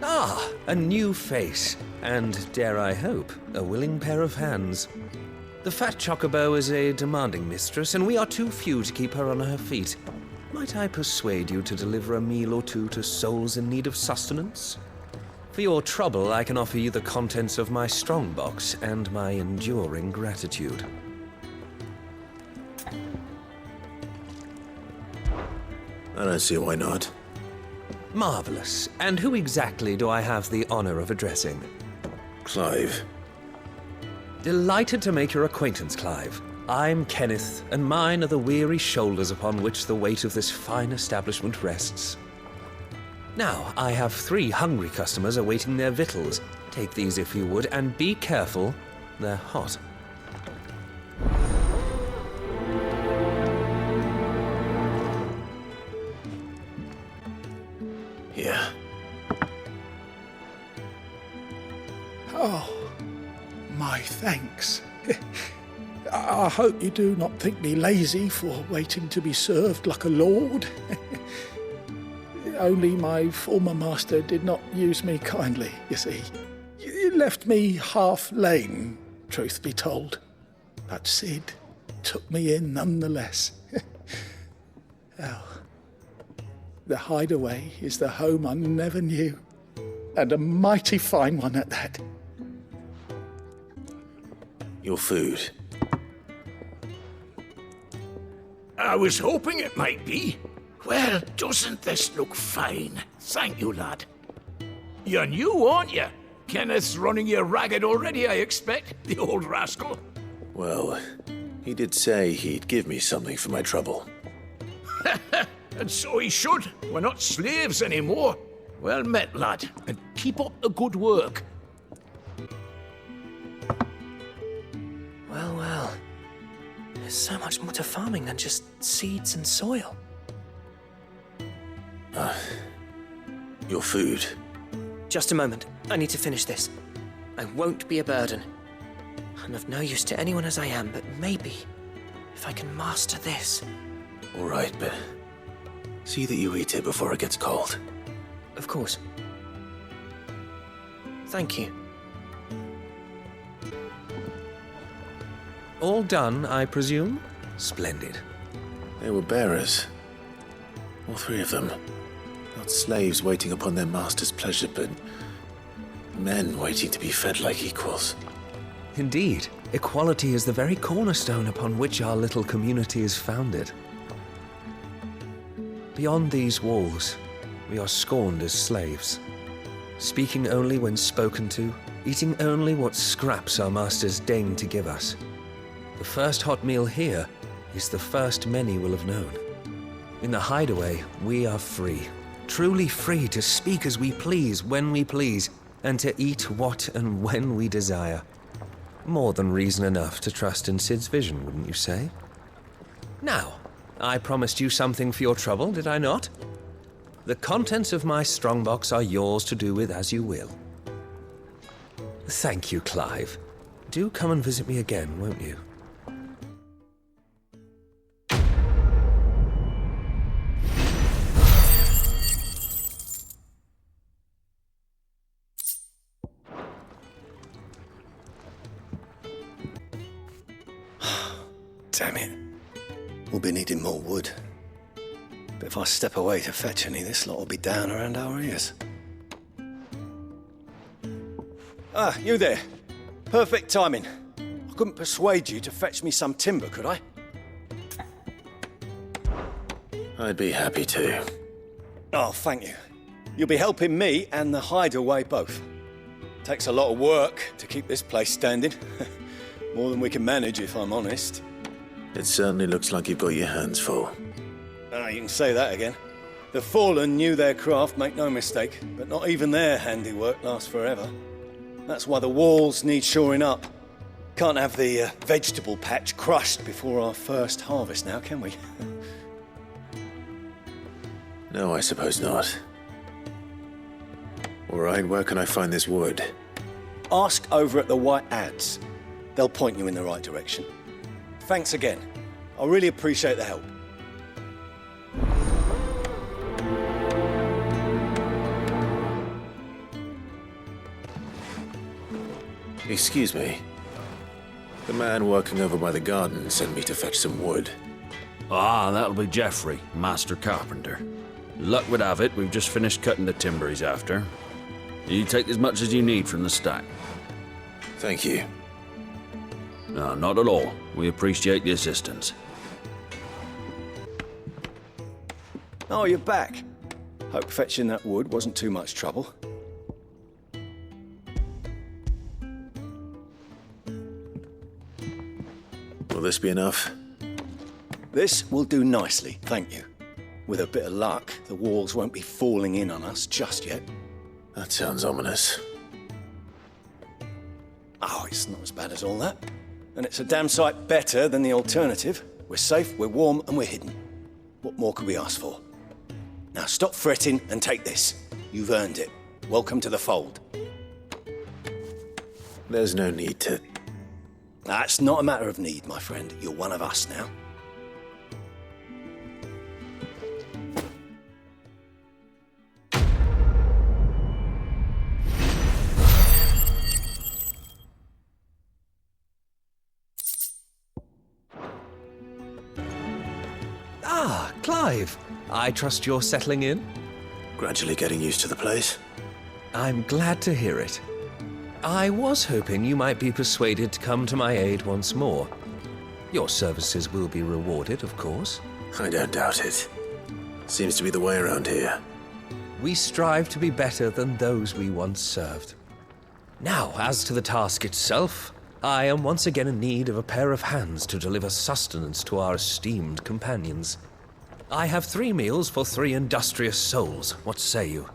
Ah, a new face, and, dare I hope, a willing pair of hands. The fat chocobo is a demanding mistress, and we are too few to keep her on her feet. Might I persuade you to deliver a meal or two to souls in need of sustenance? For your trouble, I can offer you the contents of my strongbox and my enduring gratitude. I don't see why not. Marvelous. And who exactly do I have the honor of addressing? Clive. Delighted to make your acquaintance, Clive. I'm Kenneth, and mine are the weary shoulders upon which the weight of this fine establishment rests. Now, I have 3 hungry customers awaiting their victuals. Take these if you would, and be careful, they're hot. Here. Oh, my thanks. I hope you do not think me lazy for waiting to be served like a lord. Only my former master did not use me kindly, you see. He left me half lame, truth be told. But Sid took me in nonetheless. Well, the Hideaway is the home I never knew, and a mighty fine one at that. Your food. I was hoping it might be. Well, doesn't this look fine? Thank you, lad. You're new, aren't you? Kenneth's running you ragged already, I expect, the old rascal. Well, he did say he'd give me something for my trouble. And so he should. We're not slaves anymore. Well met, lad, and keep up the good work. Well, well. There's so much more to farming than just seeds and soil. Your food. Just a moment. I need to finish this. I won't be a burden. I'm of no use to anyone as I am, but maybe if I can master this. All right, but see that you eat it before it gets cold. Of course. Thank you. All done, I presume? Splendid. They were bearers. All 3 of them. Not slaves waiting upon their master's pleasure, but men waiting to be fed like equals. Indeed, equality is the very cornerstone upon which our little community is founded. Beyond these walls, we are scorned as slaves, speaking only when spoken to, eating only what scraps our masters deign to give us. The first hot meal here is the first many will have known. In the Hideaway, we are free, truly free to speak as we please, when we please, and to eat what and when we desire. More than reason enough to trust in Sid's vision, wouldn't you say? Now, I promised you something for your trouble, did I not? The contents of my strongbox are yours to do with as you will. Thank you, Clive. Do come and visit me again, won't you? Damn it. We'll be needing more wood. But if I step away to fetch any, this lot will be down around our ears. Ah, you there. Perfect timing. I couldn't persuade you to fetch me some timber, could I? I'd be happy to. Oh, thank you. You'll be helping me and the Hideaway both. Takes a lot of work to keep this place standing. More than we can manage, if I'm honest. It certainly looks like you've got your hands full. Ah, you can say that again. The Fallen knew their craft, make no mistake, but not even their handiwork lasts forever. That's why the walls need shoring up. Can't have the vegetable patch crushed before our first harvest now, can we? No, I suppose not. All right, where can I find this wood? Ask over at the White Ads. They'll point you in the right direction. Thanks again. I really appreciate the help. Excuse me. The man working over by the garden sent me to fetch some wood. Ah, that'll be Geoffrey, master carpenter. Luck would have it, we've just finished cutting the timber he's after. You take as much as you need from the stack. Thank you. No, not at all. We appreciate the assistance. Oh, you're back. Hope fetching that wood wasn't too much trouble. Will this be enough? This will do nicely, thank you. With a bit of luck, the walls won't be falling in on us just yet. That sounds ominous. Oh, it's not as bad as all that. And it's a damn sight better than the alternative. We're safe, we're warm, and we're hidden. What more could we ask for? Now stop fretting and take this. You've earned it. Welcome to the fold. There's no need to... That's not a matter of need, my friend. You're one of us now. Ah, Clive. I trust you're settling in? Gradually getting used to the place. I'm glad to hear it. I was hoping you might be persuaded to come to my aid once more. Your services will be rewarded, of course. I don't doubt it. Seems to be the way around here. We strive to be better than those we once served. Now, as to the task itself, I am once again in need of a pair of hands to deliver sustenance to our esteemed companions. I have 3 meals for 3 industrious souls. What say you?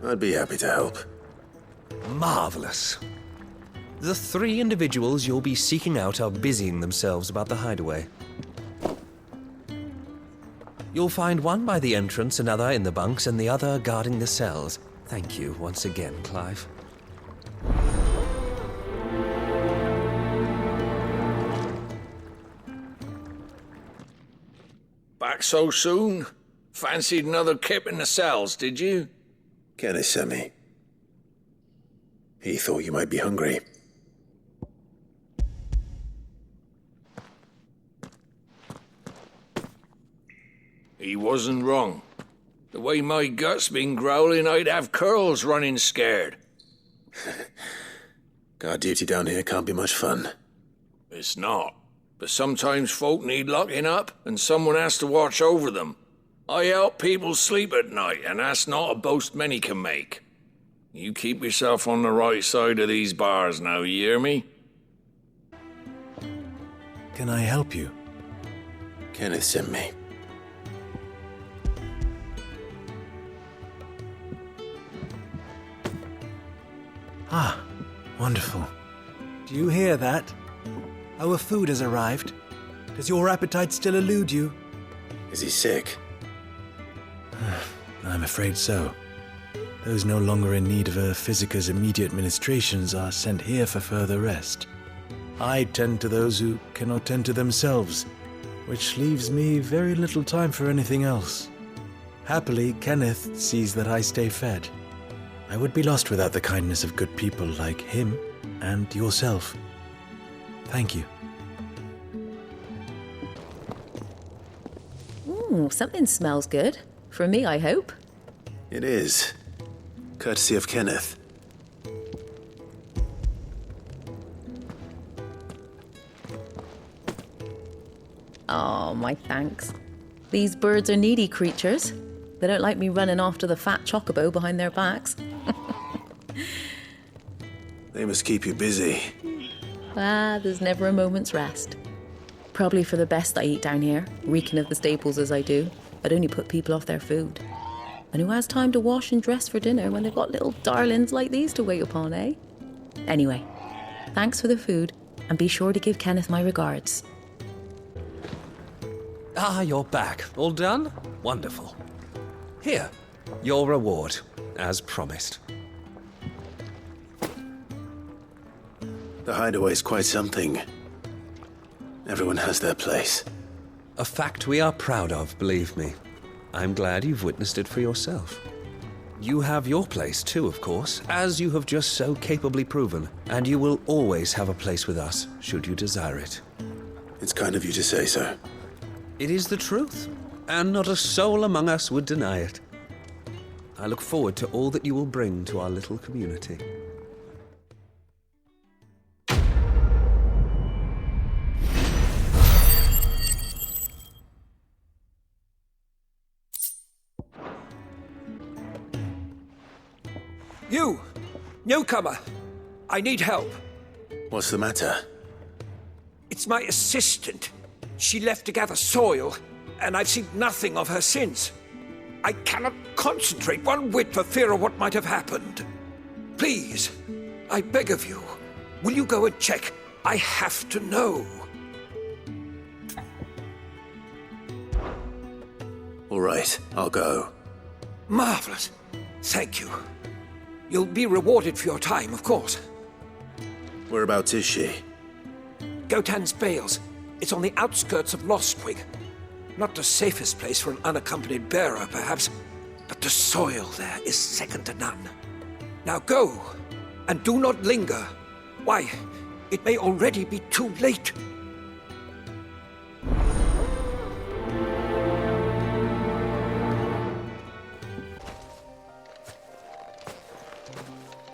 I'd be happy to help. Marvelous. The 3 individuals you'll be seeking out are busying themselves about the hideaway. You'll find one by the entrance, another in the bunks, and the other guarding the cells. Thank you once again, Clive. Back so soon? Fancied another kip in the cells, did you? Kenneth sent me. He thought you might be hungry. He wasn't wrong. The way my gut's been growling, I'd have curls running scared. Guard duty down here can't be much fun. It's not. But sometimes folk need locking up, and someone has to watch over them. I help people sleep at night, and that's not a boast many can make. You keep yourself on the right side of these bars now, you hear me? Can I help you? Kenneth sent me. Ah, wonderful. Do you hear that? Our food has arrived. Does your appetite still elude you? Is he sick? I'm afraid so. Those no longer in need of a physicker's immediate ministrations are sent here for further rest. I tend to those who cannot tend to themselves, which leaves me very little time for anything else. Happily, Kenneth sees that I stay fed. I would be lost without the kindness of good people like him and yourself. Thank you. Ooh, something smells good. For me, I hope. It is. Courtesy of Kenneth. Oh, my thanks. These birds are needy creatures. They don't like me running after the fat chocobo behind their backs. They must keep you busy. Ah, there's never a moment's rest. Probably for the best I eat down here, reeking of the staples as I do. I'd only put people off their food. And who has time to wash and dress for dinner when they've got little darlings like these to wait upon, eh? Anyway, thanks for the food, and be sure to give Kenneth my regards. Ah, you're back. All done? Wonderful. Here, your reward, as promised. The hideaway's quite something. Everyone has their place. A fact we are proud of, believe me. I'm glad you've witnessed it for yourself. You have your place too, of course, as you have just so capably proven, and you will always have a place with us, should you desire it. It's kind of you to say so. It is the truth, and not a soul among us would deny it. I look forward to all that you will bring to our little community. You! Newcomer! I need help. What's the matter? It's my assistant. She left to gather soil, and I've seen nothing of her since. I cannot concentrate one whit for fear of what might have happened. Please, I beg of you, will you go and check? I have to know. All right, I'll go. Marvelous. Thank you. You'll be rewarded for your time, of course. Whereabouts is she? Gotan's Bales. It's on the outskirts of Lostwig. Not the safest place for an unaccompanied bearer, perhaps, but the soil there is second to none. Now go, and do not linger. Why, it may already be too late.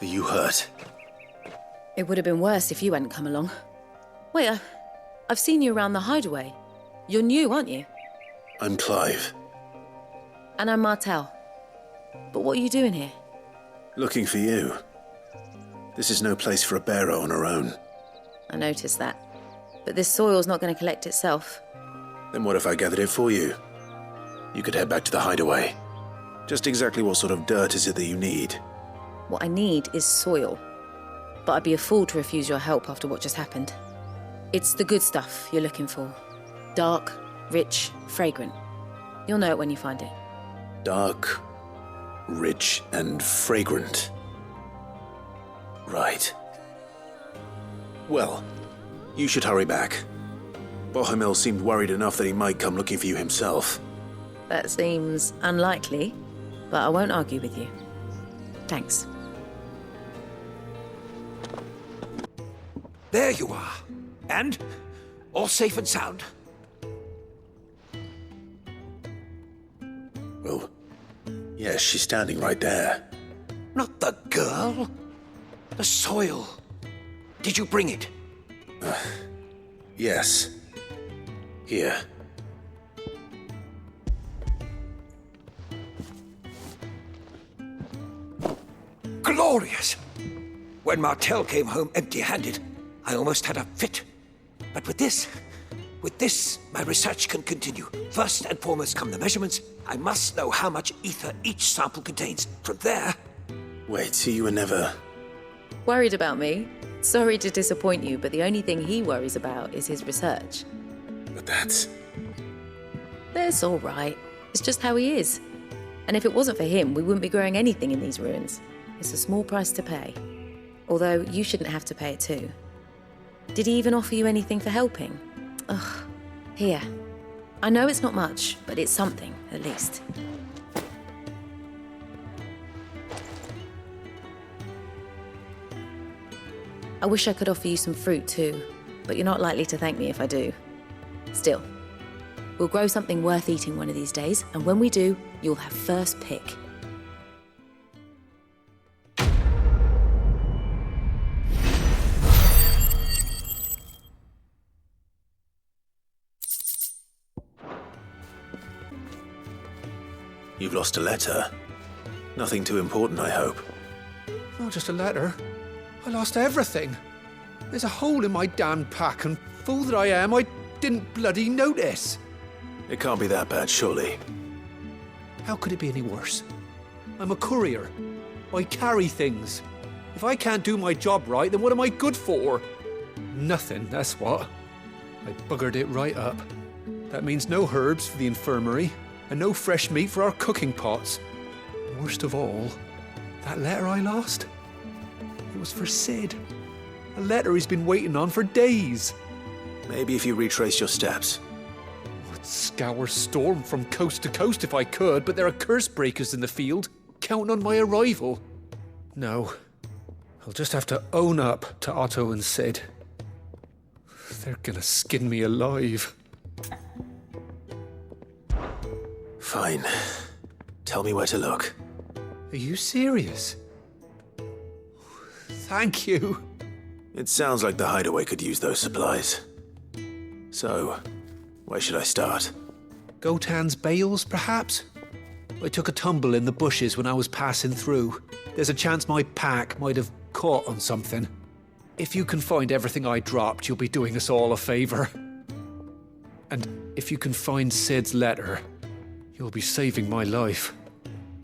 Are you hurt? It would have been worse if you hadn't come along. Wait, I've seen you around the hideaway. You're new, aren't you? I'm Clive. And I'm Martel. But what are you doing here? Looking for you. This is no place for a bearer on her own. I noticed that. But this soil's not going to collect itself. Then what if I gathered it for you? You could head back to the hideaway. Just exactly what sort of dirt is it that you need? What I need is soil. But I'd be a fool to refuse your help after what just happened. It's the good stuff you're looking for. Dark, rich, fragrant. You'll know it when you find it. Dark, rich, and fragrant. Right. Well, you should hurry back. Bohemil seemed worried enough that he might come looking for you himself. That seems unlikely, but I won't argue with you. Thanks. There you are. And all safe and sound. Well, yes, she's standing right there. Not the girl. The soil. Did you bring it? Yes. Here. Glorious! When Martel came home empty-handed, I almost had a fit. But with this, my research can continue. First and foremost come the measurements. I must know how much ether each sample contains. From there... Wait, so you were never... Worried about me? Sorry to disappoint you, but the only thing he worries about is his research. But that's all right. It's just how he is. And if it wasn't for him, we wouldn't be growing anything in these ruins. It's a small price to pay. Although you shouldn't have to pay it too. Did he even offer you anything for helping? Ugh. Here. I know it's not much, but it's something, at least. I wish I could offer you some fruit too, but you're not likely to thank me if I do. Still, we'll grow something worth eating one of these days, and when we do, you'll have first pick. You've lost a letter. Nothing too important, I hope. Not just a letter. I lost everything. There's a hole in my damned pack, and fool that I am, I didn't bloody notice. It can't be that bad, surely. How could it be any worse? I'm a courier. I carry things. If I can't do my job right, then what am I good for? Nothing, that's what. I buggered it right up. That means no herbs for the infirmary, and no fresh meat for our cooking pots. Worst of all, that letter I lost? It was for Sid. A letter he's been waiting on for days. Maybe if you retrace your steps. I'd scour Storm from coast to coast if I could, but there are curse breakers in the field. counting on my arrival. No. I'll just have to own up to Otto and Sid. They're gonna skin me alive. Fine. Tell me where to look. Are you serious? Thank you. It sounds like the hideaway could use those supplies. So, where should I start? Gotan's bales, perhaps? I took a tumble in the bushes when I was passing through. There's a chance my pack might have caught on something. If you can find everything I dropped, you'll be doing us all a favour. And if you can find Sid's letter, you'll be saving my life.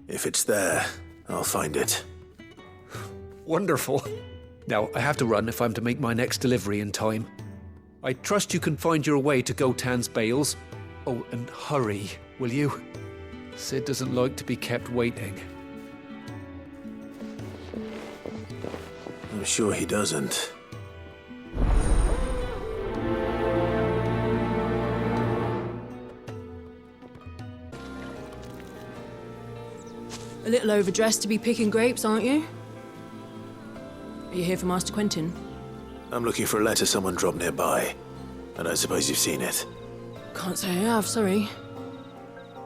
If it's there, I'll find it. Wonderful. Now, I have to run if I'm to make my next delivery in time. I trust you can find your way to Gotan's bales. Oh, and hurry, will you? Sid doesn't like to be kept waiting. I'm sure he doesn't. A little overdressed to be picking grapes, aren't you? Are you here for Master Quentin? I'm looking for a letter someone dropped nearby, and I suppose you've seen it. Can't say I have, sorry.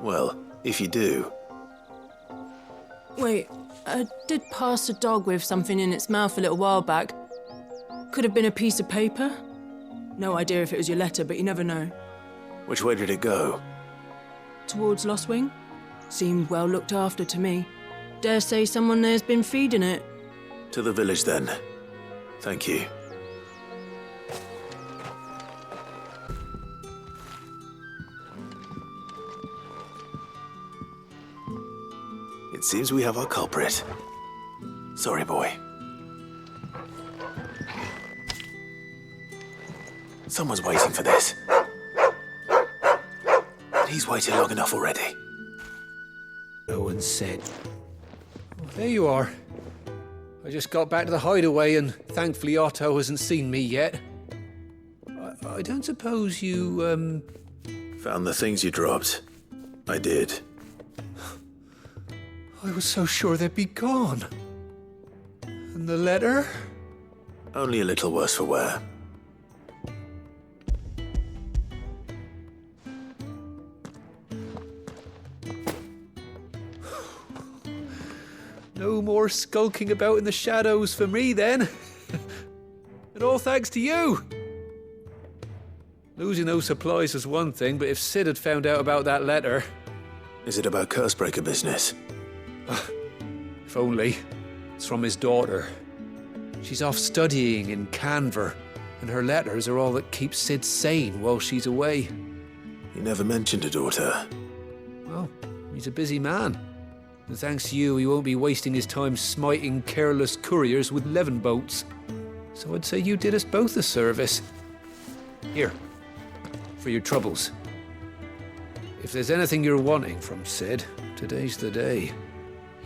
Well, if you do... Wait, I did pass a dog with something in its mouth a little while back. Could have been a piece of paper. No idea if it was your letter, but you never know. Which way did it go? Towards Lost Wing? Seemed well looked after to me. Dare say someone there's been feeding it. To the village, then. Thank you. It seems we have our culprit. Sorry, boy. Someone's waiting for this. But he's waited long enough already. Owen said. Oh, there you are. I just got back to the hideaway and thankfully Otto hasn't seen me yet. I don't suppose you, Found the things you dropped. I did. I was so sure they'd be gone. And the letter? Only a little worse for wear. No more skulking about in the shadows for me, then. And all thanks to you. Losing those supplies was one thing, but if Sid had found out about that letter... Is it about Cursebreaker business? If only. It's from his daughter. She's off studying in Canver, and her letters are all that keeps Sid sane while she's away. He never mentioned a daughter. Well, he's a busy man. And thanks to you, he won't be wasting his time smiting careless couriers with levin boats. So I'd say you did us both a service. Here, for your troubles. If there's anything you're wanting from Sid, today's the day.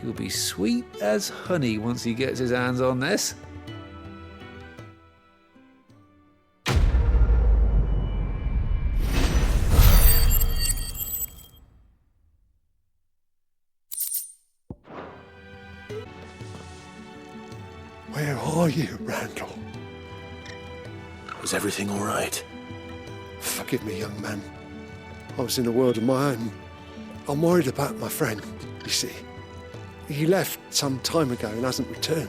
He'll be sweet as honey once he gets his hands on this. Where are you, Randall? Was everything all right? Forgive me, young man. I was in a world of my own. I'm worried about my friend, you see. He left some time ago and hasn't returned.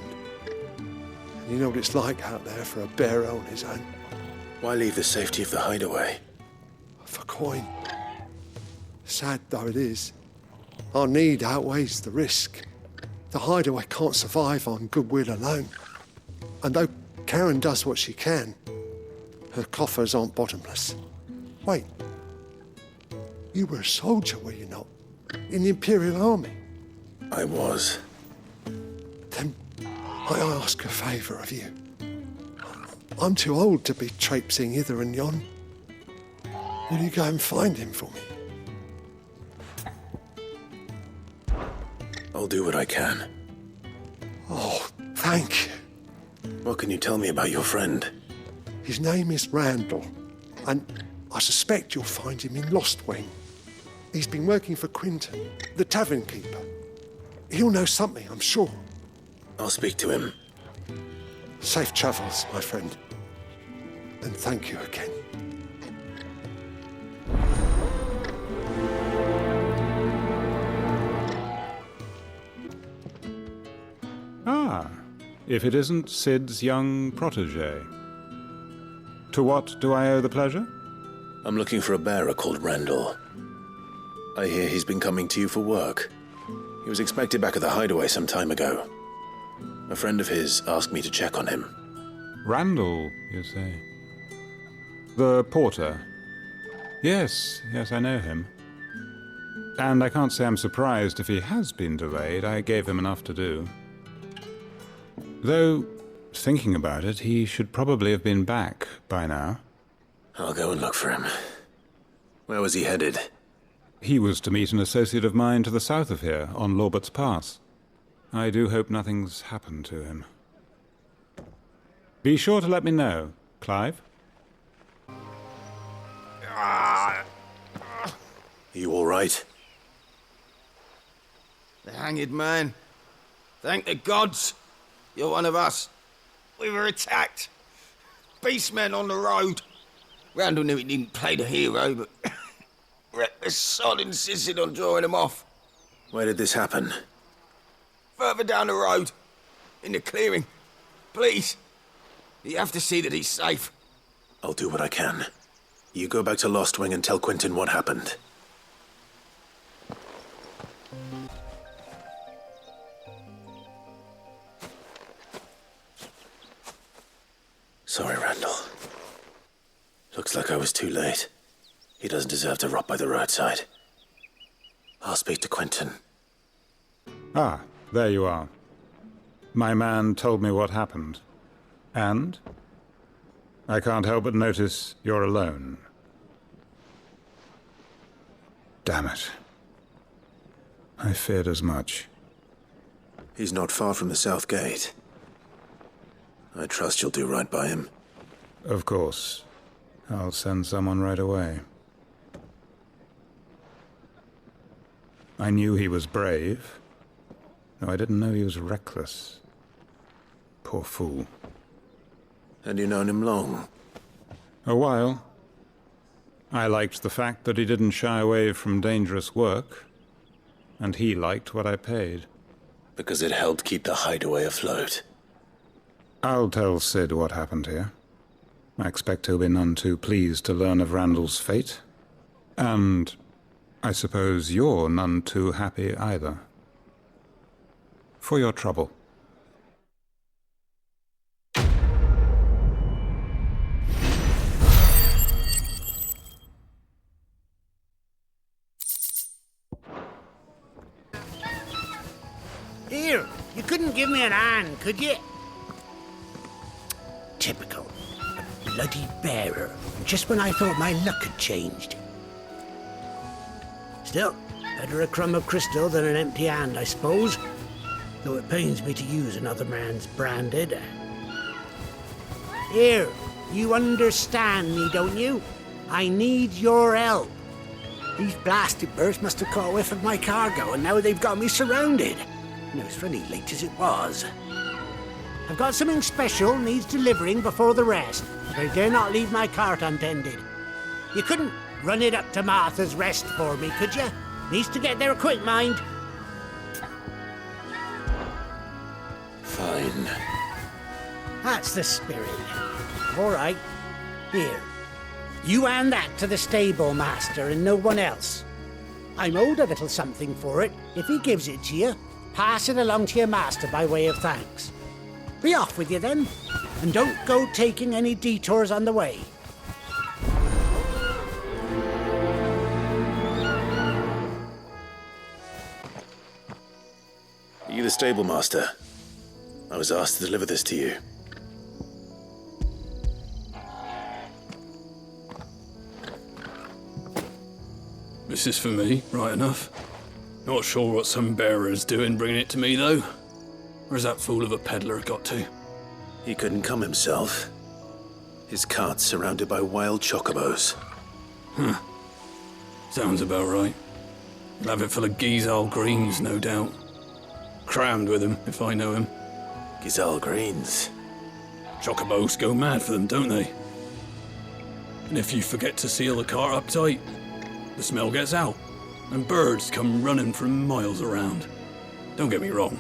And you know what it's like out there for a bearer on his own. Why leave the safety of the hideaway? For coin. Sad though it is, our need outweighs the risk. The hideaway can't survive on goodwill alone. And though Karen does what she can, her coffers aren't bottomless. Wait, you were a soldier, were you not? In the Imperial Army? I was. Then I ask a favour of you. I'm too old to be traipsing hither and yon. Will you go and find him for me? I'll do what I can. Oh, thank you. What can you tell me about your friend? His name is Randall, and I suspect you'll find him in Lost Wing. He's been working for Quinton, the tavern keeper. He'll know something, I'm sure. I'll speak to him. Safe travels, my friend. And thank you again. Ah, if it isn't Sid's young protege. To what do I owe the pleasure? I'm looking for a bearer called Randall. I hear he's been coming to you for work. He was expected back at the hideaway some time ago. A friend of his asked me to check on him. Randall, you say? The porter? Yes, I know him. And I can't say I'm surprised if he has been delayed. I gave him enough to do. Though, thinking about it, he should probably have been back by now. I'll go and look for him. Where was he headed? He was to meet an associate of mine to the south of here, on Lorbert's Pass. I do hope nothing's happened to him. Be sure to let me know, Clive. Are you all right? The hanged man. Thank the gods. You're one of us. We were attacked. Beastmen on the road. Randall knew he didn't play the hero, but reckless sod insisted on drawing him off. Where did this happen? Further down the road. In the clearing. Please. You have to see that he's safe. I'll do what I can. You go back to Lost Wing and tell Quentin what happened. Sorry, Randall. Looks like I was too late. He doesn't deserve to rot by the roadside. I'll speak to Quentin. Ah, there you are. My man told me what happened. And? I can't help but notice you're alone. Damn it. I feared as much. He's not far from the South Gate. I trust you'll do right by him. Of course. I'll send someone right away. I knew he was brave, though I didn't know he was reckless. Poor fool. And you've known him long? A while. I liked the fact that he didn't shy away from dangerous work, and he liked what I paid. Because it helped keep the hideaway afloat. I'll tell Sid what happened here. I expect he'll be none too pleased to learn of Randall's fate. And I suppose you're none too happy either. For your trouble. Here, you couldn't give me an hand, could you? Typical. A bloody bearer. Just when I thought my luck had changed. Still, better a crumb of crystal than an empty hand, I suppose. Though it pains me to use another man's branded. Here, you understand me, don't you? I need your help. These blasted birds must have caught a whiff of my cargo, and now they've got me surrounded. No, it's funny, late as it was. I've got something special needs delivering before the rest, but I dare not leave my cart untended. You couldn't run it up to Martha's Rest for me, could you? Needs to get there quick, mind. Fine. That's the spirit. All right. Here. You hand that to the stable master and no one else. I'm owed a little something for it. If he gives it to you, pass it along to your master by way of thanks. Be off with you then, and don't go taking any detours on the way. Are you the stable master? I was asked to deliver this to you. This is for me, right enough. Not sure what some bearer's doing bringing it to me, though. Where's that fool of a peddler got to? He couldn't come himself. His cart's surrounded by wild chocobos. Huh. Sounds about right. He'll have it full of Geezal greens, no doubt. crammed with him, if I know him. Gazelle greens. Chocobos go mad for them, don't they? And if you forget to seal the cart up tight, the smell gets out, and birds come running from miles around. Don't get me wrong.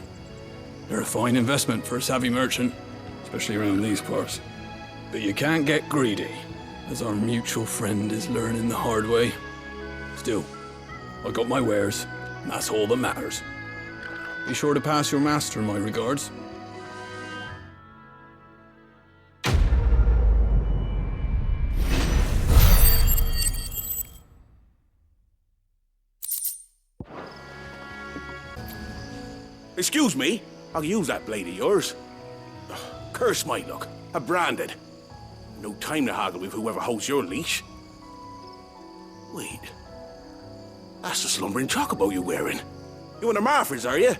They're a fine investment for a savvy merchant, especially around these parts. But you can't get greedy, as our mutual friend is learning the hard way. Still, I got my wares, and that's all that matters. Be sure to pass your master my regards. Excuse me, I'll use that blade of yours. Curse my luck, I'm branded. No time to haggle with whoever holds your leash. Wait, that's the slumbering chocobo you're wearing. You and the Marfords, are you?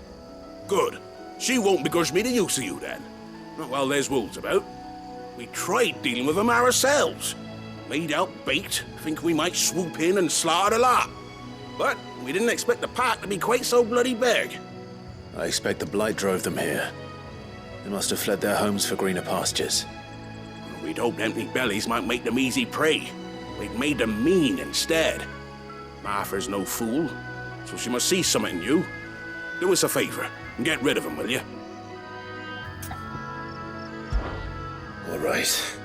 Good. She won't begrudge me the use of you then. Not while there's wolves about. We tried dealing with them ourselves. Laid out bait, think we might swoop in and slaughter the lot. But we didn't expect the pack to be quite so bloody big. I expect the blight drove them here. They must have fled their homes for greener pastures. We'd hoped empty bellies might make them easy prey. We'd made them mean instead. Martha's no fool, so she must see something in you. Do us a favor and get rid of them, will you? All right.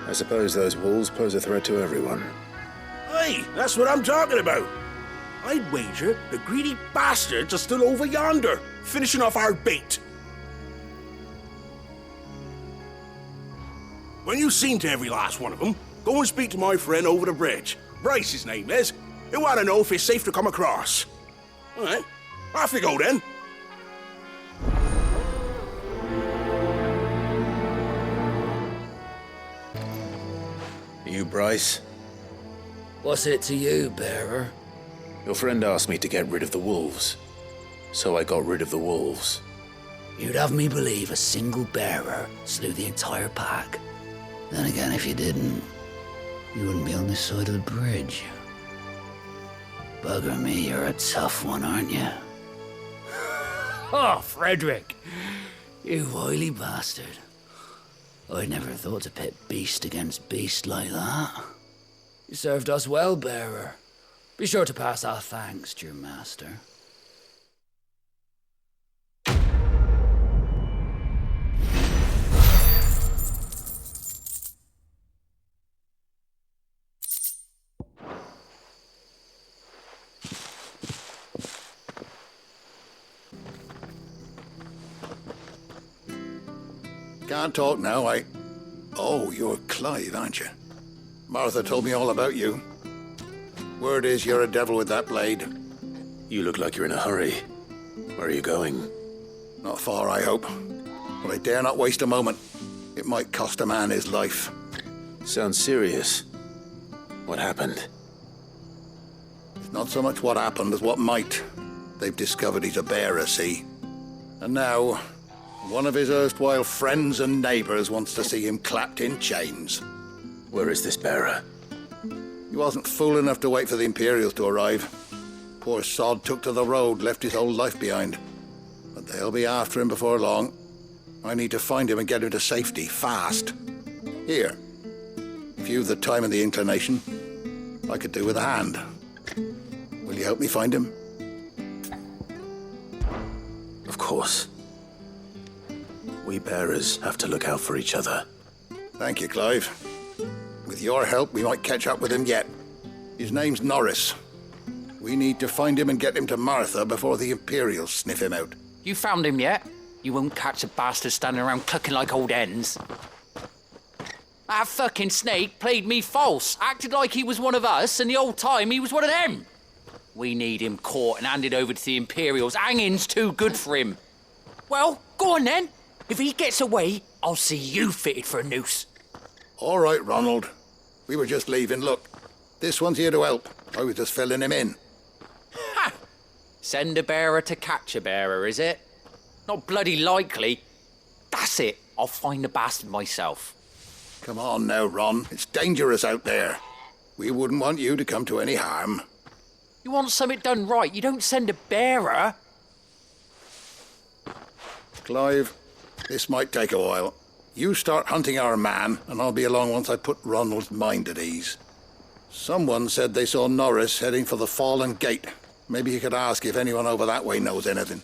I suppose those wolves pose a threat to everyone. Hey, that's what I'm talking about. I'd wager the greedy bastards are still over yonder, finishing off our bait. When you've seen to every last one of them, go and speak to my friend over the bridge. Bryce, his name is. He'll want to know if it's safe to come across. All right, off you go then. You, Bryce? What's it to you, bearer? Your friend asked me to get rid of the wolves, so I got rid of the wolves. You'd have me believe a single bearer slew the entire pack. Then again, if you didn't, you wouldn't be on this side of the bridge. Bugger me, you're a tough one, aren't you? Oh, Frederick! You wily bastard. I'd never thought to pit beast against beast like that. You served us well, bearer. Be sure to pass our thanks to your master. Can't talk now, Oh, you're Clive, aren't you? Martha told me all about you. Word is you're a devil with that blade. You look like you're in a hurry. Where are you going? Not far, I hope. But I dare not waste a moment. It might cost a man his life. Sounds serious. What happened? It's not so much what happened as what might. They've discovered he's a bearer, see? And now, one of his erstwhile friends and neighbours wants to see him clapped in chains. Where is this bearer? He wasn't fool enough to wait for the Imperials to arrive. Poor sod took to the road, left his whole life behind. But they'll be after him before long. I need to find him and get him to safety, fast. Here, if you've the time and the inclination, I could do with a hand. Will you help me find him? Of course. We bearers have to look out for each other. Thank you, Clive. With your help, we might catch up with him yet. His name's Norris. We need to find him and get him to Martha before the Imperials sniff him out. You found him yet? You won't catch a bastard standing around clucking like old hens. That fucking snake played me false, acted like he was one of us, and the whole time he was one of them. We need him caught and handed over to the Imperials. Hanging's too good for him. Well, go on then. If he gets away, I'll see you fitted for a noose. All right, Ronald. We were just leaving. Look, this one's here to help. I was just filling him in. Ha! Send a bearer to catch a bearer, is it? Not bloody likely. That's it. I'll find the bastard myself. Come on now, Ron. It's dangerous out there. We wouldn't want you to come to any harm. You want something done right, you don't send a bearer. Clive, this might take a while. You start hunting our man, and I'll be along once I put Ronald's mind at ease. Someone said they saw Norris heading for the Fallen Gate. Maybe you could ask if anyone over that way knows anything.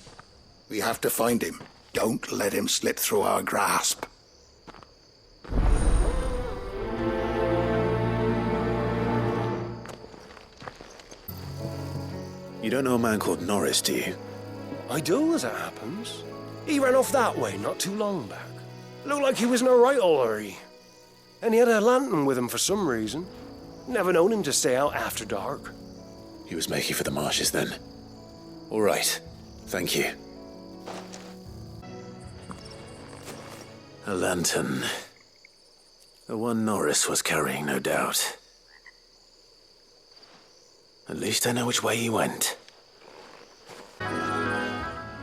We have to find him. Don't let him slip through our grasp. You don't know a man called Norris, do you? I do, as it happens. He ran off that way not too long back. Looked like he was in a right hurry. And he had a lantern with him for some reason. Never known him to stay out after dark. He was making for the marshes then. All right. Thank you. A lantern. The one Norris was carrying, no doubt. At least I know which way he went.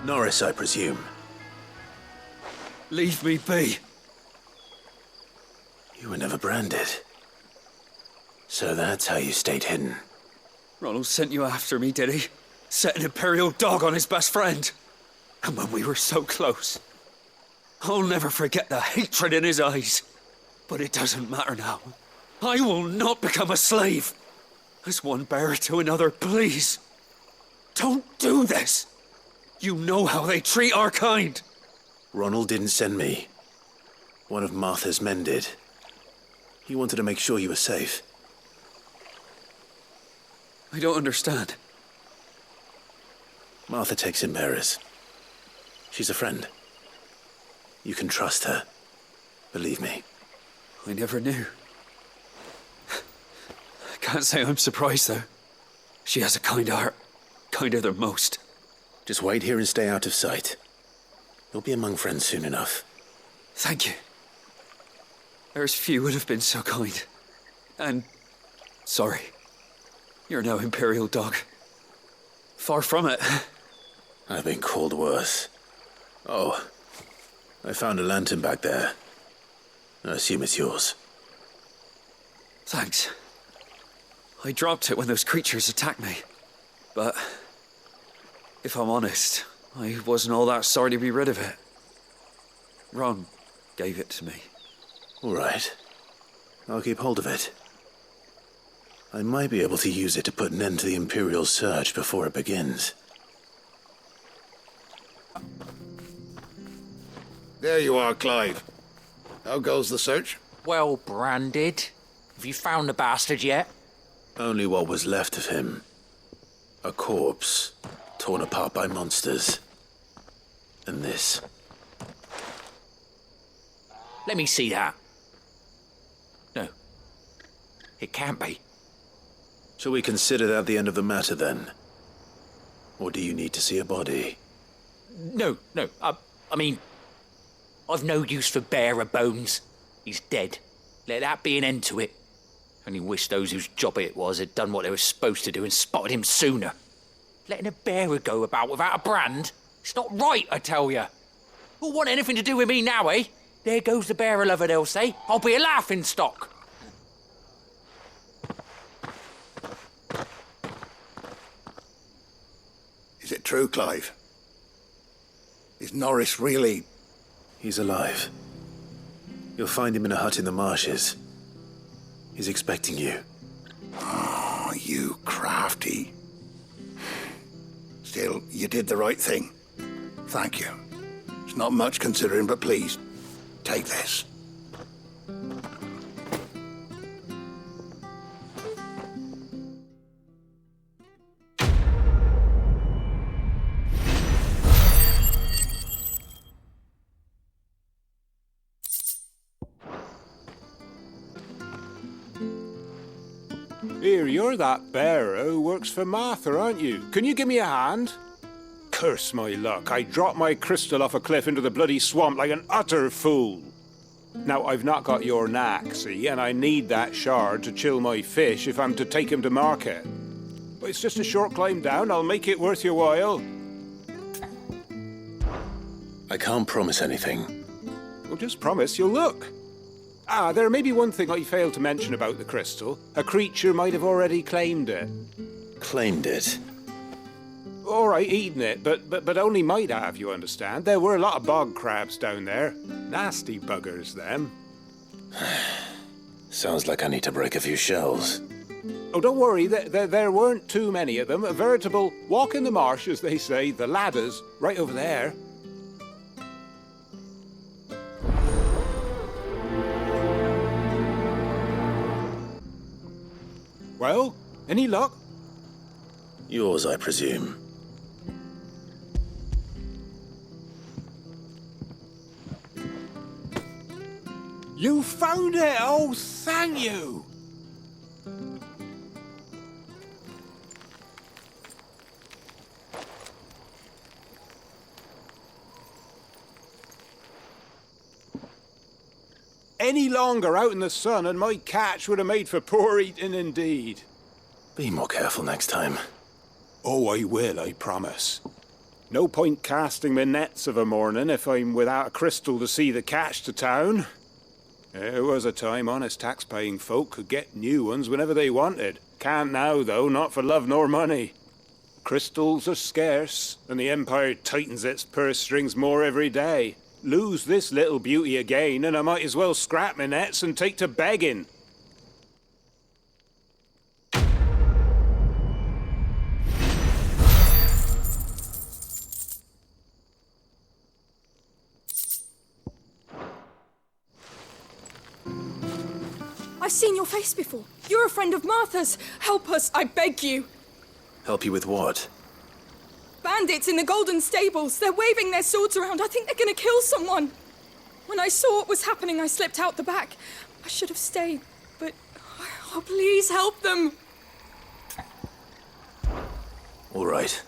Norris, I presume. Leave me be. You were never branded. So that's how you stayed hidden. Ronald sent you after me, did he? Set an Imperial dog on his best friend. And when we were so close. I'll never forget the hatred in his eyes. But it doesn't matter now. I will not become a slave. As one bearer to another, please. Don't do this. You know how they treat our kind. Ronald didn't send me. One of Martha's men did. He wanted to make sure you were safe. I don't understand. Martha takes in bearers. She's a friend. You can trust her. Believe me. I never knew. I can't say I'm surprised, though. She has a kind heart. Kinder than most. Just wait here and stay out of sight. You'll be among friends soon enough. Thank you. There's few would have been so kind. And sorry. You're no Imperial dog. Far from it. I've been called worse. Oh, I found a lantern back there. I assume it's yours. Thanks. I dropped it when those creatures attacked me. But if I'm honest, I wasn't all that sorry to be rid of it. Ron gave it to me. All right. I'll keep hold of it. I might be able to use it to put an end to the Imperial search before it begins. There you are, Clive. How goes the search? Well branded. Have you found the bastard yet? Only what was left of him. A corpse, torn apart by monsters. And this. Let me see that. No. It can't be. Shall we consider that the end of the matter, then? Or do you need to see a body? No. I mean, I've no use for bearer bones. He's dead. Let that be an end to it. Only wish those whose job it was had done what they were supposed to do and spotted him sooner. Letting a bearer go about without a brand? It's not right, I tell you. Who'll want anything to do with me now, eh? There goes the bearer lover, they'll say. I'll be a laughingstock. Is it true, Clive? Is Norris really... He's alive. You'll find him in a hut in the marshes. He's expecting you. Oh, you crafty. Still, you did the right thing. Thank you. It's not much considering, but please, take this. Here, you're that bearer who works for Martha, aren't you? Can you give me a hand? Curse my luck, I dropped my crystal off a cliff into the bloody swamp like an utter fool. Now, I've not got your knack, see, and I need that shard to chill my fish if I'm to take him to market. But it's just a short climb down, I'll make it worth your while. I can't promise anything. Well, just promise you'll look. Ah, there may be one thing I failed to mention about the crystal. A creature might have already claimed it. Claimed it? All right, eating it, but only might have, you understand. There were a lot of bog crabs down there. Nasty buggers, them. Sounds like I need to break a few shells. Oh, don't worry, there weren't too many of them. A veritable walk in the marsh, as they say, the ladders, right over there. Well, any luck? Yours, I presume. You found it! Oh, thank you! Any longer out in the sun and my catch would have made for poor eating indeed. Be more careful next time. Oh, I will, I promise. No point casting my nets of a morning if I'm without a crystal to see the catch to town. There was a time honest tax-paying folk could get new ones whenever they wanted. Can't now, though, not for love nor money. Crystals are scarce, and the Empire tightens its purse strings more every day. Lose this little beauty again, and I might as well scrap my nets and take to begging. I've seen your face before. You're a friend of Martha's. Help us, I beg you. Help you with what? Bandits in the Golden Stables. They're waving their swords around. I think they're going to kill someone. When I saw what was happening, I slipped out the back. I should have stayed, but... Oh, please help them. All right.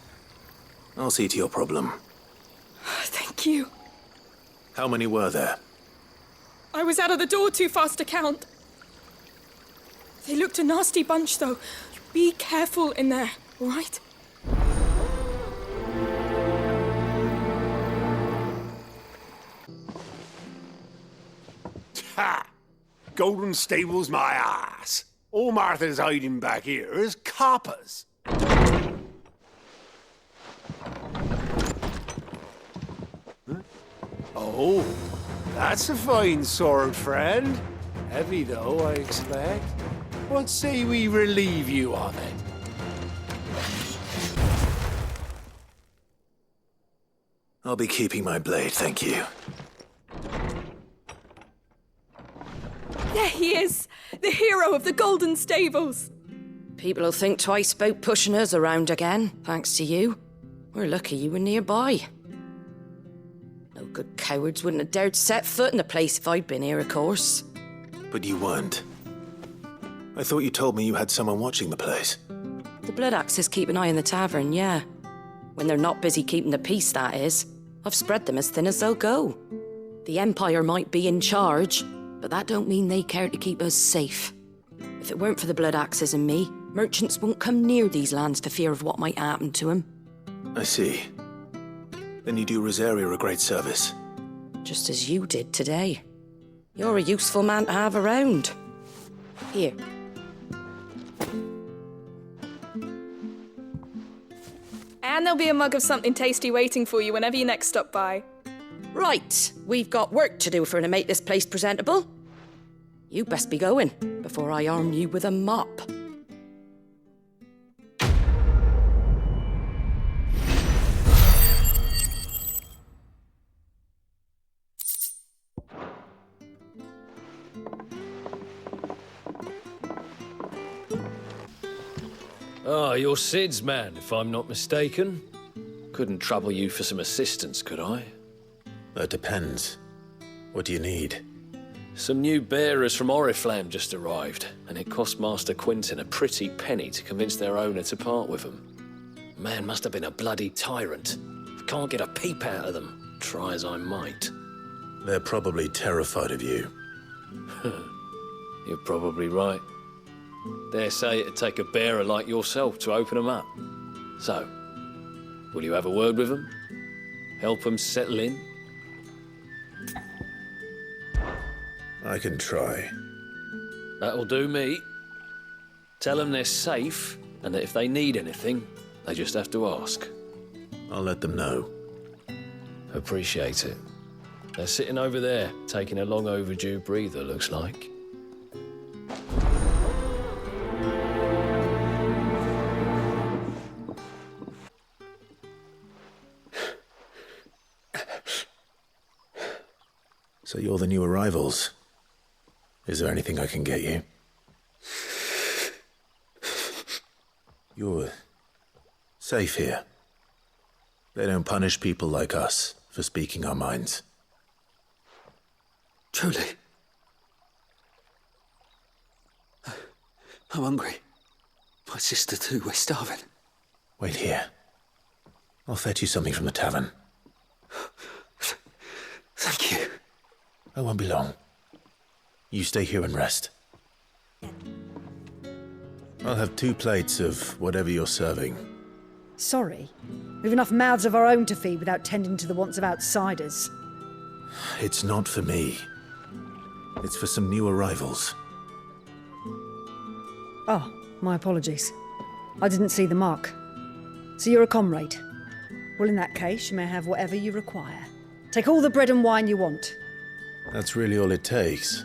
I'll see to your problem. Thank you. How many were there? I was out of the door too fast to count. They looked a nasty bunch, though. Be careful in there, all right? Ha! Golden Stables my ass. All Martha's hiding back here is coppers. Huh? Oh, that's a fine sword, friend. Heavy, though, I expect. What say we relieve you of it? I'll be keeping my blade, thank you. There he is, the hero of the Golden Stables. People will think twice about pushing us around again, thanks to you. We're lucky you were nearby. No good cowards wouldn't have dared set foot in the place if I'd been here, of course. But you weren't. I thought you told me you had someone watching the place. The Blood Axes keep an eye on the tavern, yeah. When they're not busy keeping the peace, that is. I've spread them as thin as they'll go. The Empire might be in charge, but that don't mean they care to keep us safe. If it weren't for the Blood Axes and me, merchants won't come near these lands for fear of what might happen to them. I see. Then you do Rosaria a great service. Just as you did today. You're a useful man to have around. Here. And there'll be a mug of something tasty waiting for you whenever you next stop by. Right, we've got work to do for to make this place presentable. You best be going before I arm you with a mop. Ah, you're Sid's man, if I'm not mistaken. Couldn't trouble you for some assistance, could I? That depends. What do you need? Some new bearers from Oriflamme just arrived, and it cost Master Quinton a pretty penny to convince their owner to part with them. Man must have been a bloody tyrant. I can't get a peep out of them, try as I might. They're probably terrified of you. You're probably right. Dare say it'd take a bearer like yourself to open them up. So, will you have a word with them? Help them settle in? I can try. That'll do me. Tell them they're safe, and that if they need anything, they just have to ask. I'll let them know. Appreciate it. They're sitting over there, taking a long overdue breather, looks like. So you're the new arrivals. Is there anything I can get you? You're safe here. They don't punish people like us for speaking our minds. Truly. I'm hungry. My sister too, we're starving. Wait here. I'll fetch you something from the tavern. Thank you. I won't be long. You stay here and rest. I'll have 2 plates of whatever you're serving. Sorry. We've enough mouths of our own to feed without tending to the wants of outsiders. It's not for me. It's for some new arrivals. Oh, my apologies. I didn't see the mark. So you're a comrade. Well, in that case, you may have whatever you require. Take all the bread and wine you want. That's really all it takes.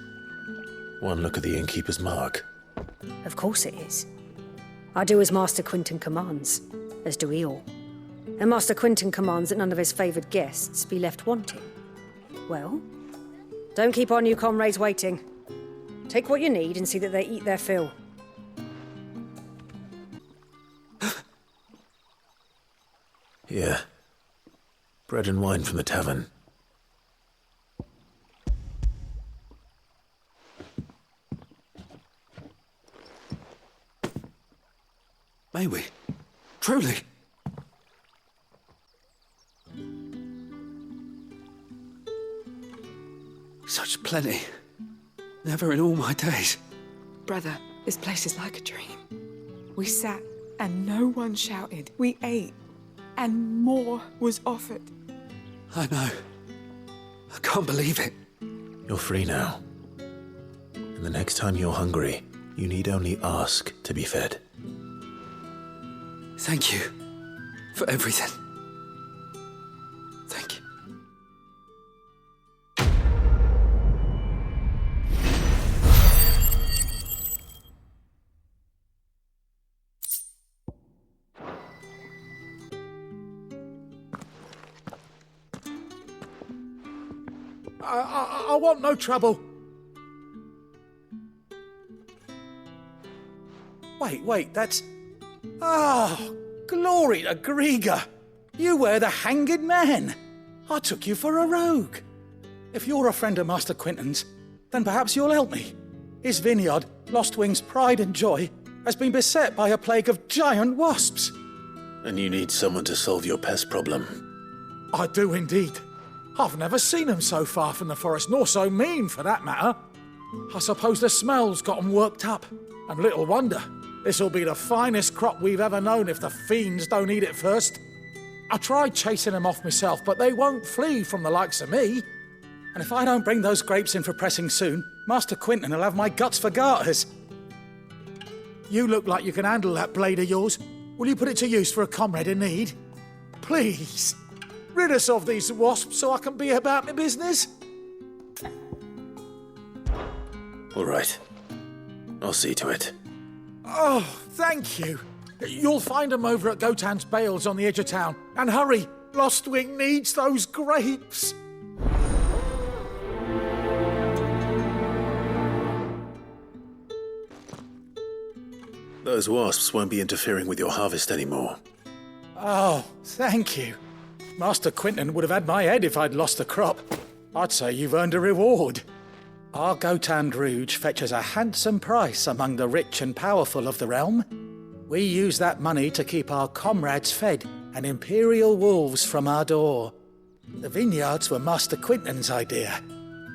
One look at the innkeeper's mark. Of course it is. I do as Master Quinton commands, as do we all. And Master Quinton commands that none of his favoured guests be left wanting. Well, don't keep our new comrades waiting. Take what you need and see that they eat their fill. Here. Bread and wine from the tavern. May we? Truly? Such plenty. Never in all my days. Brother, this place is like a dream. We sat and no one shouted. We ate and more was offered. I know. I can't believe it. You're free now. And the next time you're hungry, you need only ask to be fed. Thank you for everything. Thank you. I want no trouble. Wait, that's... Oh, glory to Grieger. You were the hanged man. I took you for a rogue. If you're a friend of Master Quinton's, then perhaps you'll help me. His vineyard, Lostwing's pride and joy, has been beset by a plague of giant wasps. And you need someone to solve your pest problem. I do indeed. I've never seen them so far from the forest, nor so mean, for that matter. I suppose the smell's got 'em worked up. And little wonder. This'll be the finest crop we've ever known if the fiends don't eat it first. I tried chasing them off myself, but they won't flee from the likes of me. And if I don't bring those grapes in for pressing soon, Master Quinton will have my guts for garters. You look like you can handle that blade of yours. Will you put it to use for a comrade in need? Please. Rid us of these wasps so I can be about my business. All right. I'll see to it. Oh, thank you. You'll find them over at Gotan's Bales on the edge of town. And hurry, Lostwing needs those grapes. Those wasps won't be interfering with your harvest anymore. Oh, thank you. Master Quinton would have had my head if I'd lost the crop. I'd say you've earned a reward. Our Gotan Rouge fetches a handsome price among the rich and powerful of the realm. We use that money to keep our comrades fed and imperial wolves from our door. The vineyards were Master Quinton's idea.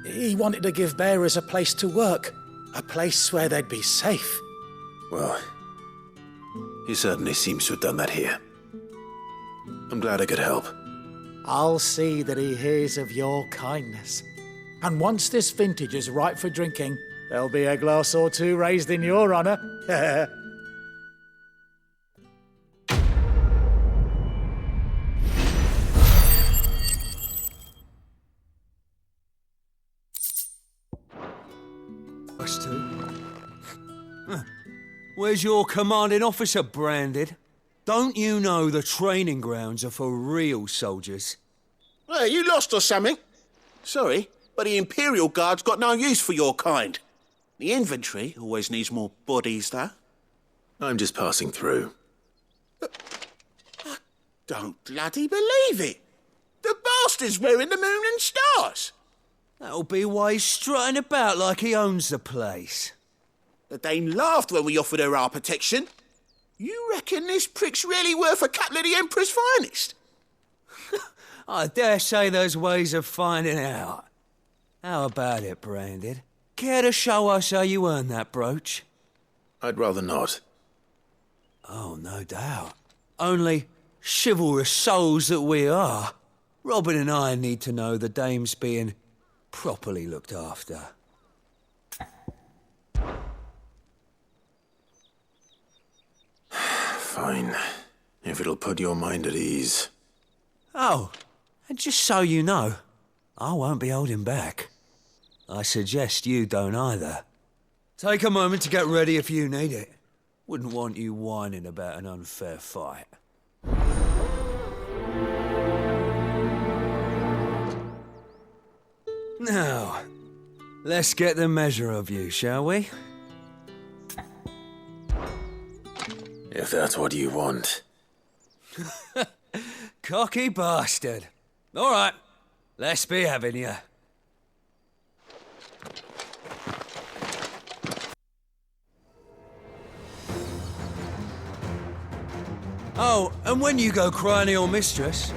He wanted to give bearers a place to work, a place where they'd be safe. Well, he certainly seems to have done that here. I'm glad I could help. I'll see that he hears of your kindness. And once this vintage is ripe for drinking, there'll be a glass or two raised in your honour. us two. Where's your commanding officer, Branded? Don't you know the training grounds are for real soldiers? Hey, you lost or something? Sorry, but the Imperial Guard's got no use for your kind. The infantry always needs more bodies, though. I'm just passing through. I don't bloody believe it. The bastard's wearing the moon and stars. That'll be why he's strutting about like he owns the place. The Dame laughed when we offered her our protection. You reckon this prick's really worth a couple of the Emperor's finest? I dare say there's ways of finding out. How about it, Branded? Care to show us how you earned that brooch? I'd rather not. Oh, no doubt. Only chivalrous souls that we are, Robin and I need to know the Dame's being properly looked after. Fine. If it'll put your mind at ease. Oh, and just so you know, I won't be holding back. I suggest you don't either. Take a moment to get ready if you need it. Wouldn't want you whining about an unfair fight. Now, let's get the measure of you, shall we? If that's what you want. Cocky bastard. All right, let's be having you. Oh, and when you go crying to your mistress,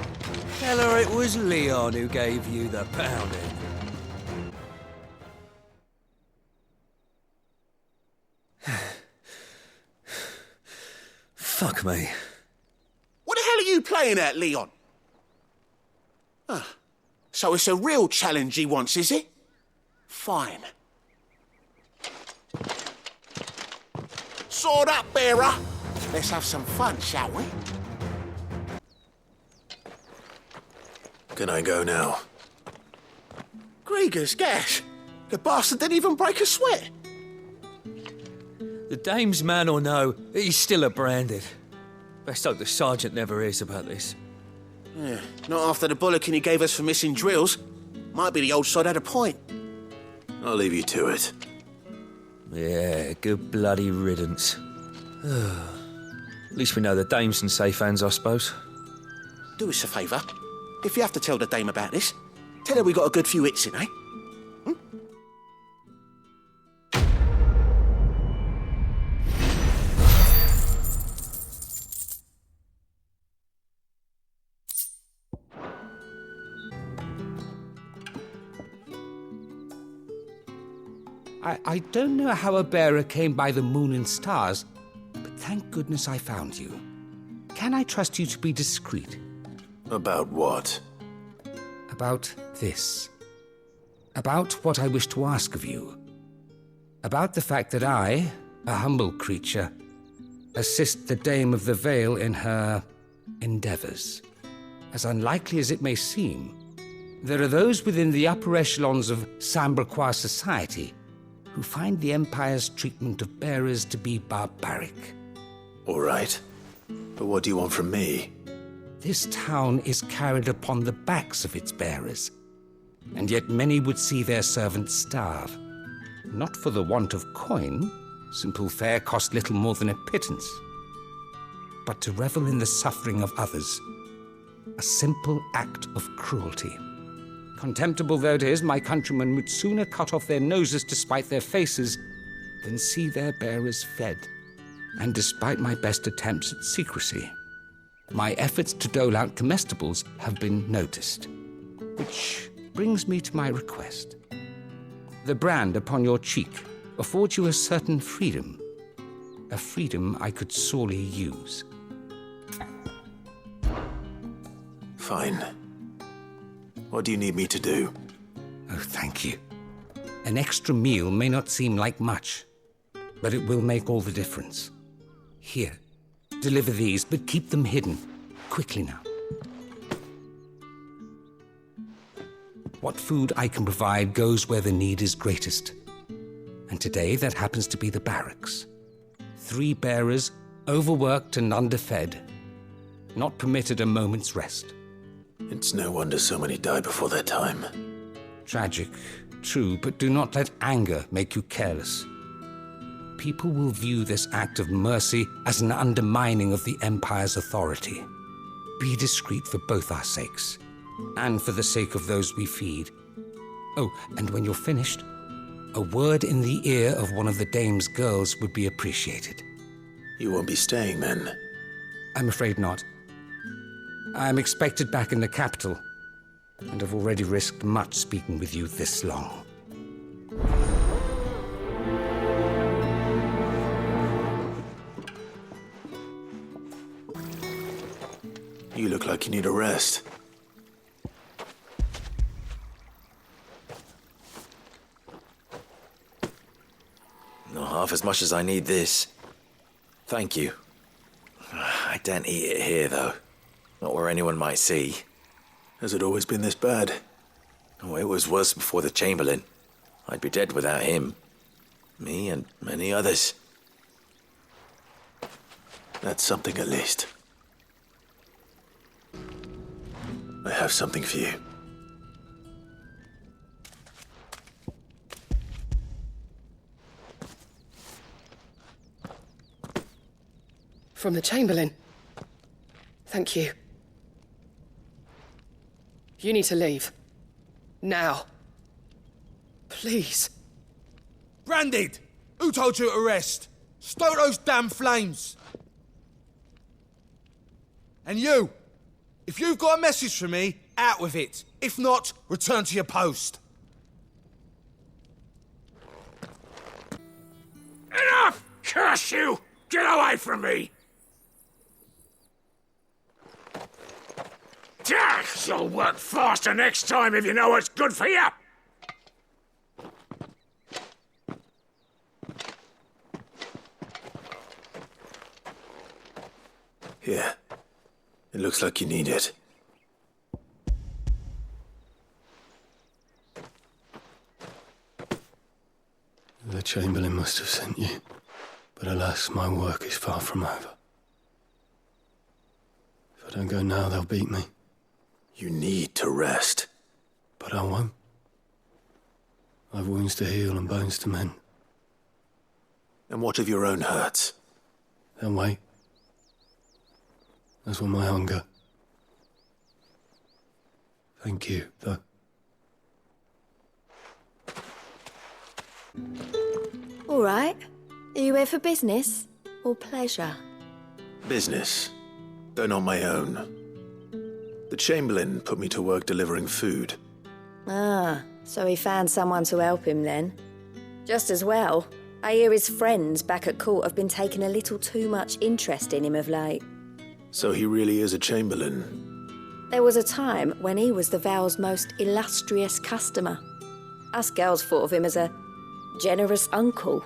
tell her it was Leon who gave you the pounding. Fuck me. What the hell are you playing at, Leon? So it's a real challenge he wants, is it? Fine. Sword up, bearer. Let's have some fun, shall we? Can I go now? Grieger's gas. The bastard didn't even break a sweat. The Dame's man or no, he's still a Branded. Best hope the sergeant never hears about this. Yeah, not after the bollocking he gave us for missing drills. Might be the old sod had a point. I'll leave you to it. Yeah, good bloody riddance. At least we know the Dame's in safe hands, I suppose. Do us a favour. If you have to tell the Dame about this, tell her we got a good few hits in, eh? I don't know how a bearer came by the moon and stars, but thank goodness I found you. Can I trust you to be discreet? About what? About this. About what I wish to ask of you. About the fact that I, a humble creature, assist the Dame of the Vale in her endeavours. As unlikely as it may seem, there are those within the upper echelons of Samberquois society who find the Empire's treatment of bearers to be barbaric. All right. But what do you want from me? This town is carried upon the backs of its bearers, and yet many would see their servants starve. Not for the want of coin, simple fare cost little more than a pittance, but to revel in the suffering of others, a simple act of cruelty. Contemptible though it is, my countrymen would sooner cut off their noses to spite their faces than see their bearers fed. And despite my best attempts at secrecy, my efforts to dole out comestibles have been noticed. Which brings me to my request. The brand upon your cheek affords you a certain freedom, a freedom I could sorely use. Fine. What do you need me to do? Oh, thank you. An extra meal may not seem like much, but it will make all the difference. Here, deliver these, but keep them hidden. Quickly now. What food I can provide goes where the need is greatest. And today that happens to be the barracks. 3 bearers, overworked and underfed. Not permitted a moment's rest. It's no wonder so many die before their time. Tragic, true, but do not let anger make you careless. People will view this act of mercy as an undermining of the Empire's authority. Be discreet for both our sakes, and for the sake of those we feed. Oh, and when you're finished, a word in the ear of one of the dame's girls would be appreciated. You won't be staying then? I'm afraid not. I'm expected back in the capital, and have already risked much speaking with you this long. You look like you need a rest. Not half as much as I need this. Thank you. I daren't eat it here, though. Not where anyone might see. Has it always been this bad? Oh, it was worse before the Chamberlain. I'd be dead without him. Me and many others. That's something at least. I have something for you. From the Chamberlain. Thank you. You need to leave. Now. Please. Branded! Who told you to rest? Stoke those damn flames! And you! If you've got a message for me, out with it. If not, return to your post. Enough! Curse you! Get away from me! You'll work faster next time if you know what's good for you! Here. It looks like you need it. The Chamberlain must have sent you, but alas, my work is far from over. If I don't go now, they'll beat me. You need to rest. But I won't. I've wounds to heal and bones to mend. And what of your own hurts? They'll wait. As will my hunger. Thank you, though. All right. Are you here for business or pleasure? Business, though not my own. The Chamberlain put me to work delivering food. Ah, so he found someone to help him then. Just as well. I hear his friends back at court have been taking a little too much interest in him of late. So he really is a Chamberlain? There was a time when he was the Vale's most illustrious customer. Us girls thought of him as a generous uncle.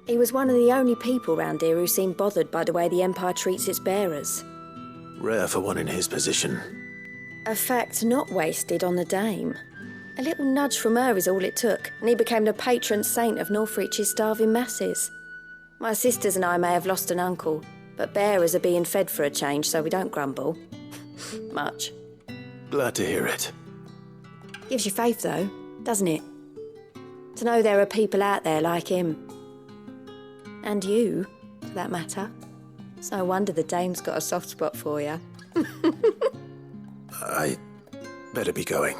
He was one of the only people round here who seemed bothered by the way the Empire treats its bearers. Rare for one in his position. A fact not wasted on the dame. A little nudge from her is all it took, and he became the patron saint of Northreach's starving masses. My sisters and I may have lost an uncle, but bearers are being fed for a change, so we don't grumble. Much. Glad to hear it. Gives you faith, though, doesn't it? To know there are people out there like him. And you, for that matter. It's no wonder the dame's got a soft spot for you. I better be going.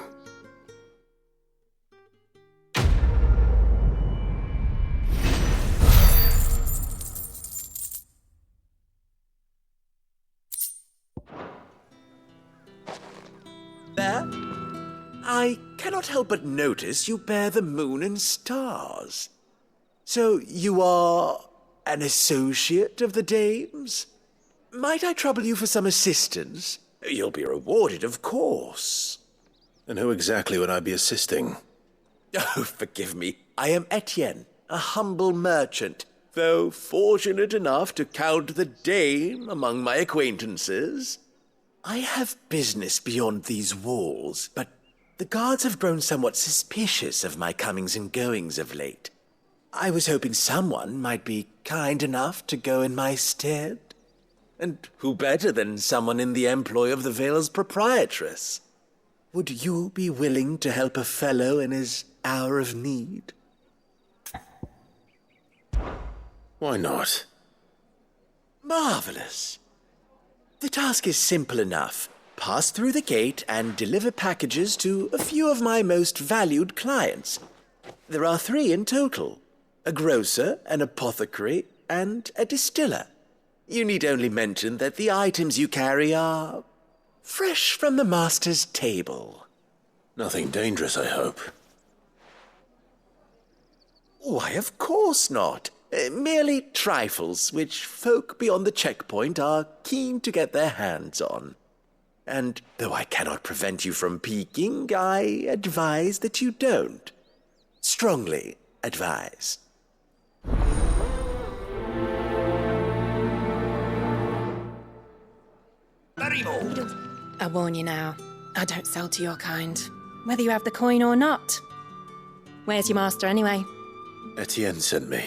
There? I cannot help but notice you bear the moon and stars. So you are an associate of the dame's? Might I trouble you for some assistance? You'll be rewarded, of course. And who exactly would I be assisting? Oh, forgive me. I am Etienne, a humble merchant, though fortunate enough to count the dame among my acquaintances. I have business beyond these walls, but the guards have grown somewhat suspicious of my comings and goings of late. I was hoping someone might be kind enough to go in my stead. And who better than someone in the employ of the Vale's proprietress? Would you be willing to help a fellow in his hour of need? Why not? Marvelous. The task is simple enough. Pass through the gate and deliver packages to a few of my most valued clients. There are 3 in total: a grocer, an apothecary, and a distiller. You need only mention that the items you carry are fresh from the master's table. Nothing dangerous, I hope. Why, of course not. Merely trifles which folk beyond the checkpoint are keen to get their hands on. And though I cannot prevent you from peeking, I advise that you don't. Strongly advise. I warn you now, I don't sell to your kind, whether you have the coin or not. Where's your master anyway? Etienne sent me.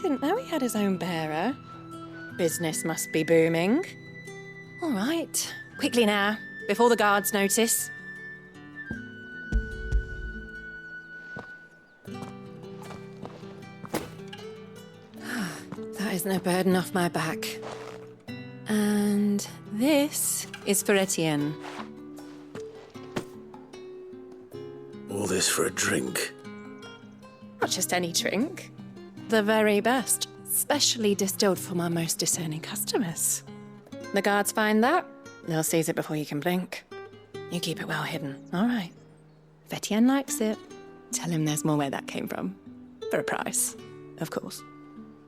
Didn't know he had his own bearer. Business must be booming. All right, quickly now, before the guards notice. That isn't a burden off my back. And this is for Etienne. All this for a drink? Not just any drink. The very best, specially distilled for my most discerning customers. The guards find that, they'll seize it before you can blink. You keep it well hidden, all right? If Etienne likes it, tell him there's more where that came from. For a price, of course.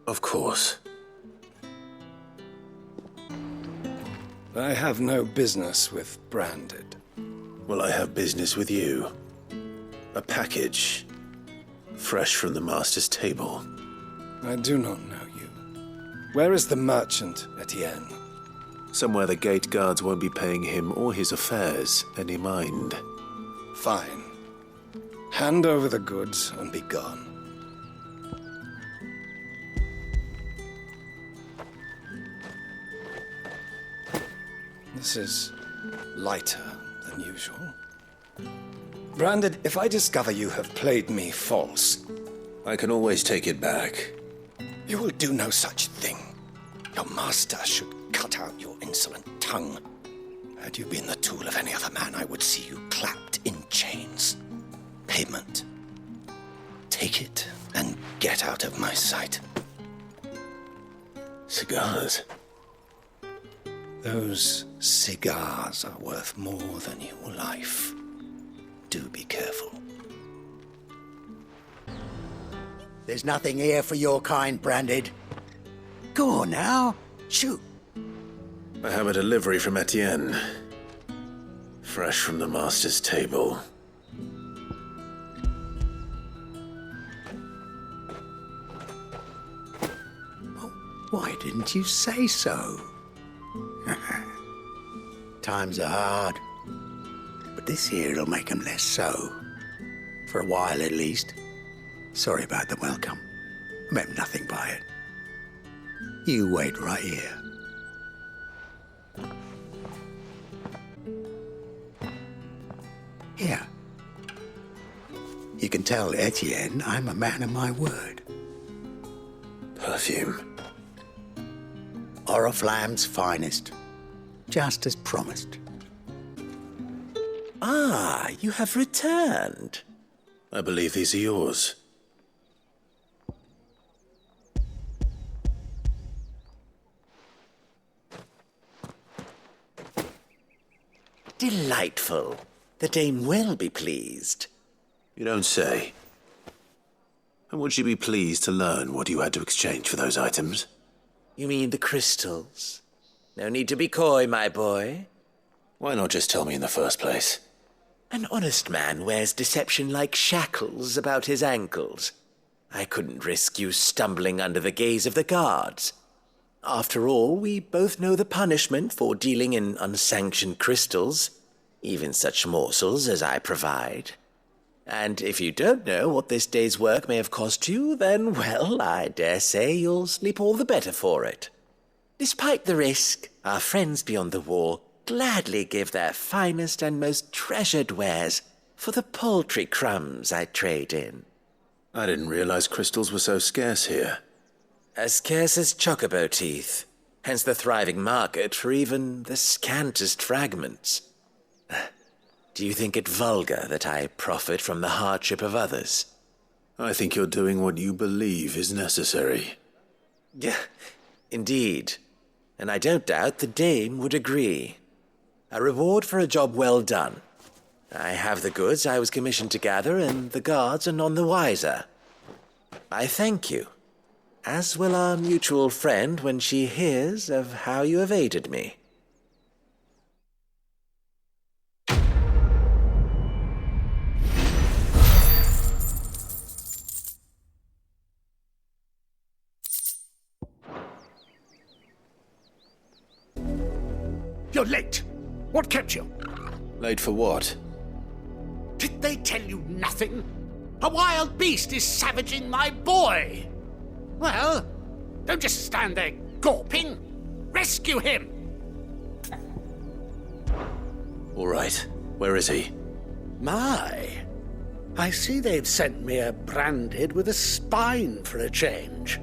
Of course. I have no business with Branded. Well, I have business with you. A package, fresh from the master's table. I do not know you. Where is the merchant, Etienne? Somewhere the gate guards won't be paying him or his affairs any mind. Fine. Hand over the goods and be gone. This is lighter than usual. Branded, if I discover you have played me false... I can always take it back. You will do no such thing. Your master should cut out your insolent tongue. Had you been the tool of any other man, I would see you clapped in chains. Payment. Take it and get out of my sight. Cigars? Those cigars are worth more than your life. Do be careful. There's nothing here for your kind, Branded. Go on now, shoot. I have a delivery from Etienne. Fresh from the master's table. Why didn't you say so? Times are hard, but this here'll make 'em less so. For a while, at least. Sorry about the welcome. Meant nothing by it. You wait right here. Here. You can tell Etienne I'm a man of my word. Perfume. Oriflamme's finest. Just as promised. Ah, you have returned. I believe these are yours. Delightful. The dame will be pleased. You don't say. And would she be pleased to learn what you had to exchange for those items? You mean the crystals? No need to be coy, my boy. Why not just tell me in the first place? An honest man wears deception like shackles about his ankles. I couldn't risk you stumbling under the gaze of the guards. After all, we both know the punishment for dealing in unsanctioned crystals, even such morsels as I provide. And if you don't know what this day's work may have cost you, then, well, I dare say you'll sleep all the better for it. Despite the risk, our friends beyond the wall gladly give their finest and most treasured wares for the paltry crumbs I trade in. I didn't realize crystals were so scarce here. As scarce as chocobo teeth, hence the thriving market for even the scantest fragments. Do you think it vulgar that I profit from the hardship of others? I think you're doing what you believe is necessary. Yeah, indeed. And I don't doubt the dame would agree. A reward for a job well done. I have the goods I was commissioned to gather, and the guards are none the wiser. I thank you, as will our mutual friend when she hears of how you have aided me. You're late. What kept you? Late for what? Did they tell you nothing? A wild beast is savaging my boy. Well, don't just stand there gawping. Rescue him. All right. Where is he? My. I see they've sent me a branded with a spine for a change.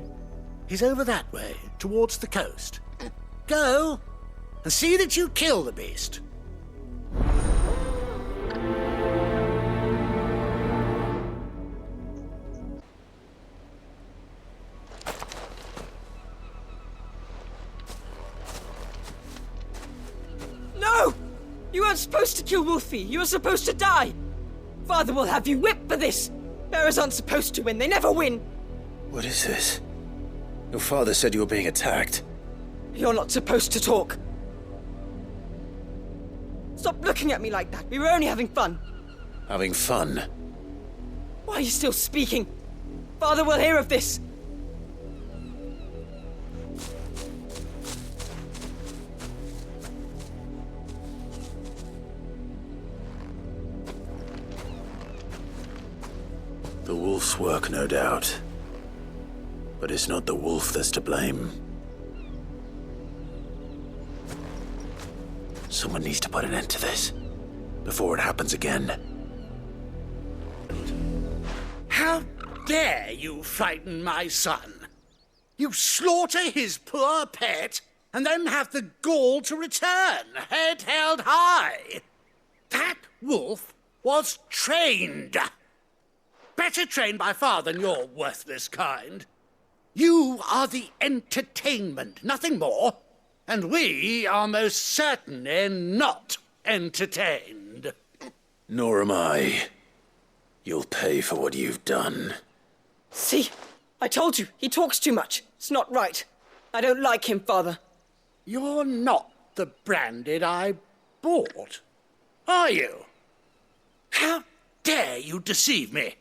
He's over that way, towards the coast. Go, and see that you kill the beast. No! You weren't supposed to kill Wolfie. You were supposed to die. Father will have you whipped for this. Bearers aren't supposed to win. They never win. What is this? Your father said you were being attacked. You're not supposed to talk. Stop looking at me like that. We were only having fun. Having fun? Why are you still speaking? Father will hear of this. The wolf's work, no doubt. But it's not the wolf that's to blame. Someone needs to put an end to this, before it happens again. How dare you frighten my son? You slaughter his poor pet, and then have the gall to return, head held high. That wolf was trained. Better trained by far than your worthless kind. You are the entertainment, nothing more. And we are most certainly not entertained. Nor am I. You'll pay for what you've done. See? I told you, he talks too much. It's not right. I don't like him, Father. You're not the branded I bought, are you? How dare you deceive me?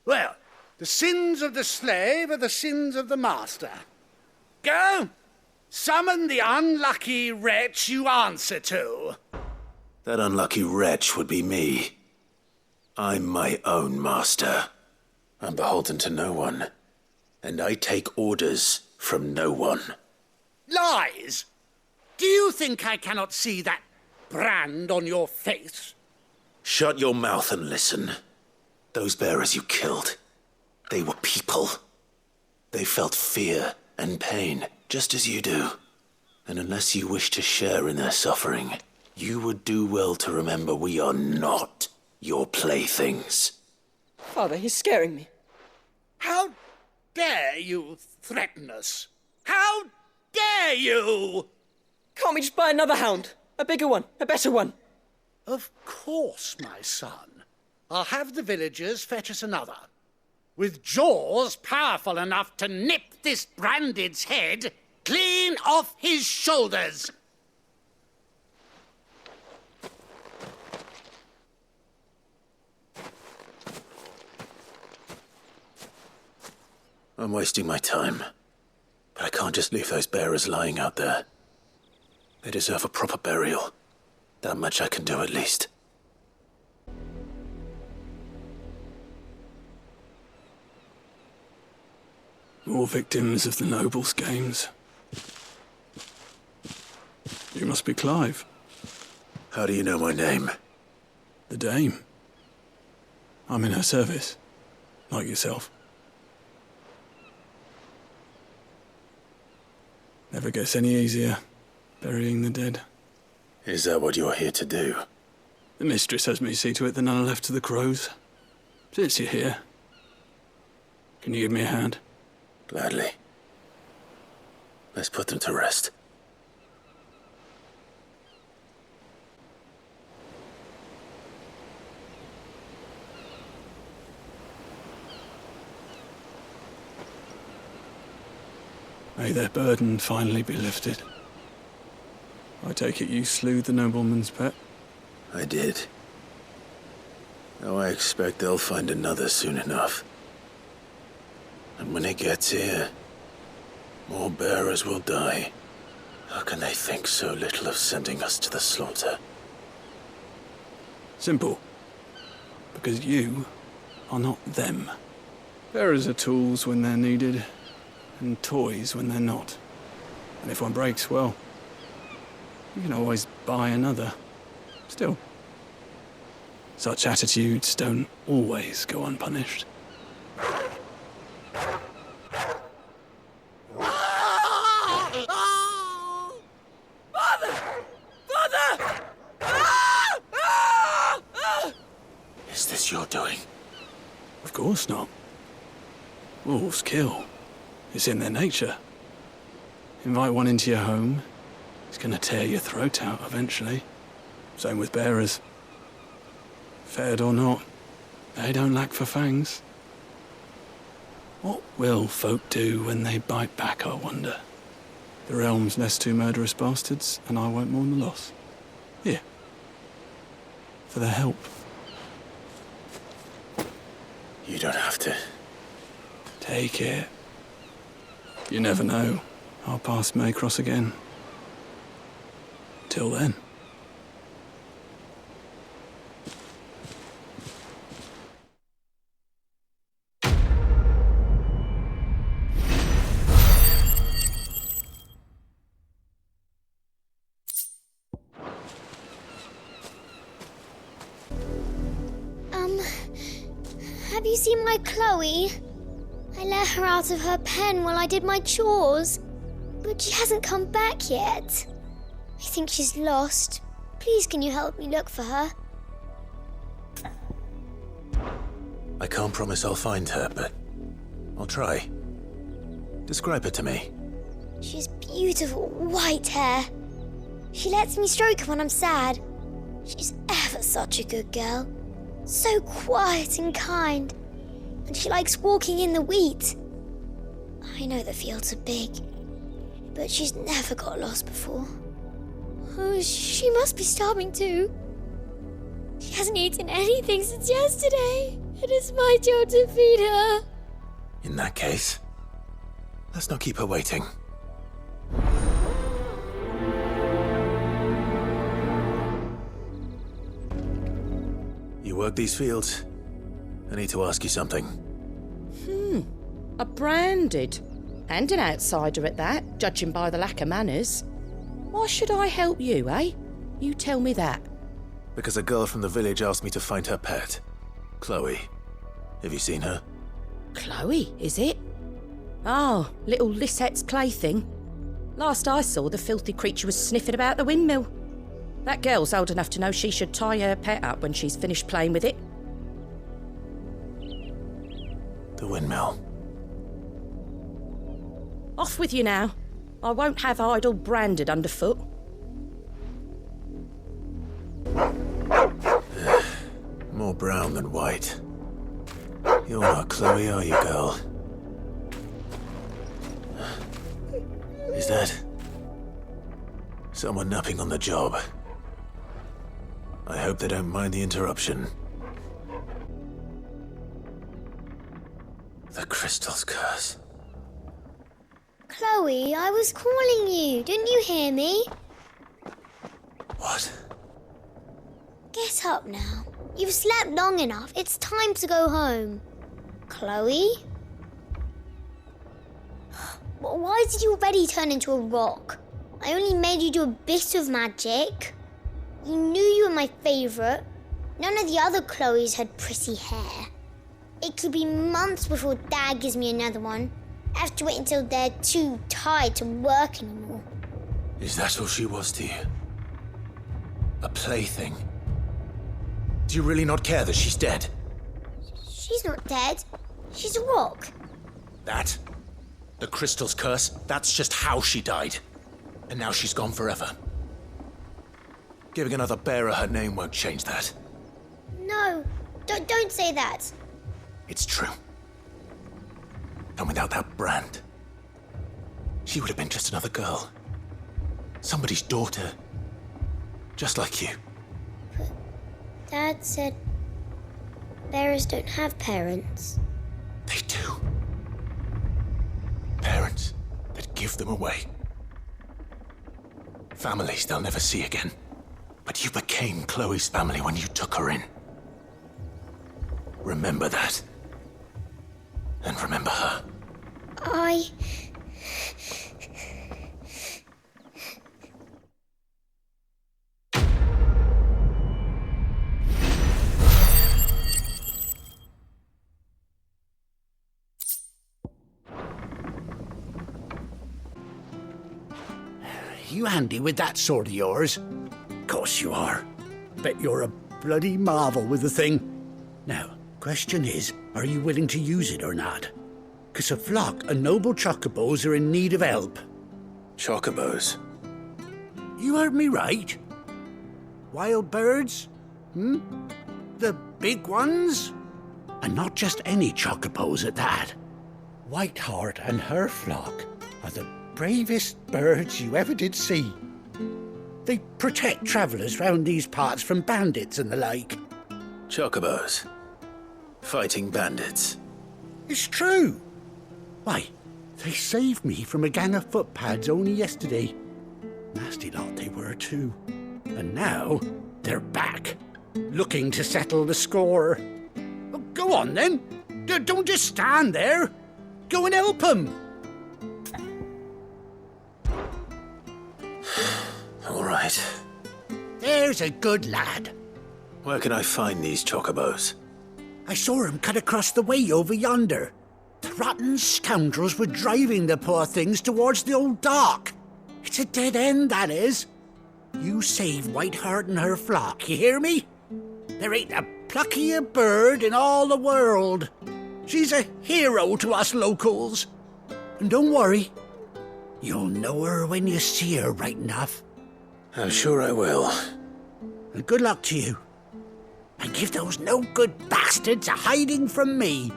Well, the sins of the slave are the sins of the master. Go! Summon the unlucky wretch you answer to. That unlucky wretch would be me. I'm my own master. I'm beholden to no one. And I take orders from no one. Lies! Do you think I cannot see that brand on your face? Shut your mouth and listen. Those bearers you killed, they were people. They felt fear and pain, just as you do. And unless you wish to share in their suffering, you would do well to remember we are not your playthings. Father, he's scaring me. How dare you threaten us? How dare you? Can't we just buy another hound? A bigger one, a better one. Of course, my son. I'll have the villagers fetch us another. With jaws powerful enough to nip this branded's head clean off his shoulders. I'm wasting my time. But I can't just leave those bearers lying out there. They deserve a proper burial. That much I can do at least. More victims of the nobles' games. You must be Clive. How do you know my name? The Dame. I'm in her service, like yourself. Never gets any easier, burying the dead. Is that what you're here to do? The mistress has me see to it that none are left to the crows. Since you're here, can you give me a hand? Gladly. Let's put them to rest. May their burden finally be lifted. I take it you slew the nobleman's pet? I did. Now I expect they'll find another soon enough. And when it gets here, more bearers will die. How can they think so little of sending us to the slaughter? Simple. Because you are not them. Bearers are tools when they're needed, and toys when they're not. And if one breaks, well, you can always buy another. Still, such attitudes don't always go unpunished. Is this your doing? Of course not. Wolves kill. It's in their nature. Invite one into your home, it's gonna tear your throat out eventually. Same with bearers. Fed or not, they don't lack for fangs. What will folk do when they bite back, I wonder? The realm's less two murderous bastards, and I won't mourn the loss. Here. For their help. You don't have to. Take it. You never know. Our paths may cross again. Till then. Have you seen my Chloe? I let her out of her pen while I did my chores, but she hasn't come back yet. I think she's lost. Please, can you help me look for her? I can't promise I'll find her, but I'll try. Describe her to me. She has beautiful white hair. She lets me stroke her when I'm sad. She's ever such a good girl. So quiet and kind. And she likes walking in the wheat. I know the fields are big, but she's never got lost before. Oh, she must be starving too. She hasn't eaten anything since yesterday. It is my job to feed her. In that case, let's not keep her waiting. You work these fields? I need to ask you something. A branded. And an outsider at that, judging by the lack of manners. Why should I help you, eh? You tell me that. Because a girl from the village asked me to find her pet, Chloe. Have you seen her? Chloe, is it? Oh, little Lisette's plaything. Last I saw, the filthy creature was sniffing about the windmill. That girl's old enough to know she should tie her pet up when she's finished playing with it. The windmill. Off with you now. I won't have idle branded underfoot. More brown than white. You're not Chloe, are you, girl? Is that someone napping on the job? I hope they don't mind the interruption. The crystal's curse. Chloe, I was calling you. Didn't you hear me? What? Get up now. You've slept long enough. It's time to go home. Chloe? Why did you already turn into a rock? I only made you do a bit of magic. You knew you were my favourite. None of the other Chloes had pretty hair. It could be months before Dad gives me another one. I have to wait until they're too tired to work anymore. Is that all she was to you? A plaything? Do you really not care that she's dead? She's not dead. She's a rock. That? The crystal's curse? That's just how she died. And now she's gone forever. Giving another bearer her name won't change that. No, don't say that. It's true. And without that brand, she would have been just another girl. Somebody's daughter. Just like you. Dad said bearers don't have parents. They do. Parents that give them away. Families they'll never see again. But you became Chloe's family when you took her in. Remember that. And remember her. You handy with that sword of yours? Course you are. Bet you're a bloody marvel with the thing. Now, question is, are you willing to use it or not? 'Cause a flock of noble chocobos are in need of help. Chocobos? You heard me right. Wild birds? The big ones? And not just any chocobos at that. Whiteheart and her flock are the bravest birds you ever did see. They protect travellers round these parts from bandits and the like. Chocobos? Fighting bandits? It's true. Why, they saved me from a gang of footpads only yesterday. Nasty lot they were too. And now they're back, looking to settle the score. Oh, go on then. Don't just stand there. Go and help them. All right. There's a good lad. Where can I find these chocobos? I saw him cut across the way over yonder. The rotten scoundrels were driving the poor things towards the old dock. It's a dead end, that is. You save Whiteheart and her flock, you hear me? There ain't a pluckier bird in all the world. She's a hero to us locals. And don't worry, you'll know her when you see her right enough. I'm sure I will. And good luck to you. And give those no-good bastards a hiding from me.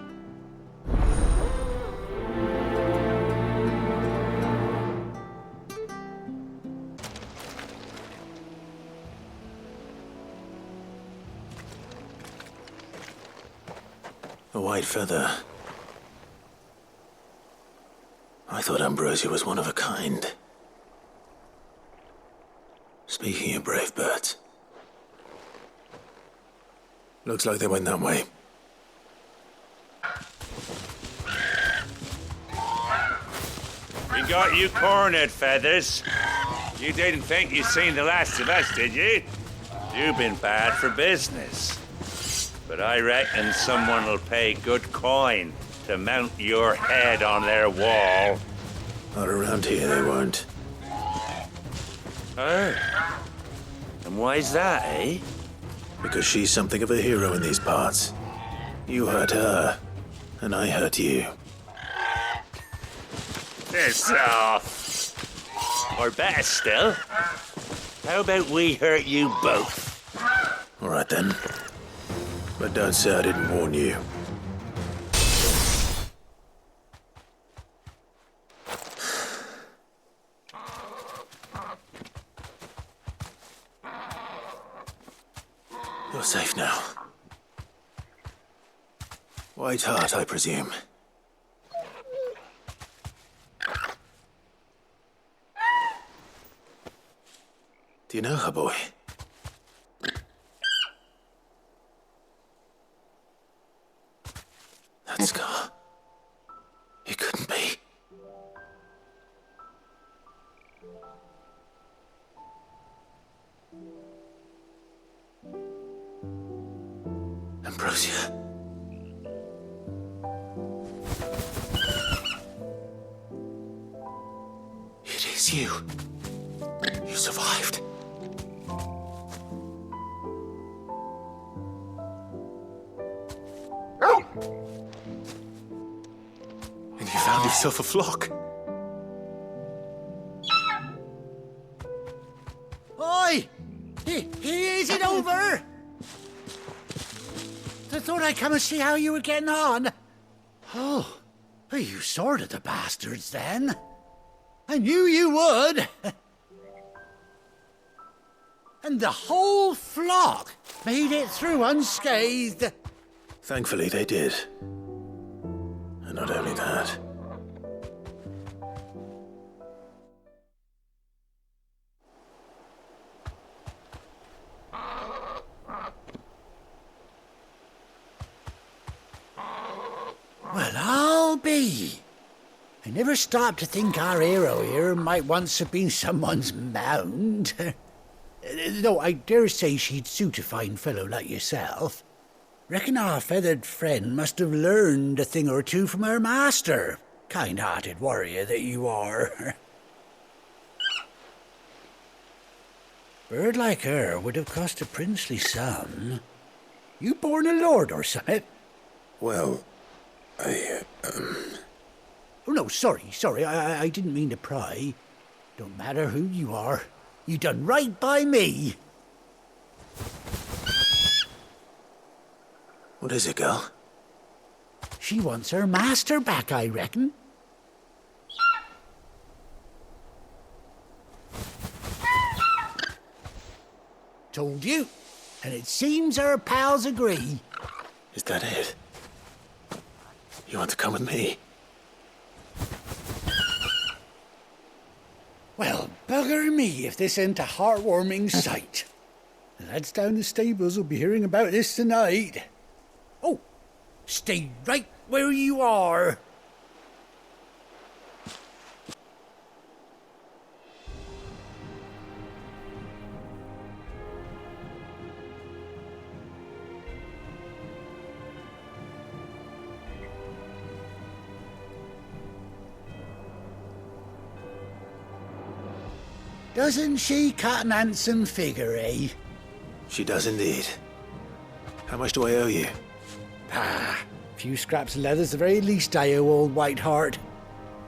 A white feather. I thought Ambrosia was one of a kind. Speaking of brave birds. Looks like they went that way. We got you cornered, Feathers. You didn't think you'd seen the last of us, did you? You've been bad for business. But I reckon someone will pay good coin to mount your head on their wall. Not around here, they won't. Oh. And why's that, eh? Because she's something of a hero in these parts. You hurt her, and I hurt you. Piss off. Or better still, how about we hurt you both? All right then. But don't say I didn't warn you. You're safe now. Whiteheart, I presume. Do you know her, boy? That scar. It couldn't be. Ambrosia. It is you. You survived. And you found yourself a flock. Oi! Is it over? I thought I'd come and see how you were getting on. Oh, you sorted the bastards then. I knew you would. And the whole flock made it through unscathed. Thankfully, they did. And not only that. Well, I'll be. I never stopped to think our hero here might once have been someone's mount. Though I dare say she'd suit a fine fellow like yourself. Reckon our feathered friend must have learned a thing or two from her master. Kind-hearted warrior that you are. Bird like her would have cost a princely sum. You born a lord or something? Well, Oh, no, sorry. I didn't mean to pry. Don't matter who you are. You done right by me. What is it, girl? She wants her master back, I reckon. Told you. And it seems her pals agree. Is that it? You want to come with me? Well, bugger me if this ain't a heartwarming sight. The lads down the stables will be hearing about this tonight. Oh, stay right where you are. Doesn't she cut an handsome figure, eh? She does indeed. How much do I owe you? A few scraps of leather's the very least I owe old Whiteheart.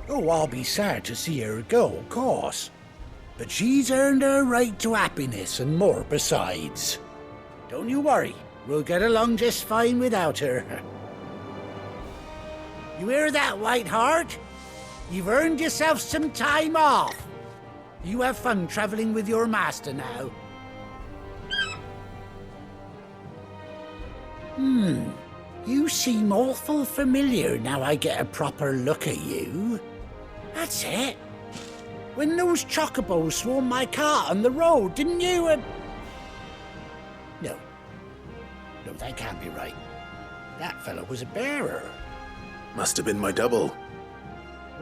Oh, I'll be sad to see her go, of course. But she's earned her right to happiness and more besides. Don't you worry, we'll get along just fine without her. You hear that, Whiteheart? You've earned yourself some time off. You have fun traveling with your master now. You seem awful familiar now I get a proper look at you. That's it. When those chocobos swarmed my cart on the road, didn't you? No, that can't be right. That fellow was a bearer. Must have been my double.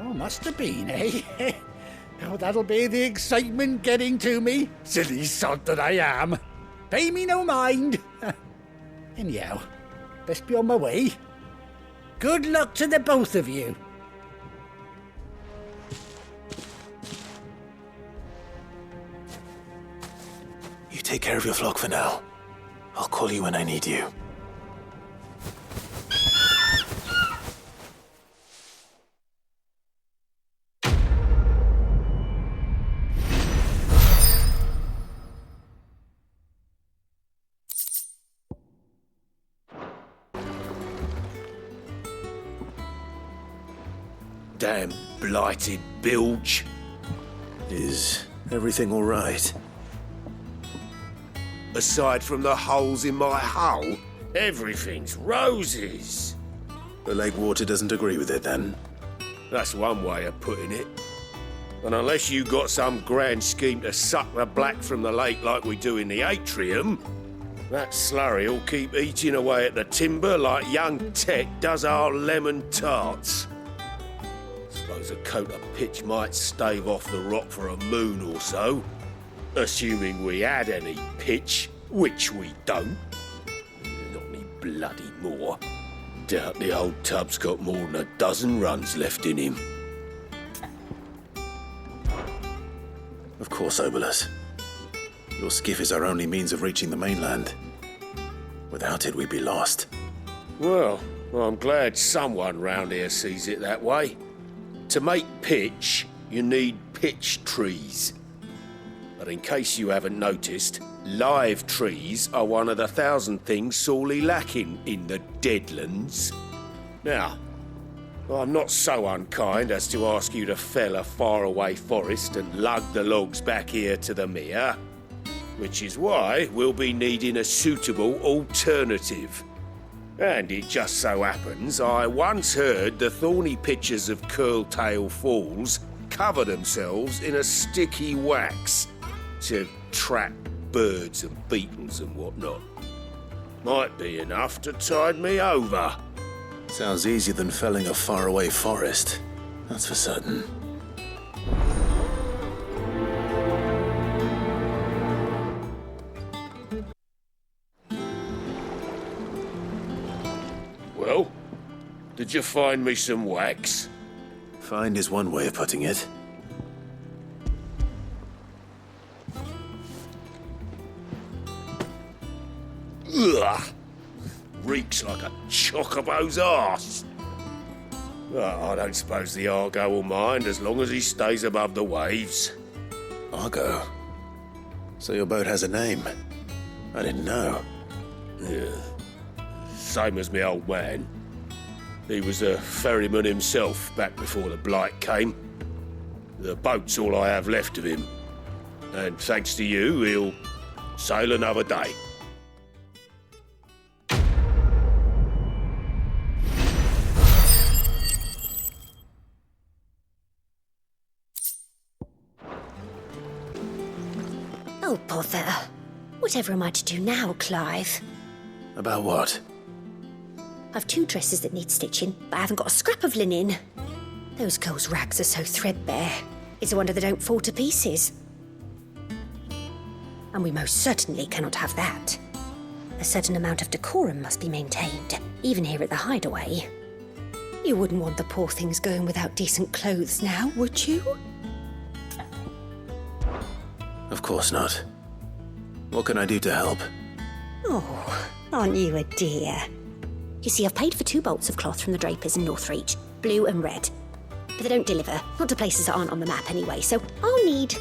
Oh, must have been, eh? Oh, that'll be the excitement getting to me. Silly sod that I am. Pay me no mind. Anyhow, best be on my way. Good luck to the both of you. You take care of your flock for now. I'll call you when I need you. Damn blighted bilge. Is everything all right? Aside from the holes in my hull, everything's roses. The lake water doesn't agree with it, then? That's one way of putting it. And unless you got some grand scheme to suck the black from the lake like we do in the atrium, that slurry'll keep eating away at the timber like young Tech does our lemon tarts. Suppose a coat of pitch might stave off the rock for a moon or so, assuming we had any pitch, which we don't. Not any bloody moor. Doubt the old tub's got more than a dozen runs left in him. Of course, Obolus. Your skiff is our only means of reaching the mainland. Without it, we'd be lost. Well, I'm glad someone round here sees it that way. To make pitch, you need pitch trees. But in case you haven't noticed, live trees are one of the 1,000 things sorely lacking in the Deadlands. Now, I'm not so unkind as to ask you to fell a faraway forest and lug the logs back here to the mere, which is why we'll be needing a suitable alternative. And it just so happens I once heard the thorny pitchers of Curltail Falls cover themselves in a sticky wax to trap birds and beetles and whatnot. Might be enough to tide me over. Sounds easier than felling a faraway forest, that's for certain. Well, did you find me some wax? Find is one way of putting it. Ugh! Reeks like a chocobo's arse. Well, I don't suppose the Argo will mind as long as he stays above the waves. Argo? So your boat has a name? I didn't know. Yeah. Same as me old man. He was a ferryman himself back before the Blight came. The boat's all I have left of him. And thanks to you, he'll sail another day. Oh, bother. Whatever am I to do now, Clive? About what? I've 2 dresses that need stitching, but I haven't got a scrap of linen. Those girls' rags are so threadbare. It's a wonder they don't fall to pieces. And we most certainly cannot have that. A certain amount of decorum must be maintained, even here at the hideaway. You wouldn't want the poor things going without decent clothes now, would you? Of course not. What can I do to help? Oh, aren't you a dear? You see, I've paid for 2 bolts of cloth from the drapers in Northreach, blue and red. But they don't deliver, not to places that aren't on the map anyway, so I'll need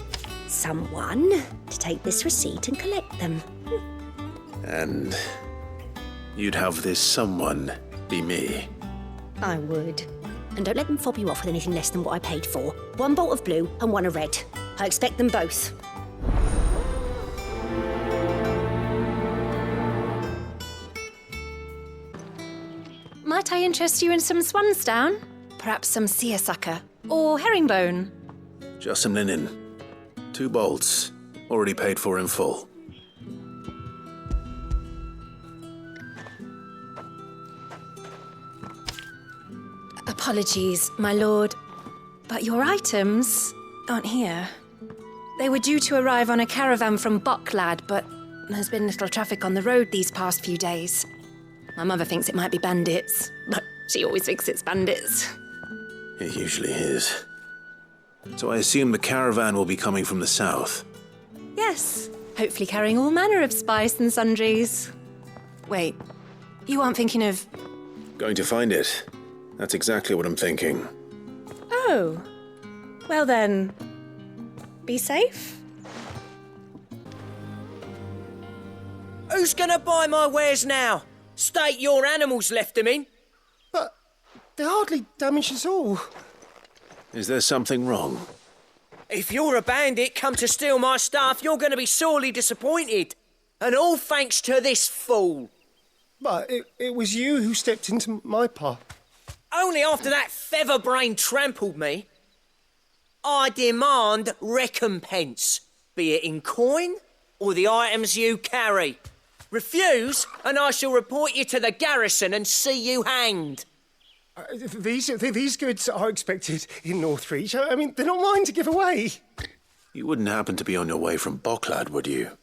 someone to take this receipt and collect them. And you'd have this someone be me? I would. And don't let them fob you off with anything less than what I paid for. 1 bolt of blue and 1 of red. I expect them both. Might I interest you in some swansdown? Perhaps some seersucker? Or herringbone? Just some linen. 2 bolts. Already paid for in full. Apologies, my lord, but your items aren't here. They were due to arrive on a caravan from Bocklad, but there's been little traffic on the road these past few days. My mother thinks it might be bandits, but she always thinks it's bandits. It usually is. So I assume the caravan will be coming from the south. Yes, hopefully carrying all manner of spice and sundries. Wait, you aren't thinking of... Going to find it. That's exactly what I'm thinking. Oh, well then, be safe. Who's gonna buy my wares now? State your animals left them in. But they hardly damaged us all. Is there something wrong? If you're a bandit come to steal my stuff, you're gonna be sorely disappointed. And all thanks to this fool. But it was you who stepped into my path. Only after that feather-brain trampled me. I demand recompense, be it in coin or the items you carry. Refuse, and I shall report you to the garrison and see you hanged. These goods are expected in Northreach. I mean, they're not mine to give away. You wouldn't happen to be on your way from Bocklad, would you?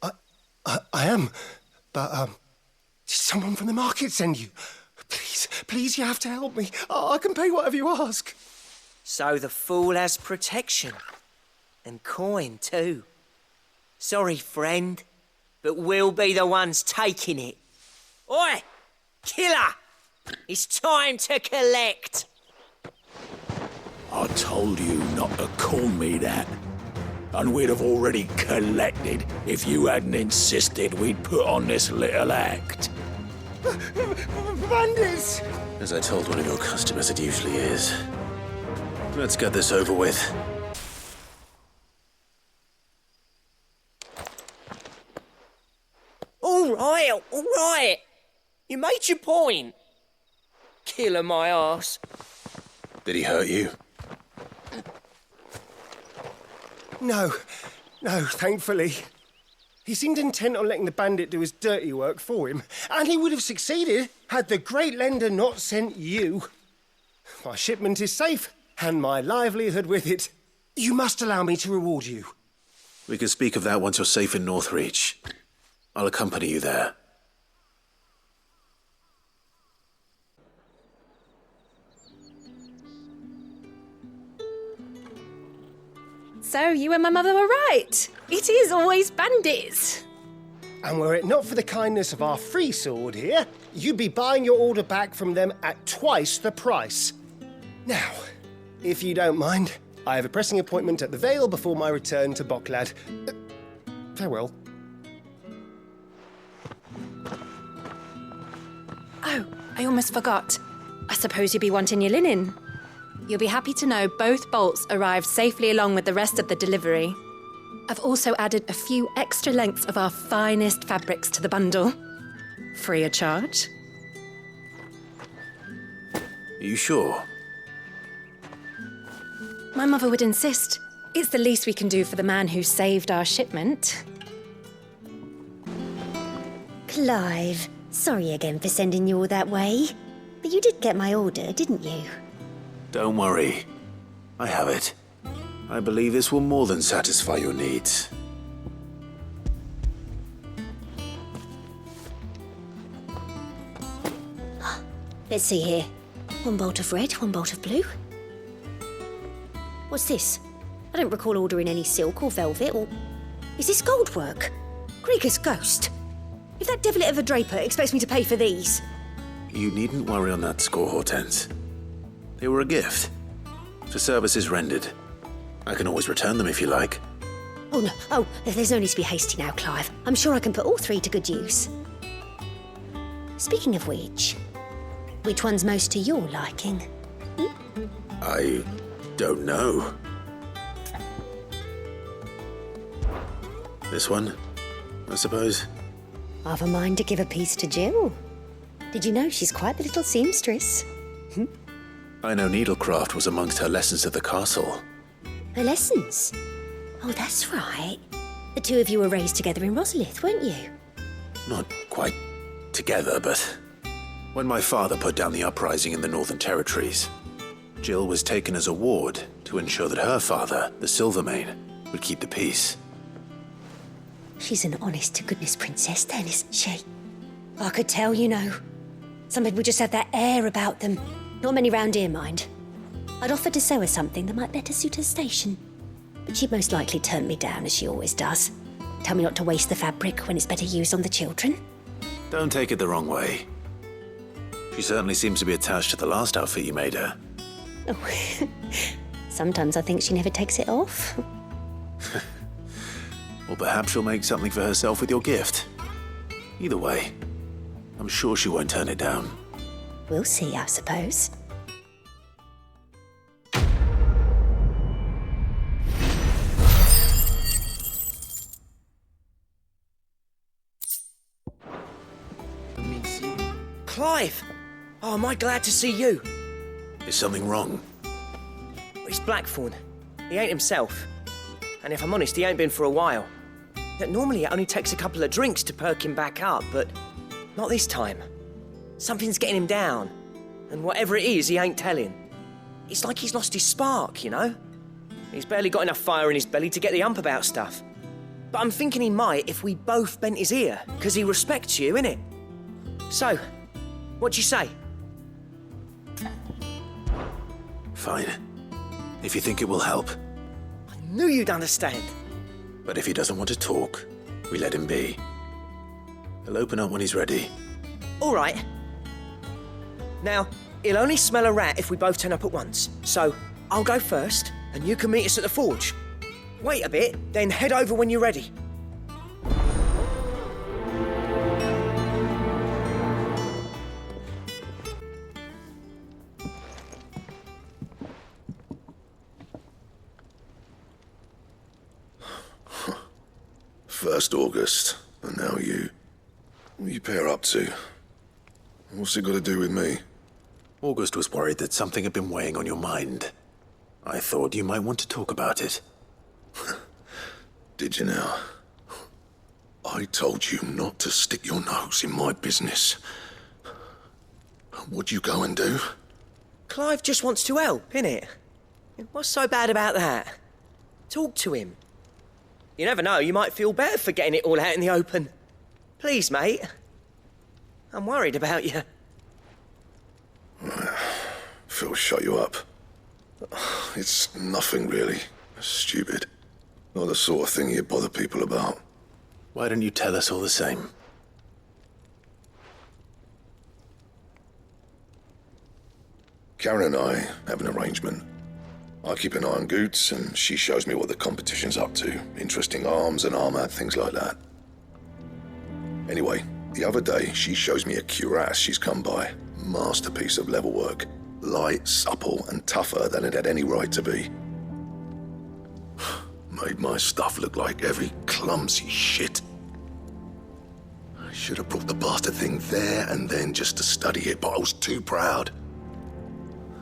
I am, but Did someone from the market send you? Please, you have to help me. Oh, I can pay whatever you ask. So the fool has protection. And coin, too. Sorry, friend, but we'll be the ones taking it. Oi! Killer! It's time to collect! I told you not to call me that. And we'd have already collected if you hadn't insisted we'd put on this little act. Bandits! As I told one of your customers, it usually is. Let's get this over with. All right. You made your point. Killer my arse. Did he hurt you? No, thankfully. He seemed intent on letting the bandit do his dirty work for him, and he would have succeeded had the great lender not sent you. My shipment is safe, and my livelihood with it. You must allow me to reward you. We can speak of that once you're safe in Northreach. I'll accompany you there. So you and my mother were right. It is always bandits. And were it not for the kindness of our free sword here, you'd be buying your order back from them at twice the price. Now, if you don't mind, I have a pressing appointment at the Vale before my return to Bocklad. Farewell. Oh, I almost forgot. I suppose you'll be wanting your linen. You'll be happy to know both bolts arrived safely along with the rest of the delivery. I've also added a few extra lengths of our finest fabrics to the bundle. Free of charge. Are you sure? My mother would insist. It's the least we can do for the man who saved our shipment. Clive, sorry again for sending you all that way. But you did get my order, didn't you? Don't worry. I have it. I believe this will more than satisfy your needs. Let's see here. One bolt of red, one bolt of blue. What's this? I don't recall ordering any silk or velvet or... Is this gold work? Krieger's ghost. If that devilet of a draper expects me to pay for these... You needn't worry on that score, Hortense. They were a gift. For services rendered. I can always return them if you like. Oh, no. Oh, there's no need to be hasty now, Clive. I'm sure I can put all three to good use. Speaking of which one's most to your liking? I don't know. This one, I suppose. I've a mind to give a piece to Jill. Did you know she's quite the little seamstress? I know needlecraft was amongst her lessons at the castle. Her lessons? Oh, that's right. The two of you were raised together in Rosalith, weren't you? Not quite together, but when my father put down the uprising in the Northern Territories, Jill was taken as a ward to ensure that her father, the Silvermane, would keep the peace. She's an honest-to-goodness princess then, isn't she? I could tell, you know. Some people just have that air about them. Not many round here, mind. I'd offered to sew her something that might better suit her station. But she'd most likely turn me down, as she always does. Tell me not to waste the fabric when it's better used on the children. Don't take it the wrong way. She certainly seems to be attached to the last outfit you made her. Oh, sometimes I think she never takes it off. Or perhaps she'll make something for herself with your gift. Either way, I'm sure she won't turn it down. We'll see, I suppose. Clive! Oh, am I glad to see you? Is something wrong? It's Blackthorn. He ain't himself. And if I'm honest, he ain't been for a while. Normally it only takes a couple of drinks to perk him back up, but not this time. Something's getting him down. And whatever it is, he ain't telling. It's like he's lost his spark, you know? He's barely got enough fire in his belly to get the ump about stuff. But I'm thinking he might if we both bent his ear, because he respects you, innit? So, what do you say? Fine. If you think it will help. I knew you'd understand. But if he doesn't want to talk, we let him be. He'll open up when he's ready. All right. Now, he'll only smell a rat if we both turn up at once. So, I'll go first, and you can meet us at the forge. Wait a bit, then head over when you're ready. First August, and now you. What are you pair up to? What's it got to do with me? August was worried that something had been weighing on your mind. I thought you might want to talk about it. Did you now? I told you not to stick your nose in my business. What'd you go and do? Clive just wants to help, innit? What's so bad about that? Talk to him. You never know, you might feel better for getting it all out in the open. Please, mate. I'm worried about you. Phil shut you up. It's nothing really. Stupid. Not the sort of thing you bother people about. Why don't you tell us all the same? Karen and I have an arrangement. I keep an eye on Goots, and she shows me what the competition's up to. Interesting arms and armor, things like that. Anyway, the other day, she shows me a cuirass she's come by. Masterpiece of level work. Light, supple, and tougher than it had any right to be. Made my stuff look like every clumsy shit. I should have brought the bastard thing there and then just to study it, but I was too proud.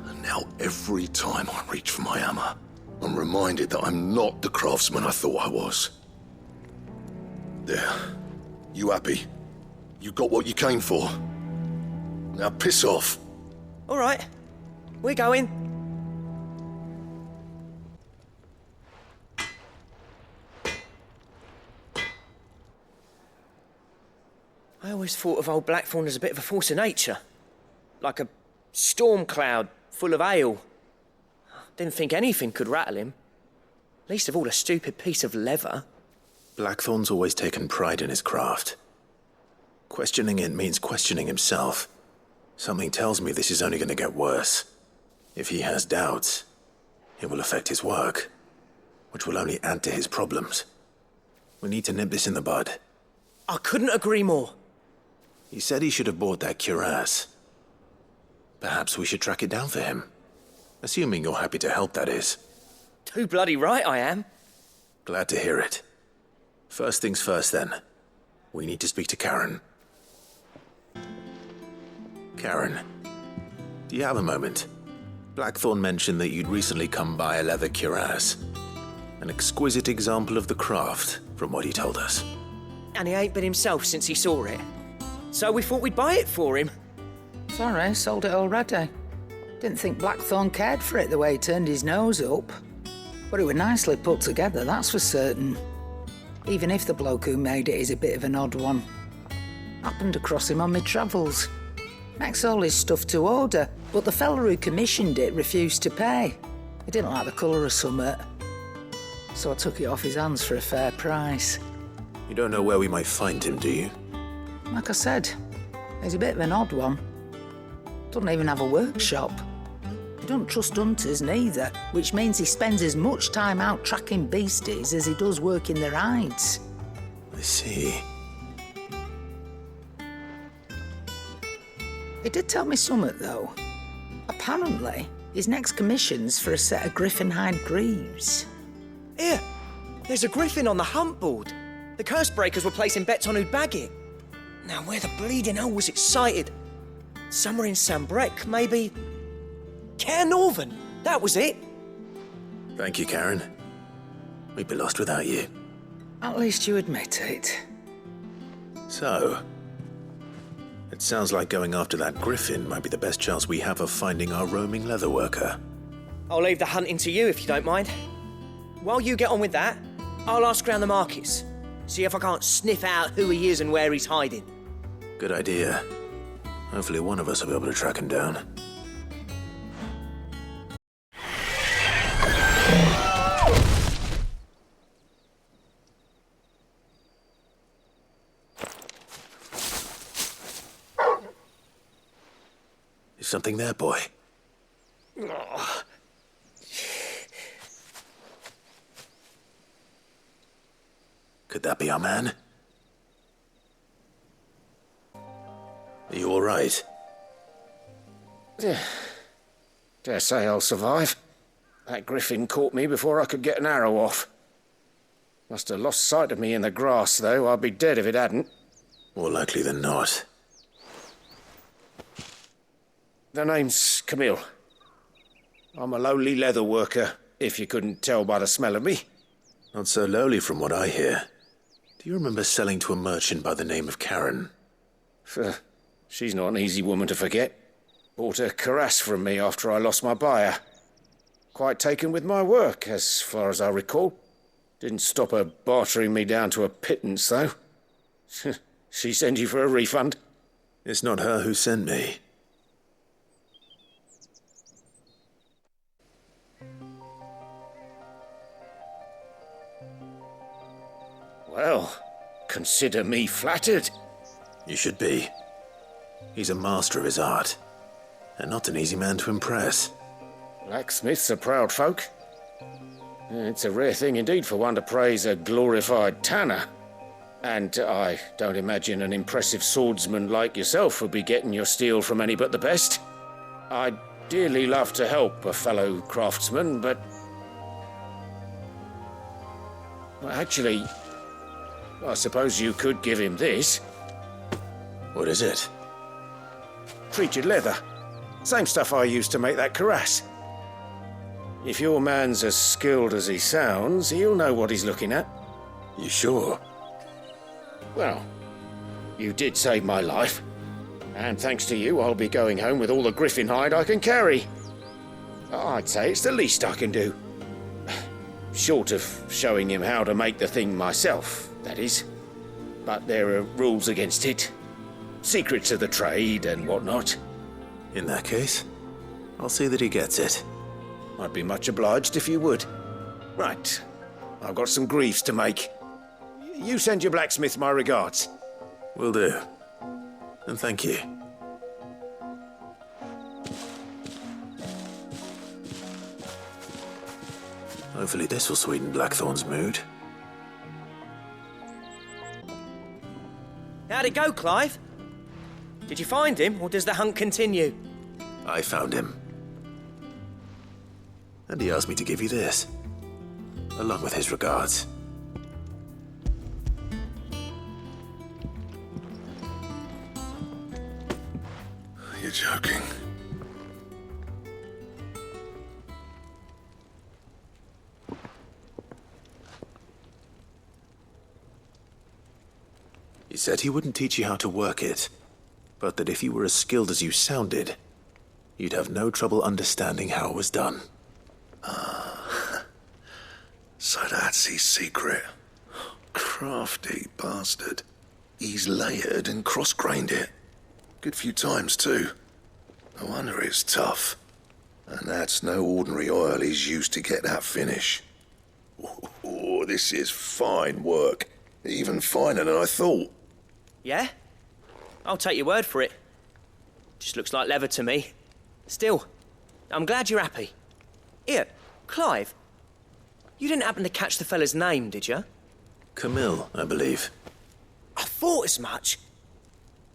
And now every time I reach for my hammer, I'm reminded that I'm not the craftsman I thought I was. There. You happy? You got what you came for. Now piss off. All right. We're going. I always thought of old Blackthorn as a bit of a force of nature. Like a storm cloud full of hail. Didn't think anything could rattle him. Least of all a stupid piece of leather. Blackthorn's always taken pride in his craft. Questioning it means questioning himself. Something tells me this is only going to get worse. If he has doubts, it will affect his work, which will only add to his problems. We need to nip this in the bud. I couldn't agree more. He said he should have bought that cuirass. Perhaps we should track it down for him. Assuming you're happy to help, that is. Too bloody right I am. Glad to hear it. First things first, then. We need to speak to Karen. Karen, do you have a moment? Blackthorn mentioned that you'd recently come by a leather cuirass. An exquisite example of the craft, from what he told us. And he ain't been himself since he saw it. So we thought we'd buy it for him. Sorry, sold it already. Didn't think Blackthorn cared for it the way he turned his nose up. But it was nicely put together, that's for certain. Even if the bloke who made it is a bit of an odd one. Happened across him on my travels. Makes all his stuff to order, but the fella who commissioned it refused to pay. He didn't like the colour of summit. So I took it off his hands for a fair price. You don't know where we might find him, do you? Like I said, he's a bit of an odd one. Doesn't even have a workshop. He don't trust hunters neither, which means he spends as much time out tracking beasties as he does working their hides. I see. He did tell me something, though. Apparently, his next commission's for a set of griffin hide greaves. Here, there's a griffin on the hunt board. The curse breakers were placing bets on who'd bag it. Now, where the bleeding hell was it sighted? Somewhere in Sambrec, maybe. Cairnorthern, that was it. Thank you, Karen. We'd be lost without you. At least you admit it. So, it sounds like going after that griffin might be the best chance we have of finding our roaming leatherworker. I'll leave the hunting to you if you don't mind. While you get on with that, I'll ask around the markets. See if I can't sniff out who he is and where he's hiding. Good idea. Hopefully one of us will be able to track him down. Is something there, boy? Could that be our man? Are you all right? Dare say I'll survive. That griffin caught me before I could get an arrow off. Must have lost sight of me in the grass, though. I'd be dead if it hadn't. More likely than not. The name's Camille. I'm a lowly leather worker, if you couldn't tell by the smell of me. Not so lowly from what I hear. Do you remember selling to a merchant by the name of Karen? She's not an easy woman to forget. Bought a cuirass from me after I lost my buyer. Quite taken with my work, as far as I recall. Didn't stop her bartering me down to a pittance, though. She sent you for a refund? It's not her who sent me. Well, consider me flattered. You should be. He's a master of his art, and not an easy man to impress. Blacksmiths are proud folk. It's a rare thing indeed for one to praise a glorified tanner. And I don't imagine an impressive swordsman like yourself would be getting your steel from any but the best. I'd dearly love to help a fellow craftsman, but... Well, actually, I suppose you could give him this. What is it? Treated leather. Same stuff I used to make that cuirass. If your man's as skilled as he sounds, he'll know what he's looking at. You sure? Well, you did save my life. And thanks to you, I'll be going home with all the griffin hide I can carry. I'd say it's the least I can do. Short of showing him how to make the thing myself, that is. But there are rules against it. Secrets of the trade and whatnot. In that case, I'll see that he gets it. I'd be much obliged if you would. Right. I've got some greaves to make. You send your blacksmith my regards. Will do. And thank you. Hopefully this will sweeten Blackthorn's mood. How'd it go, Clive? Did you find him, or does the hunt continue? I found him. And he asked me to give you this, along with his regards. You're joking. He said he wouldn't teach you how to work it, but that if you were as skilled as you sounded, you'd have no trouble understanding how it was done. So that's his secret. Crafty bastard. He's layered and cross-grained it. Good few times, too. No wonder it's tough. And that's no ordinary oil he's used to get that finish. Oh, this is fine work. Even finer than I thought. Yeah? I'll take your word for it. Just looks like leather to me. Still, I'm glad you're happy. Here, Clive. You didn't happen to catch the fella's name, did you? Camille, I believe. I thought as much.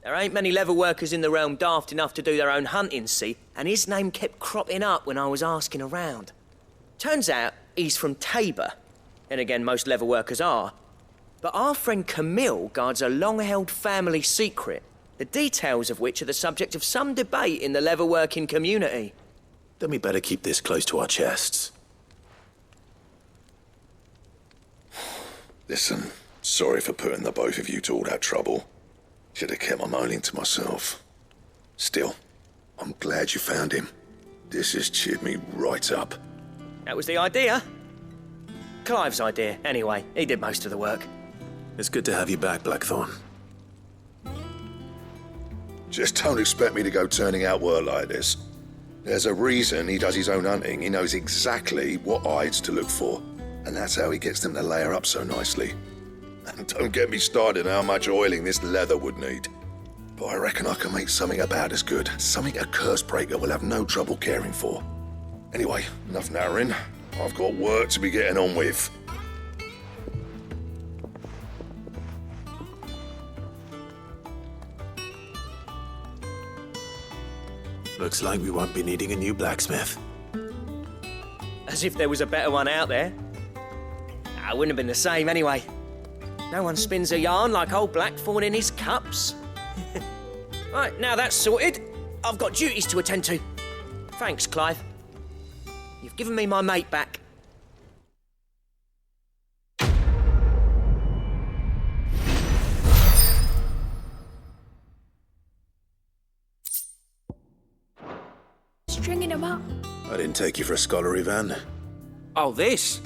There ain't many leather workers in the realm daft enough to do their own hunting, see? And his name kept cropping up when I was asking around. Turns out he's from Tabor. And again, most leather workers are. But our friend Camille guards a long-held family secret, the details of which are the subject of some debate in the leather-working community. Then we better keep this close to our chests. Listen, sorry for putting the both of you to all that trouble. Should have kept my moaning to myself. Still, I'm glad you found him. This has cheered me right up. That was the idea. Clive's idea, anyway. He did most of the work. It's good to have you back, Blackthorn. Just don't expect me to go turning out work like this. There's a reason he does his own hunting. He knows exactly what hides to look for. And that's how he gets them to layer up so nicely. And don't get me started on how much oiling this leather would need. But I reckon I can make something about as good. Something a Cursebreaker will have no trouble caring for. Anyway, enough narrowing. I've got work to be getting on with. Looks like we won't be needing a new blacksmith. As if there was a better one out there. It wouldn't have been the same anyway. No one spins a yarn like old Blackthorn in his cups. Right, now that's sorted, I've got duties to attend to. Thanks, Clive. You've given me my mate back. Stringing him up. I didn't take you for a scholarly van. Oh, this?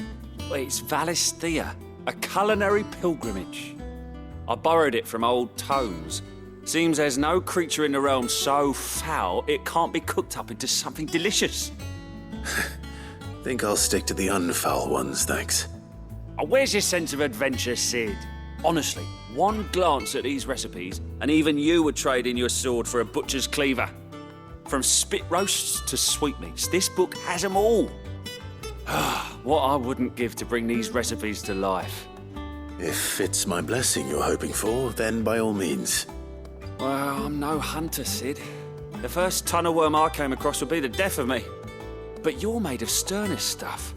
Well, it's Valisthea, a culinary pilgrimage. I borrowed it from old tomes. Seems there's no creature in the realm so foul it can't be cooked up into something delicious. Think I'll stick to the unfoul ones, thanks. Oh, where's your sense of adventure, Sid? Honestly, one glance at these recipes, and even you would trade in your sword for a butcher's cleaver. From spit roasts to sweetmeats, this book has them all. What I wouldn't give to bring these recipes to life. If it's my blessing you're hoping for, then by all means. Well, I'm no hunter, Sid. The first ton of worm I came across would be the death of me. But you're made of sterner stuff.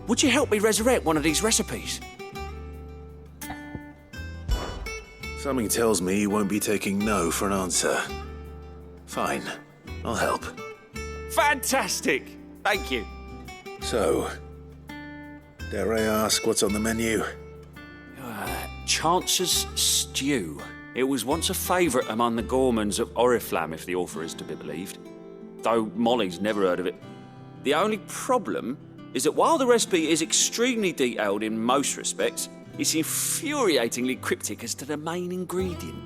Would you help me resurrect one of these recipes? Something tells me you won't be taking no for an answer. Fine, I'll help. Fantastic! Thank you. So, dare I ask what's on the menu? Chance's Stew. It was once a favourite among the gourmands of Oriflamme, if the author is to be believed. Though Molly's never heard of it. The only problem is that while the recipe is extremely detailed in most respects, it's infuriatingly cryptic as to the main ingredient.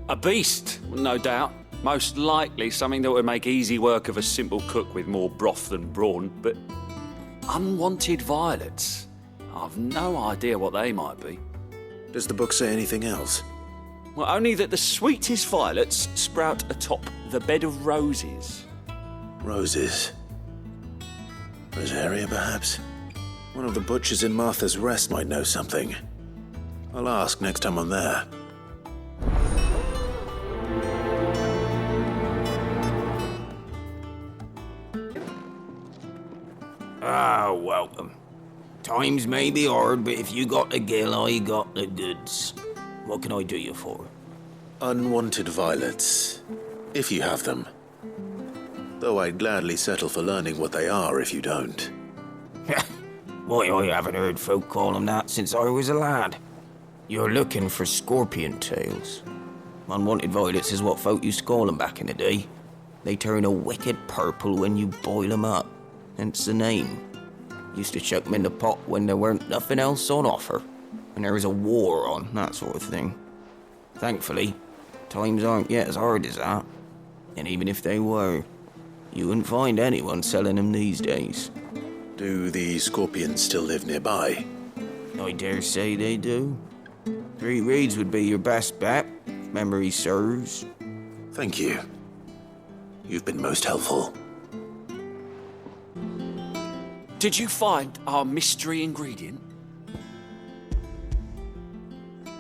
A beast, no doubt. Most likely something that would make easy work of a simple cook with more broth than brawn, but unwanted violets. I've no idea what they might be. Does the book say anything else? Well, only that the sweetest violets sprout atop the bed of roses. Roses? Rosaria, perhaps? One of the butchers in Martha's Rest might know something. I'll ask next time I'm there. Ah, welcome. Times may be hard, but if you got the gill, I got the goods. What can I do you for? Unwanted violets, if you have them. Though I'd gladly settle for learning what they are if you don't. Why, I haven't heard folk call them that since I was a lad. You're looking for scorpion tails. Unwanted violets is what folk used to call them back in the day. They turn a wicked purple when you boil them up, hence the name. Used to chuck them in the pot when there weren't nothing else on offer, when there was a war on, that sort of thing. Thankfully, times aren't yet as hard as that. And even if they were, you wouldn't find anyone selling them these days. Do the scorpions still live nearby? I dare say they do. 3 Reeds would be your best bet, if memory serves. Thank you. You've been most helpful. Did you find our mystery ingredient?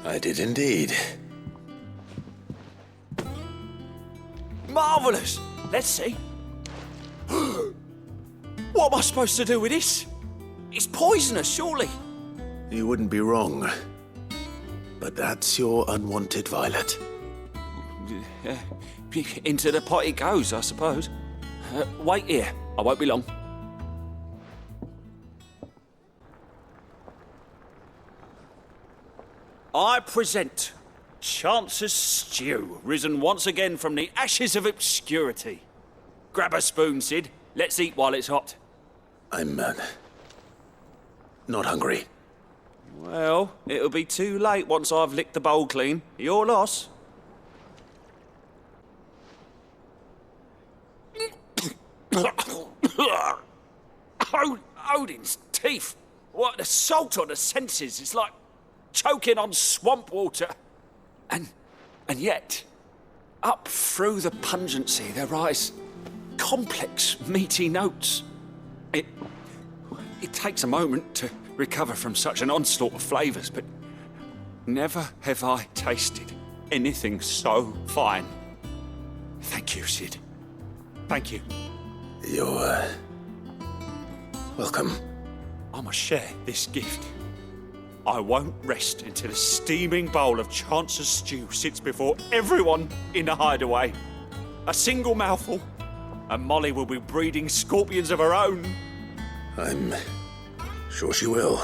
I did indeed. Marvellous! Let's see. What am I supposed to do with this? It's poisonous, surely. You wouldn't be wrong. But that's your unwanted violet. Into the pot it goes, I suppose. Wait here. I won't be long. I present Chance's Stew, risen once again from the ashes of obscurity. Grab a spoon, Sid. Let's eat while it's hot. I'm, not hungry. Well, it'll be too late once I've licked the bowl clean. Your loss. Odin's teeth! What an assault on the senses! It's like choking on swamp water. And yet, up through the pungency there rise complex, meaty notes. It takes a moment to recover from such an onslaught of flavours, but never have I tasted anything so fine. Thank you, Sid. Thank you. You're, welcome. I must share this gift. I won't rest until a steaming bowl of Chance's stew sits before everyone in the hideaway. A single mouthful, and Molly will be breeding scorpions of her own. I'm sure she will.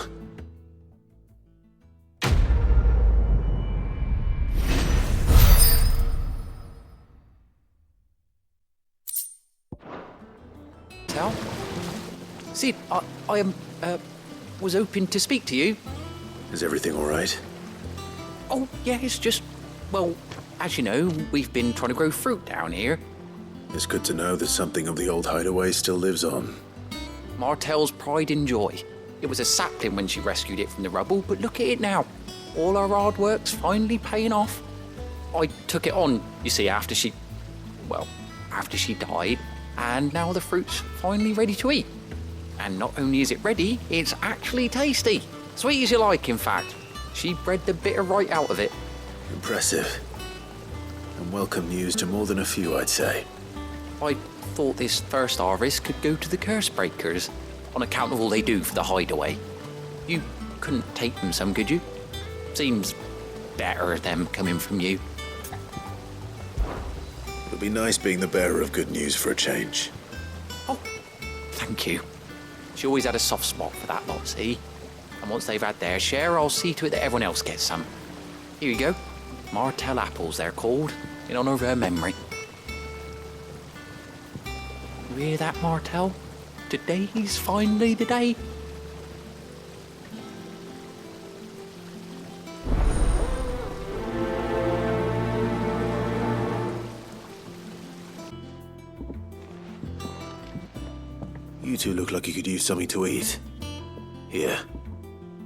Tal? Sid, I was hoping to speak to you. Is everything all right? Oh, yeah, it's just, well, as you know, we've been trying to grow fruit down here. It's good to know that something of the old hideaway still lives on. Martel's pride and joy. It was a sapling when she rescued it from the rubble, but look at it now. All our hard work's finally paying off. I took it on, you see, after she died, and now the fruit's finally ready to eat. And not only is it ready, it's actually tasty. Sweet as you like, in fact. She bred the bitter right out of it. Impressive. And welcome news to more than a few, I'd say. I thought this first harvest could go to the curse breakers, on account of all they do for the hideaway. You couldn't take them some, could you? Seems better them coming from you. It'll be nice being the bearer of good news for a change. Oh, thank you. She always had a soft spot for that lot, see? And once they've had their share, I'll see to it that everyone else gets some. Here you go. Martel apples, they're called, in honour of her memory. You hear that, Martel? Today's finally the day. You two look like you could use something to eat. Here,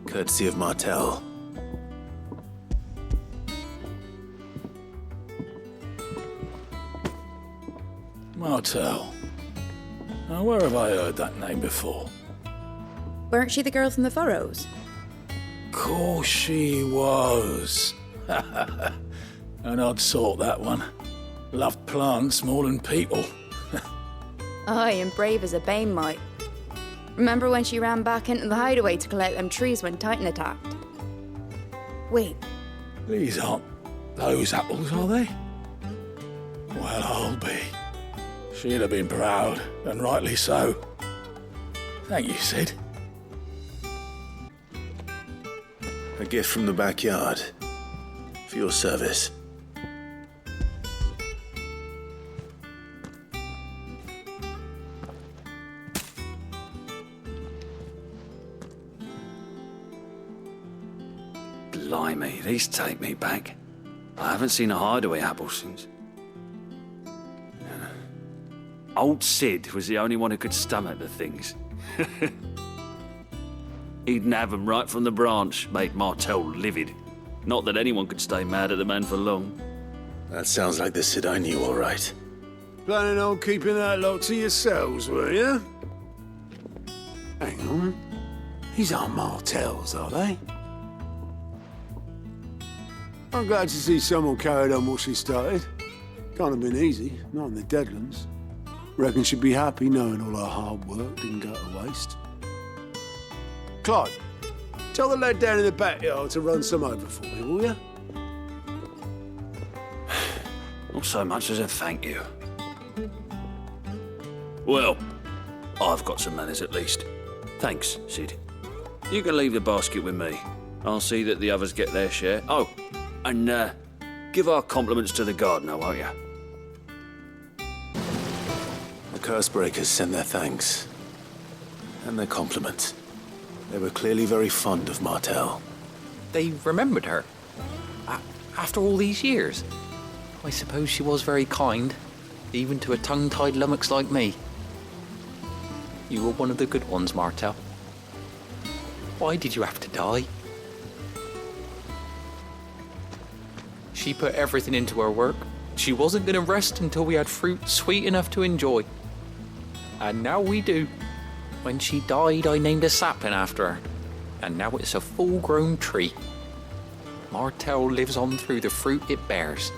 courtesy of Martel. Martel. Now, where have I heard that name before? Weren't she the girl from the Furrows? Course she was. An odd sort, that one. Loved plants more than people. Aye, and brave as a bane might. Remember when she ran back into the hideaway to collect them trees when Titan attacked? Wait. These aren't those apples, are they? Well, I'll be. She'd have been proud, and rightly so. Thank you, Sid. A gift from the backyard. For your service. Blimey, these take me back. I haven't seen a hideaway apple since. Old Sid was the only one who could stomach the things. He'd nab them right from the branch, made Martel livid. Not that anyone could stay mad at the man for long. That sounds like the Sid I knew, all right. Planning on keeping that lot to yourselves, were you? Hang on. These aren't Martels, are they? I'm glad to see someone carried on what she started. Can't have been easy, not in the Deadlands. Reckon she'd be happy knowing all her hard work didn't go to waste. Clyde, tell the lad down in the backyard to run some over for me, will you? Not so much as a thank you. Well, I've got some manners at least. Thanks, Sid. You can leave the basket with me. I'll see that the others get their share. Oh, and give our compliments to the gardener, won't you? The Cursebreakers send their thanks. And their compliments. They were clearly very fond of Martel. They remembered her. After all these years. I suppose she was very kind, even to a tongue-tied lummox like me. You were one of the good ones, Martel. Why did you have to die? She put everything into her work. She wasn't going to rest until we had fruit sweet enough to enjoy. And now we do. When she died, I named a sapling after her. And now it's a full-grown tree. Martell lives on through the fruit it bears.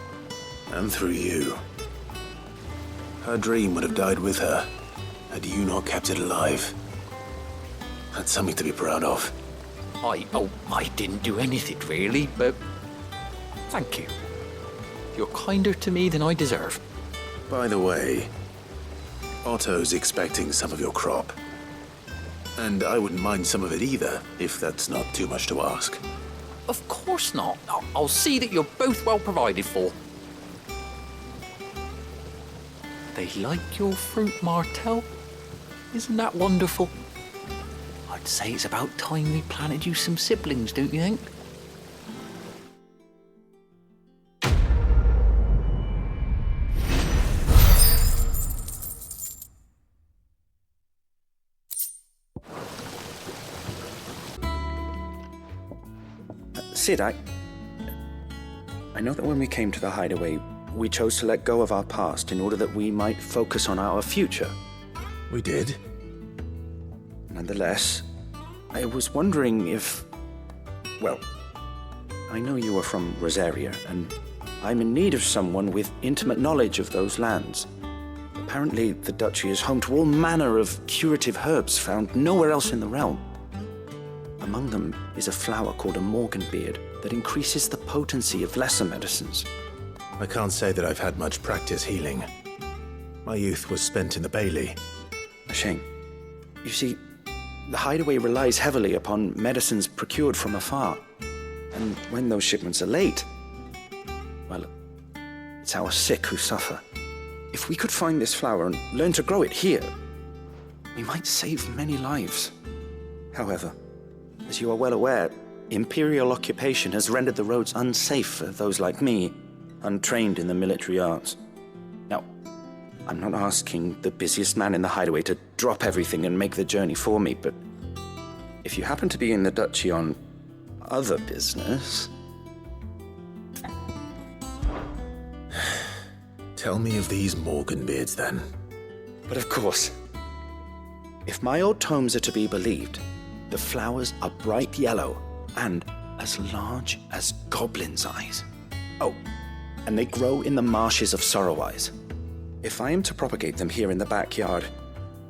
And through you. Her dream would have died with her, had you not kept it alive. That's something to be proud of. I didn't do anything really, but thank you. You're kinder to me than I deserve. By the way, Otto's expecting some of your crop. And I wouldn't mind some of it either, if that's not too much to ask. Of course not. I'll see that you're both well provided for. They like your fruit, Martell. Isn't that wonderful? I'd say it's about time we planted you some siblings, don't you think? Sid, I know that when we came to the hideaway, we chose to let go of our past in order that we might focus on our future. We did. Nonetheless, I was wondering if... Well, I know you are from Rosaria, and I'm in need of someone with intimate knowledge of those lands. Apparently, the duchy is home to all manner of curative herbs found nowhere else in the realm. Among them is a flower called a morganbeard that increases the potency of lesser medicines. I can't say that I've had much practice healing. My youth was spent in the Bailey. A shame. You see, the hideaway relies heavily upon medicines procured from afar. And when those shipments are late, well, it's our sick who suffer. If we could find this flower and learn to grow it here, we might save many lives. However, as you are well aware, imperial occupation has rendered the roads unsafe for those like me, untrained in the military arts. Now, I'm not asking the busiest man in the hideaway to drop everything and make the journey for me, but if you happen to be in the duchy on other business... Tell me of these morganbeards, then. But of course. If my old tomes are to be believed, the flowers are bright yellow and as large as goblins' eyes. Oh, and they grow in the marshes of Sorrowise. If I am to propagate them here in the backyard,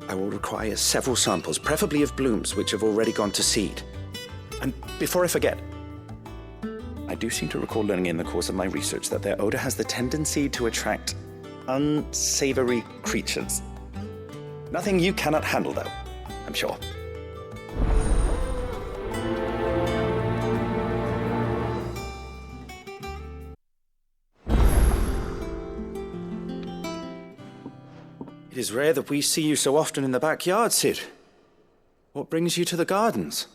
I will require several samples, preferably of blooms which have already gone to seed. And before I forget, I do seem to recall learning in the course of my research that their odor has the tendency to attract unsavory creatures. Nothing you cannot handle, though, I'm sure. It is rare that we see you so often in the backyard, Sid. What brings you to the gardens?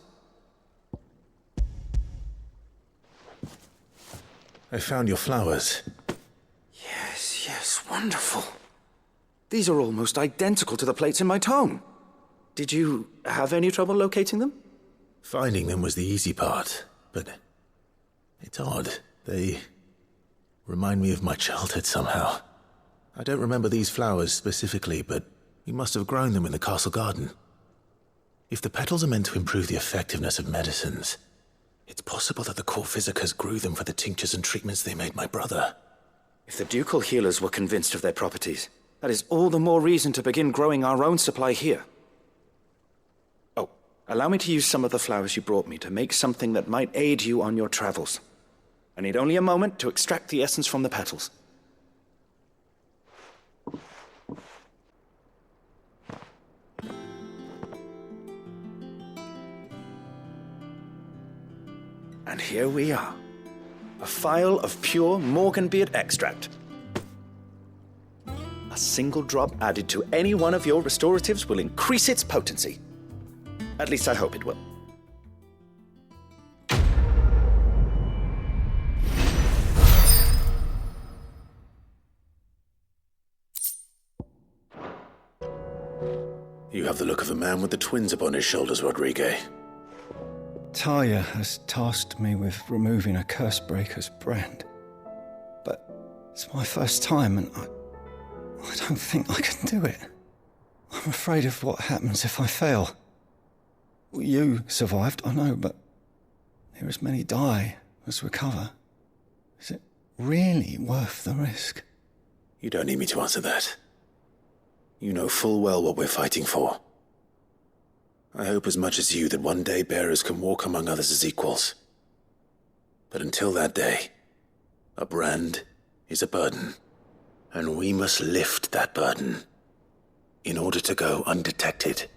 I found your flowers. Yes, wonderful. These are almost identical to the plates in my tome. Did you have any trouble locating them? Finding them was the easy part, but it's odd. They remind me of my childhood somehow. I don't remember these flowers specifically, but we must have grown them in the castle garden. If the petals are meant to improve the effectiveness of medicines, it's possible that the court physicers grew them for the tinctures and treatments they made my brother. If the ducal healers were convinced of their properties, that is all the more reason to begin growing our own supply here. Oh, allow me to use some of the flowers you brought me to make something that might aid you on your travels. I need only a moment to extract the essence from the petals. And here we are. A phial of pure morganbeard extract. A single drop added to any one of your restoratives will increase its potency. At least I hope it will. You have the look of a man with the twins upon his shoulders, Rodrigue. Taya has tasked me with removing a Cursebreaker's brand. But it's my first time and I don't think I can do it. I'm afraid of what happens if I fail. You survived, I know, but there as many die as recover. Is it really worth the risk? You don't need me to answer that. You know full well what we're fighting for. I hope as much as you that one day bearers can walk among others as equals. But until that day, a brand is a burden, and we must lift that burden in order to go undetected.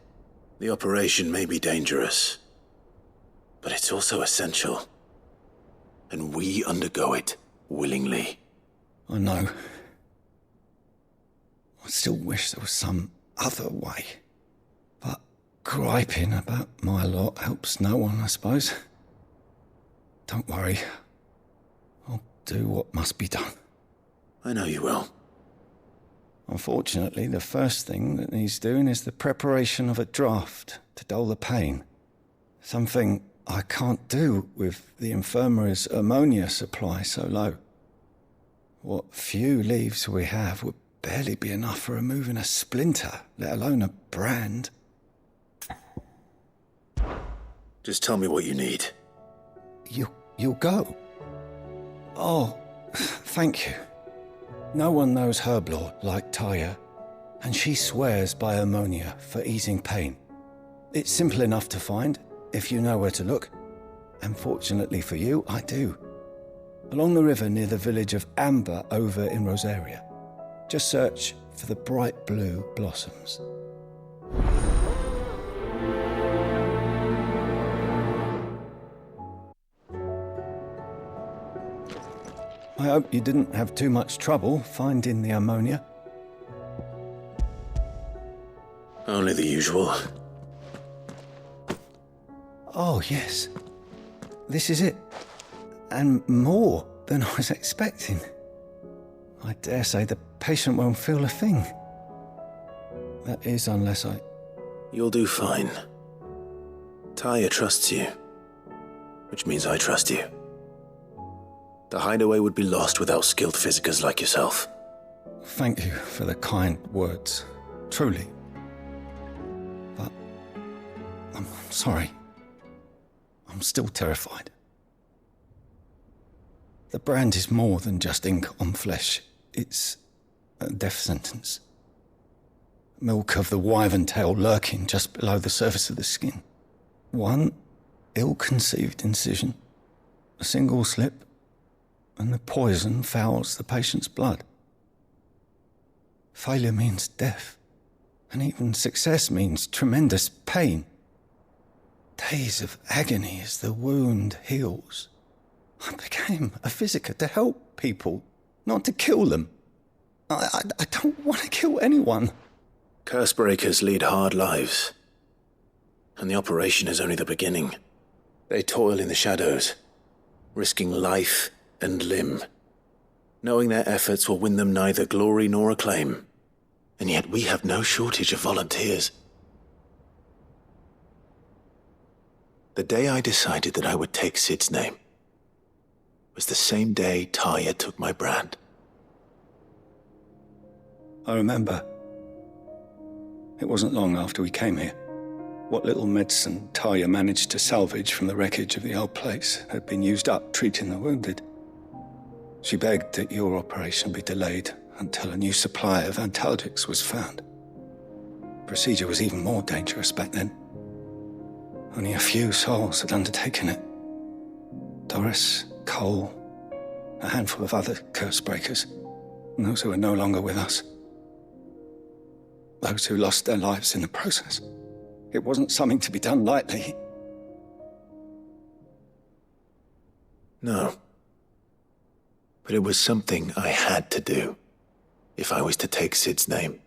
The operation may be dangerous, but it's also essential, and we undergo it willingly. I know. I still wish there was some other way. But griping about my lot helps no one, I suppose. Don't worry. I'll do what must be done. I know you will. Unfortunately, the first thing that needs doing is the preparation of a draft to dull the pain. Something I can't do with the infirmary's ammonia supply so low. What few leaves we have would barely be enough for removing a splinter, let alone a brand. Just tell me what you need. You'll go? Oh, thank you. No one knows herblore like Taya, and she swears by ammonia for easing pain. It's simple enough to find, if you know where to look. And fortunately for you, I do. Along the river near the village of Amber over in Rosaria. Just search for the bright blue blossoms. I hope you didn't have too much trouble finding the ammonia. Only the usual. Oh, yes. This is it. And more than I was expecting. I dare say the patient won't feel a thing. That is, unless I... You'll do fine. Taya trusts you, which means I trust you. The hideaway would be lost without skilled physicers like yourself. Thank you for the kind words. Truly. But I'm sorry. I'm still terrified. The brand is more than just ink on flesh. It's a death sentence. Milk of the wyvern tail lurking just below the surface of the skin. One ill-conceived incision, a single slip, and the poison fouls the patient's blood. Failure means death, and even success means tremendous pain. Days of agony as the wound heals. I became a physiker to help people, not to kill them. I don't want to kill anyone. Cursebreakers lead hard lives, and the operation is only the beginning. They toil in the shadows, risking life and limb, knowing their efforts will win them neither glory nor acclaim. And yet we have no shortage of volunteers. The day I decided that I would take Sid's name was the same day Taya took my brand. I remember. It wasn't long after we came here. What little medicine Taya managed to salvage from the wreckage of the old place had been used up treating the wounded. She begged that your operation be delayed until a new supply of antalgics was found. Procedure was even more dangerous back then. Only a few souls had undertaken it. Doris, Cole, a handful of other Cursebreakers, and those who are no longer with us. Those who lost their lives in the process. It wasn't something to be done lightly. No. But it was something I had to do, if I was to take Sid's name.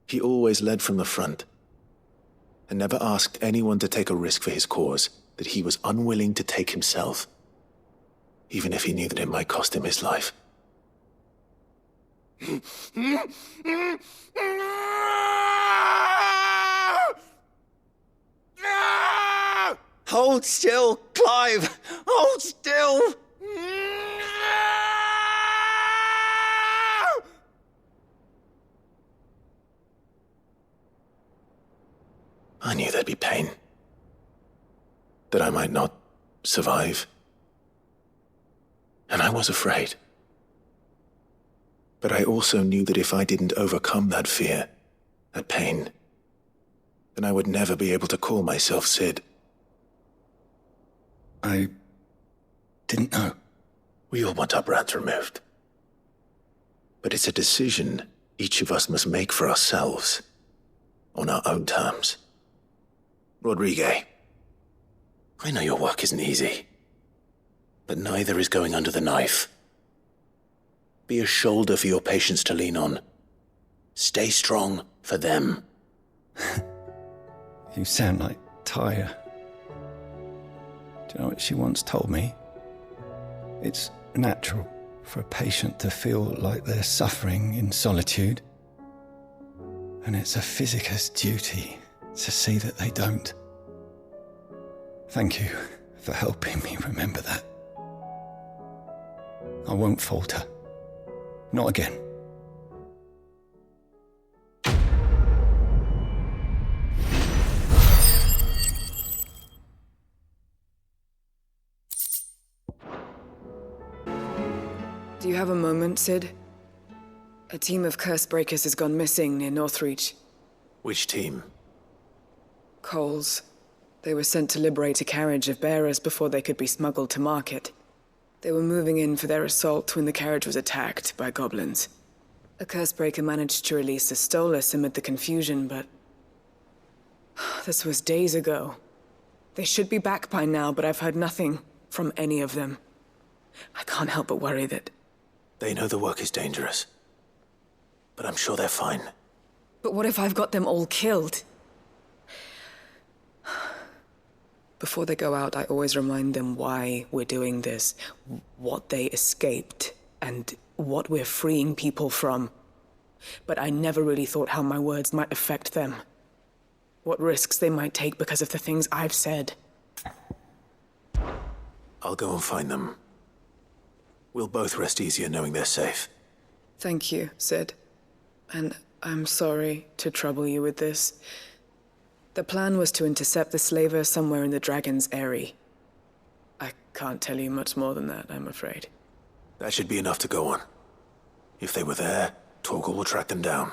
He always led from the front, and never asked anyone to take a risk for his cause that he was unwilling to take himself, even if he knew that it might cost him his life. Hold still, Clive! Hold still! I knew there'd be pain. That I might not survive. And I was afraid. But I also knew that if I didn't overcome that fear, that pain, then I would never be able to call myself Sid. I didn't know. We all want our brands removed. But it's a decision each of us must make for ourselves, on our own terms. Rodrigue, I know your work isn't easy, but neither is going under the knife. Be a shoulder for your patients to lean on. Stay strong for them. You sound like Tyre. Do you know what she once told me? It's natural for a patient to feel like they're suffering in solitude. And it's a physicist's duty to see that they don't. Thank you for helping me remember that. I won't falter. Not again. Do you have a moment, Sid? A team of curse breakers has gone missing near Northreach. Which team? Coles. They were sent to liberate a carriage of bearers before they could be smuggled to market. They were moving in for their assault when the carriage was attacked by goblins. A cursebreaker managed to release a Stolas amid the confusion, but... this was days ago. They should be back by now, but I've heard nothing from any of them. I can't help but worry that... They know the work is dangerous. But I'm sure they're fine. But what if I've got them all killed? Before they go out, I always remind them why we're doing this, what they escaped, and what we're freeing people from. But I never really thought how my words might affect them. What risks they might take because of the things I've said. I'll go and find them. We'll both rest easier knowing they're safe. Thank you, Sid. And I'm sorry to trouble you with this. The plan was to intercept the slaver somewhere in the Dragon's Eyrie. I can't tell you much more than that, I'm afraid. That should be enough to go on. If they were there, Torgal will track them down.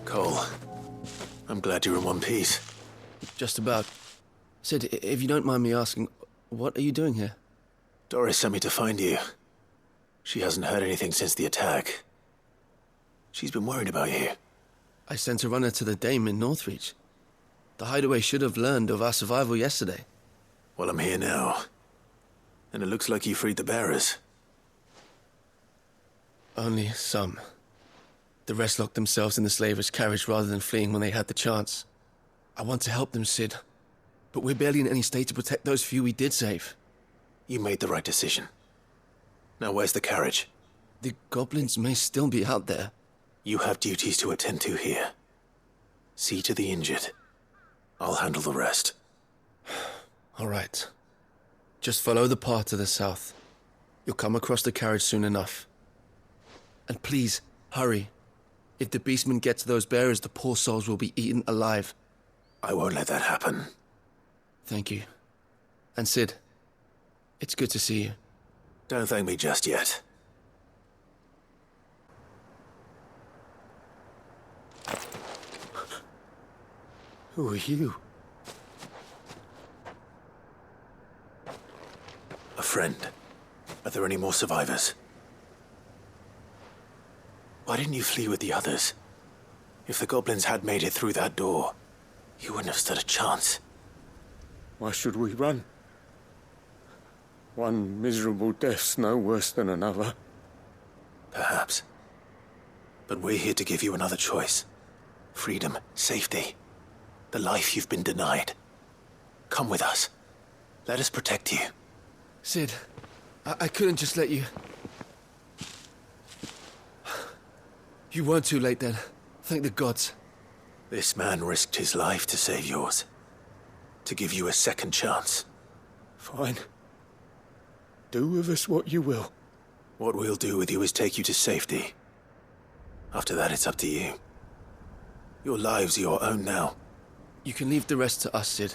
Cole, I'm glad you're in one piece. Just about. Sid, if you don't mind me asking, what are you doing here? Doris sent me to find you. She hasn't heard anything since the attack. She's been worried about you. I sent a runner to the Dame in Northreach. The hideaway should have learned of our survival yesterday. Well, I'm here now. And it looks like you freed the bearers. Only some. The rest locked themselves in the slaver's carriage rather than fleeing when they had the chance. I want to help them, Sid. But we're barely in any state to protect those few we did save. You made the right decision. Now where's the carriage? The goblins may still be out there. You have duties to attend to here. See to the injured. I'll handle the rest. All right. Just follow the path to the south. You'll come across the carriage soon enough. And please, hurry. If the beastmen get to those bearers, the poor souls will be eaten alive. I won't let that happen. Thank you. And Sid, it's good to see you. Don't thank me just yet. Who are you? A friend. Are there any more survivors? Why didn't you flee with the others? If the goblins had made it through that door, you wouldn't have stood a chance. Why should we run? One miserable death's no worse than another. Perhaps. But we're here to give you another choice. Freedom, safety, the life you've been denied. Come with us. Let us protect you. Sid, I couldn't just let you... You weren't too late then. Thank the gods. This man risked his life to save yours. To give you a second chance. Fine. Do with us what you will. What we'll do with you is take you to safety. After that, it's up to you. Your lives are your own now. You can leave the rest to us, Sid.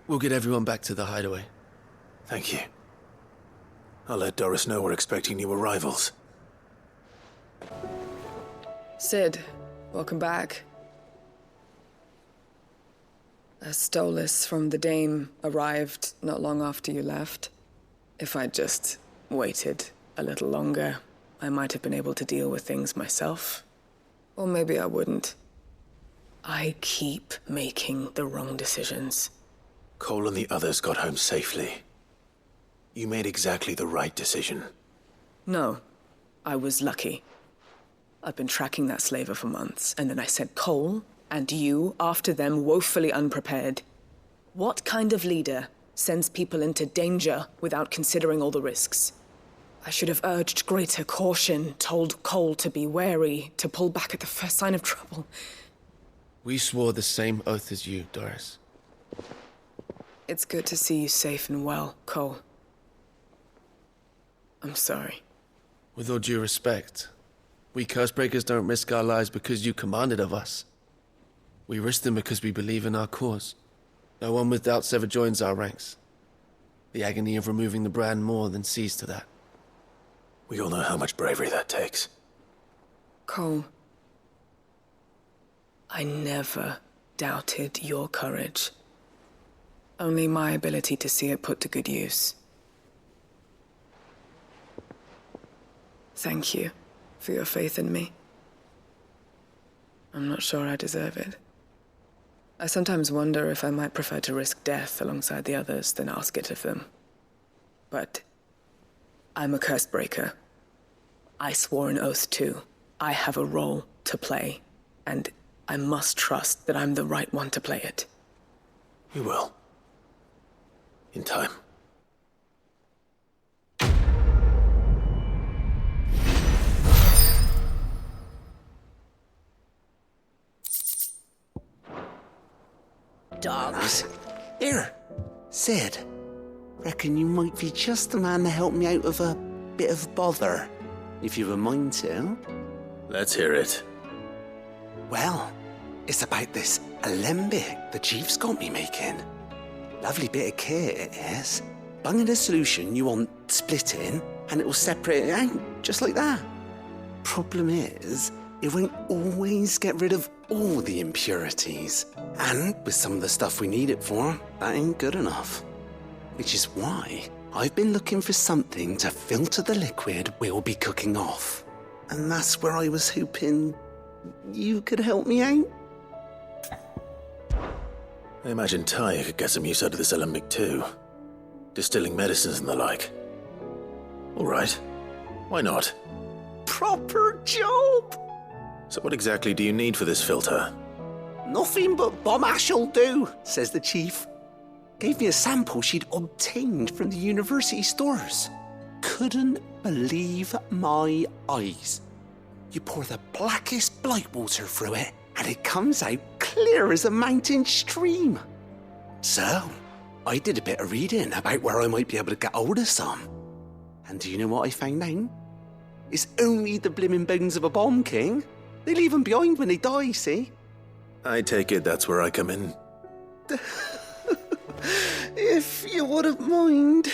We'll get everyone back to the hideaway. Thank you. I'll let Doris know we're expecting new arrivals. Sid, welcome back. A Stolas from the Dame arrived not long after you left. If I'd just waited a little longer, I might have been able to deal with things myself. Or maybe I wouldn't. I keep making the wrong decisions. Cole and the others got home safely. You made exactly the right decision. No, I was lucky. I've been tracking that slaver for months, and then I sent Cole and you after them woefully unprepared. What kind of leader sends people into danger without considering all the risks? I should have urged greater caution, told Cole to be wary, to pull back at the first sign of trouble. We swore the same oath as you, Doris. It's good to see you safe and well, Cole. I'm sorry. With all due respect, we Cursebreakers don't risk our lives because you commanded of us. We risk them because we believe in our cause. No one with doubts ever joins our ranks. The agony of removing the brand more than sees to that. We all know how much bravery that takes. Cole, I never doubted your courage. Only my ability to see it put to good use. Thank you for your faith in me. I'm not sure I deserve it. I sometimes wonder if I might prefer to risk death alongside the others than ask it of them. But I'm a Cursebreaker. I swore an oath too. I have a role to play, and I must trust that I'm the right one to play it. You will. In time. Dogs. Here, Sid. Reckon you might be just the man to help me out of a bit of bother, if you've a mind to. Let's hear it. Well, it's about this alembic the chief's got me making. Lovely bit of kit it is. Bung in a solution you want splitting, and it will separate it out, just like that. Problem is, it won't always get rid of all the impurities. And with some of the stuff we need it for, that ain't good enough. Which is why I've been looking for something to filter the liquid we'll be cooking off. And that's where I was hoping you could help me out. I imagine Ty could get some use out of this alembic too. Distilling medicines and the like. All right. Why not? Proper job! So what exactly do you need for this filter? Nothing but bomb ash'll do, says the chief. Gave me a sample she'd obtained from the university stores. Couldn't believe my eyes. You pour the blackest blight water through it, and it comes out clear as a mountain stream. So, I did a bit of reading about where I might be able to get hold of some. And do you know what I found out? It's only the blimmin' bones of a bomb king. They leave them behind when they die, see? I take it that's where I come in. If you wouldn't mind.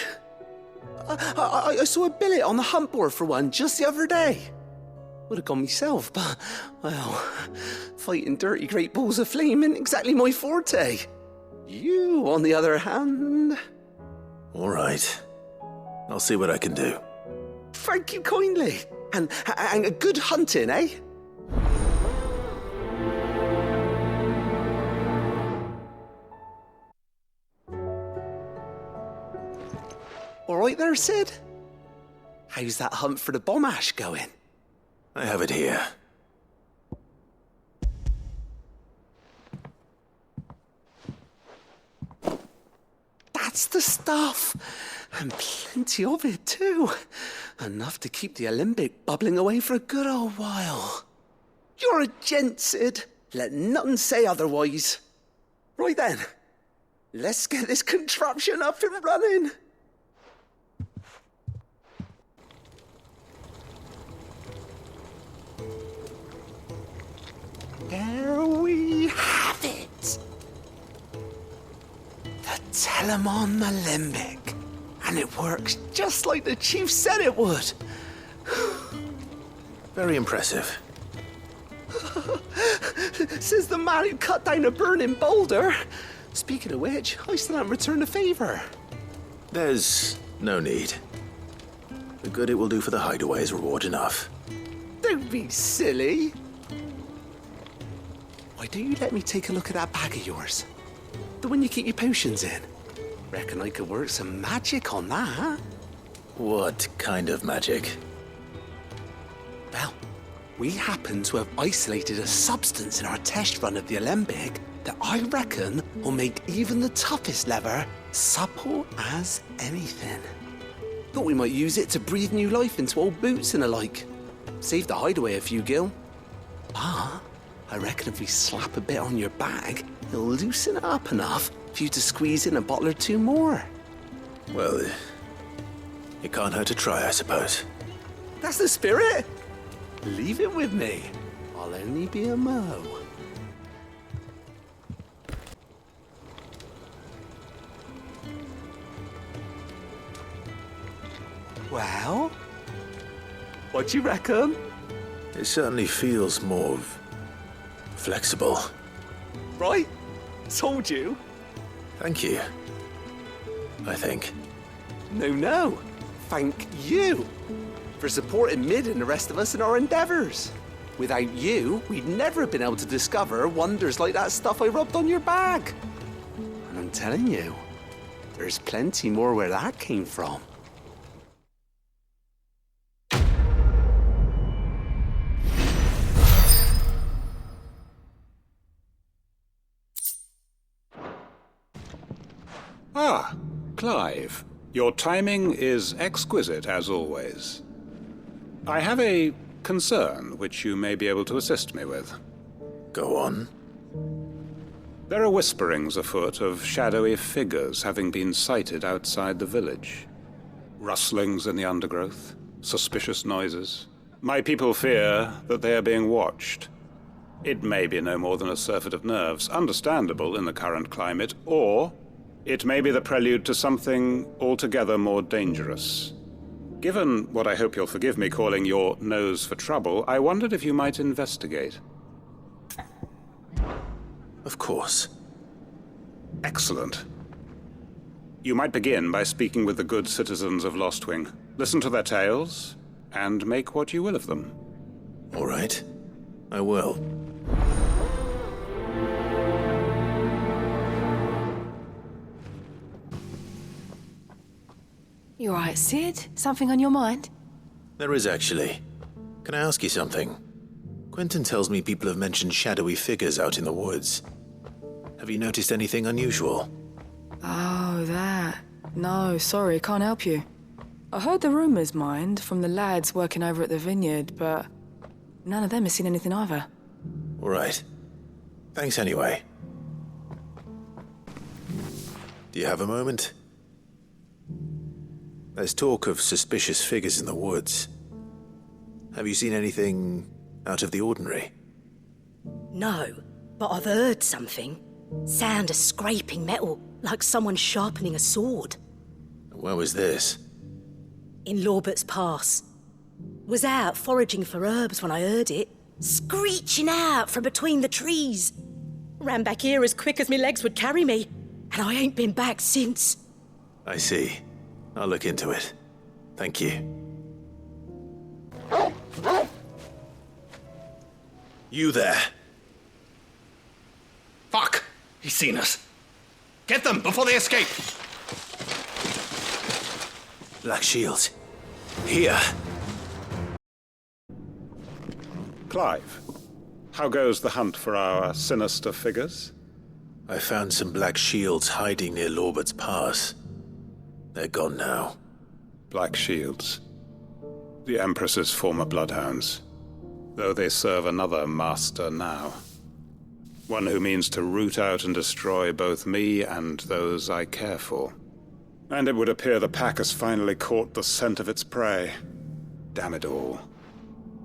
I saw a billet on the hunt board for one just the other day. Would have gone myself, but, well, fighting dirty great balls of flame isn't exactly my forte. You, on the other hand... All right. I'll see what I can do. Thank you kindly. And a good hunting, eh? All right there, Sid? How's that hunt for the bomb ash going? I have it here. That's the stuff. And plenty of it, too. Enough to keep the alembic bubbling away for a good old while. You're a gent, Sid. Let nothing say otherwise. Right then, let's get this contraption up and running. There we have it. The Telemon Alembic. And it works just like the chief said it would. Very impressive. Says the man who cut down a burning boulder. Speaking of which, I still haven't returned the favour. There's no need. The good it will do for the hideaway is reward enough. Don't be silly. Why don't you let me take a look at that bag of yours? The one you keep your potions in. Reckon I could work some magic on that. What kind of magic? Well, we happen to have isolated a substance in our test run of the Alembic that I reckon will make even the toughest leather supple as anything. Thought we might use it to breathe new life into old boots and the like. Save the hideaway a few gil. But I reckon if we slap a bit on your bag, it'll loosen it up enough for you to squeeze in a bottle or two more. Well, it can't hurt to try, I suppose. That's the spirit. Leave it with me. I'll only be a mo. Well, what do you reckon? It certainly feels more flexible. Right? Told you. Thank you. I think. No. Thank you for supporting Mid and the rest of us in our endeavours. Without you, we'd never have been able to discover wonders like that stuff I rubbed on your bag. And I'm telling you, there's plenty more where that came from. Ah, Clive. Your timing is exquisite, as always. I have a concern which you may be able to assist me with. Go on. There are whisperings afoot of shadowy figures having been sighted outside the village. Rustlings in the undergrowth, suspicious noises. My people fear that they are being watched. It may be no more than a surfeit of nerves, understandable in the current climate, or it may be the prelude to something altogether more dangerous. Given what I hope you'll forgive me calling your nose for trouble, I wondered if you might investigate. Of course. Excellent. You might begin by speaking with the good citizens of Lostwing. Listen to their tales, and make what you will of them. All right. I will. You all right, Sid? Something on your mind? There is, actually. Can I ask you something? Quentin tells me people have mentioned shadowy figures out in the woods. Have you noticed anything unusual? Oh, that. No, sorry, can't help you. I heard the rumours, mind, from the lads working over at the vineyard, but none of them has seen anything either. All right. Thanks anyway. Do you have a moment? There's talk of suspicious figures in the woods. Have you seen anything out of the ordinary? No, but I've heard something. Sound of scraping metal, like someone sharpening a sword. Where was this? In Lorbert's Pass. Was out foraging for herbs when I heard it, screeching out from between the trees. Ran back here as quick as my legs would carry me, and I ain't been back since. I see. I'll look into it. Thank you. You there. Fuck! He's seen us. Get them before they escape! Black shields. Here. Clive, how goes the hunt for our sinister figures? I found some black shields hiding near Lorbert's Pass. They're gone now. Black shields. The Empress's former bloodhounds. though they serve another master now. One who means to root out and destroy both me and those I care for. And it would appear the pack has finally caught the scent of its prey. Damn it all.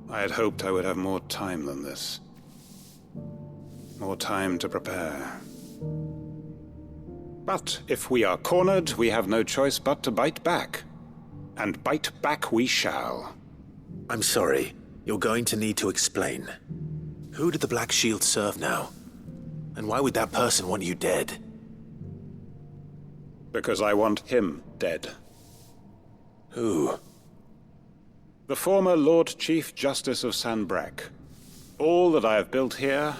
I had hoped I would have more time than this. More time to prepare. But if we are cornered, we have no choice but to bite back. And bite back we shall. I'm sorry. You're going to need to explain. Who did the Black Shield serve now? And why would that person want you dead? Because I want him dead. Who? The former Lord Chief Justice of Sanbreque. All that I have built here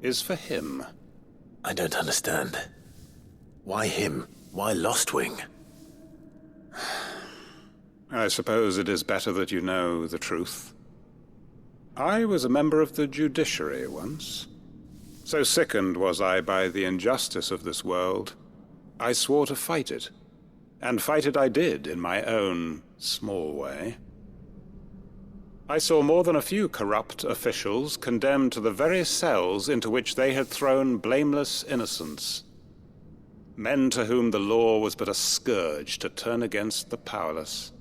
is for him. I don't understand. Why him? Why Lostwing? I suppose it is better that you know the truth. I was a member of the judiciary once. So sickened was I by the injustice of this world, I swore to fight it. And fight it I did in my own small way. I saw more than a few corrupt officials condemned to the very cells into which they had thrown blameless innocents. Men to whom the law was but a scourge to turn against the powerless.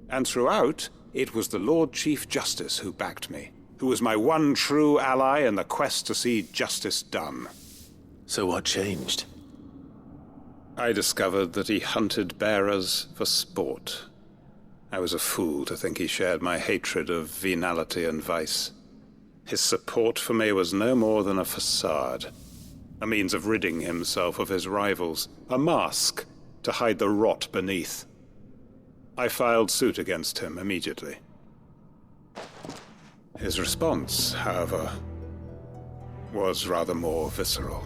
And throughout, it was the Lord Chief Justice who backed me, who was my one true ally in the quest to see justice done. So what changed? I discovered that he hunted bearers for sport. I was a fool to think he shared my hatred of venality and vice. His support for me was no more than a facade, a means of ridding himself of his rivals, a mask to hide the rot beneath. I filed suit against him immediately. His response, however, was rather more visceral.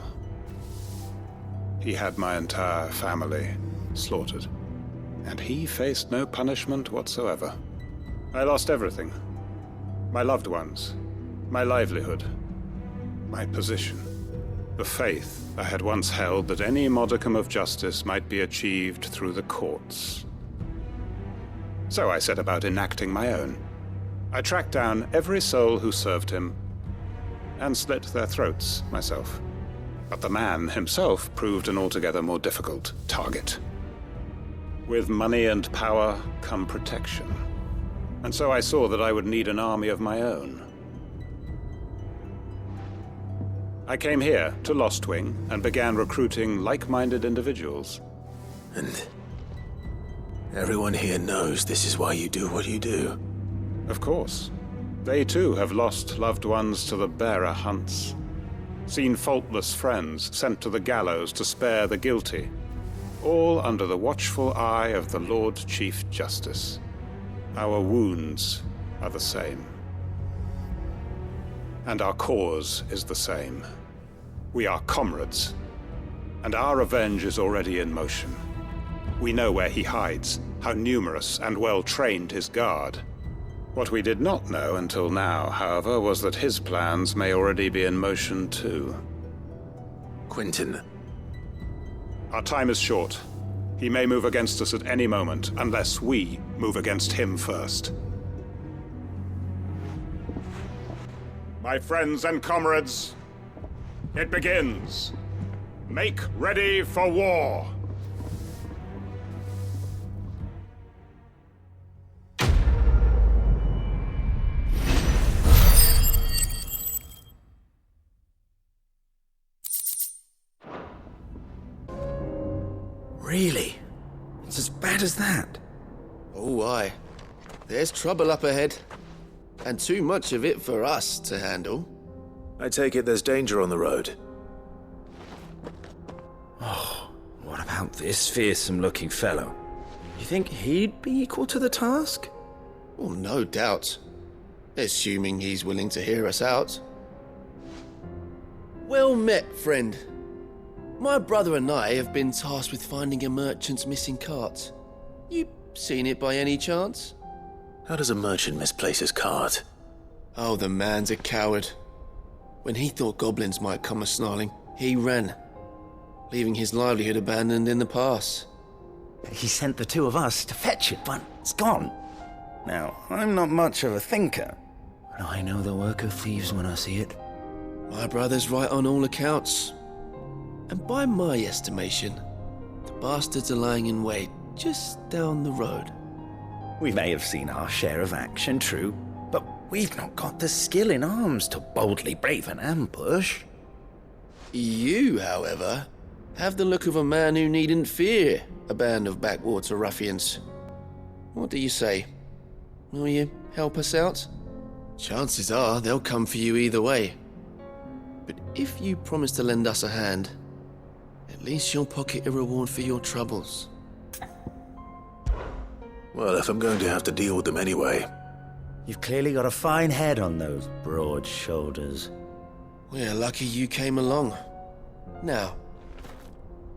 He had my entire family slaughtered, and he faced no punishment whatsoever. I lost everything. My loved ones, my livelihood, my position, the faith I had once held that any modicum of justice might be achieved through the courts. So I set about enacting my own. I tracked down every soul who served him, and slit their throats myself. But the man himself proved an altogether more difficult target. With money and power come protection. And so I saw that I would need an army of my own. I came here to Lostwing and began recruiting like-minded individuals. And everyone here knows this is why you do what you do. Of course. They too have lost loved ones to the bearer hunts. Seen faultless friends sent to the gallows to spare the guilty. All under the watchful eye of the Lord Chief Justice. Our wounds are the same. And our cause is the same. We are comrades. And our revenge is already in motion. We know where he hides, how numerous and well-trained his guard. What we did not know until now, however, was that his plans may already be in motion too. Quentin. Our time is short. He may move against us at any moment, unless we move against him first. My friends and comrades, it begins. Make ready for war. Really? It's as bad as that? Oh, aye. There's trouble up ahead. And too much of it for us to handle. I take it there's danger on the road. Oh, what about this fearsome-looking fellow? You think he'd be equal to the task? Well, no doubt. Assuming he's willing to hear us out. Well met, friend. My brother and I have been tasked with finding a merchant's missing cart. You seen it by any chance? How does a merchant misplace his cart? Oh, the man's a coward. When he thought goblins might come a-snarling, he ran, leaving his livelihood abandoned in the pass. He sent the two of us to fetch it, but it's gone. Now, I'm not much of a thinker. but I know the work of thieves when I see it. My brother's right on all accounts. And by my estimation, the bastards are lying in wait just down the road. We may have seen our share of action, true, but we've not got the skill in arms to boldly brave an ambush. You, however, have the look of a man who needn't fear a band of backwater ruffians. What do you say? Will you help us out? Chances are they'll come for you either way. But if you promise to lend us a hand, at least you'll pocket a reward for your troubles. Well, if I'm going to have to deal with them anyway. You've clearly got a fine head on those broad shoulders. We're lucky you came along. Now,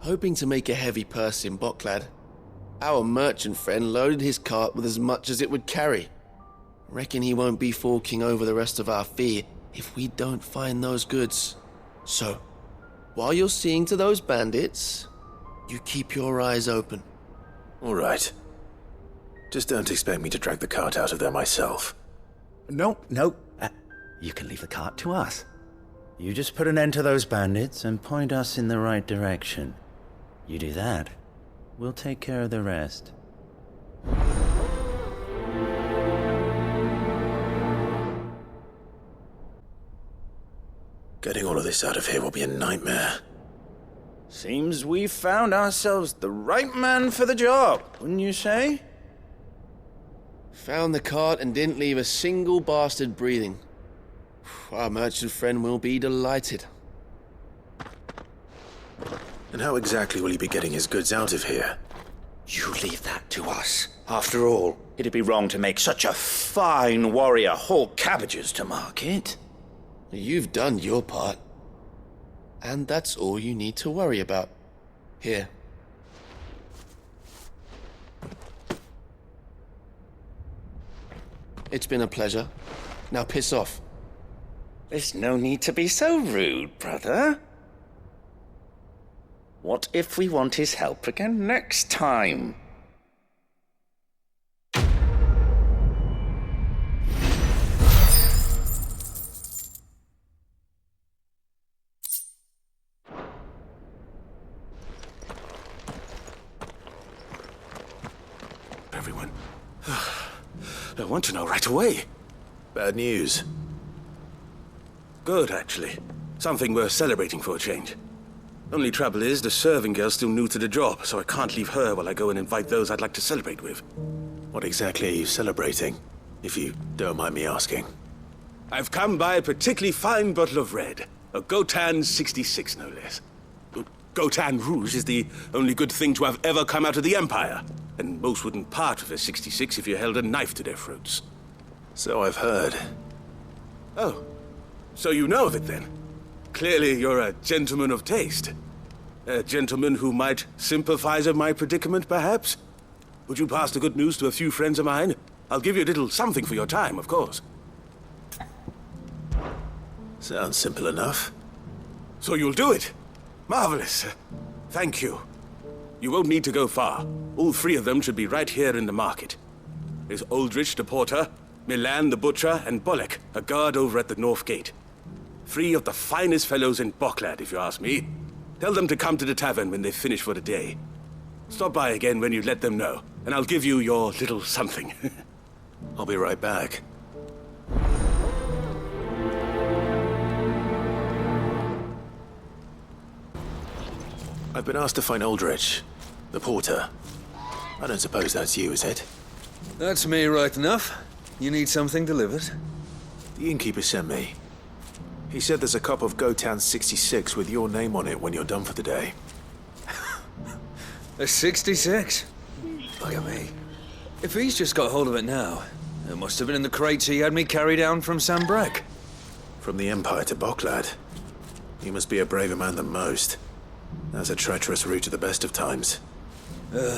hoping to make a heavy purse in Bocklad, our merchant friend loaded his cart with as much as it would carry. Reckon he won't be forking over the rest of our fee if we don't find those goods. So, while you're seeing to those bandits, you keep your eyes open. All right. Just don't expect me to drag the cart out of there myself. No. You can leave the cart to us. You just put an end to those bandits and point us in the right direction. You do that, we'll take care of the rest. Getting all of this out of here will be a nightmare. Seems we've found ourselves the right man for the job, wouldn't you say? Found the cart and didn't leave a single bastard breathing. Our merchant friend will be delighted. And how exactly will he be getting his goods out of here? You leave that to us. After all, it'd be wrong to make such a fine warrior haul cabbages to market. You've done your part. And that's all you need to worry about. Here. It's been a pleasure. Now piss off. There's no need to be so rude, brother. What if we want his help again next time? Everyone. I want to know right away. Bad news. Good, actually. Something worth celebrating for a change. Only trouble is, the serving girl's still new to the job, so I can't leave her while I go and invite those I'd like to celebrate with. What exactly are you celebrating, if you don't mind me asking? I've come by a particularly fine bottle of red. A Gotan 66, no less. Gotan Rouge is the only good thing to have ever come out of the Empire, and most wouldn't part with a 66 if you held a knife to their throats. So I've heard. Oh, so you know of it then? Clearly you're a gentleman of taste. A gentleman who might sympathize with my predicament, perhaps? Would you pass the good news to a few friends of mine? I'll give you a little something for your time, of course. Sounds simple enough. So you'll do it? Marvelous. Thank you. You won't need to go far. All three of them should be right here in the market. There's Aldrich the porter, Milan the butcher, and Bolek, a guard over at the north gate. Three of the finest fellows in Bocklad, if you ask me. Tell them to come to the tavern when they've finished for the day. Stop by again when you let them know, and I'll give you your little something. I'll be right back. I've been asked to find Aldrich, the porter. I don't suppose that's you, is it? That's me right enough. You need something delivered? The innkeeper sent me. He said there's a cup of Gotan 66 with your name on it when you're done for the day. A 66? Look at me. If he's just got hold of it now, it must have been in the crates he had me carry down from Sambrek. From the Empire to Bocklad. You must be a braver man than most. That's a treacherous route at the best of times.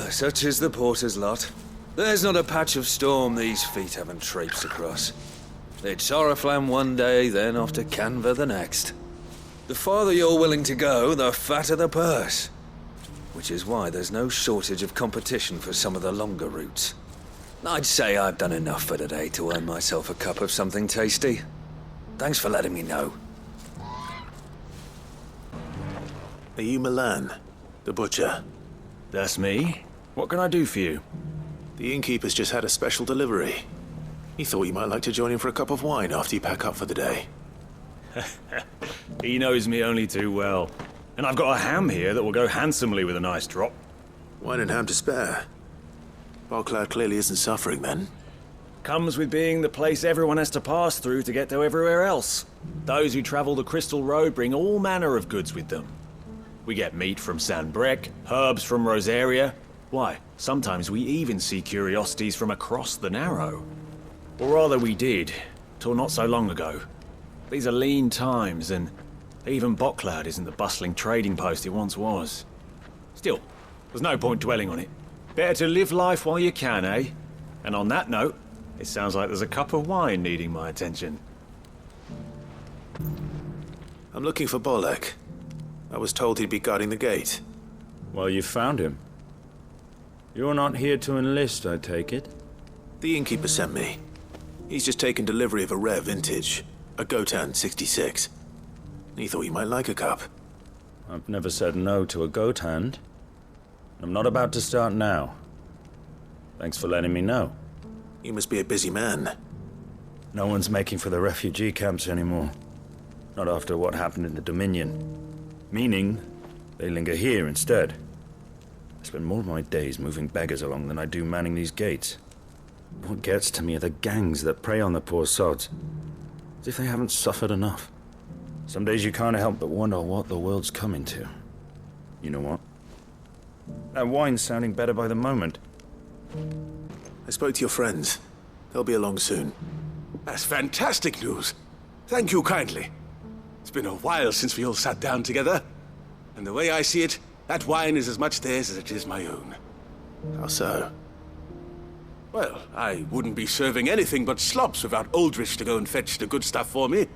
Such is the porter's lot. There's not a patch of storm these feet haven't traipsed across. It's Oriflamme one day, then off to Canva the next. The farther you're willing to go, the fatter the purse. Which is why there's no shortage of competition for some of the longer routes. I'd say I've done enough for today to earn myself a cup of something tasty. Thanks for letting me know. Are you Milan, the butcher? That's me. What can I do for you? The innkeeper's just had a special delivery. He thought you might like to join him for a cup of wine after you pack up for the day. He knows me only too well. And I've got a ham here that will go handsomely with a nice drop. Wine and ham to spare. Boklad clearly isn't suffering then. Comes with being the place everyone has to pass through to get to everywhere else. Those who travel the Crystal Road bring all manner of goods with them. We get meat from San Brec, herbs from Rosaria. Why, sometimes we even see curiosities from across the Narrow. Or rather we did, till not so long ago. These are lean times, and even Boklad isn't the bustling trading post it once was. Still, there's no point dwelling on it. Better to live life while you can, eh? And on that note, it sounds like there's a cup of wine needing my attention. I'm looking for Bolek. I was told he'd be guarding the gate. Well, you found him. You're not here to enlist, I take it? The innkeeper sent me. He's just taken delivery of a rare vintage, a Gotan 66. He thought you might like a cup. I've never said no to a goat hand. I'm not about to start now. Thanks for letting me know. You must be a busy man. No one's making for the refugee camps anymore. Not after what happened in the Dominion. Meaning, they linger here instead. I spend more of my days moving beggars along than I do manning these gates. What gets to me are the gangs that prey on the poor sods. As if they haven't suffered enough. Some days you can't help but wonder what the world's coming to. You know what? That wine's sounding better by the moment. I spoke to your friends. They'll be along soon. That's fantastic news. Thank you kindly. It's been a while since we all sat down together. And the way I see it, that wine is as much theirs as it is my own. How so? Well, I wouldn't be serving anything but slops without Aldrich to go and fetch the good stuff for me.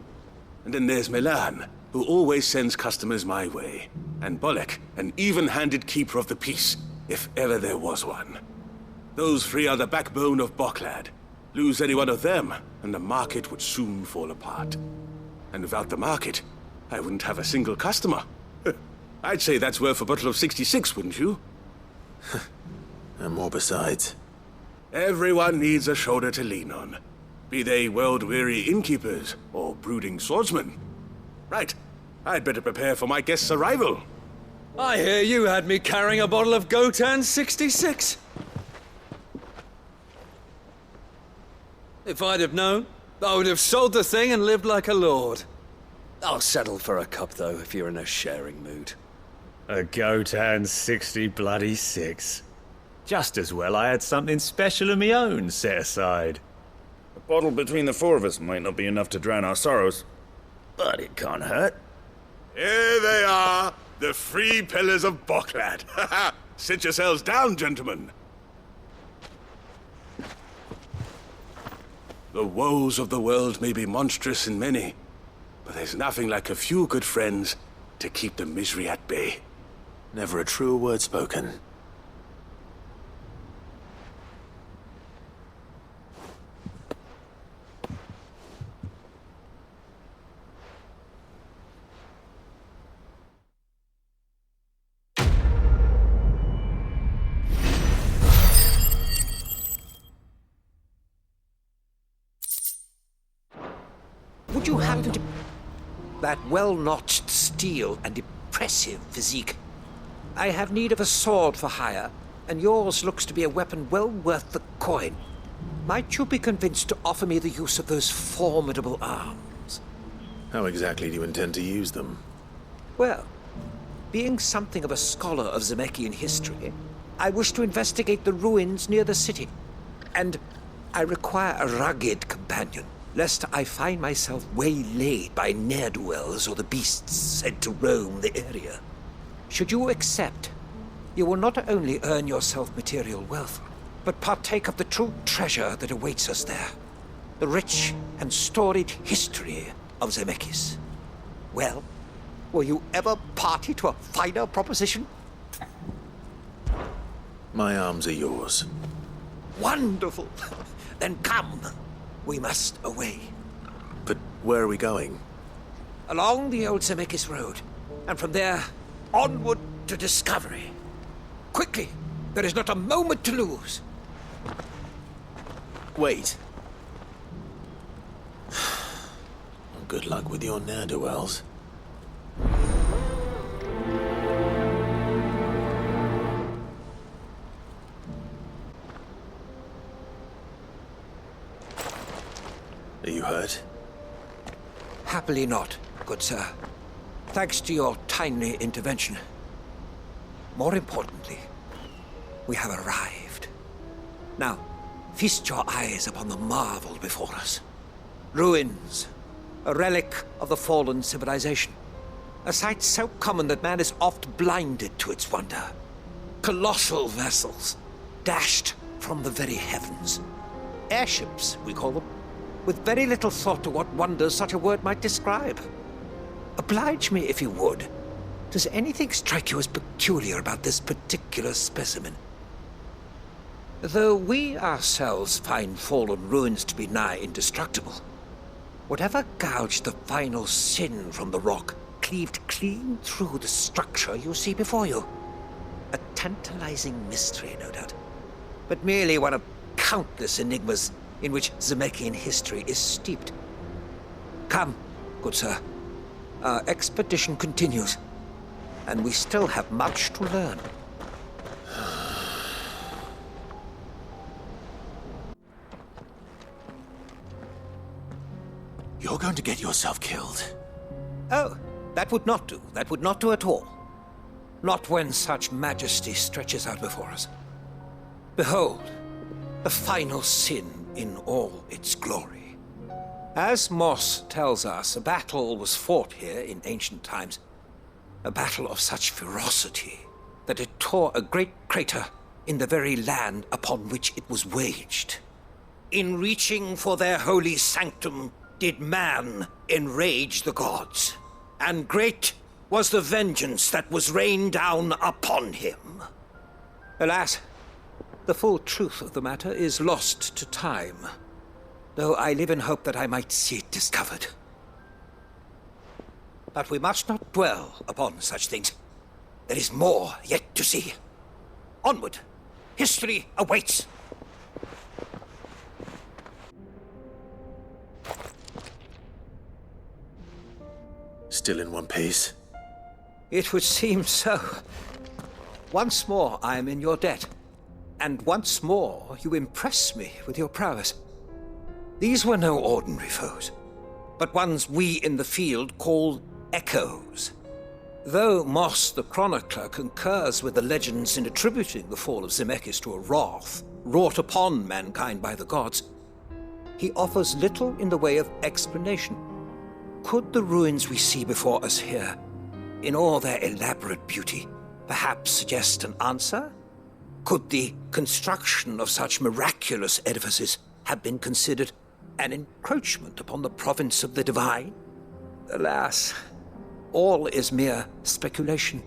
And then there's Milan, who always sends customers my way. And Bolek, an even-handed keeper of the peace, if ever there was one. Those three are the backbone of Boklad. Lose any one of them, and the market would soon fall apart. And without the market, I wouldn't have a single customer. I'd say that's worth a bottle of 66, wouldn't you? And more besides. Everyone needs a shoulder to lean on. Be they world-weary innkeepers or brooding swordsmen. Right, I'd better prepare for my guest's arrival. I hear you had me carrying a bottle of Gotan 66. If I'd have known, I would have sold the thing and lived like a lord. I'll settle for a cup, though, if you're in a sharing mood. A Gotan 66. Just as well I had something special of my own set aside. A bottle between the four of us might not be enough to drown our sorrows, but it can't hurt. Here they are, the three pillars of Boklad. Sit yourselves down, gentlemen. The woes of the world may be monstrous in many, but there's nothing like a few good friends to keep the misery at bay. Never a truer word spoken. Would you happen to... That well-notched steel and impressive physique. I have need of a sword for hire, and yours looks to be a weapon well worth the coin. Might you be convinced to offer me the use of those formidable arms? How exactly do you intend to use them? Well, being something of a scholar of Zemeckis history, I wish to investigate the ruins near the city. And I require a rugged companion, lest I find myself waylaid by ne'er-do-wells or the beasts sent to roam the area. Should you accept, you will not only earn yourself material wealth, but partake of the true treasure that awaits us there. The rich and storied history of Zemeckis. Well, were you ever party to a finer proposition? My arms are yours. Wonderful. Then come. We must away. But where are we going? Along the old Zemeckis Road, and from there, onward to discovery. Quickly! There is not a moment to lose. Wait. Good luck with your ne'er-do-wells. Are you hurt? Happily not, good sir. Thanks to your timely intervention. More importantly, we have arrived. Now, feast your eyes upon the marvel before us. Ruins, a relic of the fallen civilization. A sight so common that man is oft blinded to its wonder. Colossal vessels, dashed from the very heavens. Airships, we call them, with very little thought to what wonders such a word might describe. Oblige me if you would. Does anything strike you as peculiar about this particular specimen? Though we ourselves find fallen ruins to be nigh indestructible, whatever gouged the final sin from the rock cleaved clean through the structure you see before you. A tantalizing mystery, no doubt, but merely one of countless enigmas in which Zemeckis history is steeped. Come, good sir. Our expedition continues, and we still have much to learn. You're going to get yourself killed. Oh, that would not do. That would not do at all. Not when such majesty stretches out before us. Behold, the final sin in all its glory. As Moss tells us, a battle was fought here in ancient times. A battle of such ferocity that it tore a great crater in the very land upon which it was waged. In reaching for their holy sanctum, did man enrage the gods, and great was the vengeance that was rained down upon him. Alas, the full truth of the matter is lost to time, though I live in hope that I might see it discovered. But we must not dwell upon such things. There is more yet to see. Onward! History awaits! Still in one piece? It would seem so. Once more I am in your debt, and once more you impress me with your prowess. These were no ordinary foes, but ones we in the field call echoes. Though Moss the chronicler concurs with the legends in attributing the fall of Zemeckis to a wrath wrought upon mankind by the gods, he offers little in the way of explanation. Could the ruins we see before us here, in all their elaborate beauty, perhaps suggest an answer? Could the construction of such miraculous edifices have been considered an encroachment upon the province of the divine? Alas, all is mere speculation.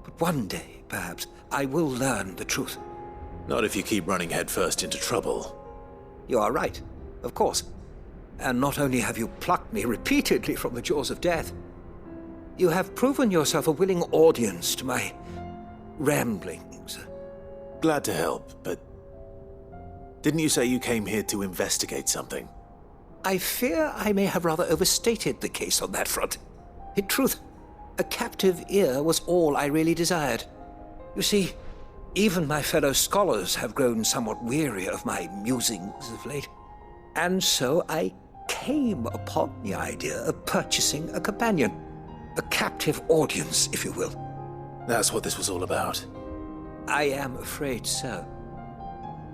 But one day, perhaps, I will learn the truth. Not if you keep running headfirst into trouble. You are right, of course. And not only have you plucked me repeatedly from the jaws of death, you have proven yourself a willing audience to my ramblings. Glad to help, but didn't you say you came here to investigate something? I fear I may have rather overstated the case on that front. In truth, a captive ear was all I really desired. You see, even my fellow scholars have grown somewhat weary of my musings of late. And so I came upon the idea of purchasing a companion. A captive audience, if you will. That's what this was all about. I am afraid so.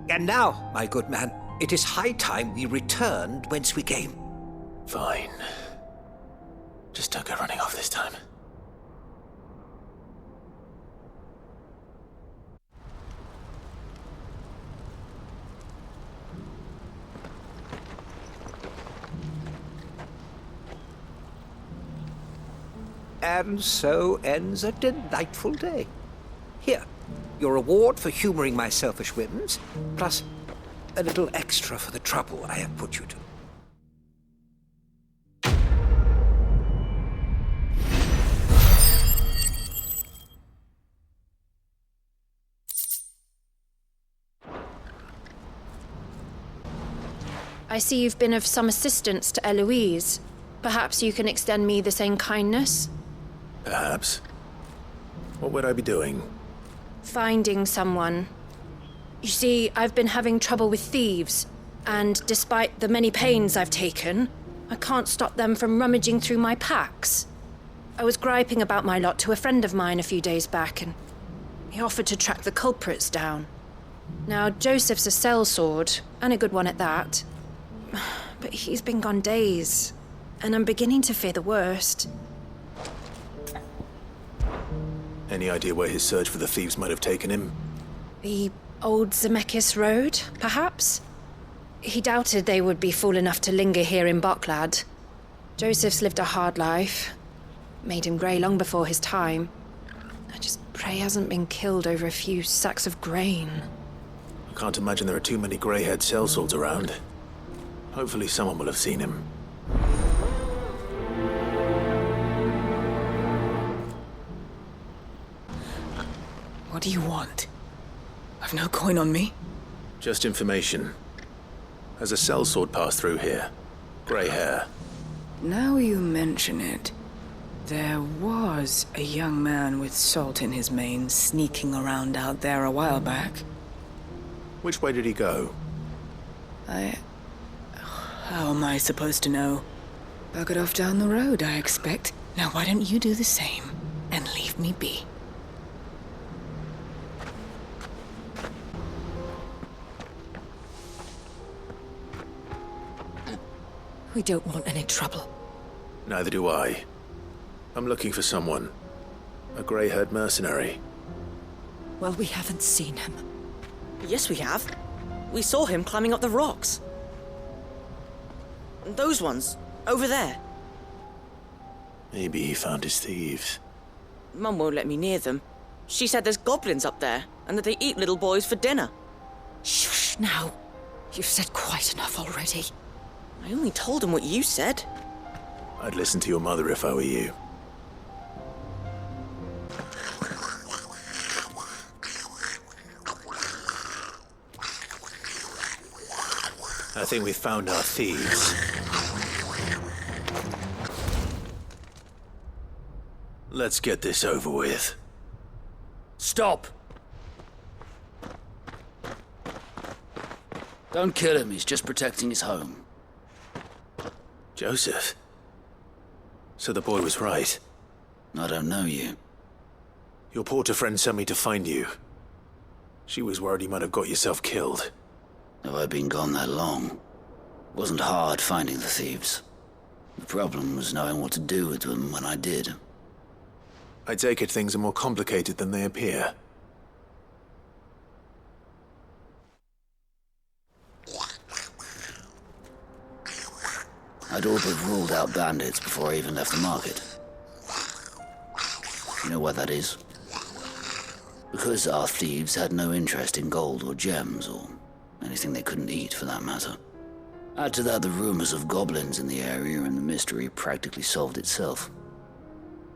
And now, my good man, it is high time we returned whence we came. Fine. Just don't go running off this time. And so ends a delightful day. Here, your reward for humoring my selfish whims, plus a little extra for the trouble I have put you to. I see you've been of some assistance to Eloise. Perhaps you can extend me the same kindness? Perhaps. What would I be doing? Finding someone. You see, I've been having trouble with thieves, and despite the many pains I've taken, I can't stop them from rummaging through my packs. I was griping about my lot to a friend of mine a few days back, and he offered to track the culprits down. Now, Joseph's a sellsword, and a good one at that. But he's been gone days, and I'm beginning to fear the worst. Any idea where his search for the thieves might have taken him? The old Zemeckis Road, perhaps? He doubted they would be fool enough to linger here in Bocklad. Joseph's lived a hard life. Made him grey long before his time. I just pray he hasn't been killed over a few sacks of grain. I can't imagine there are too many grey-haired sellswords around. Hopefully someone will have seen him. What do you want? I've no coin on me. Just information. Has a sellsword passed through here? Grey hair. Now you mention it, there was a young man with salt in his mane sneaking around out there a while back. Which way did he go? How am I supposed to know? Buggered off down the road, I expect. Now why don't you do the same and leave me be? We don't want any trouble. Neither do I. I'm looking for someone. A grey-haired mercenary. Well, we haven't seen him. Yes, we have. We saw him climbing up the rocks. Those ones, over there. Maybe he found his thieves. Mum won't let me near them. She said there's goblins up there, and that they eat little boys for dinner. Shush now. You've said quite enough already. I only told him what you said. I'd listen to your mother if I were you. I think we've found our thieves. Let's get this over with. Stop! Don't kill him, he's just protecting his home. Joseph? So the boy was right. I don't know you. Your porter friend sent me to find you. She was worried you might have got yourself killed. Have I been gone that long? It wasn't hard finding the thieves. The problem was knowing what to do with them when I did. I take it things are more complicated than they appear. I'd all but ruled out bandits before I even left the market. You know why that is? Because our thieves had no interest in gold or gems, or anything they couldn't eat for that matter. Add to that the rumors of goblins in the area, and the mystery practically solved itself.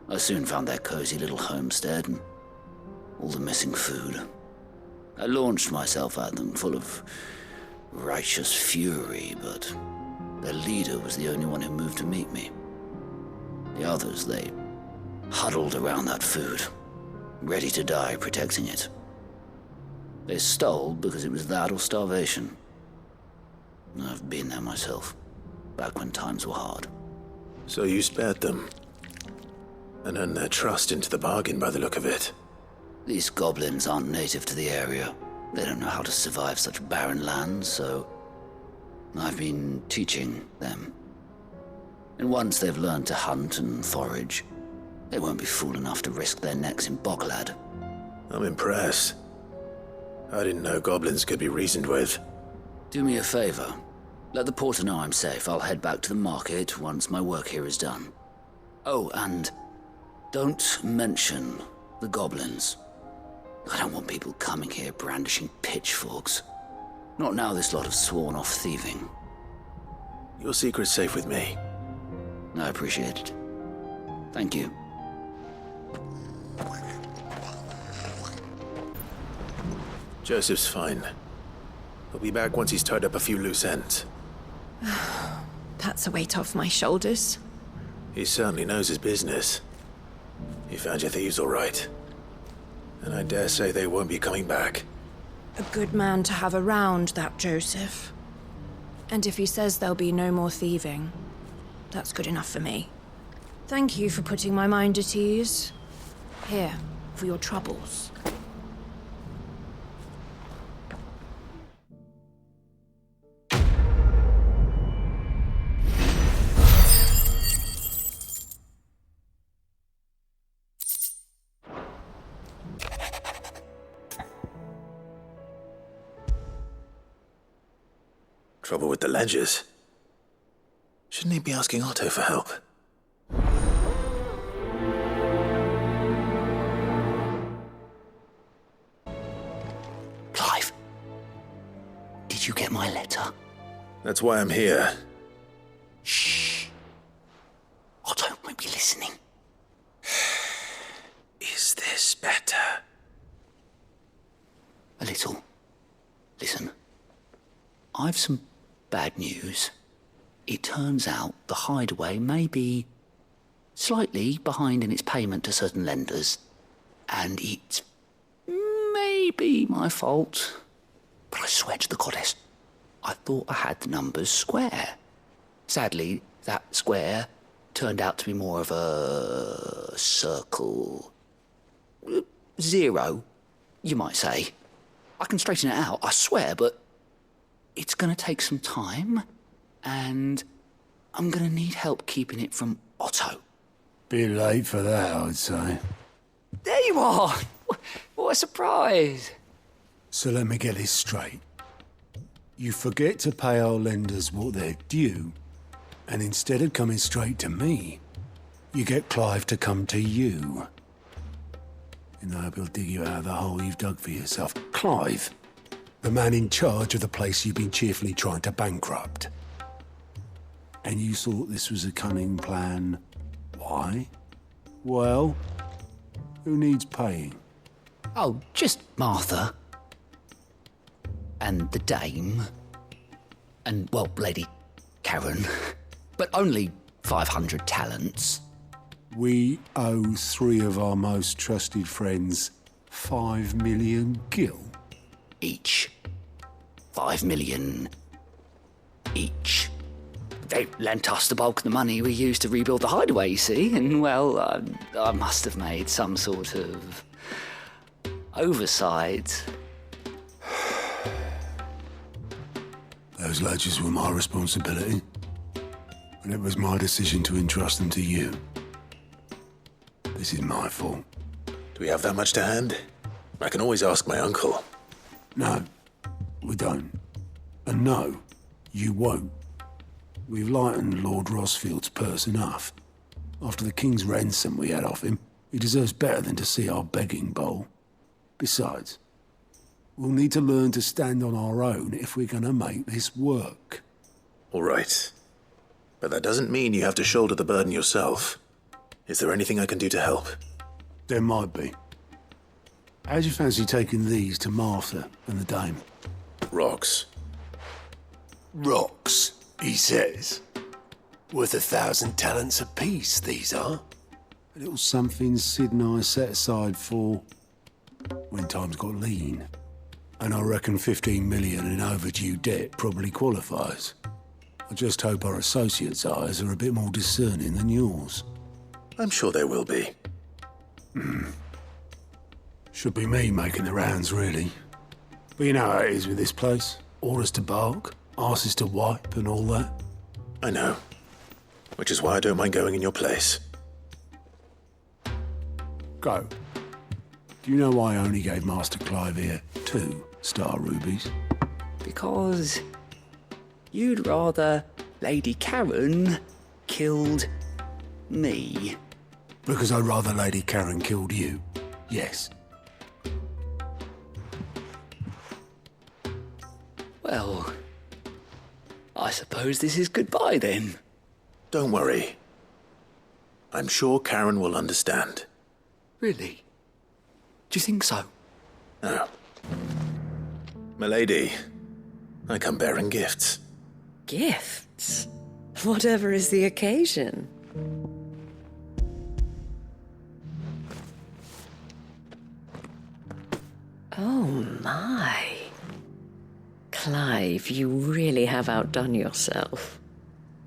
I soon found their cozy little homestead, and all the missing food. I launched myself at them, full of righteous fury, but their leader was the only one who moved to meet me. The others, they huddled around that food, ready to die protecting it. They stole because it was that or starvation. I've been there myself, back when times were hard. So you spared them? And earned their trust into the bargain by the look of it. These goblins aren't native to the area. They don't know how to survive such barren lands, so I've been teaching them. And once they've learned to hunt and forage, they won't be fool enough to risk their necks in Bocklad. I'm impressed. I didn't know goblins could be reasoned with. Do me a favor. Let the porter know I'm safe. I'll head back to the market once my work here is done. Oh, and don't mention the goblins. I don't want people coming here brandishing pitchforks. Not now this lot have sworn off thieving. Your secret's safe with me. I appreciate it. Thank you. Joseph's fine. He'll be back once he's tied up a few loose ends. That's a weight off my shoulders. He certainly knows his business. He found your thieves all right. And I dare say they won't be coming back. A good man to have around, that Joseph. And if he says there'll be no more thieving, that's good enough for me. Thank you for putting my mind at ease. Here, for your troubles. Trouble with the ledgers. Shouldn't he be asking Otto for help? Clive, did you get my letter? That's why I'm here. Shh. Otto might be listening. Is this better? A little. Listen. I've some bad news. It turns out the hideaway may be slightly behind in its payment to certain lenders, and it's maybe my fault. But I swear to the goddess, I thought I had the numbers square. Sadly, that square turned out to be more of a circle. 0, you might say. I can straighten it out, I swear, but it's going to take some time, and I'm going to need help keeping it from Otto. Bit late for that, I'd say. There you are! What a surprise! So let me get this straight. You forget to pay our lenders what they're due, and instead of coming straight to me, you get Clive to come to you. And I hope he'll dig you out of the hole you've dug for yourself. Clive, the man in charge of the place you've been cheerfully trying to bankrupt. And you thought this was a cunning plan. Why? Well, who needs paying? Oh, just Martha. And the dame. And, well, Lady Karen. But only 500 talents. We owe 3 of our most trusted friends 5 million gil. Each. 5 million each. They lent us the bulk of the money we used to rebuild the hideaway, you see, and, well, I must have made some sort of oversight. Those ledgers were my responsibility, and it was my decision to entrust them to you. This is my fault. Do we have that much to hand? I can always ask my uncle. No, we don't. And no, you won't. We've lightened Lord Rosfield's purse enough. After the king's ransom we had off him, he deserves better than to see our begging bowl. Besides, we'll need to learn to stand on our own if we're going to make this work. All right. But that doesn't mean you have to shoulder the burden yourself. Is there anything I can do to help? There might be. How'd you fancy taking these to Martha and the dame? Rocks. Rocks, he says. Worth 1,000 talents apiece, these are. A little something Sid and I set aside for when times got lean. And I reckon 15 million in overdue debt probably qualifies. I just hope our associates' eyes are a bit more discerning than yours. I'm sure there will be. Should be me making the rounds, really. But you know how it is with this place. Orders to bark, arses to wipe, and all that. I know. Which is why I don't mind going in your place. Go. Do you know why I only gave Master Clive here 2 star rubies? Because you'd rather Lady Karen killed me. Because I'd rather Lady Karen killed you. Yes. Well, I suppose this is goodbye then. Don't worry. I'm sure Karen will understand. Really? Do you think so? No. Milady, I come bearing gifts. Gifts? Whatever is the occasion. Oh my. Clive, you really have outdone yourself.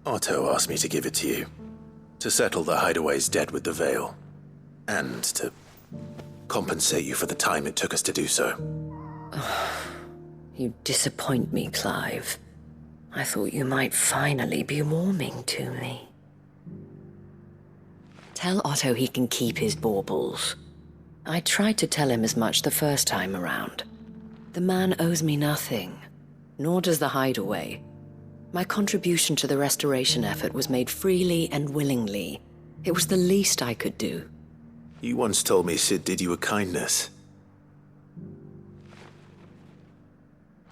Otto asked me to give it to you. To settle the Hideaway's debt with the Veil. And to compensate you for the time it took us to do so. You disappoint me, Clive. I thought you might finally be warming to me. Tell Otto he can keep his baubles. I tried to tell him as much the first time around. The man owes me nothing, nor does the Hideaway. My contribution to the restoration effort was made freely and willingly. It was the least I could do. You once told me Sid did you a kindness.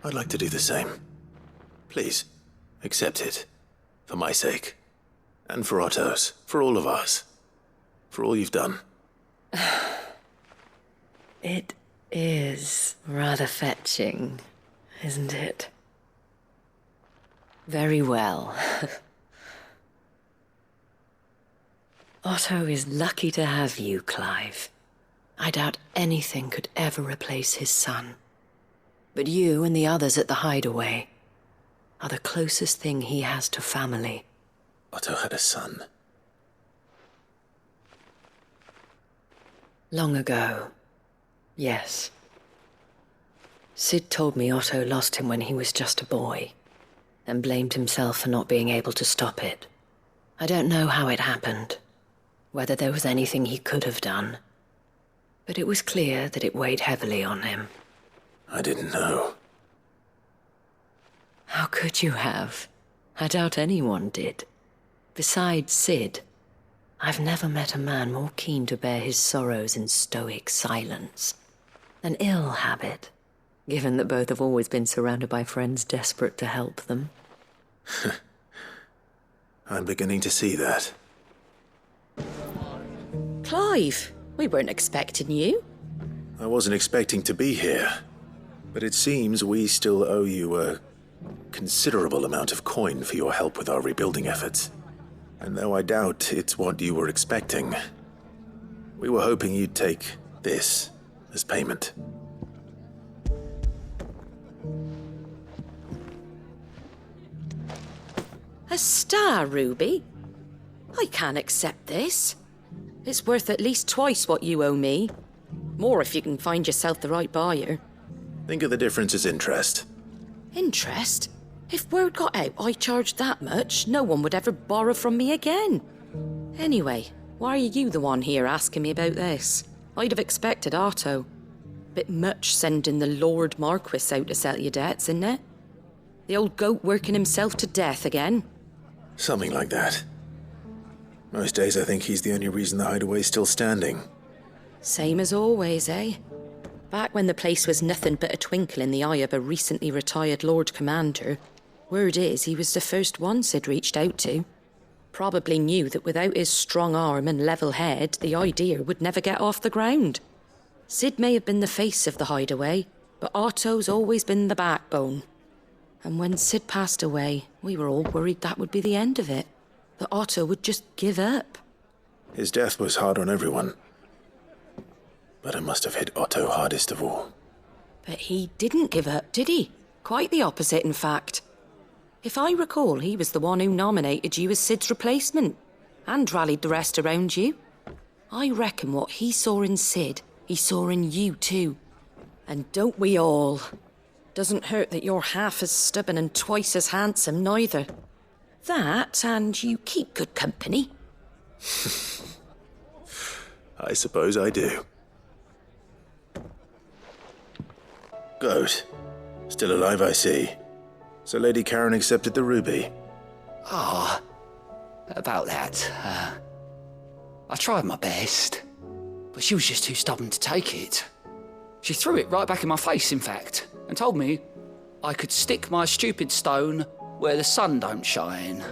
I'd like to do the same. Please, accept it. For my sake. And for Otto's. For all of us. For all you've done. It is rather fetching, isn't it? Very well. Otto is lucky to have you, Clive. I doubt anything could ever replace his son. But you and the others at the Hideaway are the closest thing he has to family. Otto had a son. Long ago, yes. Sid told me Otto lost him when he was just a boy, and blamed himself for not being able to stop it. I don't know how it happened, whether there was anything he could have done, but it was clear that it weighed heavily on him. I didn't know. How could you have? I doubt anyone did. Besides Sid, I've never met a man more keen to bear his sorrows in stoic silence. An ill habit, given that both have always been surrounded by friends desperate to help them. I'm beginning to see that. Clive, we weren't expecting you. I wasn't expecting to be here, but it seems we still owe you a considerable amount of coin for your help with our rebuilding efforts. And though I doubt it's what you were expecting, we were hoping you'd take this as payment. A star ruby? I can't accept this. It's worth at least twice what you owe me. More if you can find yourself the right buyer. Think of the difference as interest. Interest? If word got out I charged that much, no one would ever borrow from me again. Anyway, why are you the one here asking me about this? I'd have expected Otto. Bit much sending the Lord Marquis out to settle your debts, isn't it? The old goat working himself to death again. Something like that. Most days I think he's the only reason the Hideaway's still standing. Same as always, eh? Back when the place was nothing but a twinkle in the eye of a recently retired Lord Commander, word is he was the first one Sid reached out to. Probably knew that without his strong arm and level head, the idea would never get off the ground. Sid may have been the face of the Hideaway, but Otto's always been the backbone. And when Sid passed away, we were all worried that would be the end of it. That Otto would just give up. His death was hard on everyone. But it must have hit Otto hardest of all. But he didn't give up, did he? Quite the opposite, in fact. If I recall, he was the one who nominated you as Sid's replacement, and rallied the rest around you. I reckon what he saw in Sid, he saw in you too. And don't we all? Doesn't hurt that you're half as stubborn and twice as handsome, neither. That, and you keep good company. I suppose I do. Good. Still alive, I see. So Lady Karen accepted the ruby. About that. I tried my best, but she was just too stubborn to take it. She threw it right back in my face, in fact, and told me I could stick my stupid stone where the sun don't shine.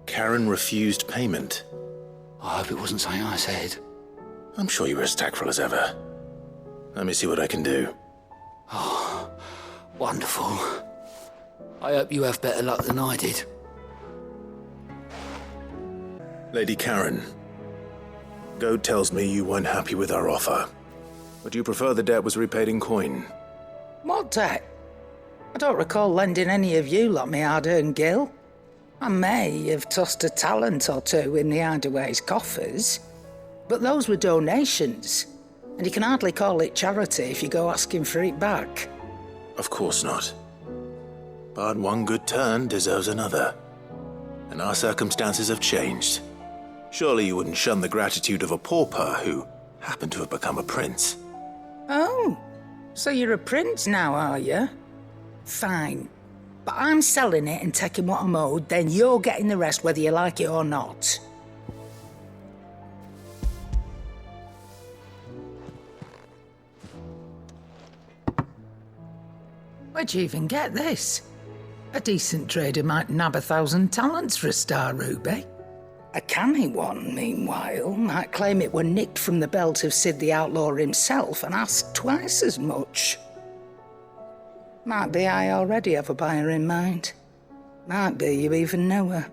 Karen refused payment. I hope it wasn't something I said. I'm sure you were as tactful as ever. Let me see what I can do. Oh, wonderful. I hope you have better luck than I did. Lady Karen, Goad tells me you weren't happy with our offer. Would you prefer the debt was repaid in coin? What debt? I don't recall lending any of you lot me hard-earned gil. I may have tossed a talent or two in the Hardaway's coffers, but those were donations, and you can hardly call it charity if you go asking for it back. Of course not. But one good turn deserves another. And our circumstances have changed. Surely you wouldn't shun the gratitude of a pauper who happened to have become a prince. Oh, so you're a prince now, are you? Fine. But I'm selling it and taking what I'm owed, then you're getting the rest whether you like it or not. Where'd you even get this? A decent trader might nab 1,000 talents for a star ruby. A canny one, meanwhile, might claim it were nicked from the belt of Sid the Outlaw himself and ask twice as much. Might be I already have a buyer in mind. Might be you even know her.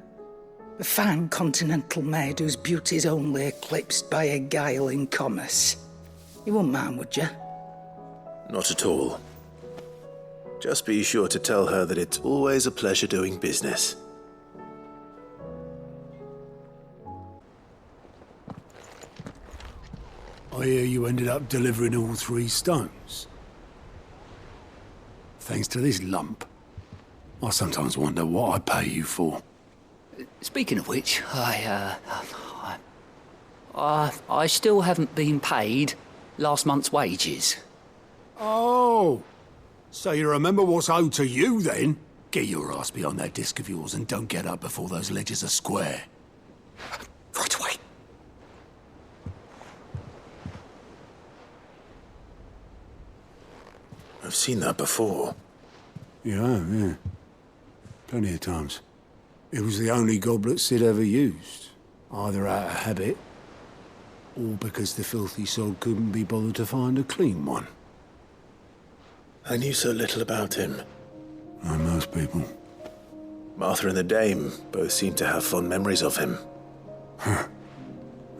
A fine continental maid whose beauty's only eclipsed by a guile in commerce. You wouldn't mind, would you? Not at all. Just be sure to tell her that it's always a pleasure doing business. I hear you ended up delivering all 3 stones. Thanks to this lump. I sometimes wonder what I pay you for. Speaking of which, I still haven't been paid last month's wages. Oh, so you remember what's owed to you then? Get your ass behind that disc of yours and don't get up before those ledgers are square. Right away. I've seen that before. Yeah. Plenty of times. It was the only goblet Sid ever used. Either out of habit, or because the filthy sod couldn't be bothered to find a clean one. I knew so little about him. Like most people. Martha and the Dame both seem to have fond memories of him. Huh.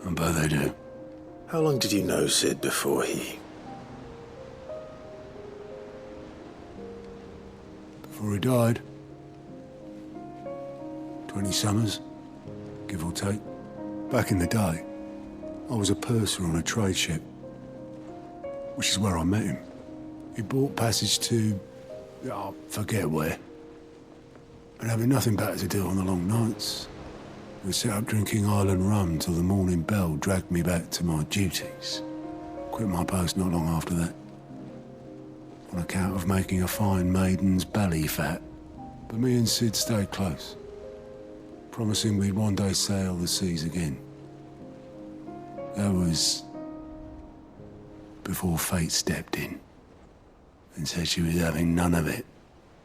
I bet they do. How long did you know Sid before he... Before he died? 20 summers, give or take. Back in the day, I was a purser on a trade ship, which is where I met him. He bought passage to... I forget where. And having nothing better to do on the long nights, we set up drinking island rum till the morning bell dragged me back to my duties. Quit my post not long after that, on account of making a fine maiden's belly fat. But me and Sid stayed close, promising we'd one day sail the seas again. That was before fate stepped in and said she was having none of it.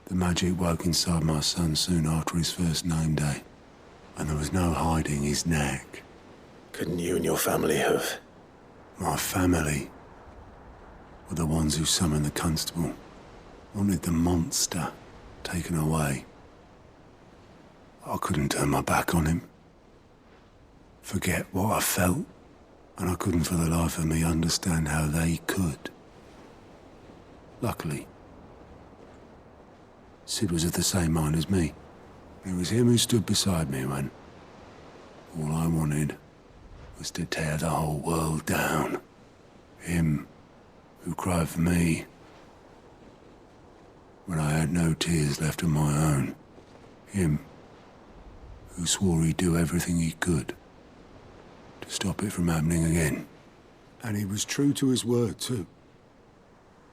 The magic woke inside my son soon after his first name day, and there was no hiding his knack. Couldn't you and your family have... My family were the ones who summoned the constable, wanted the monster taken away. I couldn't turn my back on him, forget what I felt, and I couldn't for the life of me understand how they could. Luckily, Sid was of the same mind as me. It was him who stood beside me when all I wanted was to tear the whole world down. Him who cried for me when I had no tears left of my own. Him who swore he'd do everything he could to stop it from happening again. And he was true to his word, too.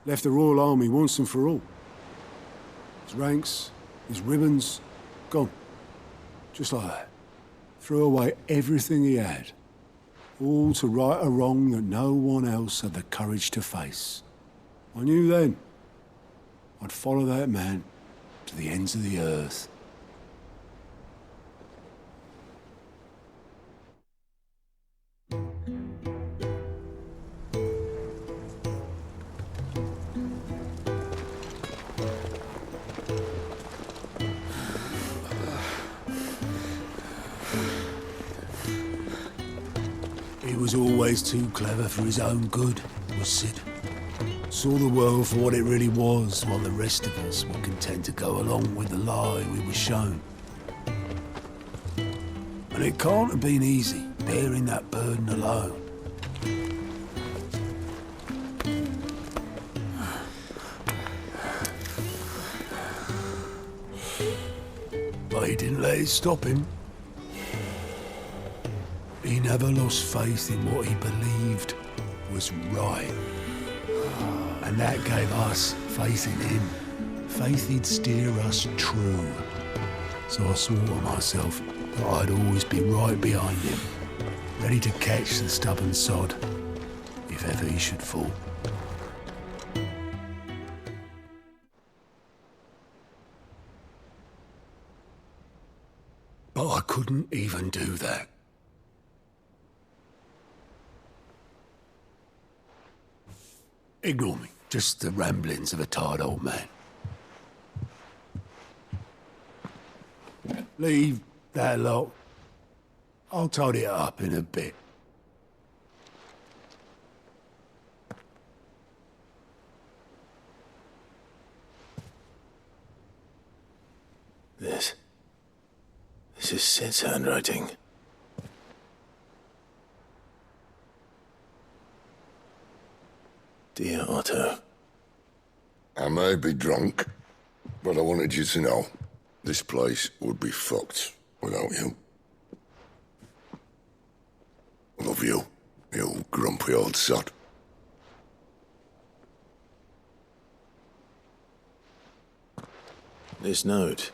Left the Royal Army once and for all. His ranks, his ribbons, gone. Just like that. Threw away everything he had. All to right a wrong that no one else had the courage to face. I knew then I'd follow that man to the ends of the earth. He was always too clever for his own good, was Sid. Saw the world for what it really was, while the rest of us were content to go along with the lie we were shown. And it can't have been easy, bearing that burden alone. But he didn't let it stop him. He never lost faith in what he believed was right. And that gave us faith in him. Faith he'd steer us true. So I swore to myself that I'd always be right behind him, ready to catch the stubborn sod, if ever he should fall. But I couldn't even do that. Ignore me. Just the ramblings of a tired old man. Leave that lot. I'll tidy it up in a bit. This is Sid's handwriting. Dear Otto. I may be drunk, but I wanted you to know this place would be fucked without you. Love you, you grumpy old sod. This note.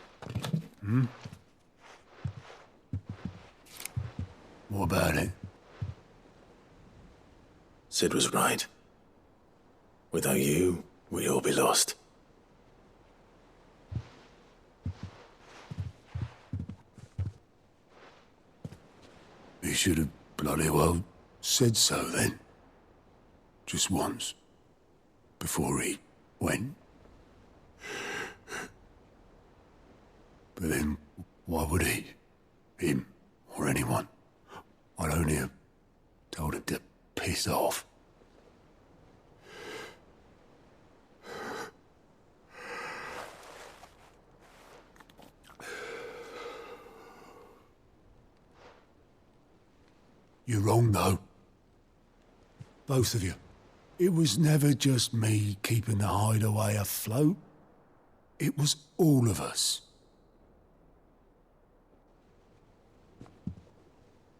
What about it? Sid was right. Without you, we'd all be lost. He should have bloody well said so then. Just once. Before he went. But then, why would he? Him, or anyone? I'd only have told him to piss off. You're wrong, though. Both of you. It was never just me keeping the hideaway afloat. It was all of us.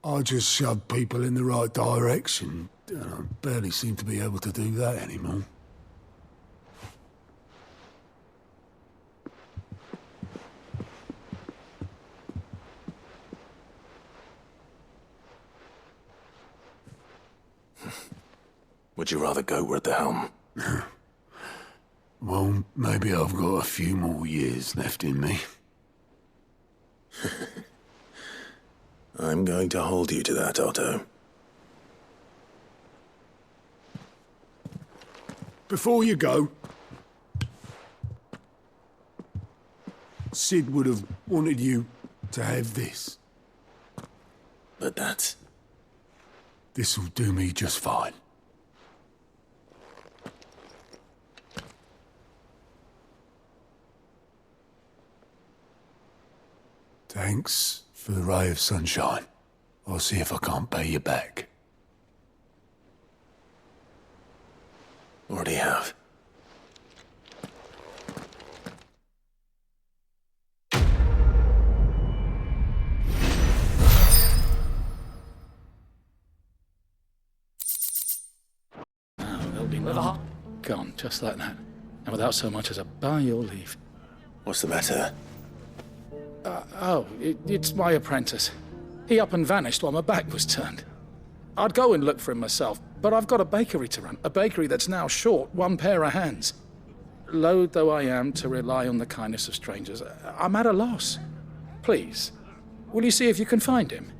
I just shoved people in the right direction. I barely seem to be able to do that anymore. Would you rather go at the helm? Well, maybe I've got a few more years left in me. I'm going to hold you to that, Otto. Before you go, Sid would have wanted you to have this. But that's... This'll do me just fine. Thanks for the ray of sunshine. I'll see if I can't pay you back. Already have. There'll be none. Gone, just like that. And without so much as a by your leave. What's the matter? It's my apprentice. He up and vanished while my back was turned. I'd go and look for him myself, but I've got a bakery to run. A bakery that's now short one pair of hands. loath though I am to rely on the kindness of strangers, I'm at a loss. Please, will you see if you can find him?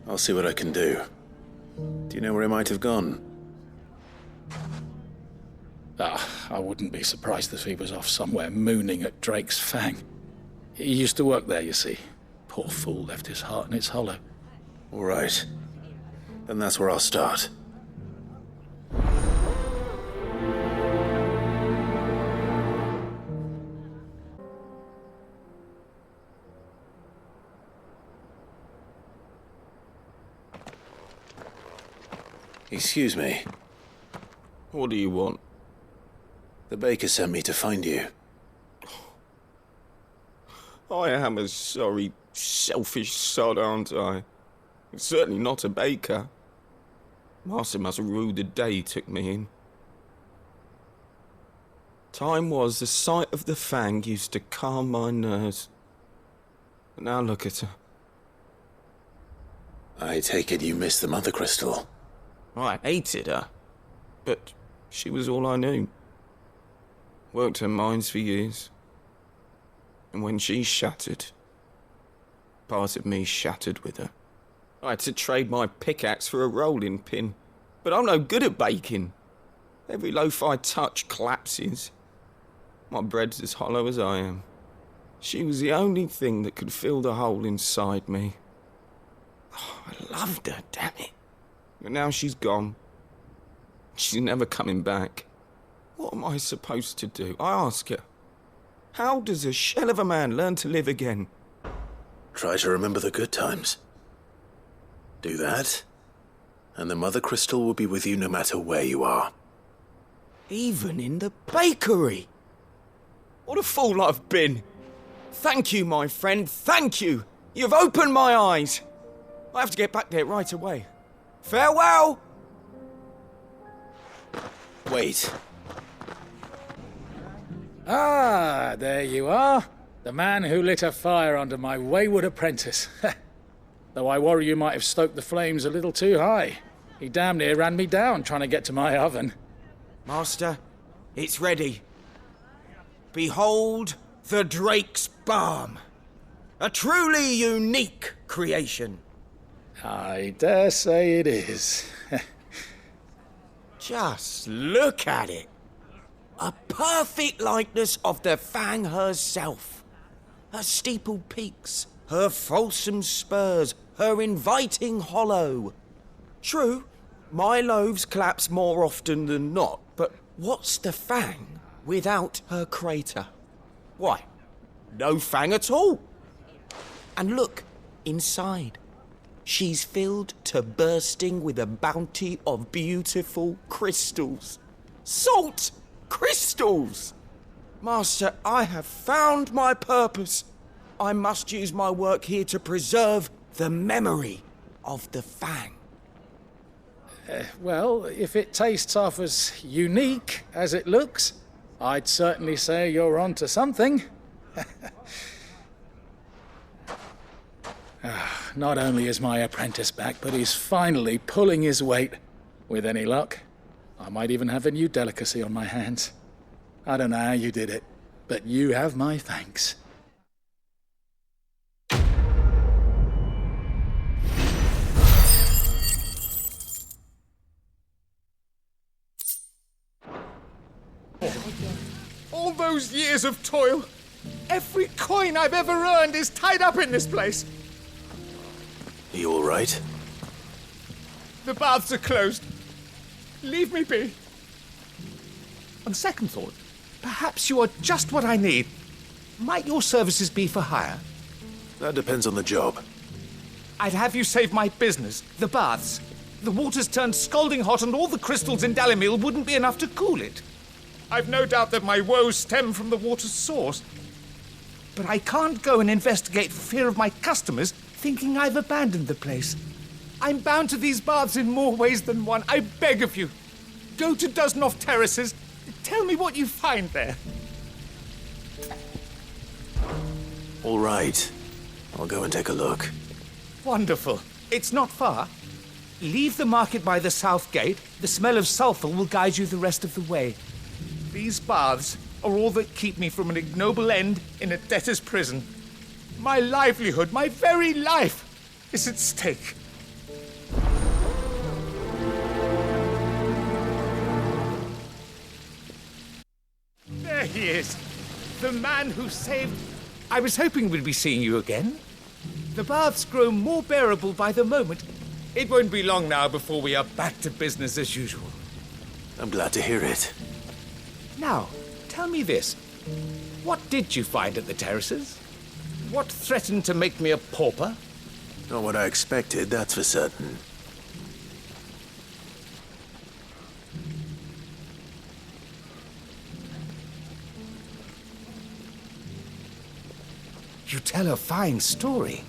I'll see what I can do. Do you know where he might have gone? I wouldn't be surprised if he was off somewhere mooning at Drake's Fang. He used to work there, you see. Poor fool left his heart in its hollow. All right. Then that's where I'll start. Excuse me. What do you want? The baker sent me to find you. I am a sorry, selfish sod, aren't I? Certainly not a baker. Master must have ruled the day he took me in. Time was the sight of the Fang used to calm my nerves. But now look at her. I take it you missed the Mother Crystal. I hated her, but she was all I knew. Worked her mines for years. And when she shattered, part of me shattered with her. I had to trade my pickaxe for a rolling pin, but I'm no good at baking. Every loaf I touch collapses. My bread's as hollow as I am. She was the only thing that could fill the hole inside me. Oh, I loved her, damn it. But now she's gone. She's never coming back. What am I supposed to do? I ask her. How does a shell of a man learn to live again? Try to remember the good times. Do that, and the Mother Crystal will be with you no matter where you are. Even in the bakery? What a fool I've been. Thank you, my friend, thank you. You've opened my eyes. I have to get back there right away. Farewell! Wait. Ah, there you are. The man who lit a fire under my wayward apprentice. Though I worry you might have stoked the flames a little too high. He damn near ran me down trying to get to my oven. Master, it's ready. Behold the Drake's Balm. A truly unique creation. I dare say it is. Just look at it. A perfect likeness of the Fang herself. Her steepled peaks, her fulsome spurs, her inviting hollow. True, my loaves collapse more often than not, but what's the Fang without her crater? Why, no Fang at all. And look, inside. She's filled to bursting with a bounty of beautiful crystals. Salt crystals! Master, I have found my purpose. I must use my work here to preserve the memory of the Fang. Well, if it tastes half as unique as it looks, I'd certainly say you're onto something. Not only is my apprentice back, but he's finally pulling his weight. With any luck, I might even have a new delicacy on my hands. I don't know how you did it, but you have my thanks. All those years of toil, every coin I've ever earned is tied up in this place. Are you all right? The baths are closed. Leave me be. On second thought, perhaps you are just what I need. Might your services be for hire? That depends on the job. I'd have you save my business, the baths. The water's turned scalding hot and all the crystals in Dalimil wouldn't be enough to cool it. I've no doubt that my woes stem from the water's source. But I can't go and investigate for fear of my customers thinking I've abandoned the place. I'm bound to these baths in more ways than one. I beg of you. Go to Dusnoff Terraces. Tell me what you find there. All right. I'll go and take a look. Wonderful. It's not far. Leave the market by the south gate. The smell of sulphur will guide you the rest of the way. These baths are all that keep me from an ignoble end in a debtor's prison. My livelihood, my very life, is at stake. There he is. The man who saved... I was hoping we'd be seeing you again. The baths grow more bearable by the moment. It won't be long now before we are back to business as usual. I'm glad to hear it. Now, tell me this. What did you find at the terraces? What threatened to make me a pauper? Not what I expected, that's for certain. You tell a fine story.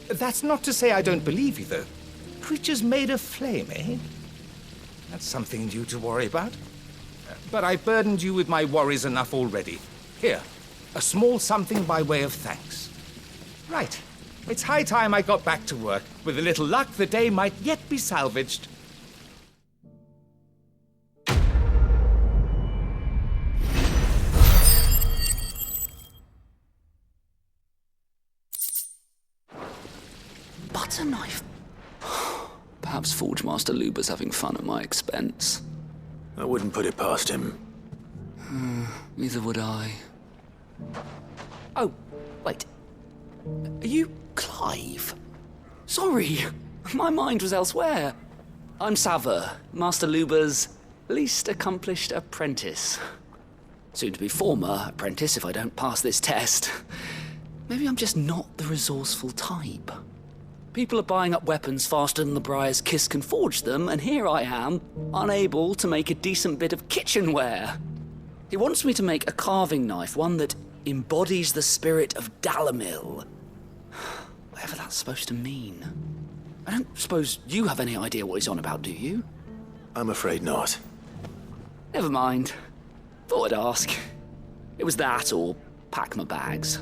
That's not to say I don't believe you, though. Creatures made of flame, eh? That's something new to worry about. But I've burdened you with my worries enough already. Here, a small something by way of thanks. Right. It's high time I got back to work. With a little luck, the day might yet be salvaged. Butter knife. Perhaps Forge Master Luber's having fun at my expense. I wouldn't put it past him. Neither would I. Oh, wait. Are you Clive? Sorry, my mind was elsewhere. I'm Sava, Master Luber's least accomplished apprentice. Soon to be former apprentice if I don't pass this test. Maybe I'm just not the resourceful type. People are buying up weapons faster than the Briar's Kiss can forge them, and here I am, unable to make a decent bit of kitchenware. He wants me to make a carving knife, one that embodies the spirit of Dalamil. Whatever that's supposed to mean. I don't suppose you have any idea what he's on about, do you? I'm afraid not. Never mind. Thought I'd ask. It was that or pack my bags.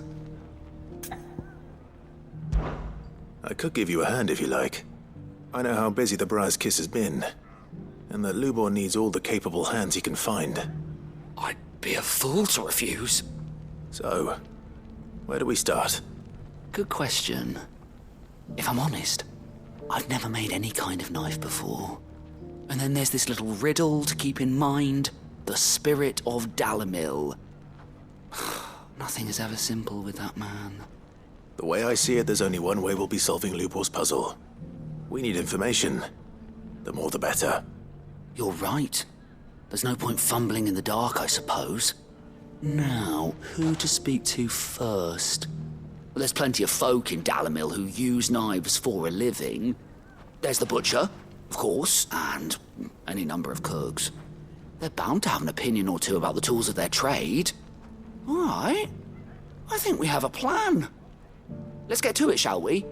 I could give you a hand if you like. I know how busy the Briar's Kiss has been, and that Lubor needs all the capable hands he can find. I'd be a fool to refuse. So, where do we start? Good question. If I'm honest, I've never made any kind of knife before. And then there's this little riddle to keep in mind. The spirit of Dalamil. Nothing is ever simple with that man. The way I see it, there's only one way we'll be solving Lubor's puzzle. We need information. The more the better. You're right. There's no point fumbling in the dark, I suppose. Now, who to speak to first? Well, there's plenty of folk in Dalamil who use knives for a living. There's the butcher, of course, and any number of cooks. They're bound to have an opinion or two about the tools of their trade. All right. I think we have a plan. Let's get to it, shall we?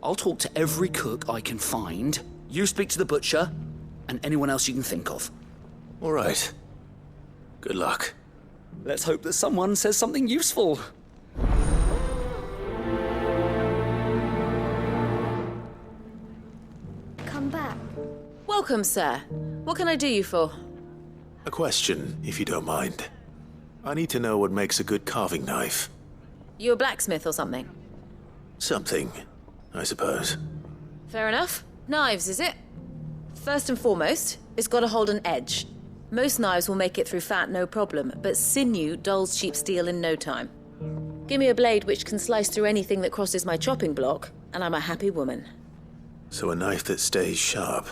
I'll talk to every cook I can find. You speak to the butcher, and anyone else you can think of. All right. Good luck. Let's hope that someone says something useful. Come back. Welcome, sir. What can I do you for? A question, if you don't mind. I need to know what makes a good carving knife. You a blacksmith or something? Something, I suppose. Fair enough. Knives, is it? First and foremost, it's got to hold an edge. Most knives will make it through fat, no problem, but sinew dulls cheap steel in no time. Give me a blade which can slice through anything that crosses my chopping block, and I'm a happy woman. So a knife that stays sharp.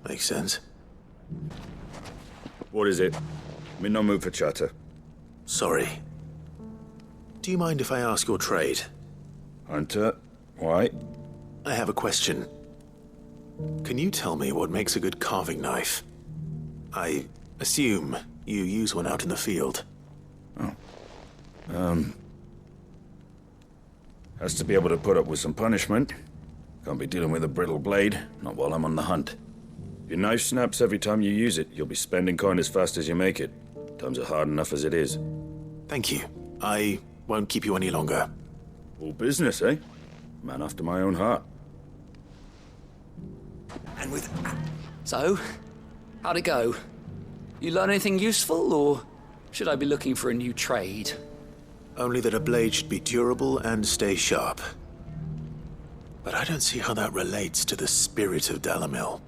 Makes sense. What is it? I'm in no mood for chatter. Sorry. Do you mind if I ask your trade? Hunter, why? I have a question. Can you tell me what makes a good carving knife? I assume you use one out in the field. Has to be able to put up with some punishment. Can't be dealing with a brittle blade, not while I'm on the hunt. If your knife snaps every time you use it, you'll be spending coin as fast as you make it. Times are hard enough as it is. Thank you. I won't keep you any longer. All business, eh? Man after my own heart. And with... So, how'd it go? You learn anything useful, or should I be looking for a new trade? Only that a blade should be durable and stay sharp. But I don't see how that relates to the spirit of Dalamil.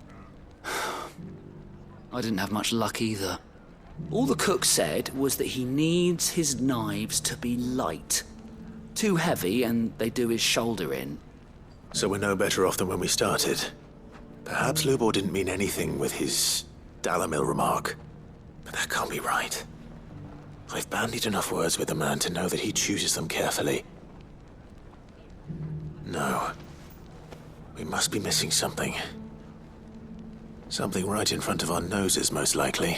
I didn't have much luck either. All the cook said was that he needs his knives to be light. Too heavy and they do his shoulder in. So we're no better off than when we started. Perhaps Lubor didn't mean anything with his Dalamil remark. But that can't be right. I've bandied enough words with the man to know that he chooses them carefully. No. We must be missing something. Something right in front of our noses, most likely.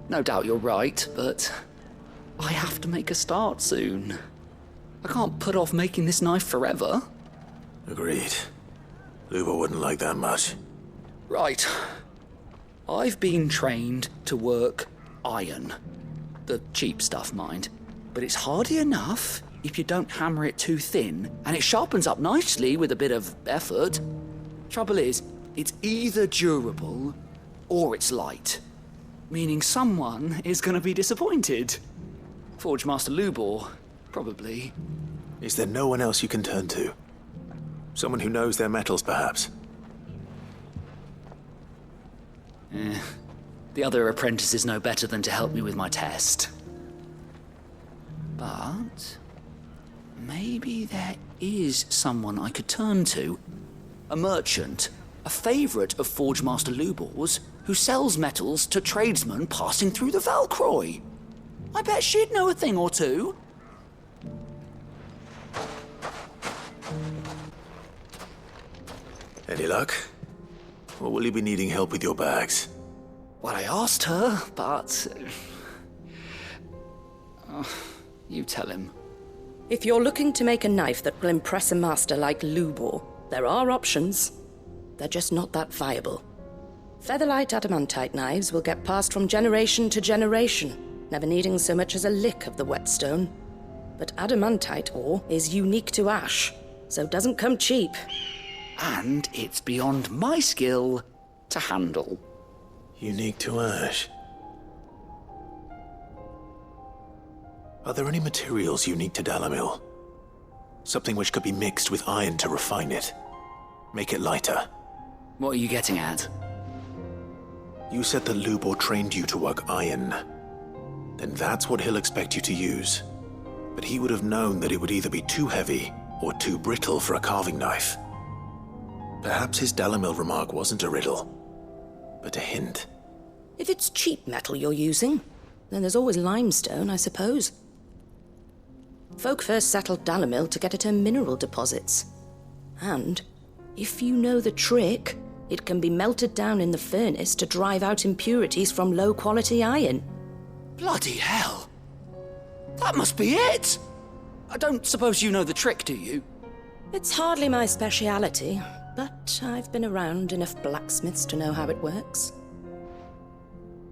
No doubt you're right, but I have to make a start soon. I can't put off making this knife forever. Agreed. Lubor wouldn't like that much. Right. I've been trained to work iron. The cheap stuff, mind. But it's hardy enough if you don't hammer it too thin, and it sharpens up nicely with a bit of effort. Trouble is, it's either durable or it's light. Meaning someone is going to be disappointed. Forge Master Lubor, probably. Is there no one else you can turn to? Someone who knows their metals, perhaps? The other apprentices know better than to help me with my test. But maybe there is someone I could turn to. A merchant, a favourite of Forge Master Lubor's, who sells metals to tradesmen passing through the Valcroy. I bet she'd know a thing or two. Any luck? Or will you be needing help with your bags? Well, I asked her, but... you tell him. If you're looking to make a knife that will impress a master like Lubor, there are options. They're just not that viable. Featherlight adamantite knives will get passed from generation to generation, never needing so much as a lick of the whetstone. But adamantite ore is unique to ash, so doesn't come cheap. And it's beyond my skill to handle. Unique to ash. Are there any materials unique to Dalamil? Something which could be mixed with iron to refine it. Make it lighter. What are you getting at? You said that Lubor trained you to work iron. Then that's what he'll expect you to use. But he would have known that it would either be too heavy or too brittle for a carving knife. Perhaps his Dalamil remark wasn't a riddle, but a hint. If it's cheap metal you're using, then there's always limestone, I suppose. Folk first settled Dalamil to get at her mineral deposits. And, if you know the trick, it can be melted down in the furnace to drive out impurities from low-quality iron. Bloody hell! That must be it! I don't suppose you know the trick, do you? It's hardly my speciality, but I've been around enough blacksmiths to know how it works.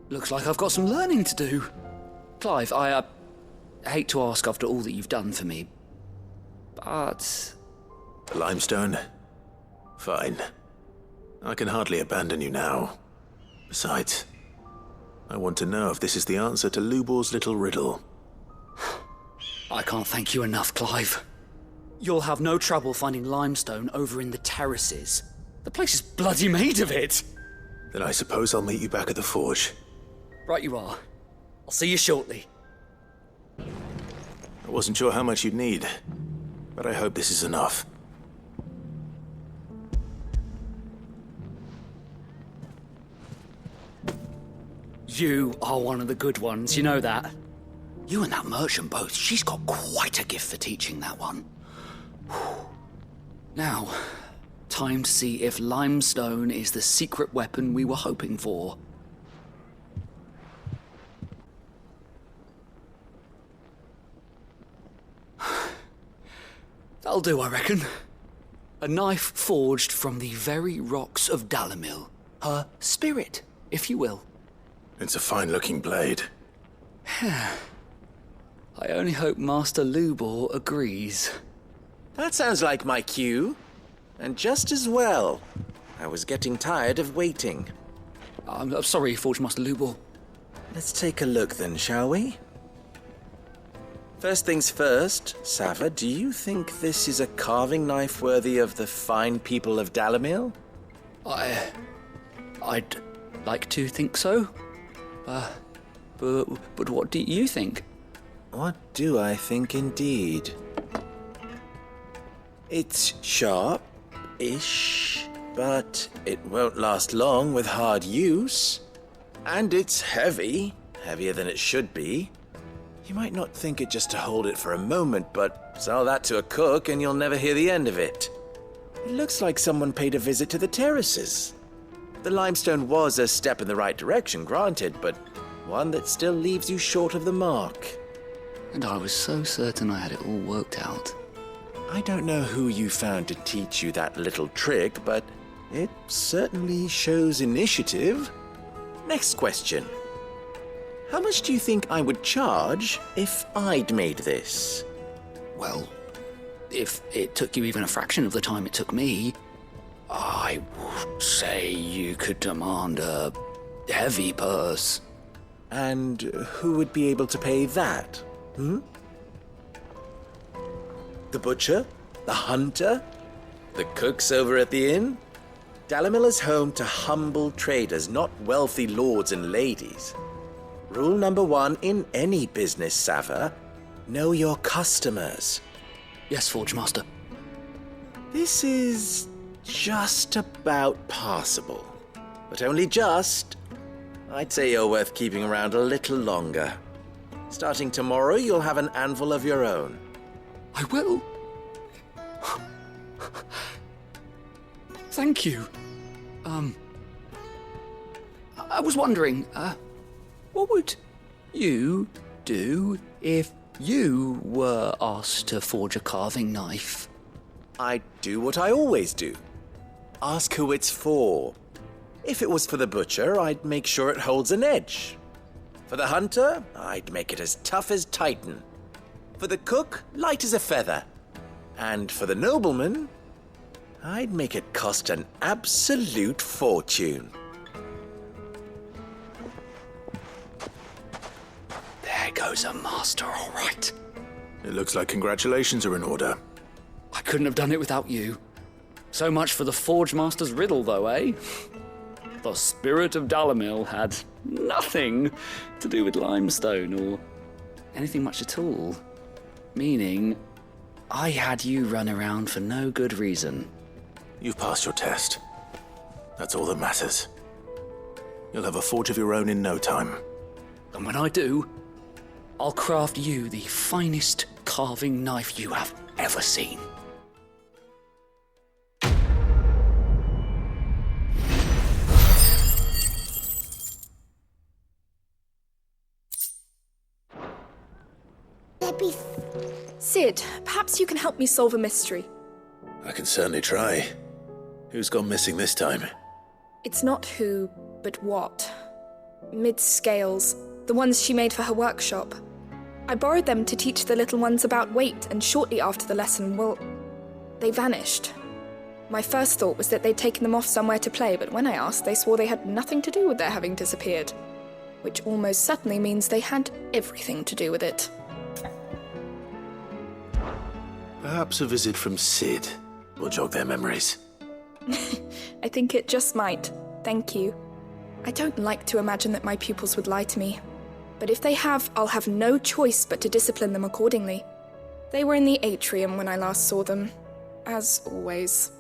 Looks like I've got some learning to do. Clive, I hate to ask after all that you've done for me, but... Limestone? Fine. I can hardly abandon you now. Besides, I want to know if this is the answer to Lubor's little riddle. I can't thank you enough, Clive. You'll have no trouble finding limestone over in the terraces. The place is bloody made of it. Then I suppose I'll meet you back at the forge. Right you are. I'll see you shortly. I wasn't sure how much you'd need, but I hope this is enough. You are one of the good ones, you know that. You and that merchant both, she's got quite a gift for teaching that one. Now, time to see if limestone is the secret weapon we were hoping for. That'll do, I reckon. A knife forged from the very rocks of Dalamil. Her spirit, if you will. It's a fine-looking blade. I only hope Master Lubor agrees. That sounds like my cue. And just as well. I was getting tired of waiting. I'm sorry, Forge Master Lubor. Let's take a look then, shall we? First things first, Sava, do you think this is a carving knife worthy of the fine people of Dalamil? I'd like to think so. But what do you think? What do I think indeed? It's sharp-ish, but it won't last long with hard use. And it's heavy, heavier than it should be. You might not think it just to hold it for a moment, but sell that to a cook and you'll never hear the end of it. It looks like someone paid a visit to the terraces. The limestone was a step in the right direction, granted, but one that still leaves you short of the mark. And I was so certain I had it all worked out. I don't know who you found to teach you that little trick, but it certainly shows initiative. Next question. How much do you think I would charge if I'd made this? Well, if it took you even a fraction of the time it took me, I would say you could demand a heavy purse. And who would be able to pay that? The butcher? The hunter? The cooks over at the inn? Dalamil is home to humble traders, not wealthy lords and ladies. Rule number 1 in any business, Sava, know your customers. Yes, Forge Master. This is just about passable. But only just. I'd say you're worth keeping around a little longer. Starting tomorrow, you'll have an anvil of your own. I will. Thank you. I was wondering, what would you do if you were asked to forge a carving knife? I'd do what I always do. Ask who it's for. If it was for the butcher, I'd make sure it holds an edge. For the hunter, I'd make it as tough as Titan. For the cook, light as a feather. And for the nobleman, I'd make it cost an absolute fortune. There goes a master, all right. It looks like congratulations are in order. I couldn't have done it without you. So much for the Forge Master's riddle, though, eh? The spirit of Dalamil had nothing to do with limestone or anything much at all. Meaning, I had you run around for no good reason. You've passed your test. That's all that matters. You'll have a forge of your own in no time. And when I do, I'll craft you the finest carving knife you have ever seen. Sid, perhaps you can help me solve a mystery. I can certainly try. Who's gone missing this time? It's not who, but what. Mid's scales, the ones she made for her workshop. I borrowed them to teach the little ones about weight, and shortly after the lesson, well, they vanished. My first thought was that they'd taken them off somewhere to play, but when I asked, they swore they had nothing to do with their having disappeared. Which almost certainly means they had everything to do with it. Perhaps a visit from Sid will jog their memories. I think it just might. Thank you. I don't like to imagine that my pupils would lie to me. But if they have, I'll have no choice but to discipline them accordingly. They were in the atrium when I last saw them. As always.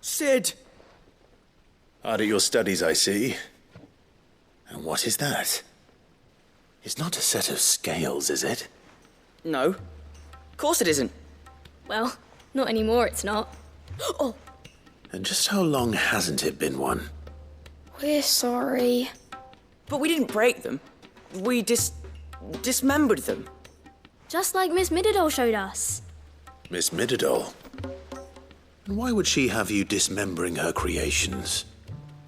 Sid! Hard at your studies, I see. And what is that? It's not a set of scales, is it? No. Of course it isn't. Well, not anymore, it's not. Oh! And just how long hasn't it been one? We're sorry. But we didn't break them. We dismembered them. Just like Miss Mididol showed us. Miss Mididol? And why would she have you dismembering her creations?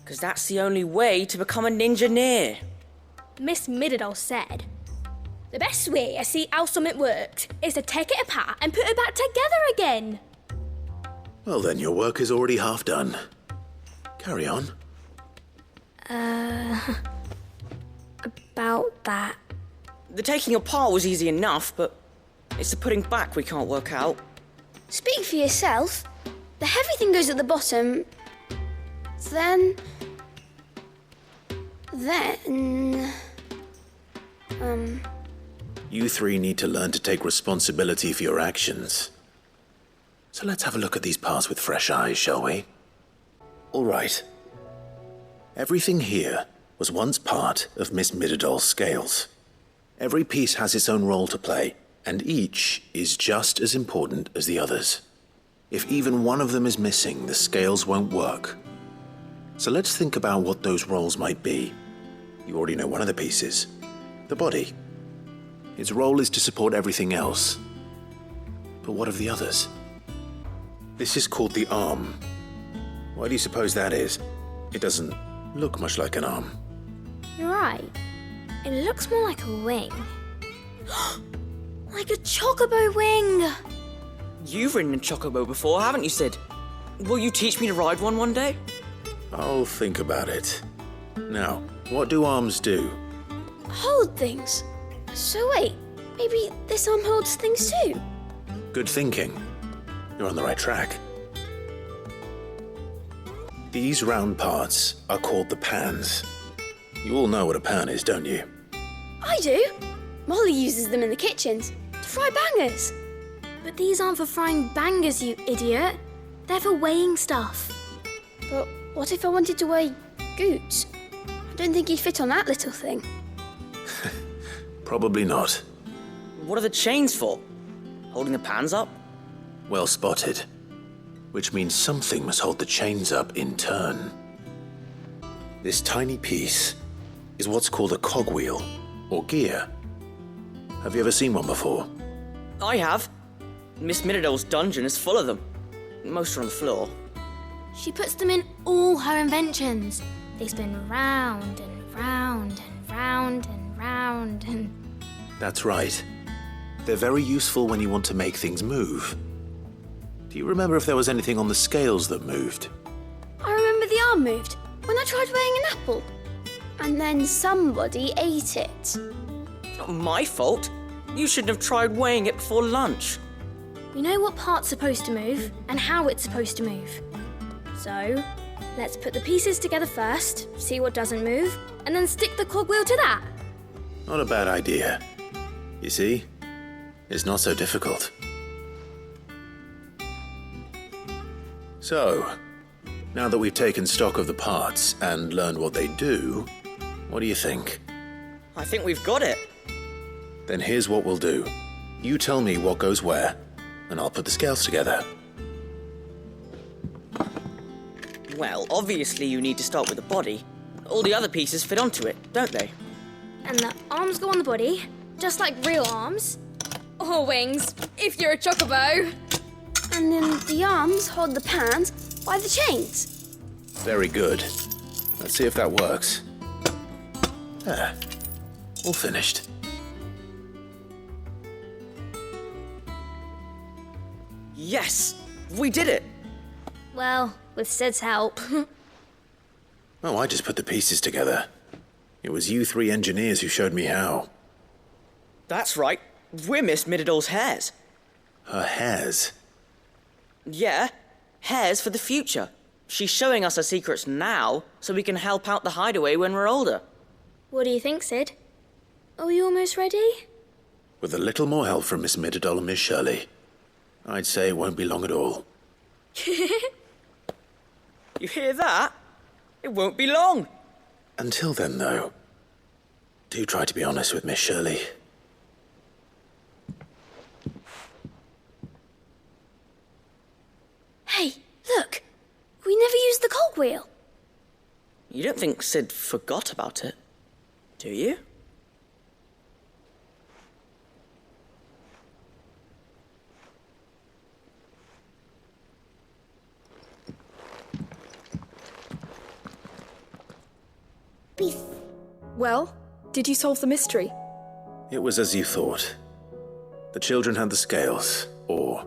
Because that's the only way to become a ninja-neer. Miss Middledore said, the best way to see how something worked is to take it apart and put it back together again. Well then, your work is already half done. Carry on. About that. The taking apart was easy enough, but it's the putting back we can't work out. Speak for yourself. The heavy thing goes at the bottom. Then... You three need to learn to take responsibility for your actions. So let's have a look at these parts with fresh eyes, shall we? All right. Everything here was once part of Miss Middledor's scales. Every piece has its own role to play, and each is just as important as the others. If even one of them is missing, the scales won't work. So let's think about what those roles might be. You already know one of the pieces, the body. Its role is to support everything else. But what of the others? This is called the arm. Why do you suppose that is? It doesn't look much like an arm. You're right. It looks more like a wing. Like a chocobo wing! You've ridden a chocobo before, haven't you, Sid? Will you teach me to ride one day? I'll think about it. Now, what do arms do? Hold things. So wait, maybe this arm holds things too? Good thinking. You're on the right track. These round parts are called the pans. You all know what a pan is, don't you? I do. Molly uses them in the kitchens to fry bangers. But these aren't for frying bangers, you idiot. They're for weighing stuff. But what if I wanted to weigh goods? I don't think he'd fit on that little thing. Probably not. What are the chains for? Holding the pans up? Well spotted. Which means something must hold the chains up in turn. This tiny piece is what's called a cogwheel, or gear. Have you ever seen one before? I have. Miss Middledore's dungeon is full of them. Most are on the floor. She puts them in all her inventions. They spin round and round and round and round and... That's right. They're very useful when you want to make things move. Do you remember if there was anything on the scales that moved? I remember the arm moved when I tried weighing an apple. And then somebody ate it. Not my fault. You shouldn't have tried weighing it before lunch. We know what part's supposed to move and how it's supposed to move. So, let's put the pieces together first, see what doesn't move, and then stick the cogwheel to that. Not a bad idea. You see? It's not so difficult. So, now that we've taken stock of the parts and learned what they do, what do you think? I think we've got it. Then here's what we'll do. You tell me what goes where, and I'll put the scales together. Well, obviously you need to start with the body. All the other pieces fit onto it, don't they? And the arms go on the body, just like real arms. Or wings, if you're a chocobo. And then the arms hold the pans by the chains. Very good. Let's see if that works. There. All finished. Yes! We did it! Well, with Sid's help. Oh, I just put the pieces together. It was you three engineers who showed me how. That's right. We're Miss Middledore's hairs. Her hairs? Yeah, hairs for the future. She's showing us her secrets now, so we can help out the hideaway when we're older. What do you think, Sid? Are we almost ready? With a little more help from Miss Middledore and Miss Shirley, I'd say it won't be long at all. You hear that? It won't be long. Until then, though, do try to be honest with Miss Shirley. Hey, look! We never used the cogwheel. You don't think Sid forgot about it, do you? beef. Well, did you solve the mystery? It was as you thought. The children had the scales, or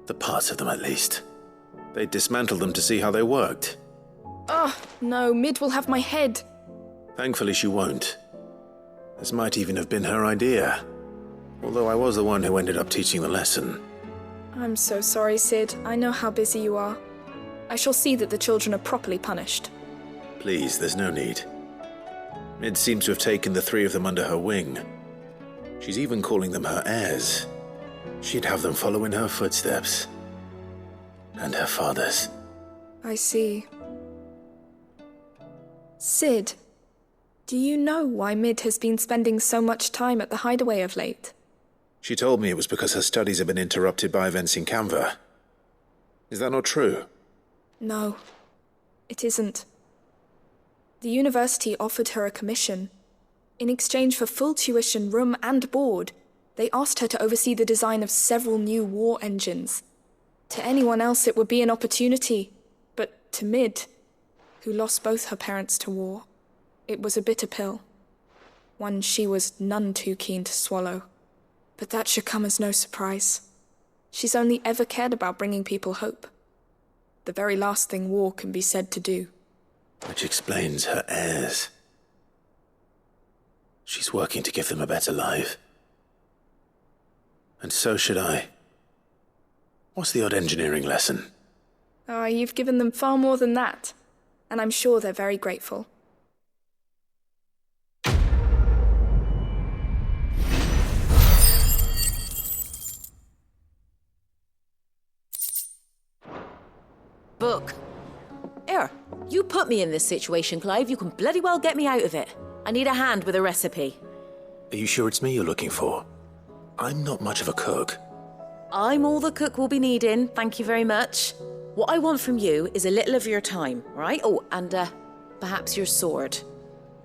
the parts of them at least. They dismantled them to see how they worked. Oh, no, Mid will have my head. Thankfully she won't. This might even have been her idea. Although I was the one who ended up teaching the lesson. I'm so sorry, Sid. I know how busy you are. I shall see that the children are properly punished. Please, there's no need. Mid seems to have taken the three of them under her wing. She's even calling them her heirs. She'd have them follow in her footsteps. And her father's. I see. Sid, do you know why Mid has been spending so much time at the hideaway of late? She told me it was because her studies have been interrupted by events in Canva. Is that not true? No, it isn't. The university offered her a commission. In exchange for full tuition, room and board, they asked her to oversee the design of several new war engines. To anyone else it would be an opportunity, but to Mid, who lost both her parents to war, it was a bitter pill. One she was none too keen to swallow. But that should come as no surprise. She's only ever cared about bringing people hope. The very last thing war can be said to do. Which explains her heirs. She's working to give them a better life. And so should I. What's the odd engineering lesson? Oh, you've given them far more than that. And I'm sure they're very grateful. Book. Here, you put me in this situation, Clive. You can bloody well get me out of it. I need a hand with a recipe. Are you sure it's me you're looking for? I'm not much of a cook. I'm all the cook will be needing, thank you very much. What I want from you is a little of your time, right? Oh, and perhaps your sword.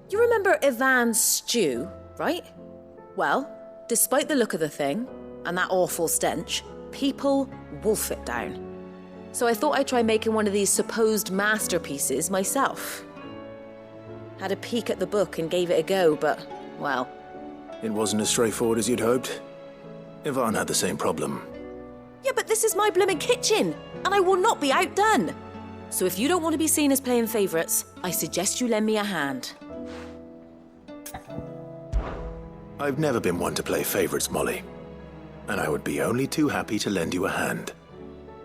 You remember Ivan's stew, right? Well, despite the look of the thing, and that awful stench, people wolf it down. So I thought I'd try making one of these supposed masterpieces myself. Had a peek at the book and gave it a go, but, well... It wasn't as straightforward as you'd hoped. Ivan had the same problem. Yeah, but this is my blooming kitchen, and I will not be outdone. So if you don't want to be seen as playing favourites, I suggest you lend me a hand. I've never been one to play favourites, Molly. And I would be only too happy to lend you a hand.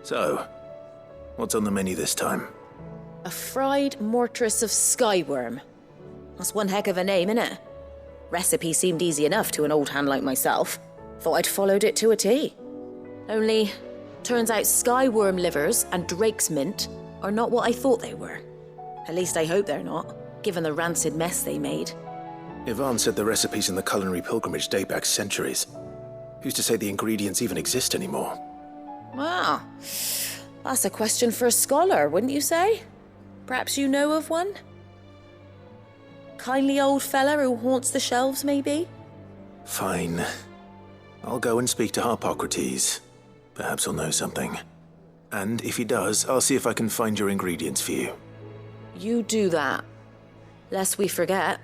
So, what's on the menu this time? A fried mortress of skyworm. That's one heck of a name, innit? Recipe seemed easy enough to an old hand like myself. Thought I'd followed it to a T. Only, turns out skyworm livers and drake's mint are not what I thought they were. At least I hope they're not, given the rancid mess they made. Ivan said the recipes in the culinary pilgrimage date back centuries. Who's to say the ingredients even exist anymore? Wow. That's a question for a scholar, wouldn't you say? Perhaps you know of one? Kindly old fella who haunts the shelves, maybe? Fine. I'll go and speak to Harpocrates. Perhaps he'll know something. And if he does, I'll see if I can find your ingredients for you. You do that. Lest we forget,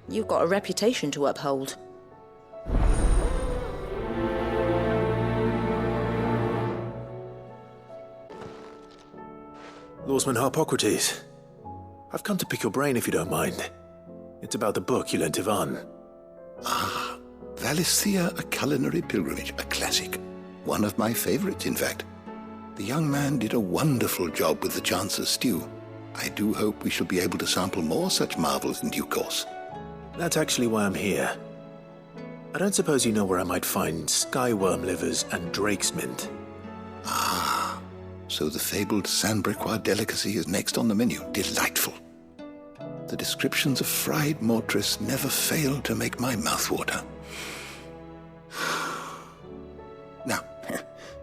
you've got a reputation to uphold. Lawsman Harpocrates. I've come to pick your brain if you don't mind. It's about the book you lent Ivan. Ah, Valisthea, a culinary pilgrimage, a classic. One of my favorites, in fact. The young man did a wonderful job with the Chance's stew. I do hope we shall be able to sample more such marvels in due course. That's actually why I'm here. I don't suppose you know where I might find skyworm livers and drake's mint. Ah, so the fabled Saint-Briquois delicacy is next on the menu. Delightful. The descriptions of fried mortress never fail to make my mouth water. Now,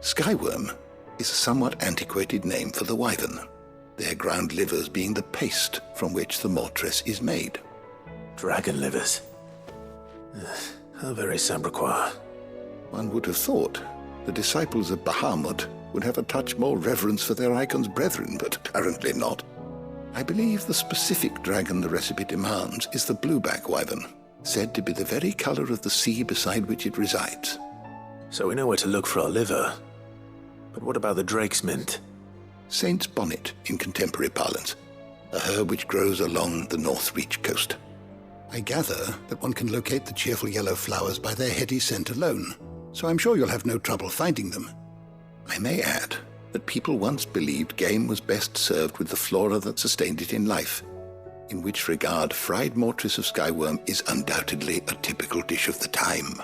skyworm is a somewhat antiquated name for the wyvern, their ground livers being the paste from which the mortress is made. Dragon livers. How very Saint-Briquois. One would have thought the disciples of Bahamut would have a touch more reverence for their icon's brethren, but apparently not. I believe the specific dragon the recipe demands is the blueback wyvern, said to be the very colour of the sea beside which it resides. So we know where to look for our liver. But what about the drake's mint? Saint's bonnet in contemporary parlance, a herb which grows along the North Reach coast. I gather that one can locate the cheerful yellow flowers by their heady scent alone, so I'm sure you'll have no trouble finding them. I may add that people once believed game was best served with the flora that sustained it in life, in which regard fried mortress of skyworm is undoubtedly a typical dish of the time.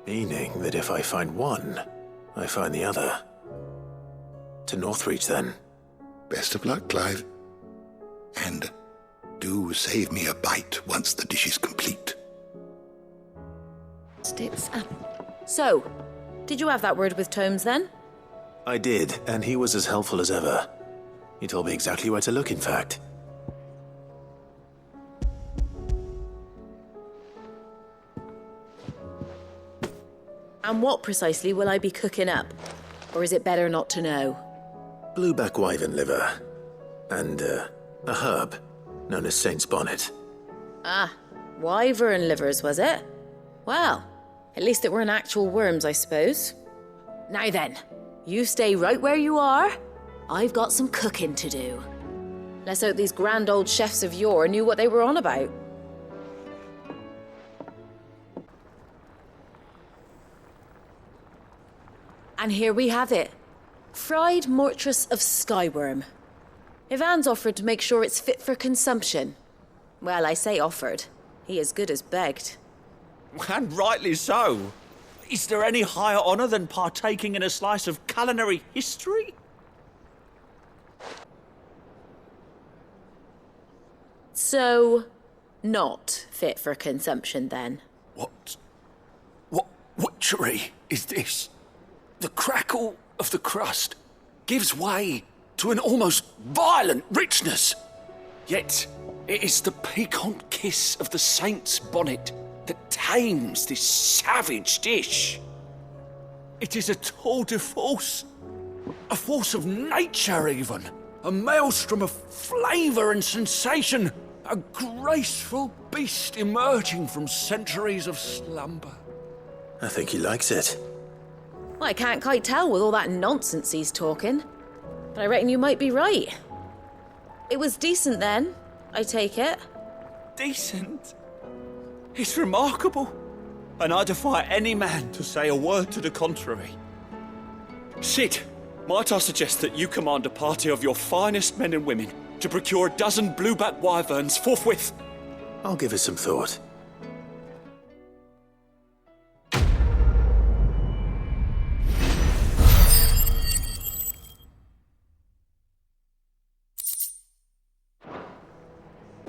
Meaning that if I find one, I find the other. To Northreach, then. Best of luck, Clive. And do save me a bite once the dish is complete. Sticks up. So, did you have that word with Tomes then? I did, and he was as helpful as ever. He told me exactly where to look, in fact. And what precisely will I be cooking up? Or is it better not to know? Blueback wyvern liver. And, a herb known as Saint's bonnet. Ah, wyvern livers, was it? Well, at least it weren't actual worms, I suppose. Now then, you stay right where you are. I've got some cooking to do. Let's hope these grand old chefs of yore knew what they were on about. And here we have it. Fried mortress of skyworm. Ivan's offered to make sure it's fit for consumption. Well, I say offered. He as good as begged. And rightly so. Is there any higher honour than partaking in a slice of culinary history? So, not fit for consumption then? What witchery is this? The crackle of the crust gives way to an almost violent richness. Yet it is the piquant kiss of the saint's bonnet that tames this savage dish. It is a tour de force, a force of nature even, a maelstrom of flavour and sensation, a graceful beast emerging from centuries of slumber. I think he likes it. Well, I can't quite tell with all that nonsense he's talking. But I reckon you might be right. It was decent then, I take it. Decent? It's remarkable. And I defy any man to say a word to the contrary. Sid, might I suggest that you command a party of your finest men and women to procure a dozen blueback wyverns forthwith? I'll give it some thought.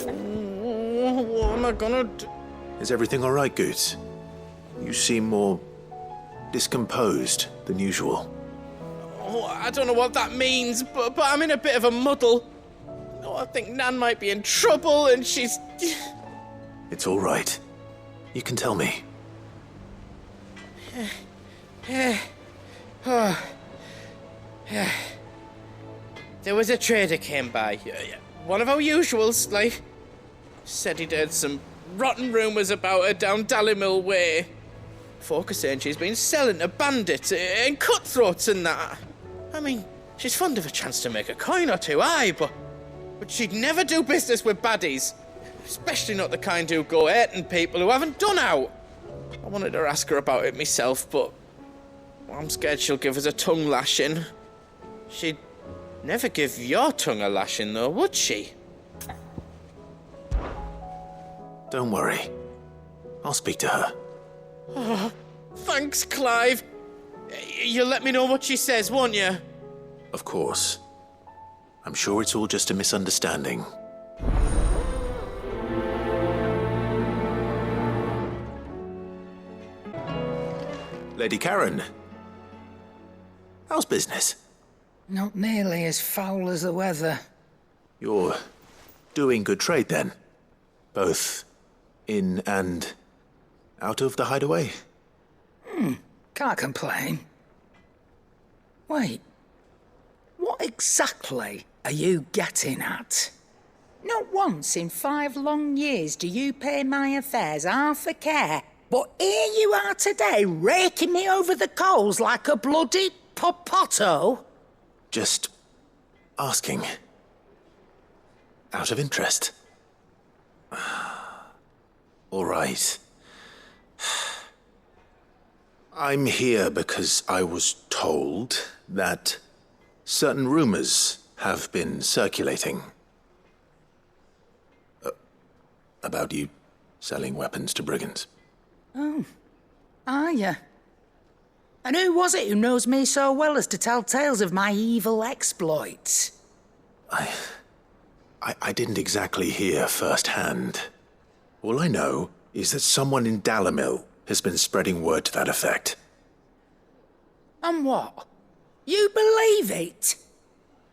What am I gonna do? Is everything all right, Goots? You seem more discomposed than usual. Oh, I don't know what that means, but I'm in a bit of a muddle. Oh, I think Nan might be in trouble, and she's... It's all right. You can tell me. There was a trader came by. One of our usuals, like... Said he'd heard some rotten rumours about her down Dallymill Way. Folk are saying she's been selling to bandits and cutthroats and that. I mean, she's fond of a chance to make a coin or two, aye, but she'd never do business with baddies. Especially not the kind who go hurting people who haven't done out. I wanted to ask her about it myself, but I'm scared she'll give us a tongue lashing. She'd never give your tongue a lashing, though, would she? Don't worry. I'll speak to her. Oh, thanks, Clive. You'll let me know what she says, won't you? Of course. I'm sure it's all just a misunderstanding. Lady Karen. How's business? Not nearly as foul as the weather. You're doing good trade, then? Both in and out of the hideaway? Can't complain. Wait, what exactly are you getting at? Not once in 5 long years do you pay my affairs half a care. But here you are today, raking me over the coals like a bloody popoto. Just asking. Out of interest. All right. I'm here because I was told that certain rumors have been circulating about you selling weapons to brigands. Oh, are you? And who was it who knows me so well as to tell tales of my evil exploits? I didn't exactly hear firsthand. All I know is that someone in Dalimil has been spreading word to that effect. And what? You believe it?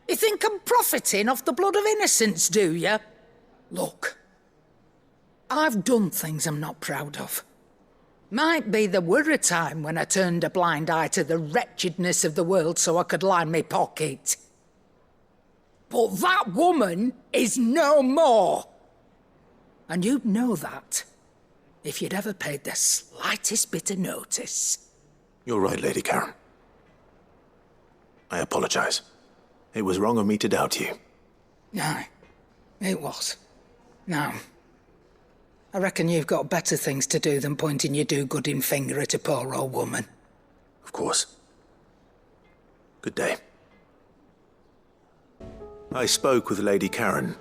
You think I'm profiting off the blood of innocents, do you? Look, I've done things I'm not proud of. Might be there were a time when I turned a blind eye to the wretchedness of the world so I could line my pocket. But that woman is no more. And you'd know that if you'd ever paid the slightest bit of notice. You're right, Lady Karen. I apologize. It was wrong of me to doubt you. Aye, it was. Now, I reckon you've got better things to do than pointing your do-gooding finger at a poor old woman. Of course. Good day. I spoke with Lady Karen.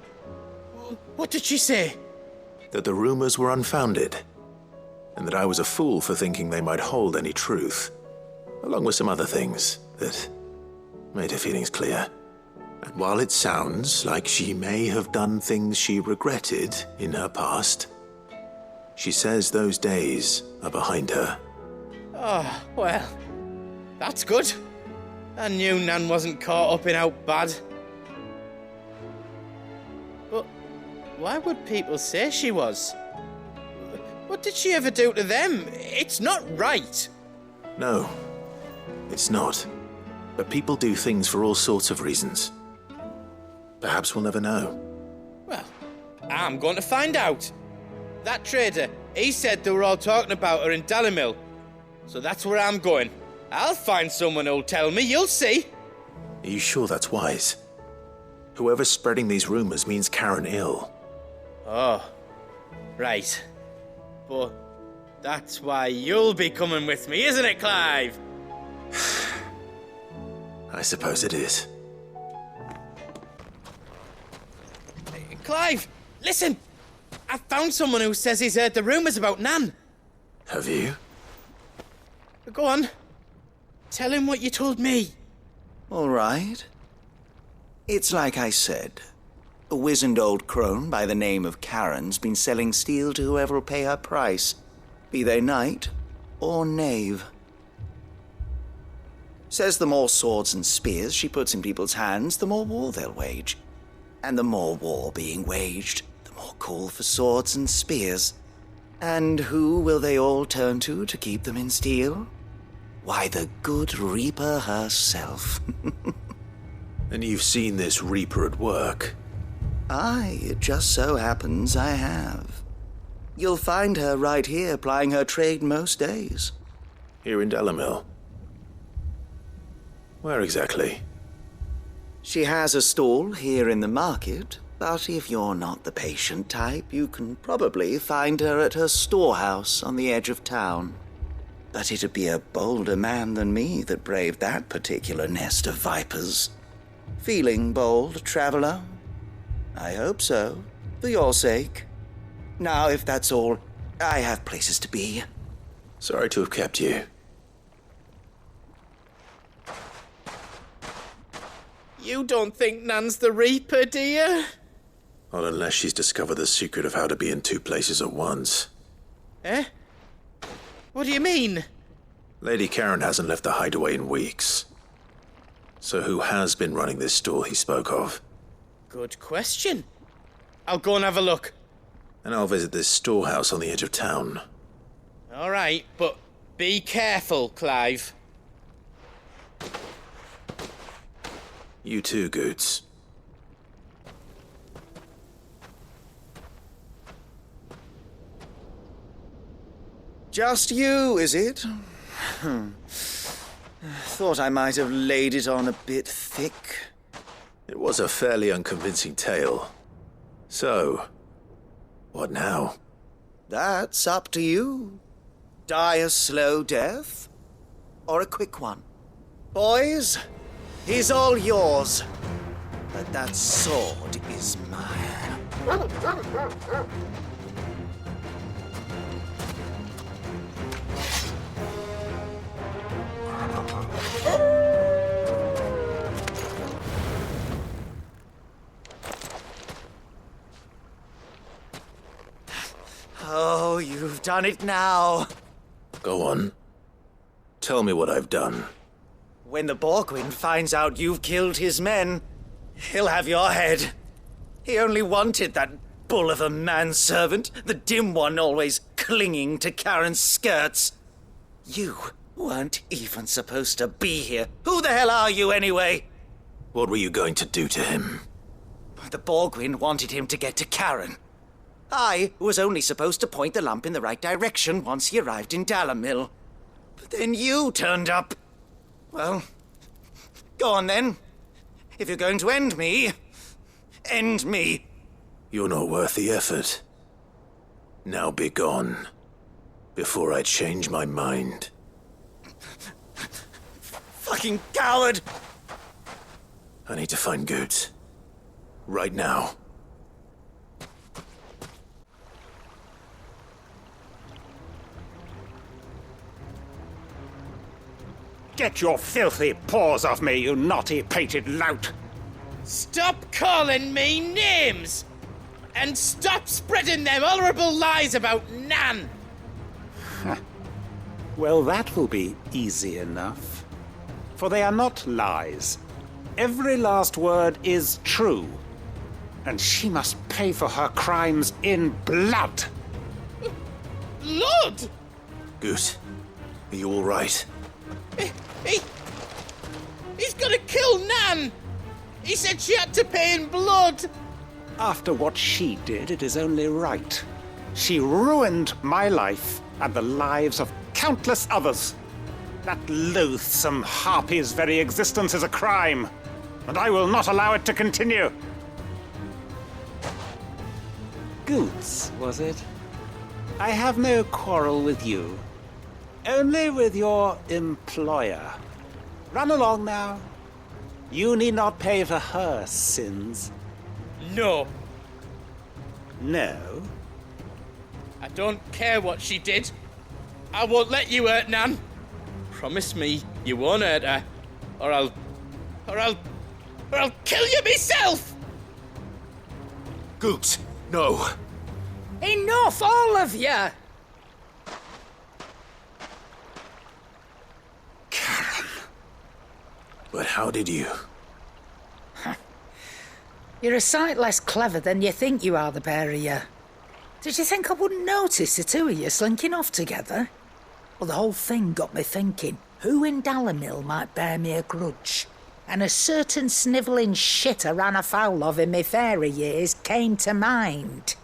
What did she say? That the rumors were unfounded, and that I was a fool for thinking they might hold any truth, along with some other things that made her feelings clear. And while it sounds like she may have done things she regretted in her past, she says those days are behind her. Oh, well, that's good. I knew Nan wasn't caught up in out bad. But why would people say she was? What did she ever do to them? It's not right. No, it's not. But people do things for all sorts of reasons. Perhaps we'll never know. Well, I'm going to find out. That trader, he said they were all talking about her in Dalimil. So that's where I'm going. I'll find someone who'll tell me, you'll see. Are you sure that's wise? Whoever's spreading these rumors means Karen ill. Oh, right. But that's why you'll be coming with me, isn't it, Clive? I suppose it is. Clive, listen! I found someone who says he's heard the rumours about Nan. Have you? Go on. Tell him what you told me. All right. It's like I said. A wizened old crone by the name of Karen's been selling steel to whoever will pay her price, be they knight or knave. Says the more swords and spears she puts in people's hands, the more war they'll wage. And the more war being waged, the more call for swords and spears. And who will they all turn to keep them in steel? Why, the good Reaper herself. And you've seen this Reaper at work? Aye, it just so happens I have. You'll find her right here plying her trade most days. Here in Dalimil? Where exactly? She has a stall here in the market, but if you're not the patient type, you can probably find her at her storehouse on the edge of town. But it'd be a bolder man than me that braved that particular nest of vipers. Feeling bold, traveler? I hope so, for your sake. Now, if that's all, I have places to be. Sorry to have kept you. You don't think Nan's the Reaper, do you? Not unless she's discovered the secret of how to be in two places at once. Eh? What do you mean? Lady Karen hasn't left the hideaway in weeks. So who has been running this store he spoke of? Good question. I'll go and have a look. And I'll visit this storehouse on the edge of town. All right, but be careful, Clive. You too, Goots. Just you, is it? Thought I might have laid it on a bit thick. It was a fairly unconvincing tale. So, what now? That's up to you. Die a slow death, or a quick one. Boys, he's all yours. But that sword is mine. Oh, you've done it now. Go on. Tell me what I've done. When the Borgwyn finds out you've killed his men, he'll have your head. He only wanted that bull of a manservant, the dim one always clinging to Karen's skirts. You weren't even supposed to be here. Who the hell are you anyway? What were you going to do to him? The Borgwyn wanted him to get to Karen. I was only supposed to point the lamp in the right direction once he arrived in Dalamil. But then you turned up. Well, go on then. If you're going to end me, end me. You're not worth the effort. Now be gone, before I change my mind. Fucking coward! I need to find Goots. Right now. Get your filthy paws off me, you naughty-pated lout! Stop calling me names! And stop spreading them horrible lies about Nan! Well, that will be easy enough. For they are not lies. Every last word is true. And she must pay for her crimes in blood. Blood? Goot, are you all right? He's gonna kill Nan! He said she had to pay in blood! After what she did, it is only right. She ruined my life and the lives of countless others. That loathsome harpy's very existence is a crime, and I will not allow it to continue. Goots, was it? I have no quarrel with you. Only with your employer. Run along now. You need not pay for her sins. No. No? I don't care what she did. I won't let you hurt Nan. Promise me you won't hurt her, or I'll kill you myself! Goots, no. Enough, all of you! But how did you? You're a sight less clever than you think you are, the pair of you. Did you think I wouldn't notice the two of you slinking off together? Well, the whole thing got me thinking, who in Dalamil might bear me a grudge? And a certain snivelling shit I ran afoul of in my fairy years came to mind.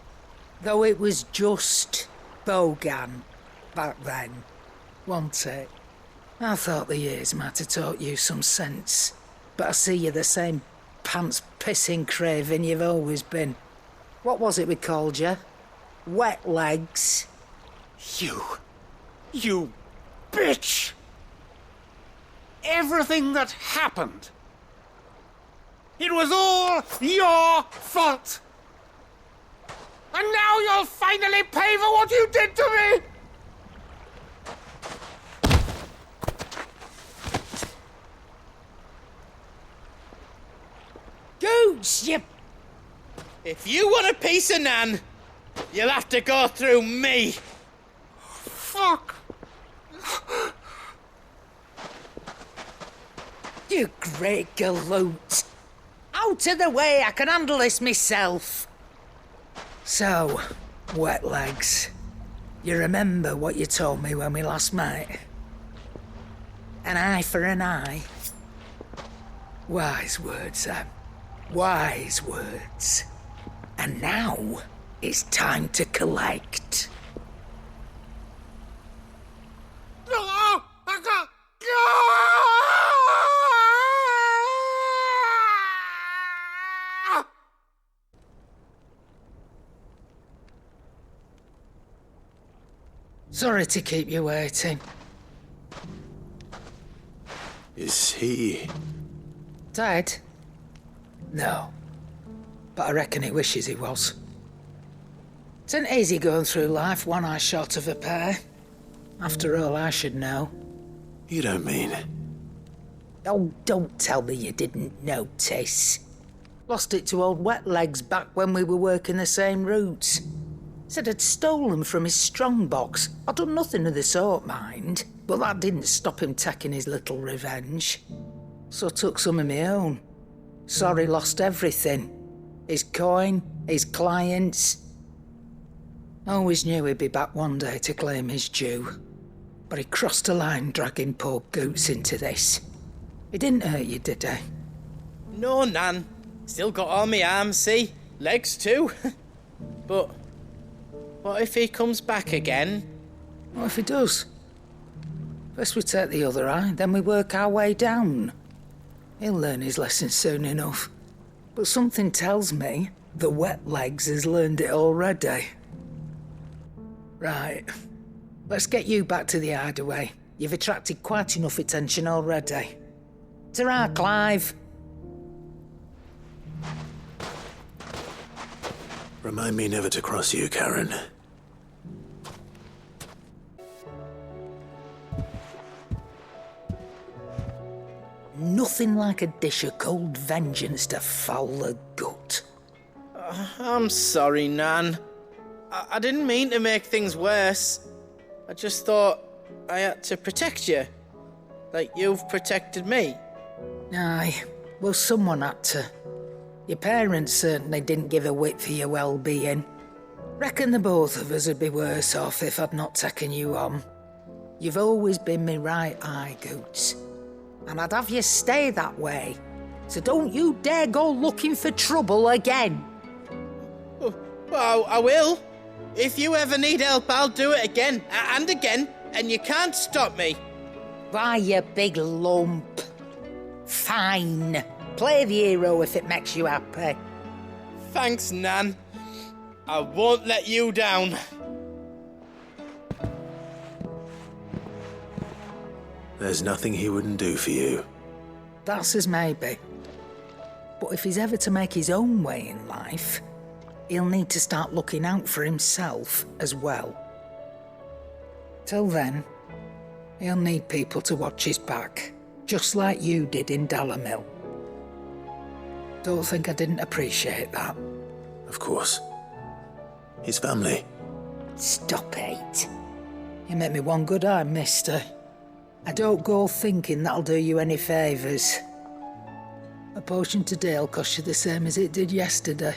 Though it was just Bogan back then, wasn't it? I thought the years might have taught you some sense, but I see you're the same pants-pissing craven you've always been. What was it we called you? Wet legs? You bitch! Everything that happened, it was all your fault! And now you'll finally pay for what you did to me! Goots, you... If you want a piece of Nan, you'll have to go through me. Fuck! You great galoot. Out of the way, I can handle this myself. So, wet legs, you remember what you told me when we last met? An eye for an eye. Wise words, Sam. Wise words. And now, it's time to collect. Sorry to keep you waiting. Is he... Dead? No. But I reckon he wishes he was. It ain't easy going through life one eye short of a pair. After all, I should know. You don't mean... Oh, don't tell me you didn't notice. Lost it to old Wet Legs back when we were working the same routes. Said I'd stolen from his strongbox. I'd done nothing of the sort, mind. But that didn't stop him taking his little revenge. So I took some of my own. Sorry, lost everything. His coin, his clients. Always knew he'd be back one day to claim his due. But he crossed a line dragging poor Goots into this. He didn't hurt you, did he? No, Nan. Still got all my arms, see? Legs too. But what if he comes back again? What if he does? First we take the other eye, then we work our way down. He'll learn his lesson soon enough. But something tells me the Wet Legs has learned it already. Right. Let's get you back to the hideaway. You've attracted quite enough attention already. Ta-ra, Clive. Remind me never to cross you, Karen. Nothing like a dish of cold vengeance to foul the gut. I'm sorry, Nan. I didn't mean to make things worse. I just thought I had to protect you. Like you've protected me. Aye, well, someone had to. Your parents certainly didn't give a whit for your well-being. Reckon the both of us would be worse off if I'd not taken you on. You've always been me right eye, Goots. And I'd have you stay that way. So don't you dare go looking for trouble again. Well, I will. If you ever need help, I'll do it again and again, and you can't stop me. Why, you big lump. Fine. Play the hero if it makes you happy. Thanks, Nan. I won't let you down. There's nothing he wouldn't do for you. That's as maybe. But if he's ever to make his own way in life, he'll need to start looking out for himself as well. Till then, he'll need people to watch his back, just like you did in Dalamil. Don't think I didn't appreciate that. Of course. His family. Stop it. You make me one good eye, mister. I don't go thinking that'll do you any favours. A potion today'll cost you the same as it did yesterday.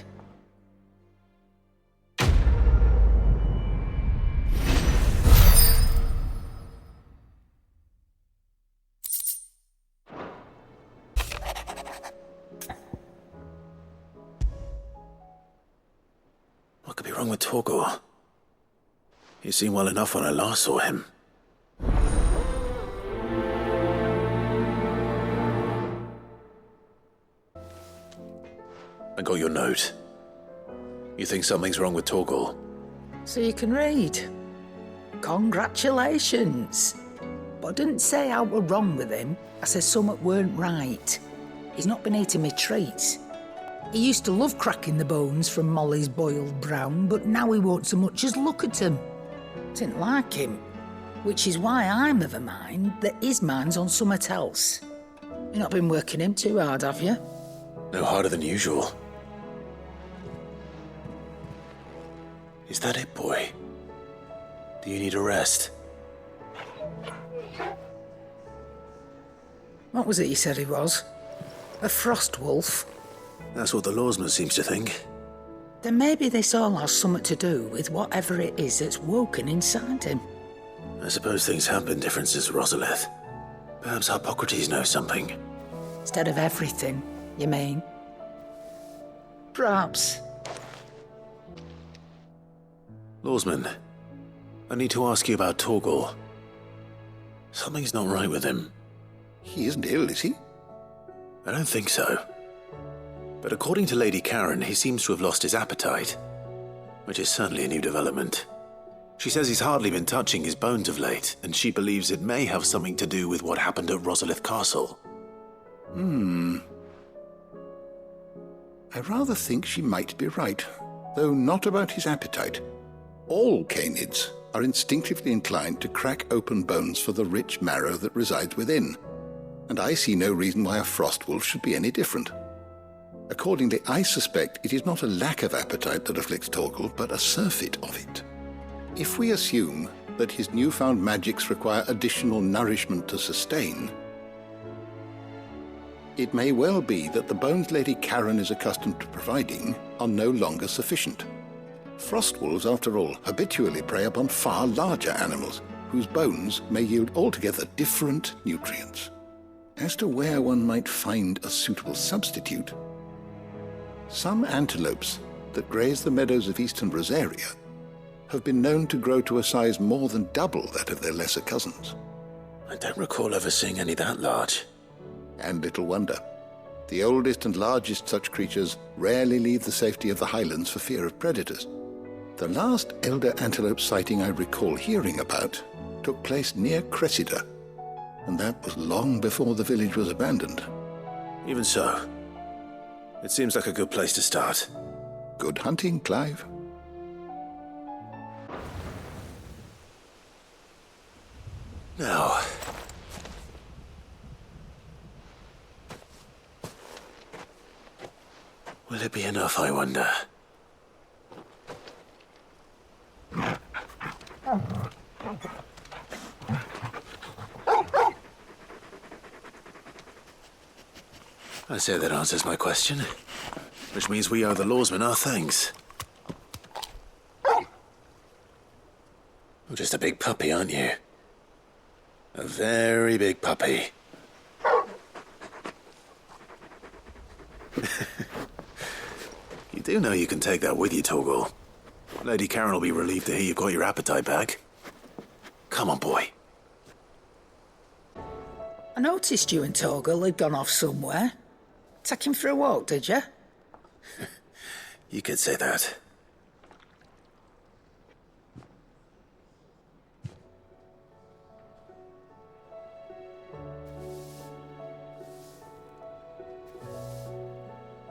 What could be wrong with Torgor? He seemed well enough when I last saw him. I got your note. You think something's wrong with Torgor? So you can read. Congratulations. But I didn't say I were wrong with him. I said something weren't right. He's not been eating me treats. He used to love cracking the bones from Molly's boiled brown, but now he won't so much as look at them. Didn't like him. Which is why I'm of a mind that his mind's on something else. You've not been working him too hard, have you? No harder than usual. Is that it, boy? Do you need a rest? What was it you said he was? A frost wolf? That's what the lawsman seems to think. Then maybe this all has something to do with whatever it is that's woken inside him. I suppose things have been different since Rosalith. Perhaps Hippocrates knows something. Instead of everything, you mean? Perhaps. Lawsman, I need to ask you about Torgor. Something's not right with him. He isn't ill, is he? I don't think so. But according to Lady Karen, he seems to have lost his appetite, which is certainly a new development. She says he's hardly been touching his bones of late, and she believes it may have something to do with what happened at Rosalith Castle. I rather think she might be right, though not about his appetite. All canids are instinctively inclined to crack open bones for the rich marrow that resides within, and I see no reason why a frostwolf should be any different. Accordingly, I suspect it is not a lack of appetite that afflicts Torgal, but a surfeit of it. If we assume that his newfound magics require additional nourishment to sustain, it may well be that the bones Lady Karen is accustomed to providing are no longer sufficient. Frostwolves, after all, habitually prey upon far larger animals, whose bones may yield altogether different nutrients. As to where one might find a suitable substitute, some antelopes that graze the meadows of eastern Rosaria have been known to grow to a size more than double that of their lesser cousins. I don't recall ever seeing any that large. And little wonder. The oldest and largest such creatures rarely leave the safety of the highlands for fear of predators. The last elder antelope sighting I recall hearing about took place near Cressida, and that was long before the village was abandoned. Even so, it seems like a good place to start. Good hunting, Clive. Now, will it be enough, I wonder? I say that answers my question, which means we owe the lawsman our thanks. You're just a big puppy, aren't you? A very big puppy. You do know you can take that with you, Torgal. Lady Karen will be relieved to hear you've got your appetite back. Come on, boy. I noticed you and Torgal had gone off somewhere. Take him for a walk, did you? You could say that.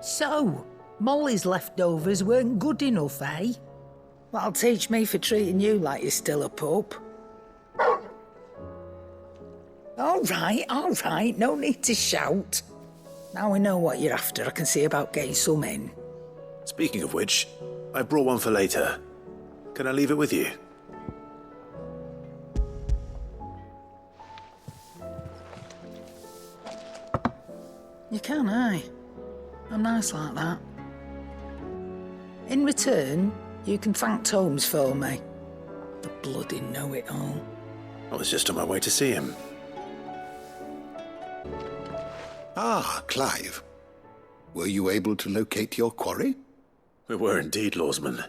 So, Molly's leftovers weren't good enough, eh? That'll teach me for treating you like you're still a pup. All right, no need to shout. Now we know what you're after, I can see about getting some in. Speaking of which, I brought one for later. Can I leave it with you? You can, aye. I'm nice like that. In return, you can thank Tomes for me. The bloody know-it-all. I was just on my way to see him. Ah, Clive. Were you able to locate your quarry? We were indeed, lawsman.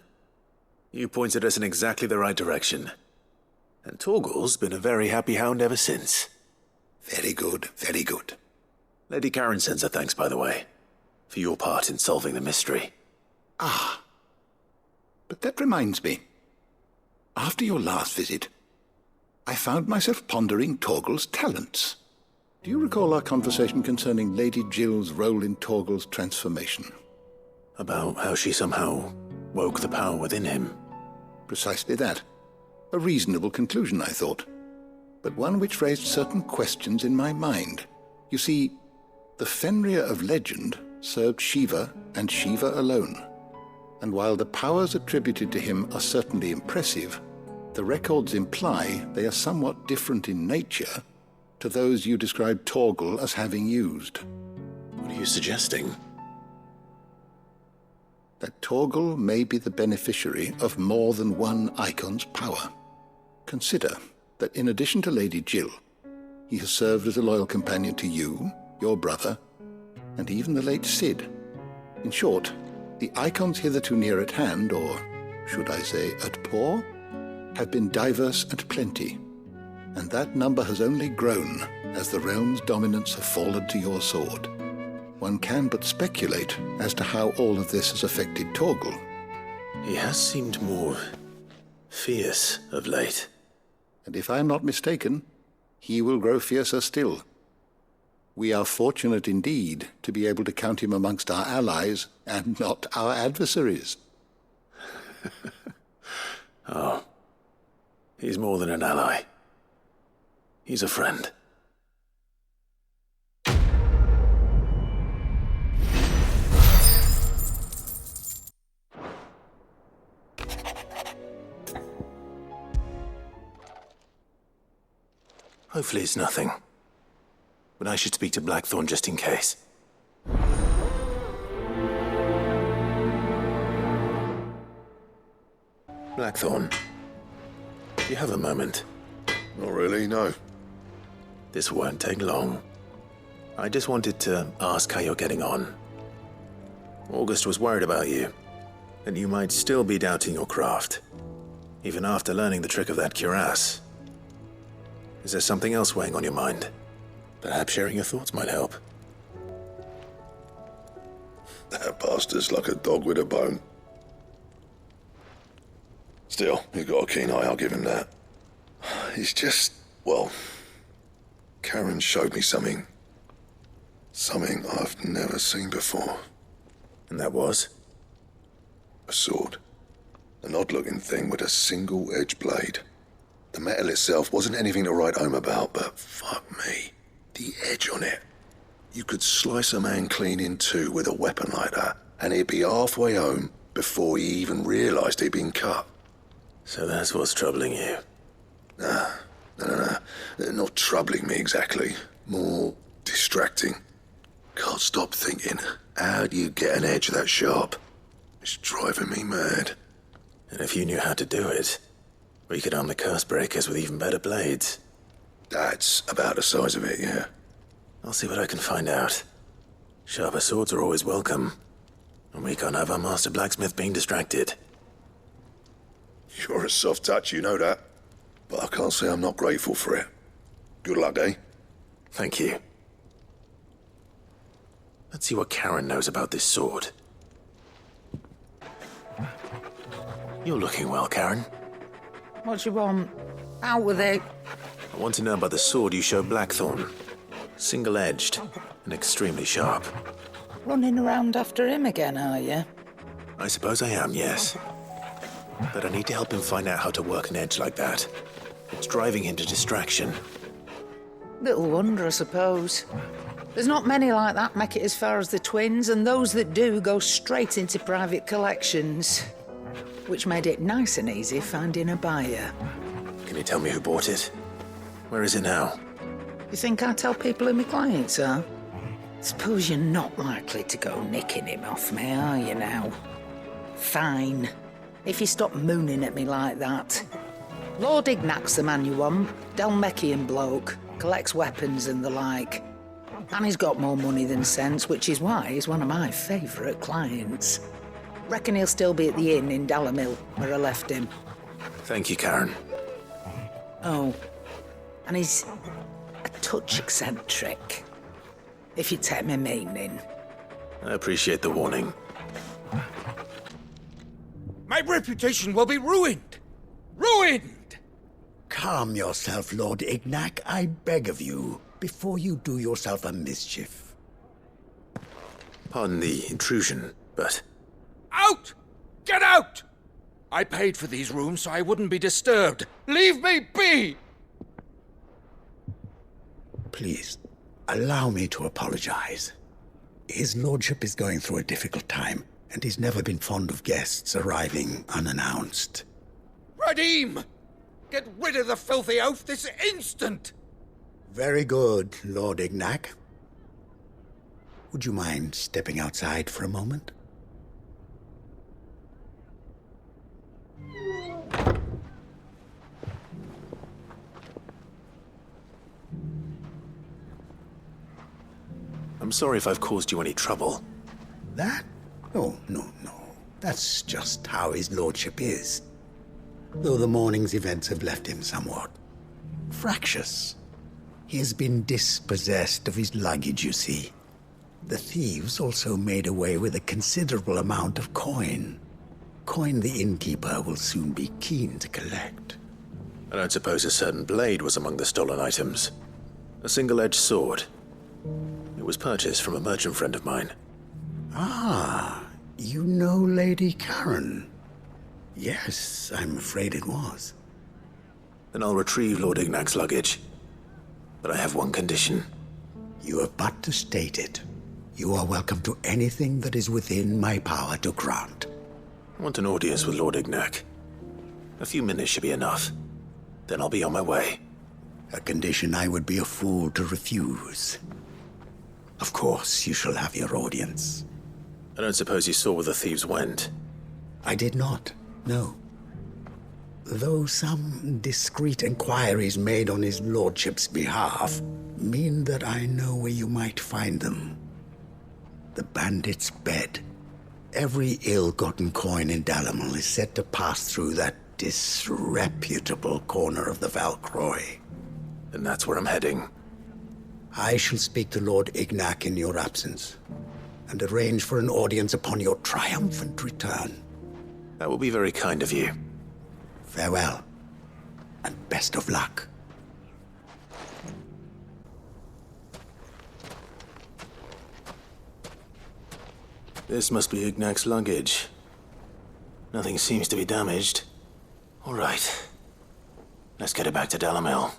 You pointed us in exactly the right direction. And Torgal's been a very happy hound ever since. Very good, very good. Lady Karen sends her thanks, by the way, for your part in solving the mystery. Ah. But that reminds me. After your last visit, I found myself pondering Torgal's talents. Do you recall our conversation concerning Lady Jill's role in Torgal's transformation? About how she somehow woke the power within him? Precisely that. A reasonable conclusion, I thought, but one which raised certain questions in my mind. You see, the Fenrir of legend served Shiva and Shiva alone, and while the powers attributed to him are certainly impressive, the records imply they are somewhat different in nature to those you described Torgal as having used. What are you suggesting? That Torgal may be the beneficiary of more than one icon's power. Consider that in addition to Lady Jill, he has served as a loyal companion to you, your brother, and even the late Cid. In short, the icons hitherto near at hand, or should I say at paw, have been diverse and plenty, and that number has only grown as the realm's dominance have fallen to your sword. One can but speculate as to how all of this has affected Torgal. He has seemed more fierce of late. And if I am not mistaken, he will grow fiercer still. We are fortunate indeed to be able to count him amongst our allies and not our adversaries. Oh, he's more than an ally. He's a friend. Hopefully it's nothing. But I should speak to Blackthorn just in case. Blackthorn, do you have a moment? Not really, no. This won't take long. I just wanted to ask how you're getting on. August was worried about you, and you might still be doubting your craft, even after learning the trick of that cuirass. Is there something else weighing on your mind? Perhaps sharing your thoughts might help. That bastard's like a dog with a bone. Still, he's got a keen eye, I'll give him that. He's just, well, Karen showed me something. Something I've never seen before. And that was? A sword. An odd-looking thing with a single-edged blade. The metal itself wasn't anything to write home about, but fuck me. The edge on it. You could slice a man clean in two with a weapon like that, and he'd be halfway home before he even realised he'd been cut. So that's what's troubling you? No. Not troubling me exactly. More distracting. Can't stop thinking, how do you get an edge that sharp? It's driving me mad. And if you knew how to do it, we could arm the curse breakers with even better blades. That's about the size of it, yeah. I'll see what I can find out. Sharper swords are always welcome. And we can't have our master blacksmith being distracted. You're a soft touch, you know that. But I can't say I'm not grateful for it. Good luck, eh? Thank you. Let's see what Karen knows about this sword. You're looking well, Karen. What you want? Out with it. I want to know about the sword you showed Blackthorn. Single-edged and extremely sharp. Running around after him again, are you? I suppose I am, yes. But I need to help him find out how to work an edge like that. It's driving him to distraction. Little wonder, I suppose. There's not many like that make it as far as the twins, and those that do go straight into private collections. Which made it nice and easy finding a buyer. Can you tell me who bought it? Where is it now? You think I tell people who my clients are? Suppose you're not likely to go nicking him off me, are you now? Fine. If you stop mooning at me like that. Lord Ignac's the man you want. Dalmekian bloke. Collects weapons and the like. And he's got more money than sense, which is why he's one of my favourite clients. Reckon he'll still be at the inn in Dalamil, where I left him. Thank you, Karen. Oh, and he's a touch eccentric, if you take my meaning. I appreciate the warning. My reputation will be ruined! Ruined! Calm yourself, Lord Ignac, I beg of you, before you do yourself a mischief. Pardon the intrusion, but... Out! Get out! I paid for these rooms so I wouldn't be disturbed. Leave me be! Please, allow me to apologize. His lordship is going through a difficult time, and he's never been fond of guests arriving unannounced. Radim! Get rid of the filthy oaf this instant! Very good, Lord Ignac. Would you mind stepping outside for a moment? I'm sorry if I've caused you any trouble. That? Oh, no. That's just how his lordship is. Though the morning's events have left him somewhat fractious. He has been dispossessed of his luggage, you see. The thieves also made away with a considerable amount of coin. coin the innkeeper will soon be keen to collect. I don't suppose a certain blade was among the stolen items. A single-edged sword. It was purchased from a merchant friend of mine. Ah, you know Lady Karen. Yes, I'm afraid it was. Then I'll retrieve Lord Ignac's luggage. But I have one condition. You have but to state it. You are welcome to anything that is within my power to grant. I want an audience with Lord Ignac. A few minutes should be enough. Then I'll be on my way. A condition I would be a fool to refuse. Of course, you shall have your audience. I don't suppose you saw where the thieves went? I did not, no. Though some discreet inquiries made on his lordship's behalf mean that I know where you might find them. The bandit's bed. Every ill-gotten coin in Dalimil is said to pass through that disreputable corner of the Valcroy. And that's where I'm heading. I shall speak to Lord Ignac in your absence, and arrange for an audience upon your triumphant return. That will be very kind of you. Farewell, and best of luck. This must be Ignac's luggage. Nothing seems to be damaged. All right. Let's get it back to Dalimil.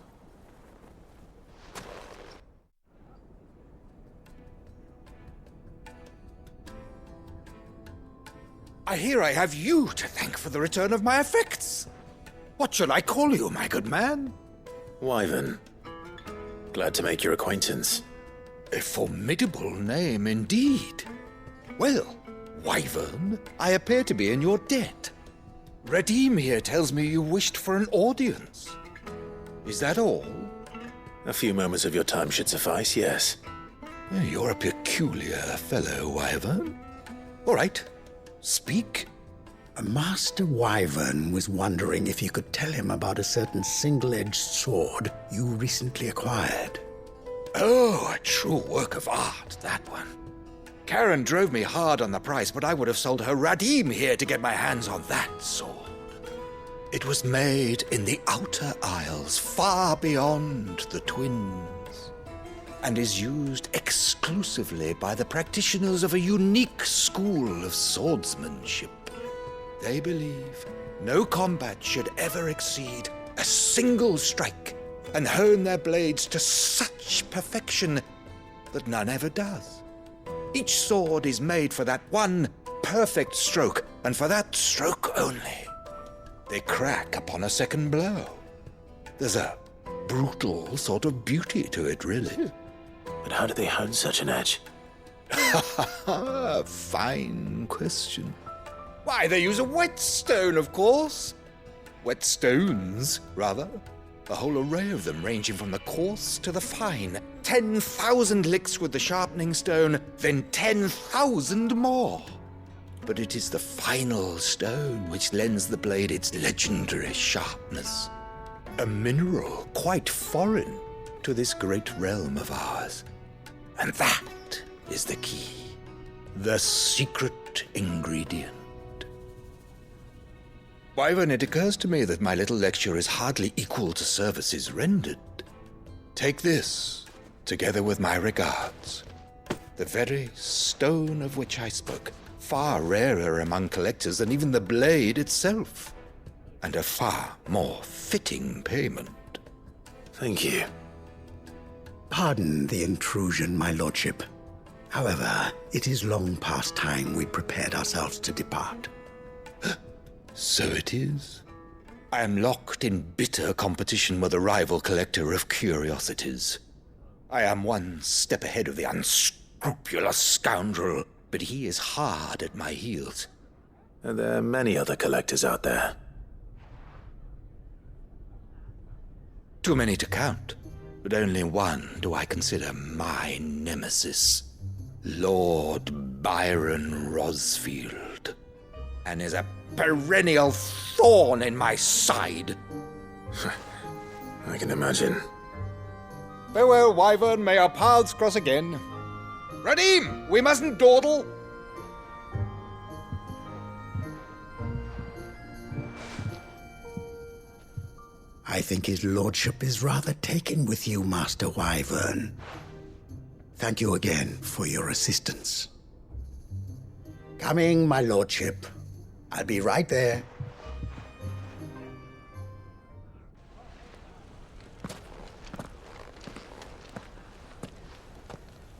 I hear I have you to thank for the return of my effects. What shall I call you, my good man? Wyvern. Glad to make your acquaintance. A formidable name indeed. Well, Wyvern, I appear to be in your debt. Redeem here tells me you wished for an audience. Is that all? A few moments of your time should suffice, yes. You're a peculiar fellow, Wyvern. All right, speak. Master Wyvern was wondering if you could tell him about a certain single-edged sword you recently acquired. Oh, a true work of art, that one. Karen drove me hard on the price, but I would have sold her Radim here to get my hands on that sword. It was made in the Outer Isles, far beyond the Twins, and is used exclusively by the practitioners of a unique school of swordsmanship. They believe no combat should ever exceed a single strike, and hone their blades to such perfection that none ever does. Each sword is made for that one perfect stroke, and for that stroke only. They crack upon a second blow. There's a brutal sort of beauty to it, really. But how do they hone such an edge? Fine question. Why, they use a whetstone, of course. Whetstones, rather. A whole array of them, ranging from the coarse to the fine. 10,000 licks with the sharpening stone, then 10,000 more. But it is the final stone which lends the blade its legendary sharpness. A mineral quite foreign to this great realm of ours. And that is the key. The secret ingredient. Wyvern, it occurs to me that my little lecture is hardly equal to services rendered. Take this, together with my regards. The very stone of which I spoke, far rarer among collectors than even the blade itself, and a far more fitting payment. Thank you. Pardon the intrusion, my lordship. However, it is long past time we prepared ourselves to depart. So it is. I am locked in bitter competition with a rival collector of curiosities. I am one step ahead of the unscrupulous scoundrel, but he is hard at my heels. Are there many other collectors out there? Too many to count, but only one do I consider my nemesis. Lord Byron Rosfield. And is a perennial thorn in my side. I can imagine. Farewell, Wyvern. May our paths cross again. Radim, we mustn't dawdle. I think his lordship is rather taken with you, Master Wyvern. Thank you again for your assistance. Coming, my lordship. I'll be right there.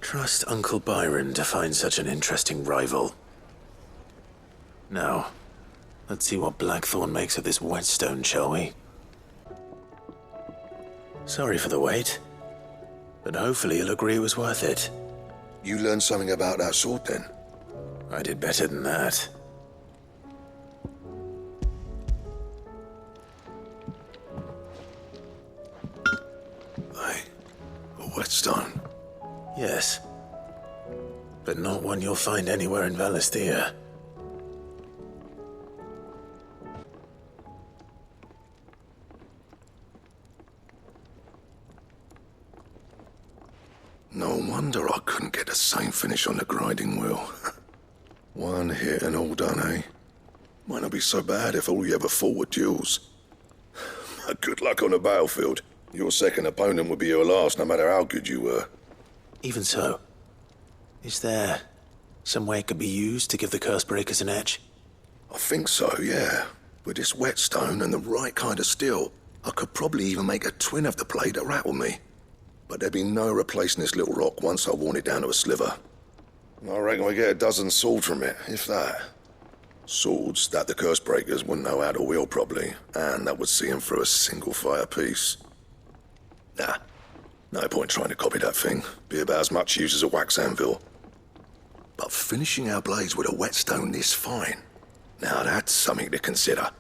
Trust Uncle Byron to find such an interesting rival. Now, let's see what Blackthorn makes of this whetstone, shall we? Sorry for the wait, but hopefully you'll agree it was worth it. You learned something about that sword, then? I did better than that. A whetstone? Yes, but not one you'll find anywhere in Valisthea. No wonder I couldn't get the same finish on the grinding wheel. One hit and all done, eh? Might not be so bad if all you ever fought were duels. Good luck on the battlefield. Your second opponent would be your last, no matter how good you were. Even so, is there some way it could be used to give the Cursebreakers an edge? I think so, yeah. With this whetstone and the right kind of steel, I could probably even make a twin of the blade that rattled me. But there'd be no replacing this little rock once I worn it down to a sliver. I reckon we get a dozen swords from it, if that. Swords that the Cursebreakers wouldn't know how to wield properly, and that would see them through a single fire piece. Nah, no point trying to copy that thing. Be about as much use as a wax anvil. But finishing our blades with a whetstone this fine, now that's something to consider.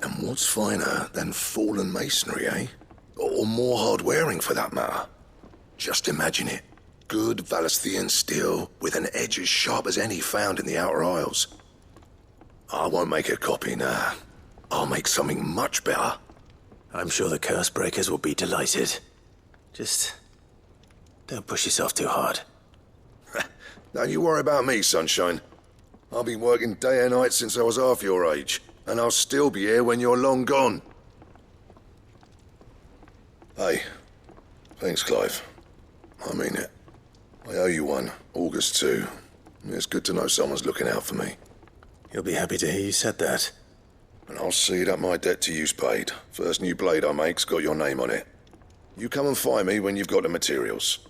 And what's finer than fallen masonry, eh? Or more hard-wearing, for that matter. Just imagine it. Good Valisthean steel with an edge as sharp as any found in the Outer Isles. I won't make a copy, nah. I'll make something much better. I'm sure the Cursebreakers will be delighted. Just don't push yourself too hard. Don't you worry about me, sunshine. I've been working day and night since I was half your age, and I'll still be here when you're long gone. Hey, thanks, Clive. I mean it. I owe you one, August too. It's good to know someone's looking out for me. You'll be happy to hear you said that. And I'll see that my debt to you's paid. First new blade I make's got your name on it. You come and find me when you've got the materials.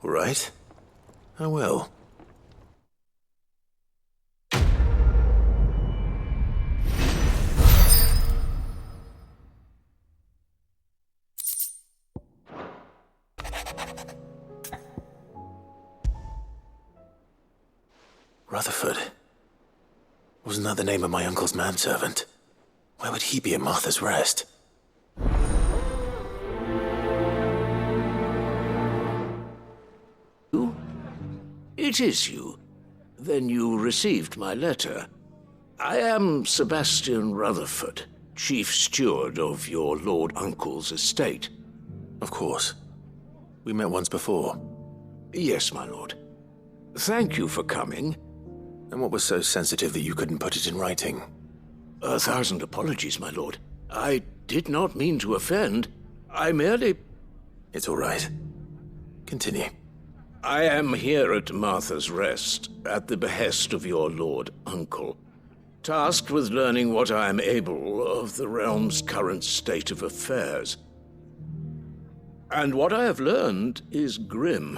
All right. I will. Rutherford. Wasn't that the name of my uncle's manservant? Why would he be at Martha's Rest? It is you. Then you received my letter. I am Sebastian Rutherford, Chief Steward of your Lord Uncle's estate. Of course. We met once before. Yes, my lord. Thank you for coming. And what was so sensitive that you couldn't put it in writing? 1,000 apologies, my lord. I did not mean to offend. I merely... It's all right. Continue. I am here at Martha's Rest, at the behest of your Lord Uncle, tasked with learning what I am able of the realm's current state of affairs. And what I have learned is grim.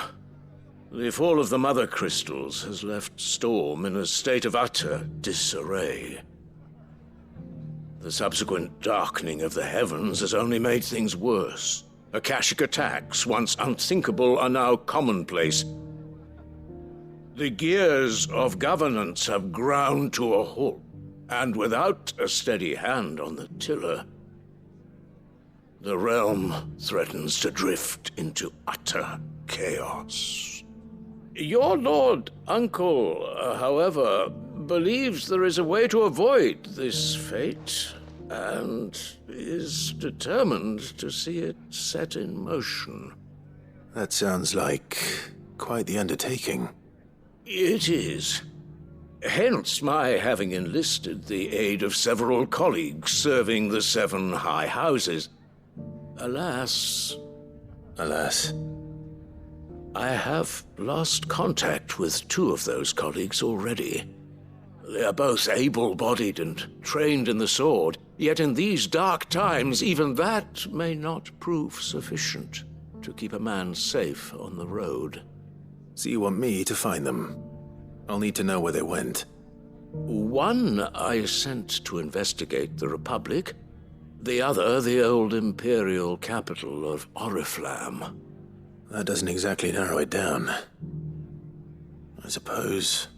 The fall of the Mother Crystals has left Storm in a state of utter disarray. The subsequent darkening of the heavens has only made things worse. Akashic attacks, once unthinkable, are now commonplace. The gears of governance have ground to a halt, and without a steady hand on the tiller, the realm threatens to drift into utter chaos. Your Lord Uncle, however, believes there is a way to avoid this fate, and is determined to see it set in motion. That sounds like quite the undertaking. It is. Hence my having enlisted the aid of several colleagues serving the 7 high houses. Alas, Alas. I have lost contact with 2 of those colleagues already. They are both able-bodied and trained in the sword, yet in these dark times even that may not prove sufficient to keep a man safe on the road. So you want me to find them? I'll need to know where they went. One I sent to investigate the Republic, the other the old imperial capital of Oriflamme. That doesn't exactly narrow it down. I suppose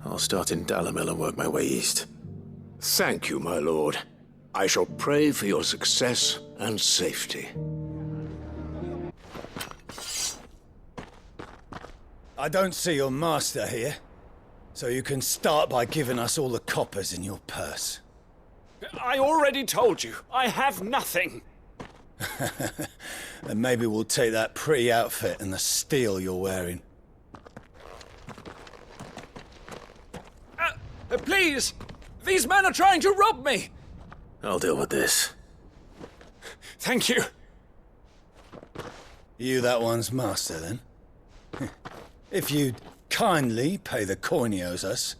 I'll start in Dalimil and work my way east. Thank you, my lord. I shall pray for your success and safety. I don't see your master here, so you can start by giving us all the coppers in your purse. I already told you, I have nothing. And maybe we'll take that pretty outfit and the steel you're wearing. Please! These men are trying to rob me! I'll deal with this. Thank you. You that one's master, then? If you'd kindly pay the coin he owes us,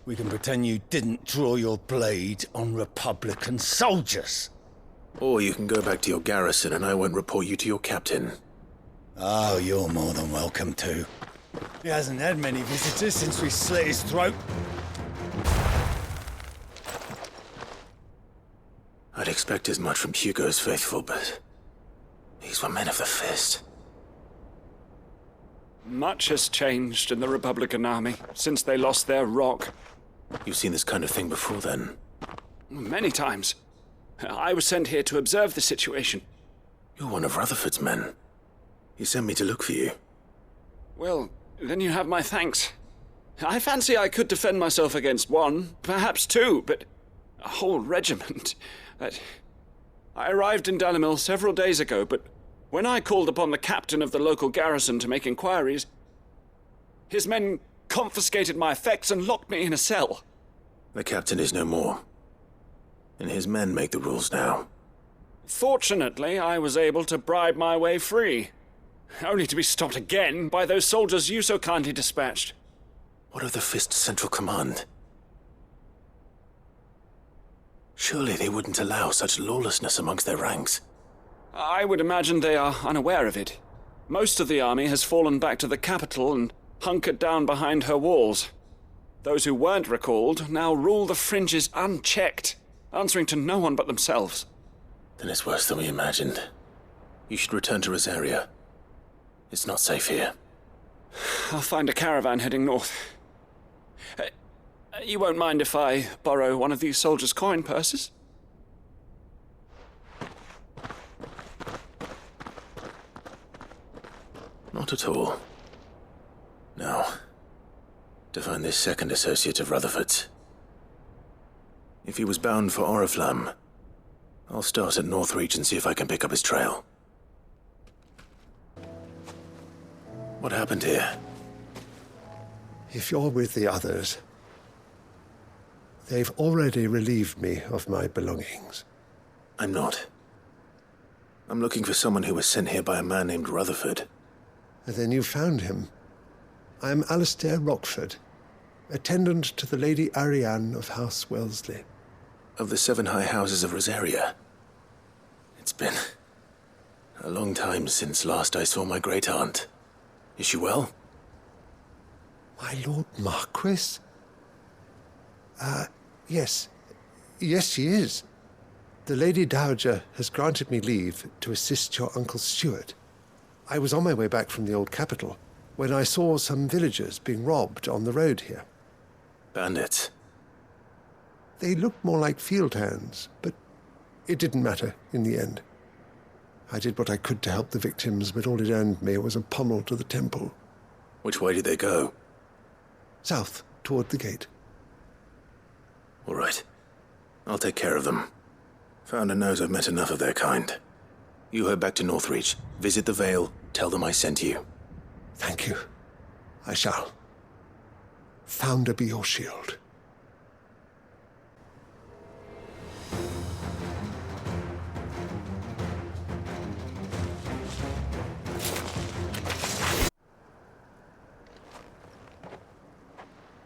we can pretend you didn't draw your blade on Republican soldiers. Or you can go back to your garrison and I won't report you to your captain. Oh, you're more than welcome to. He hasn't had many visitors since we slit his throat. I'd expect as much from Hugo's faithful, but these were men of the fist. Much has changed in the Republican army since they lost their rock. You've seen this kind of thing before, then? Many times. I was sent here to observe the situation. You're one of Rutherford's men. He sent me to look for you. Well, then you have my thanks. I fancy I could defend myself against 1, perhaps 2, but a whole regiment. I arrived in Dalimil several days ago, but when I called upon the captain of the local garrison to make inquiries, his men confiscated my effects and locked me in a cell. The captain is no more, and his men make the rules now. Fortunately, I was able to bribe my way free, only to be stopped again by those soldiers you so kindly dispatched. What of the Fist's Central Command? Surely they wouldn't allow such lawlessness amongst their ranks. I would imagine they are unaware of it. Most of the army has fallen back to the capital and hunkered down behind her walls. Those who weren't recalled now rule the fringes unchecked, answering to no one but themselves. Then it's worse than we imagined. You should return to Rosaria. It's not safe here. I'll find a caravan heading north. You won't mind if I borrow one of these soldiers' coin purses? Not at all. Now, to find this second associate of Rutherford's. If he was bound for Oriflamme, I'll start at Northreach and see if I can pick up his trail. What happened here? If you're with the others, they've already relieved me of my belongings. I'm not. I'm looking for someone who was sent here by a man named Rutherford. And then you found him. I'm Alistair Rockford, attendant to the Lady Ariane of House Wellesley. Of the 7 high houses of Rosaria. It's been a long time since last I saw my great-aunt. Is she well? My Lord Marquis? Yes. Yes, she is. The Lady Dowager has granted me leave to assist your Uncle Stuart. I was on my way back from the old capital when I saw some villagers being robbed on the road here. Bandits? They looked more like field hands, but it didn't matter in the end. I did what I could to help the victims, but all it earned me was a pommel to the temple. Which way did they go? South, toward the gate. All right. I'll take care of them. Founder knows I've met enough of their kind. You head back to Northreach, visit the Vale, tell them I sent you. Thank you. I shall. Founder be your shield.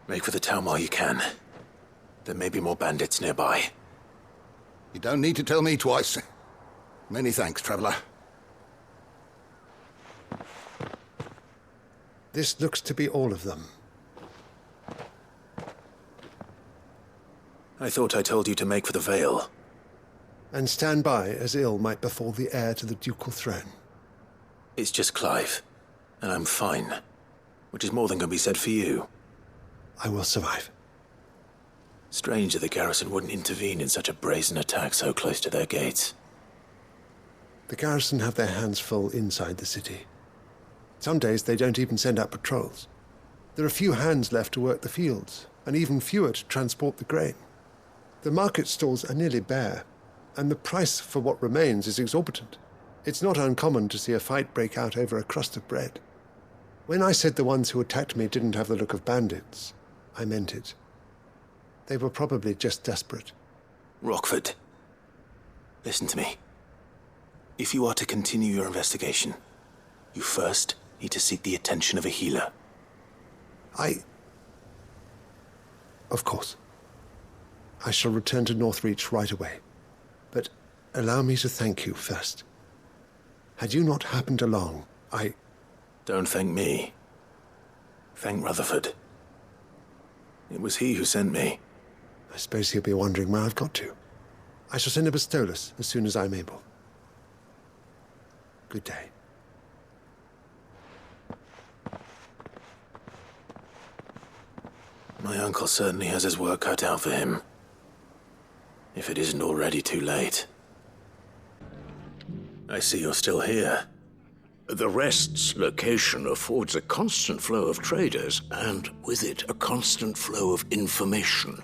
Make for the town while you can. There may be more bandits nearby. You don't need to tell me twice. Many thanks, traveller. This looks to be all of them. I thought I told you to make for the Vale. And stand by as ill might befall the heir to the ducal throne. It's just Clive, and I'm fine. Which is more than can be said for you. I will survive. Strange that the garrison wouldn't intervene in such a brazen attack so close to their gates. The garrison have their hands full inside the city. Some days they don't even send out patrols. There are few hands left to work the fields, and even fewer to transport the grain. The market stalls are nearly bare, and the price for what remains is exorbitant. It's not uncommon to see a fight break out over a crust of bread. When I said the ones who attacked me didn't have the look of bandits, I meant it. They were probably just desperate. Rockford, listen to me. If you are to continue your investigation, you first need to seek the attention of a healer. Of course. I shall return to Northreach right away. But allow me to thank you first. Had you not happened along, Don't thank me. Thank Rutherford. It was he who sent me. I suppose he'll be wondering where I've got to. I shall send a Bastolus as soon as I'm able. Good day. My uncle certainly has his work cut out for him. If it isn't already too late. I see you're still here. The Rest's location affords a constant flow of traders, and with it, a constant flow of information.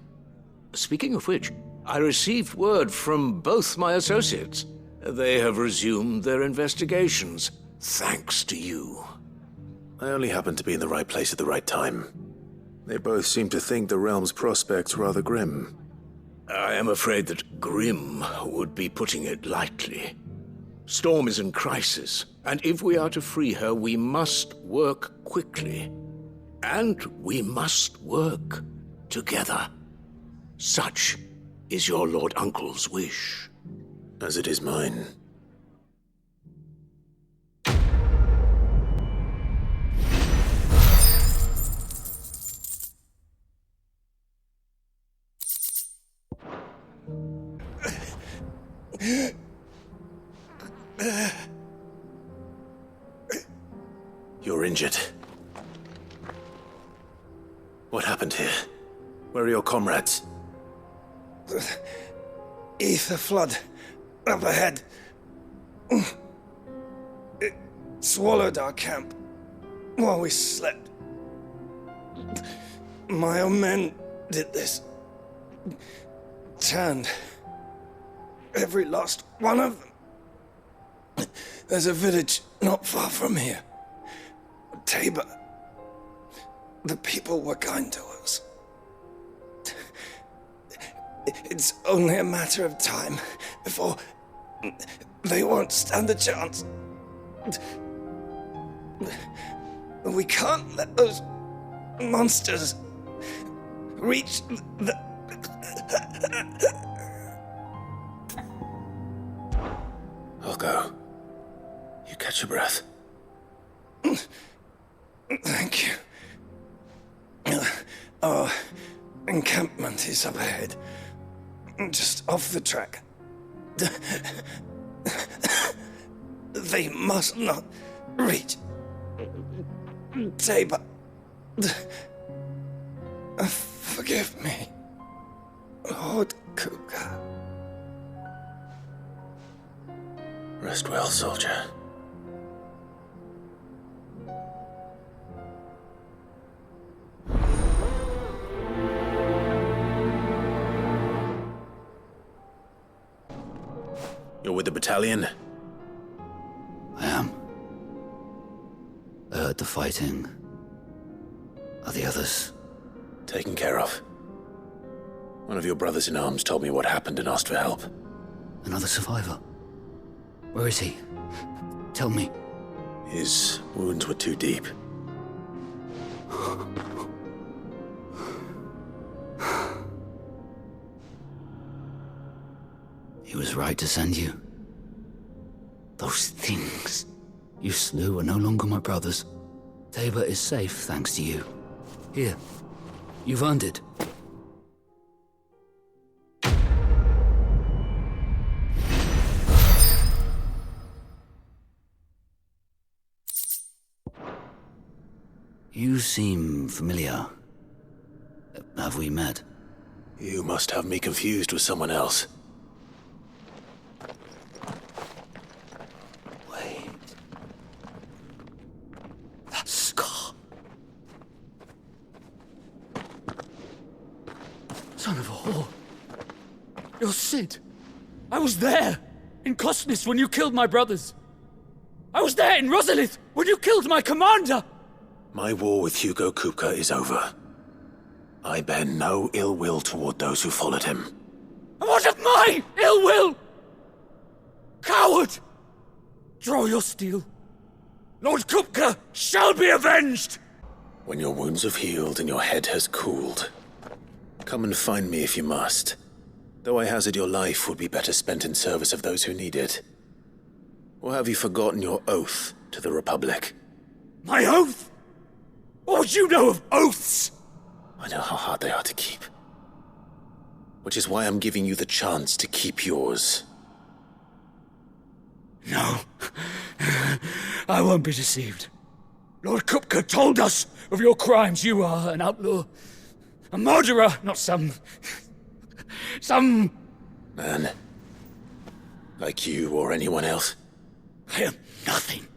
Speaking of which, I received word from both my associates. They have resumed their investigations, thanks to you. I only happened to be in the right place at the right time. They both seem to think the realm's prospects rather grim. I am afraid that grim would be putting it lightly. Storm is in crisis, and if we are to free her, we must work quickly. And we must work together. Such is your Lord Uncle's wish. As it is mine. You're injured. What happened here? Where are your comrades? Ether flood up ahead. It swallowed our camp while we slept. My own men did this. Turned every last one of them. There's a village not far from here. Tabor. The people were kind to us. It's only a matter of time before they won't stand a chance. We can't let those monsters reach the... I'll go. You catch your breath. Thank you. Our encampment is up ahead. Just off the track. They must not reach Tabor. Forgive me, Lord Cougar. Rest well, soldier. You're with the battalion? I am. I heard the fighting. Are the others? Taken care of. One of your brothers-in-arms told me what happened and asked for help. Another survivor? Where is he? Tell me. His wounds were too deep. He was right to send you. Those things you slew are no longer my brothers. Tabor is safe thanks to you. Here, you've earned it. You seem familiar. Have we met? You must have me confused with someone else. Wait. That scar. Son of a whore. You're Sid. I was there in Cosnis when you killed my brothers. I was there in Rosalith when you killed my commander. My war with Hugo Kupka is over. I bear no ill will toward those who followed him. And what of my ill will? Coward! Draw your steel. Lord Kupka shall be avenged! When your wounds have healed and your head has cooled, come and find me if you must. Though I hazard your life would be better spent in service of those who need it. Or have you forgotten your oath to the Republic? My oath? What would you know of oaths? I know how hard they are to keep. Which is why I'm giving you the chance to keep yours. No. I won't be deceived. Lord Kupka told us of your crimes. You are an outlaw. A murderer, not some man. Like you or anyone else. I am nothing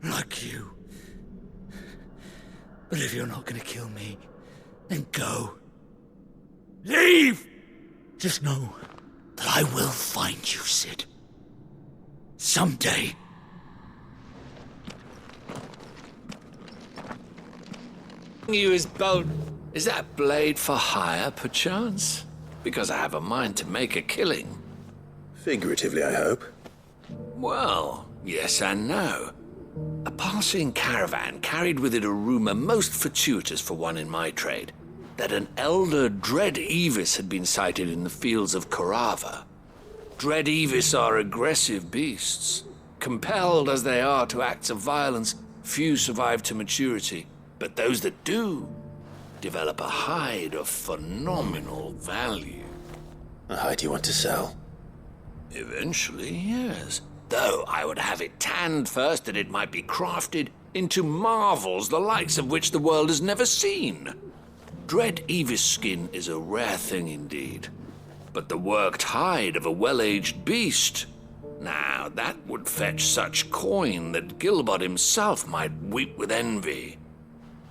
like you. But if you're not gonna kill me, then go. Leave! Just know that I will find you, Sid. Someday. You is bold. Is that blade for hire, perchance? Because I have a mind to make a killing. Figuratively, I hope. Well, yes and no. A passing caravan carried with it a rumor most fortuitous for one in my trade, that an elder Dread Evis had been sighted in the fields of Korava. Dread Evis are aggressive beasts. Compelled as they are to acts of violence, few survive to maturity, but those that do develop a hide of phenomenal value. A hide you want to sell? Eventually, yes. Though I would have it tanned first that it might be crafted into marvels the likes of which the world has never seen. Dread Evis skin is a rare thing indeed. But the worked hide of a well-aged beast, now that would fetch such coin that Gilbert himself might weep with envy.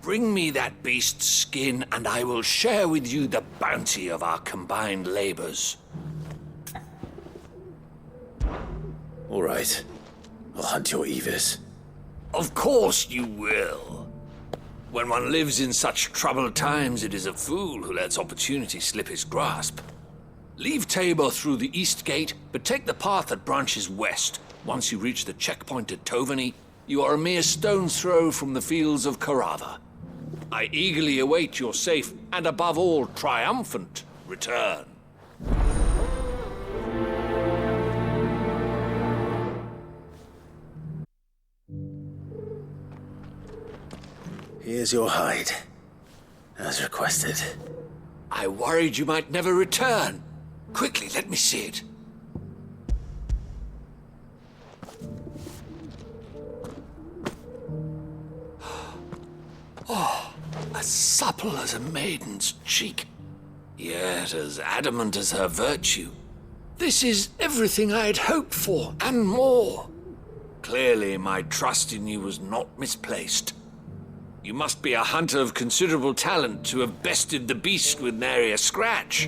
Bring me that beast's skin and I will share with you the bounty of our combined labors. All right. I'll hunt your Evis. Of course you will. When one lives in such troubled times, it is a fool who lets opportunity slip his grasp. Leave Tabor through the east gate, but take the path that branches west. Once you reach the checkpoint at Tovany, you are a mere stone's throw from the fields of Korava. I eagerly await your safe, and above all, triumphant return. Here's your hide, as requested. I worried you might never return. Quickly, let me see it. Oh, as supple as a maiden's cheek, yet as adamant as her virtue. This is everything I had hoped for, and more. Clearly, my trust in you was not misplaced. You must be a hunter of considerable talent to have bested the beast with nary a scratch.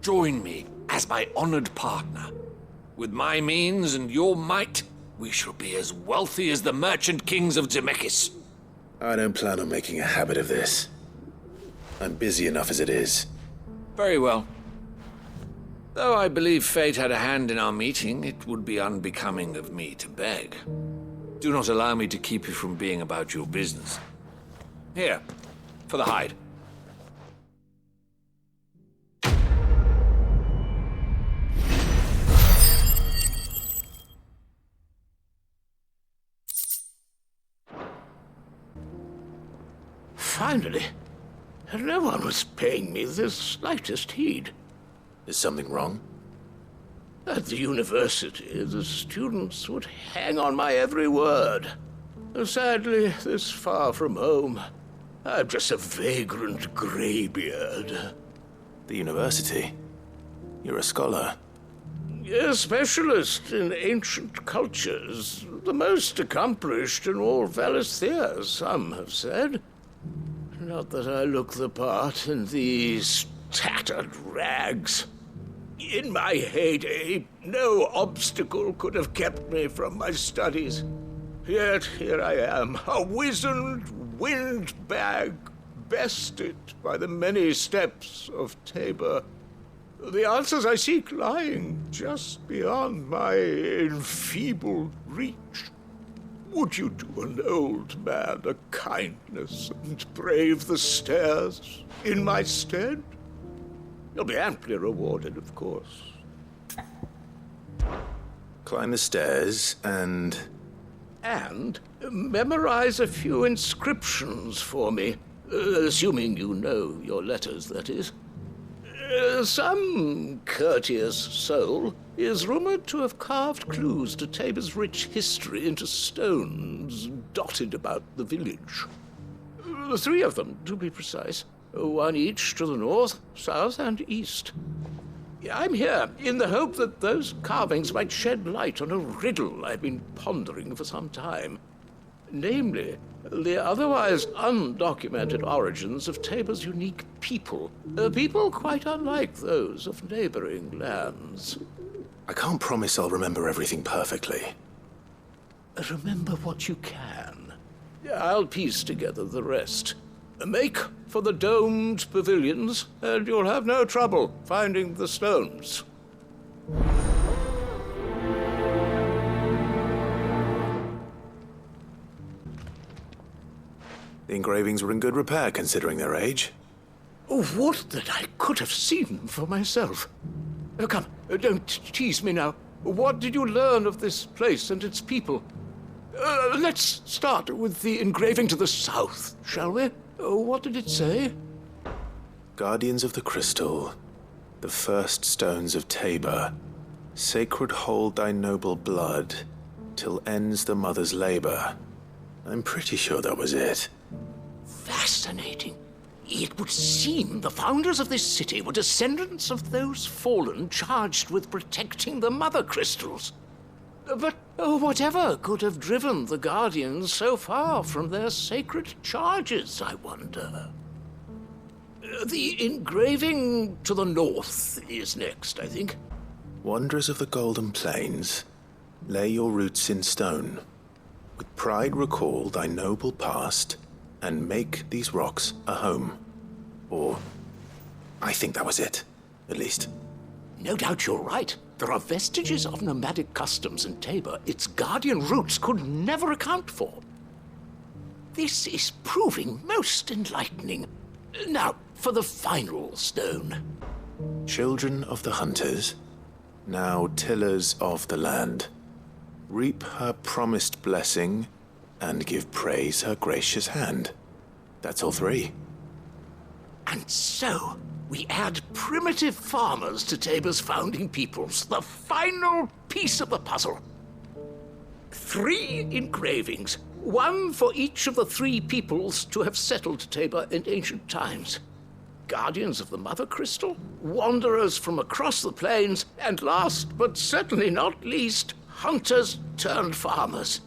Join me as my honored partner. With my means and your might, we shall be as wealthy as the merchant kings of Zemeckis. I don't plan on making a habit of this. I'm busy enough as it is. Very well. Though I believe fate had a hand in our meeting, it would be unbecoming of me to beg. Do not allow me to keep you from being about your business. Here, for the hide. finally. No one was paying me the slightest heed. Is something wrong? At the university, the students would hang on my every word. Sadly, this far from home, I'm just a vagrant greybeard. The university? You're a scholar. A specialist in ancient cultures. The most accomplished in all Valisthea, some have said. Not that I look the part in these tattered rags. In my heyday, no obstacle could have kept me from my studies. Yet here I am, a wizened windbag, bested by the many steps of Tabor. The answers I seek lying just beyond my enfeebled reach. Would you do an old man a kindness and brave the stairs in my stead? You'll be amply rewarded, of course. Climb the stairs and memorize a few inscriptions for me, assuming you know your letters, that is. Some courteous soul is rumored to have carved clues to Tabor's rich history into stones dotted about the village. 3 of them, to be precise. 1 each to the north, south, and east. I'm here in the hope that those carvings might shed light on a riddle I've been pondering for some time. Namely, the otherwise undocumented origins of Tabor's unique people. People quite unlike those of neighboring lands. I can't promise I'll remember everything perfectly. Remember what you can. I'll piece together the rest. Make for the domed pavilions, and you'll have no trouble finding the stones. The engravings were in good repair, considering their age. Would that I could have seen them for myself. Come, don't tease me now. What did you learn of this place and its people? Let's start with the engraving to the south, shall we? What did it say? Guardians of the Crystal, the first stones of Tabor, sacred hold thy noble blood, till ends the mother's labor. I'm pretty sure that was it. Fascinating. It would seem the founders of this city were descendants of those fallen charged with protecting the mother crystals. But whatever could have driven the Guardians so far from their sacred charges, I wonder? The engraving to the north is next, I think. Wanderers of the Golden Plains, lay your roots in stone. With pride recall thy noble past, and make these rocks a home. Or, I think that was it, at least. No doubt you're right. There are vestiges of nomadic customs in Tabor its guardian roots could never account for. This is proving most enlightening. Now, for the final stone. Children of the hunters, now tillers of the land, reap her promised blessing, and give praise her gracious hand. That's all 3. And so, we add primitive farmers to Tabor's founding peoples, the final piece of the puzzle. 3 engravings, 1 for each of the 3 peoples to have settled Tabor in ancient times. Guardians of the Mother Crystal, wanderers from across the plains, and last but certainly not least, hunters turned farmers.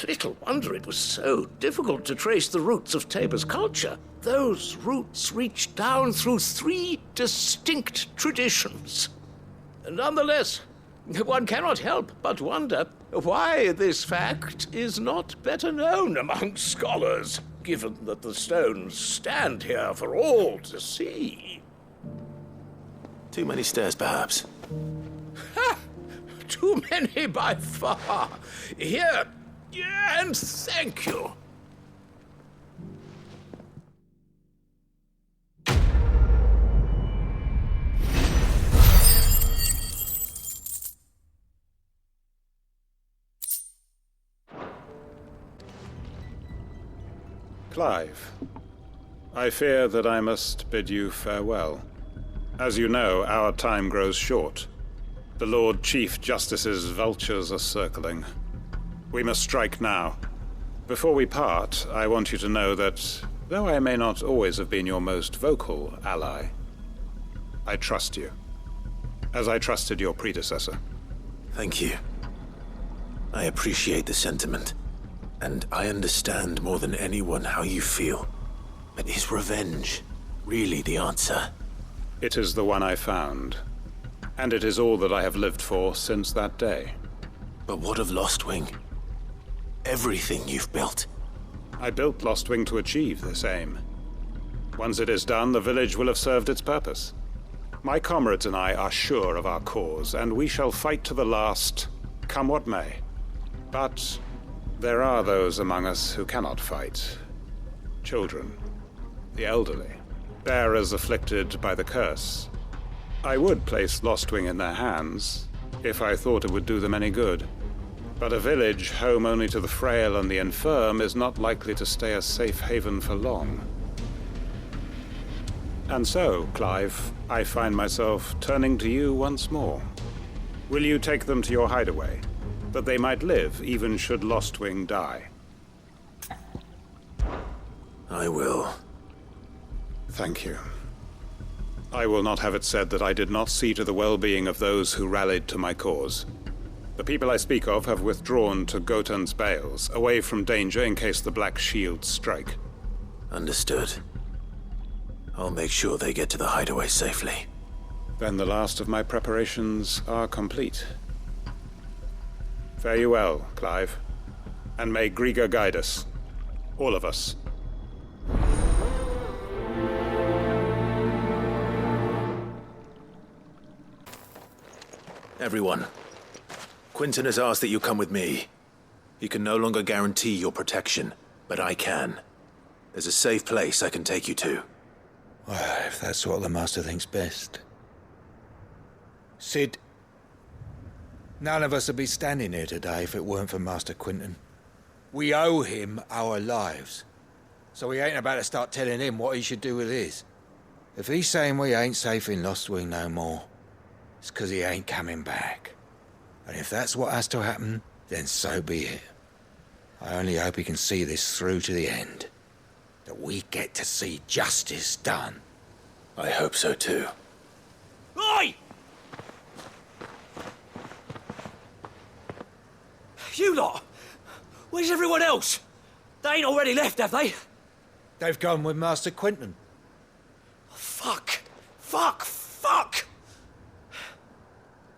Little wonder it was so difficult to trace the roots of Tabor's culture. Those roots reached down through 3 distinct traditions. Nonetheless, one cannot help but wonder why this fact is not better known among scholars, given that the stones stand here for all to see. Too many stairs, perhaps. Ha! Too many by far. Here, and thank you. Clive, I fear that I must bid you farewell. As you know, our time grows short. The Lord Chief Justice's vultures are circling. We must strike now. Before we part, I want you to know that, though I may not always have been your most vocal ally, I trust you, as I trusted your predecessor. Thank you. I appreciate the sentiment, and I understand more than anyone how you feel. But is revenge really the answer? It is the one I found, and it is all that I have lived for since that day. But what of Lostwing? Everything you've built. I built Lostwing to achieve this aim. Once it is done, the village will have served its purpose. My comrades and I are sure of our cause, and we shall fight to the last, come what may. But there are those among us who cannot fight. Children, the elderly, bearers afflicted by the curse. I would place Lostwing in their hands, if I thought it would do them any good. But a village home only to the frail and the infirm is not likely to stay a safe haven for long. And so, Clive, I find myself turning to you once more. Will you take them to your hideaway, that they might live even should Lostwing die? I will. Thank you. I will not have it said that I did not see to the well-being of those who rallied to my cause. The people I speak of have withdrawn to Gotan's Bales, away from danger in case the Black Shields strike. Understood. I'll make sure they get to the hideaway safely. Then the last of my preparations are complete. Fare you well, Clive. And may Griga guide us. All of us. Everyone, Quinton has asked that you come with me. He can no longer guarantee your protection, but I can. There's a safe place I can take you to. Well, if that's what the Master thinks best. Sid, none of us would be standing here today if it weren't for Master Quinton. We owe him our lives, so we ain't about to start telling him what he should do with his. If he's saying we ain't safe in Lostwing no more, it's 'cause he ain't coming back. And if that's what has to happen, then so be it. I only hope he can see this through to the end. That we get to see justice done. I hope so too. Oi! You lot! Where's everyone else? They ain't already left, have they? They've gone with Master Quinton. Fuck! Fuck! Fuck!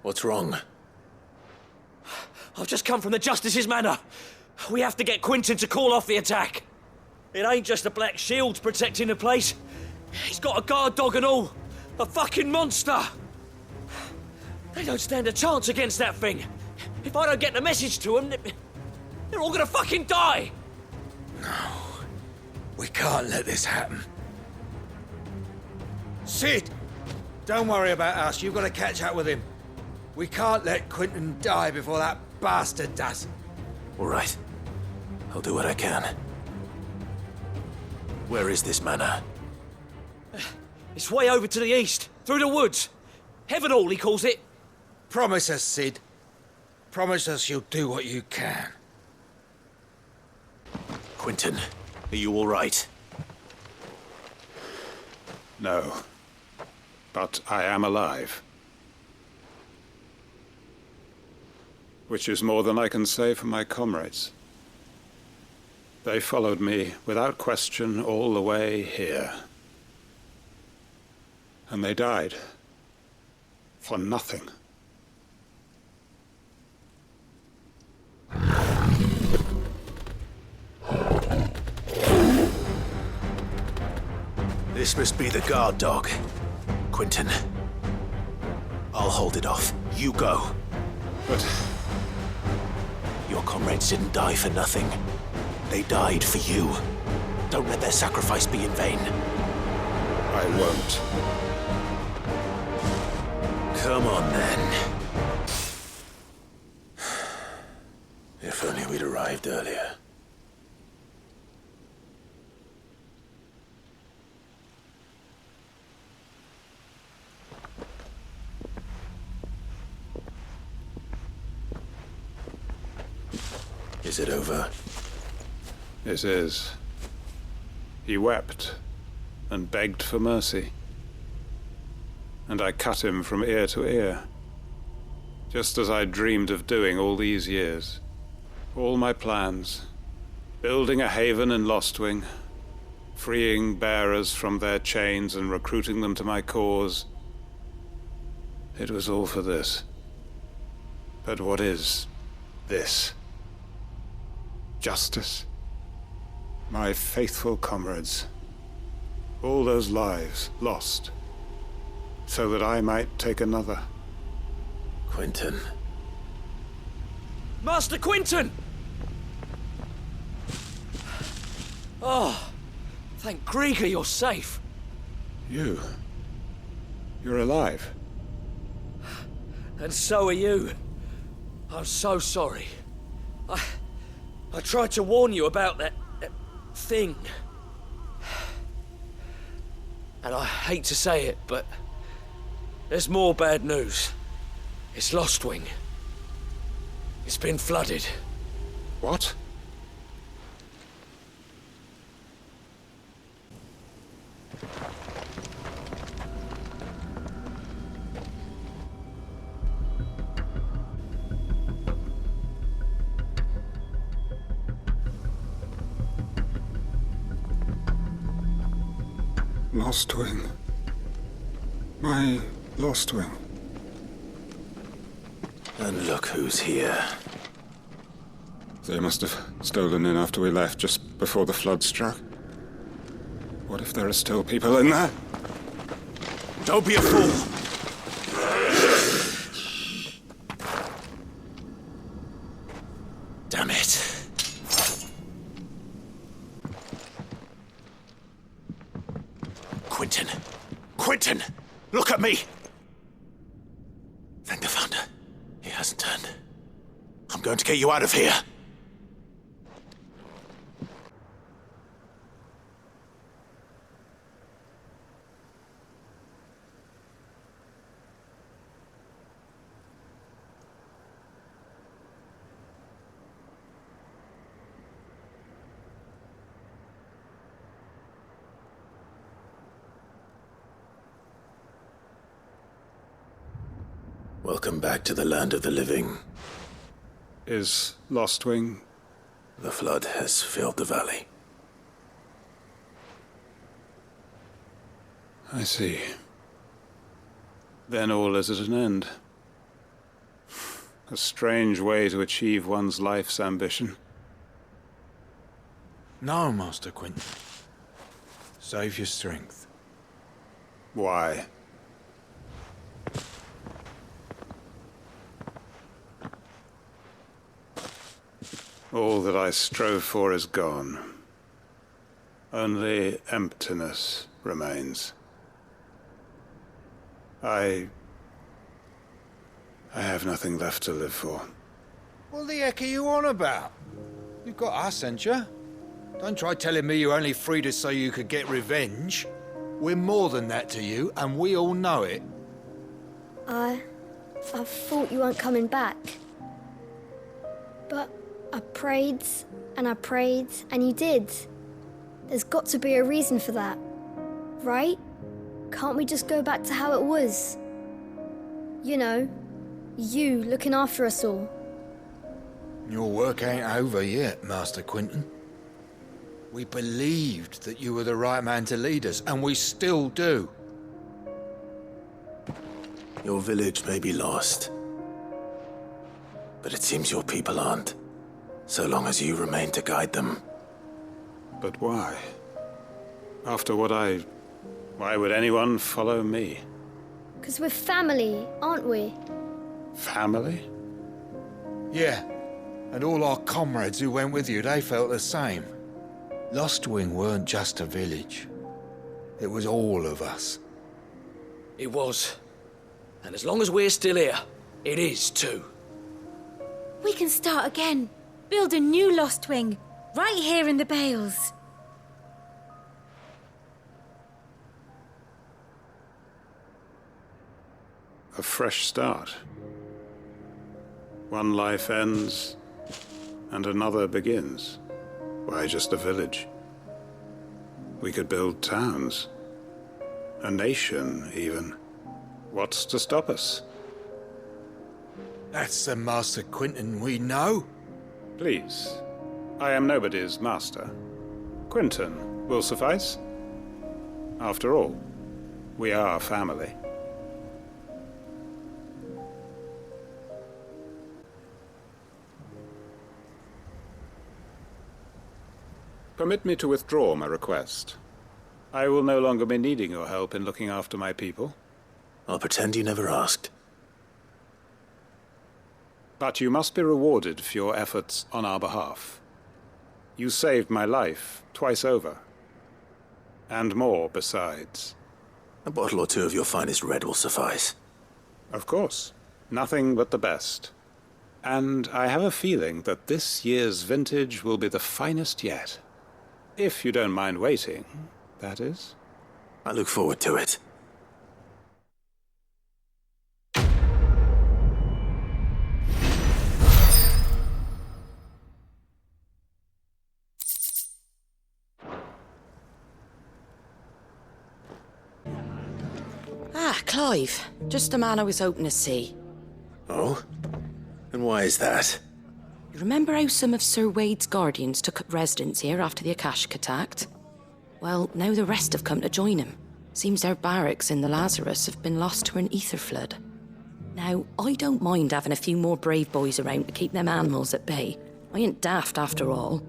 What's wrong? I've just come from the Justice's manor. We have to get Quinton to call off the attack. It ain't just the Black Shields protecting the place. He's got a guard dog and all. A fucking monster. They don't stand a chance against that thing. If I don't get the message to them, they're all gonna fucking die. No. We can't let this happen. Sid! Don't worry about us. You've got to catch up with him. We can't let Quinton die before that bastard does. All right. I'll do what I can. Where is this manor? It's way over to the east, through the woods. Heaven Hall, he calls it. Promise us, Sid. Promise us you'll do what you can. Quinton, are you all right? No. But I am alive. Which is more than I can say for my comrades. They followed me without question all the way here. And they died. For nothing. This must be the guard dog. Quinton. I'll hold it off. You go. But your comrades didn't die for nothing. They died for you. Don't let their sacrifice be in vain. I won't. Come on, then. If only we'd arrived earlier. Is it over? It is. He wept and begged for mercy. And I cut him from ear to ear, just as I dreamed of doing all these years. All my plans, building a haven in Lostwing, freeing bearers from their chains and recruiting them to my cause. It was all for this. But what is this? Justice? My faithful comrades. All those lives lost, so that I might take another. Quentin. Master Quentin! Oh, thank Grieger you're safe. You're alive. And so are you. I'm so sorry. I tried to warn you about that thing. And I hate to say it, but there's more bad news. It's Lostwing. It's been flooded. What? Lostwing. My Lostwing. And look who's here. They must have stolen in after we left, just before the flood struck. What if there are still people in there? Don't be a fool! Damn it. Quentin! Quentin! Look at me! Thank the Founder. He hasn't turned. I'm going to get you out of here. Welcome back to the land of the living. Is Lostwing? The flood has filled the valley. I see. Then all is at an end. A strange way to achieve one's life's ambition. No, Master Quentin. Save your strength. Why? All that I strove for is gone. Only emptiness remains. I have nothing left to live for. What the heck are you on about? You've got us, ain't you? Don't try telling me you only freed us so you could get revenge. We're more than that to you, and we all know it. I thought you weren't coming back. But I prayed, and you did. There's got to be a reason for that, right? Can't we just go back to how it was? You know, you looking after us all. Your work ain't over yet, Master Quentin. We believed that you were the right man to lead us, and we still do. Your village may be lost, but it seems your people aren't, so long as you remain to guide them. But why? After what why would anyone follow me? 'Cause we're family, aren't we? Family? Yeah, and all our comrades who went with you, they felt the same. Lostwing weren't just a village. It was all of us. It was. And as long as we're still here, it is too. We can start again. Build a new Lostwing, right here in the Bales. A fresh start. One life ends, and another begins. Why just a village? We could build towns. A nation, even. What's to stop us? That's the Master Quinton we know. Please. I am nobody's master. Quinton will suffice. After all, we are family. Permit me to withdraw my request. I will no longer be needing your help in looking after my people. I'll pretend you never asked. But you must be rewarded for your efforts on our behalf. You saved my life twice over. And more besides. A bottle or two of your finest red will suffice. Of course. Nothing but the best. And I have a feeling that this year's vintage will be the finest yet. If you don't mind waiting, that is. I look forward to it. Ah, Clive. Just the man I was hoping to see. Oh? And why is that? You remember how some of Sir Wade's guardians took up residence here after the Akashic attacked? Well, now the rest have come to join him. Seems their barracks in the Lazarus have been lost to an ether flood. Now, I don't mind having a few more brave boys around to keep them animals at bay. I ain't daft after all.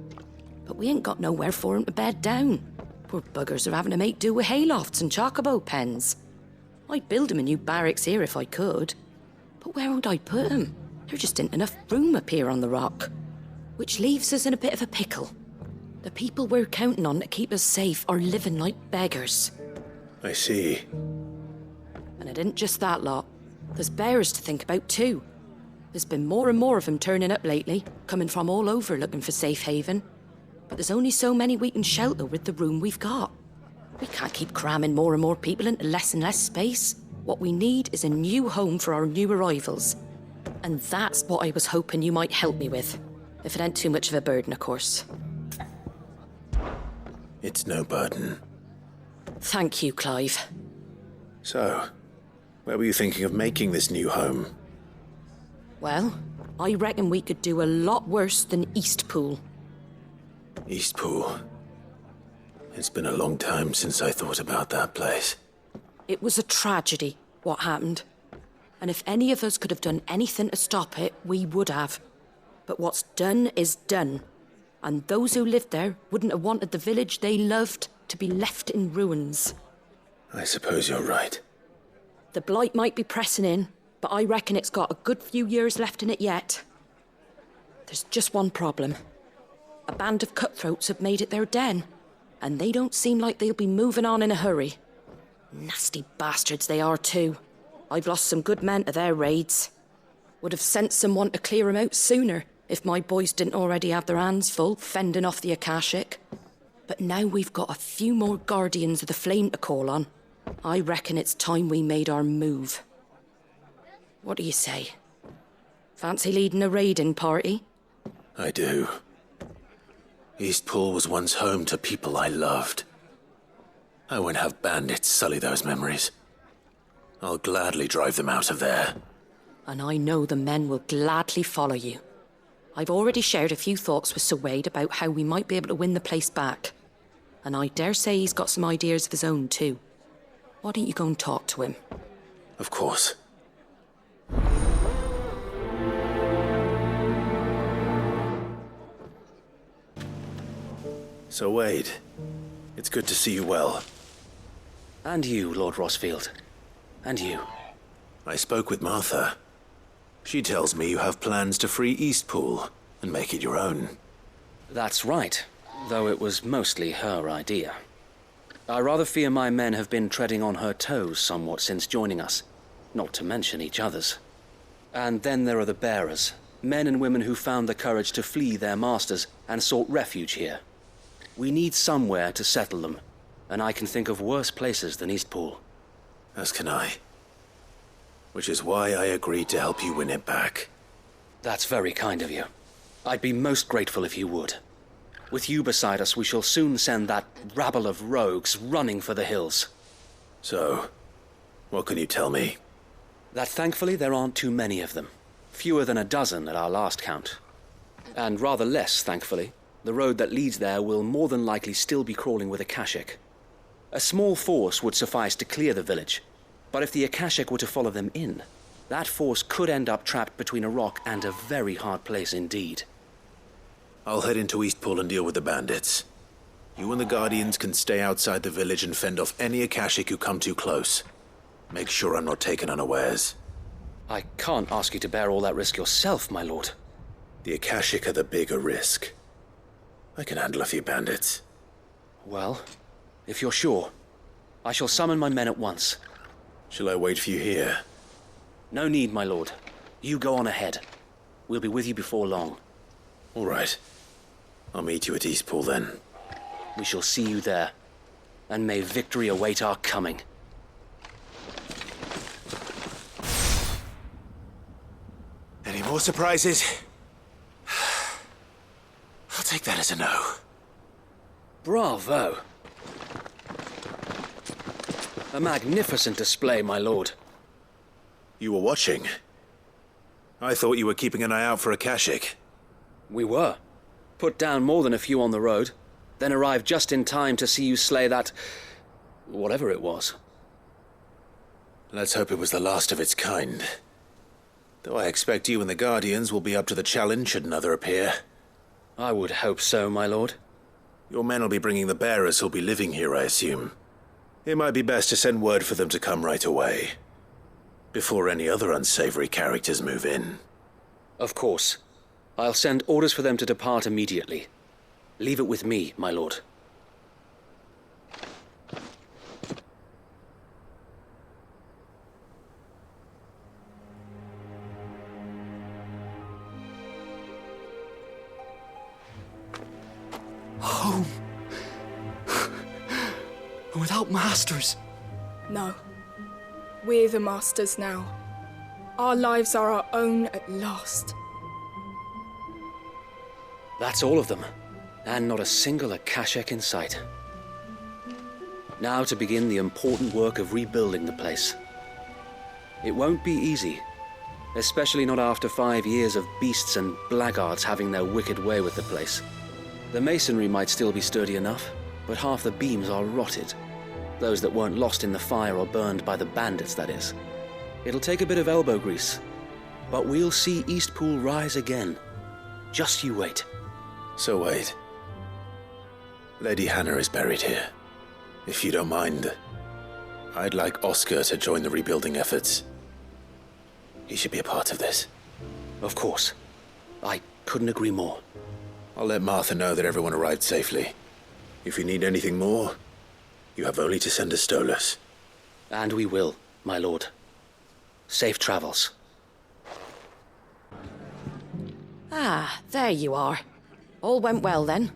But we ain't got nowhere for 'em to bed down. Poor buggers are having to make do with haylofts and chocobo pens. I'd build 'em a new barracks here if I could. But where would I put 'em? There just ain't enough room up here on the rock. Which leaves us in a bit of a pickle. The people we're counting on to keep us safe are living like beggars. I see. And it ain't just that lot. There's bears to think about too. There's been more and more of them turning up lately, coming from all over looking for safe haven. But there's only so many we can shelter with the room we've got. We can't keep cramming more and more people into less and less space. What we need is a new home for our new arrivals. And that's what I was hoping you might help me with. If it ain't too much of a burden, of course. It's no burden. Thank you, Clive. So, where were you thinking of making this new home? Well, I reckon we could do a lot worse than Eastpool. Eastpool. It's been a long time since I thought about that place. It was a tragedy, what happened. And if any of us could have done anything to stop it, we would have. But what's done is done. And those who lived there wouldn't have wanted the village they loved to be left in ruins. I suppose you're right. The blight might be pressing in, but I reckon it's got a good few years left in it yet. There's just one problem. A band of cutthroats have made it their den, and they don't seem like they'll be moving on in a hurry. Nasty bastards they are too. I've lost some good men to their raids. Would have sent someone to clear 'em out sooner if my boys didn't already have their hands full fending off the Akashic. But now we've got a few more guardians of the flame to call on. I reckon it's time we made our move. What do you say? Fancy leading a raiding party? I do. Eastpool was once home to people I loved. I won't have bandits sully those memories. I'll gladly drive them out of there. And I know the men will gladly follow you. I've already shared a few thoughts with Sir Wade about how we might be able to win the place back. And I dare say he's got some ideas of his own too. Why don't you go and talk to him? Of course. So Wade, it's good to see you well. And you, Lord Rossfield. And you. I spoke with Martha. She tells me you have plans to free Eastpool and make it your own. That's right, though it was mostly her idea. I rather fear my men have been treading on her toes somewhat since joining us, not to mention each other's. And then there are the bearers, men and women who found the courage to flee their masters and sought refuge here. We need somewhere to settle them, and I can think of worse places than Eastpool. As can I. Which is why I agreed to help you win it back. That's very kind of you. I'd be most grateful if you would. With you beside us, we shall soon send that rabble of rogues running for the hills. So, what can you tell me? That thankfully there aren't too many of them. Fewer than a dozen at our last count. And rather less, thankfully, the road that leads there will more than likely still be crawling with Akashic. A small force would suffice to clear the village, but if the Akashic were to follow them in, that force could end up trapped between a rock and a very hard place indeed. I'll head into Eastpool and deal with the bandits. You and the Guardians can stay outside the village and fend off any Akashic who come too close. Make sure I'm not taken unawares. I can't ask you to bear all that risk yourself, my lord. The Akashic are the bigger risk. I can handle a few bandits. Well, if you're sure, I shall summon my men at once. Shall I wait for you here? No need, my lord. You go on ahead. We'll be with you before long. All right. I'll meet you at Eastpool then. We shall see you there. And may victory await our coming. Any more surprises? I'll take that as a no. Bravo. A magnificent display, my lord. You were watching? I thought you were keeping an eye out for Akashic. We were. Put down more than a few on the road, then arrived just in time to see you slay that... whatever it was. Let's hope it was the last of its kind. Though I expect you and the Guardians will be up to the challenge should another appear. I would hope so, my lord. Your men will be bringing the bearers who'll be living here, I assume. It might be best to send word for them to come right away, before any other unsavory characters move in. Of course. I'll send orders for them to depart immediately. Leave it with me, my lord. Home. Without masters. No. We're the masters now. Our lives are our own at last. That's all of them, and not a single Akashic in sight. Now to begin the important work of rebuilding the place. It won't be easy, especially not after 5 years of beasts and blackguards having their wicked way with the place. The masonry might still be sturdy enough, but half the beams are rotted. Those that weren't lost in the fire or burned by the bandits, that is. It'll take a bit of elbow grease, but we'll see Eastpool rise again. Just you wait. So wait. Lady Hannah is buried here. If you don't mind, I'd like Oscar to join the rebuilding efforts. He should be a part of this. Of course. I couldn't agree more. I'll let Martha know that everyone arrived safely. If you need anything more, you have only to send a Stolas. And we will, my lord. Safe travels. Ah, there you are. All went well then.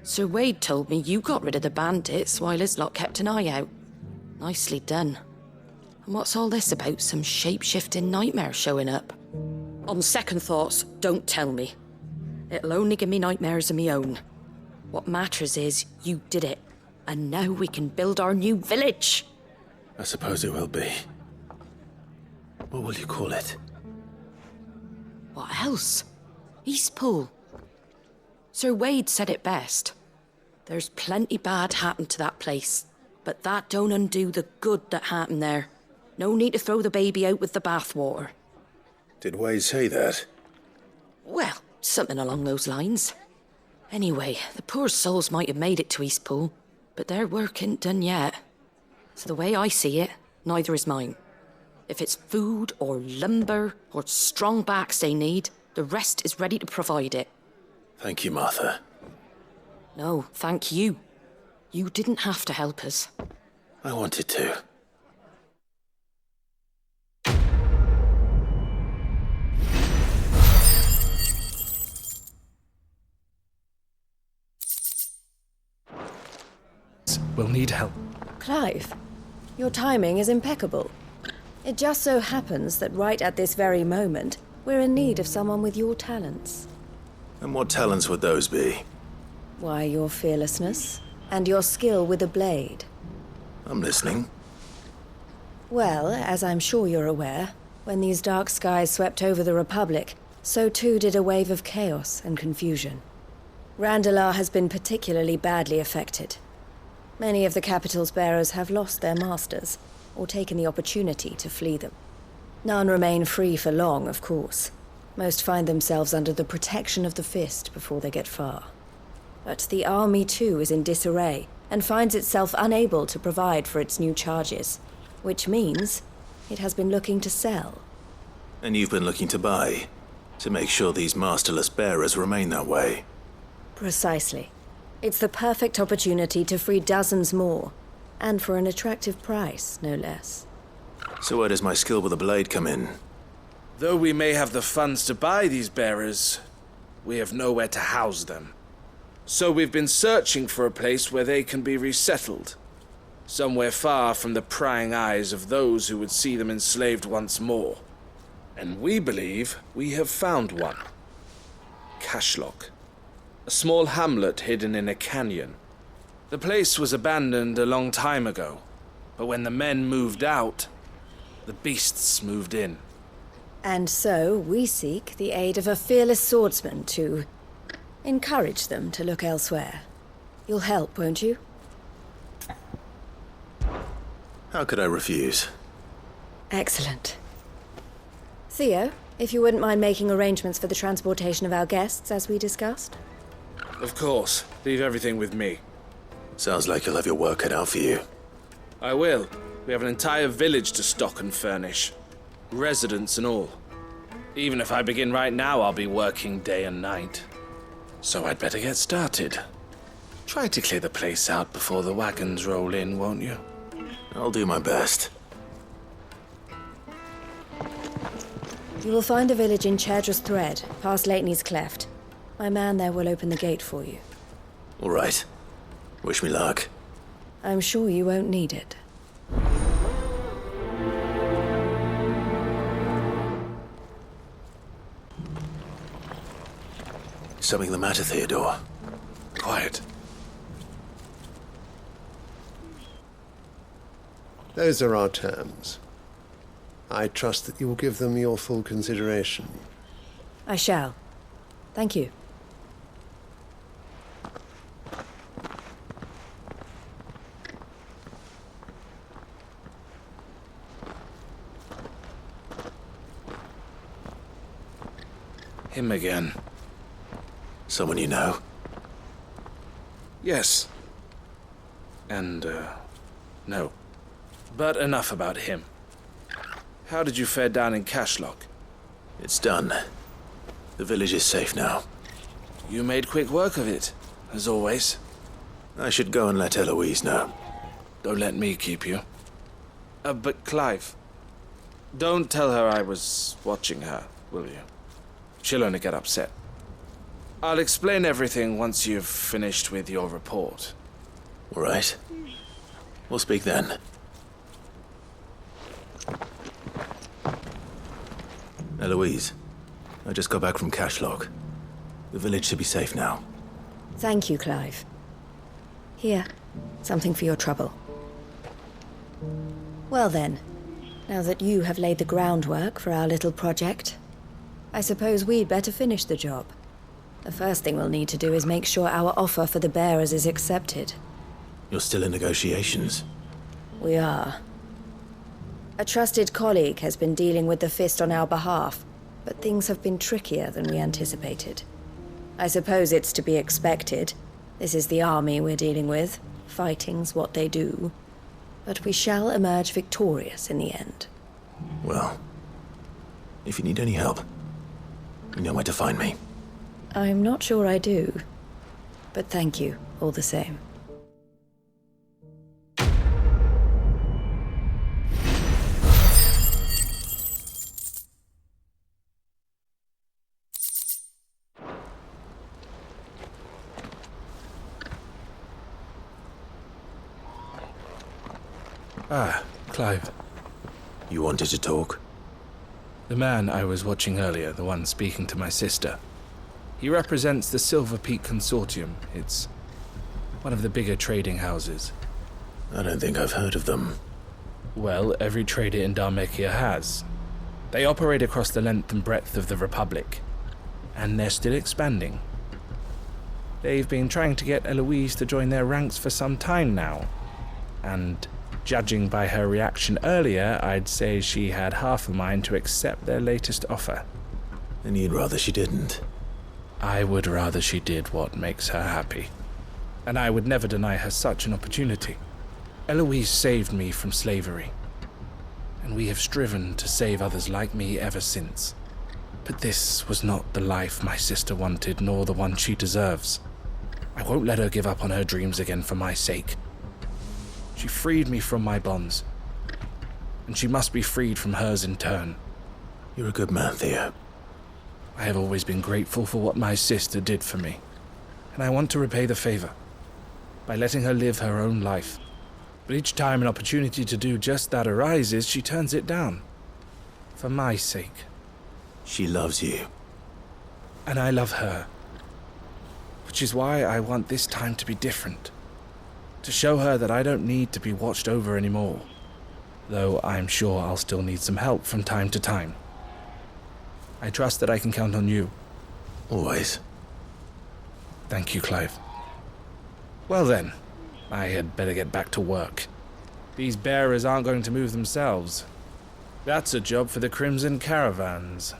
Sir Wade told me you got rid of the bandits while his lot kept an eye out. Nicely done. And what's all this about some shape-shifting nightmare showing up? On second thoughts, don't tell me. It'll only give me nightmares of me own. What matters is you did it. And now we can build our new village. I suppose it will be. What will you call it? What else? Eastpool. Sir Wade said it best. There's plenty bad happened to that place, but that don't undo the good that happened there. No need to throw the baby out with the bathwater. Did Wade say that? Well, something along those lines. Anyway, the poor souls might have made it to Eastpool, but their work ain't done yet. So the way I see it, neither is mine. If it's food or lumber or strong backs they need, the rest is ready to provide it. Thank you, Martha. No, thank you. You didn't have to help us. I wanted to. We'll need help. Clive, your timing is impeccable. It just so happens that right at this very moment, we're in need of someone with your talents. And what talents would those be? Why, your fearlessness and your skill with a blade. I'm listening. Well, as I'm sure you're aware, when these dark skies swept over the Republic, so too did a wave of chaos and confusion. Randalar has been particularly badly affected. Many of the capital's bearers have lost their masters, or taken the opportunity to flee them. None remain free for long, of course. Most find themselves under the protection of the Fist before they get far. But the army too is in disarray, and finds itself unable to provide for its new charges, which means it has been looking to sell. And you've been looking to buy, to make sure these masterless bearers remain that way. Precisely. It's the perfect opportunity to free dozens more, and for an attractive price, no less. So where does my skill with a blade come in? Though we may have the funds to buy these bearers, we have nowhere to house them. So we've been searching for a place where they can be resettled. Somewhere far from the prying eyes of those who would see them enslaved once more. And we believe we have found one. Cashlock. A small hamlet hidden in a canyon. The place was abandoned a long time ago, but when the men moved out, the beasts moved in. And so we seek the aid of a fearless swordsman to encourage them to look elsewhere. You'll help, won't you? How could I refuse? Excellent. Theo, if you wouldn't mind making arrangements for the transportation of our guests, as we discussed. Of course. Leave everything with me. Sounds like you'll have your work cut out for you. I will. We have an entire village to stock and furnish. Residents and all. Even if I begin right now, I'll be working day and night. So I'd better get started. Try to clear the place out before the wagons roll in, won't you? I'll do my best. You will find a village in Chadra's Thread, past Lateney's Cleft. My man there will open the gate for you. All right. Wish me luck. I'm sure you won't need it. Something the matter, Theodore? Quiet. Those are our terms. I trust that you will give them your full consideration. I shall. Thank you. Him again. Someone you know? Yes. And, no. But enough about him. How did you fare down in Cashlock? It's done. The village is safe now. You made quick work of it, as always. I should go and let Eloise know. Don't let me keep you. But Clive, don't tell her I was watching her, will you? She'll only get upset. I'll explain everything once you've finished with your report. All right. We'll speak then. Eloise, I just got back from Cashlock. The village should be safe now. Thank you, Clive. Here, something for your trouble. Well then, now that you have laid the groundwork for our little project, I suppose we'd better finish the job. The first thing we'll need to do is make sure our offer for the bearers is accepted. You're still in negotiations? We are. A trusted colleague has been dealing with the Fist on our behalf, but things have been trickier than we anticipated. I suppose it's to be expected. This is the army we're dealing with. Fighting's what they do. But we shall emerge victorious in the end. Well, if you need any help, you know where to find me. I'm not sure I do. But thank you, all the same. Ah, Clive. You wanted to talk? The man I was watching earlier, the one speaking to my sister. He represents the Silver Peak Consortium. It's one of the bigger trading houses. I don't think I've heard of them. Well, every trader in Dhalmekia has. They operate across the length and breadth of the Republic, and they're still expanding. They've been trying to get Eloise to join their ranks for some time now, and judging by her reaction earlier, I'd say she had half a mind to accept their latest offer. And you'd rather she didn't? I would rather she did what makes her happy, and I would never deny her such an opportunity. Eloise saved me from slavery, and we have striven to save others like me ever since. But this was not the life my sister wanted, nor the one she deserves. I won't let her give up on her dreams again for my sake. She freed me from my bonds, and she must be freed from hers in turn. You're a good man, Theo. I have always been grateful for what my sister did for me, and I want to repay the favor by letting her live her own life. But each time an opportunity to do just that arises, she turns it down. For my sake. She loves you. And I love her. Which is why I want this time to be different. To show her that I don't need to be watched over anymore. Though I'm sure I'll still need some help from time to time. I trust that I can count on you. Always. Thank you, Clive. Well then, I had better get back to work. These bearers aren't going to move themselves. That's a job for the Crimson Caravans.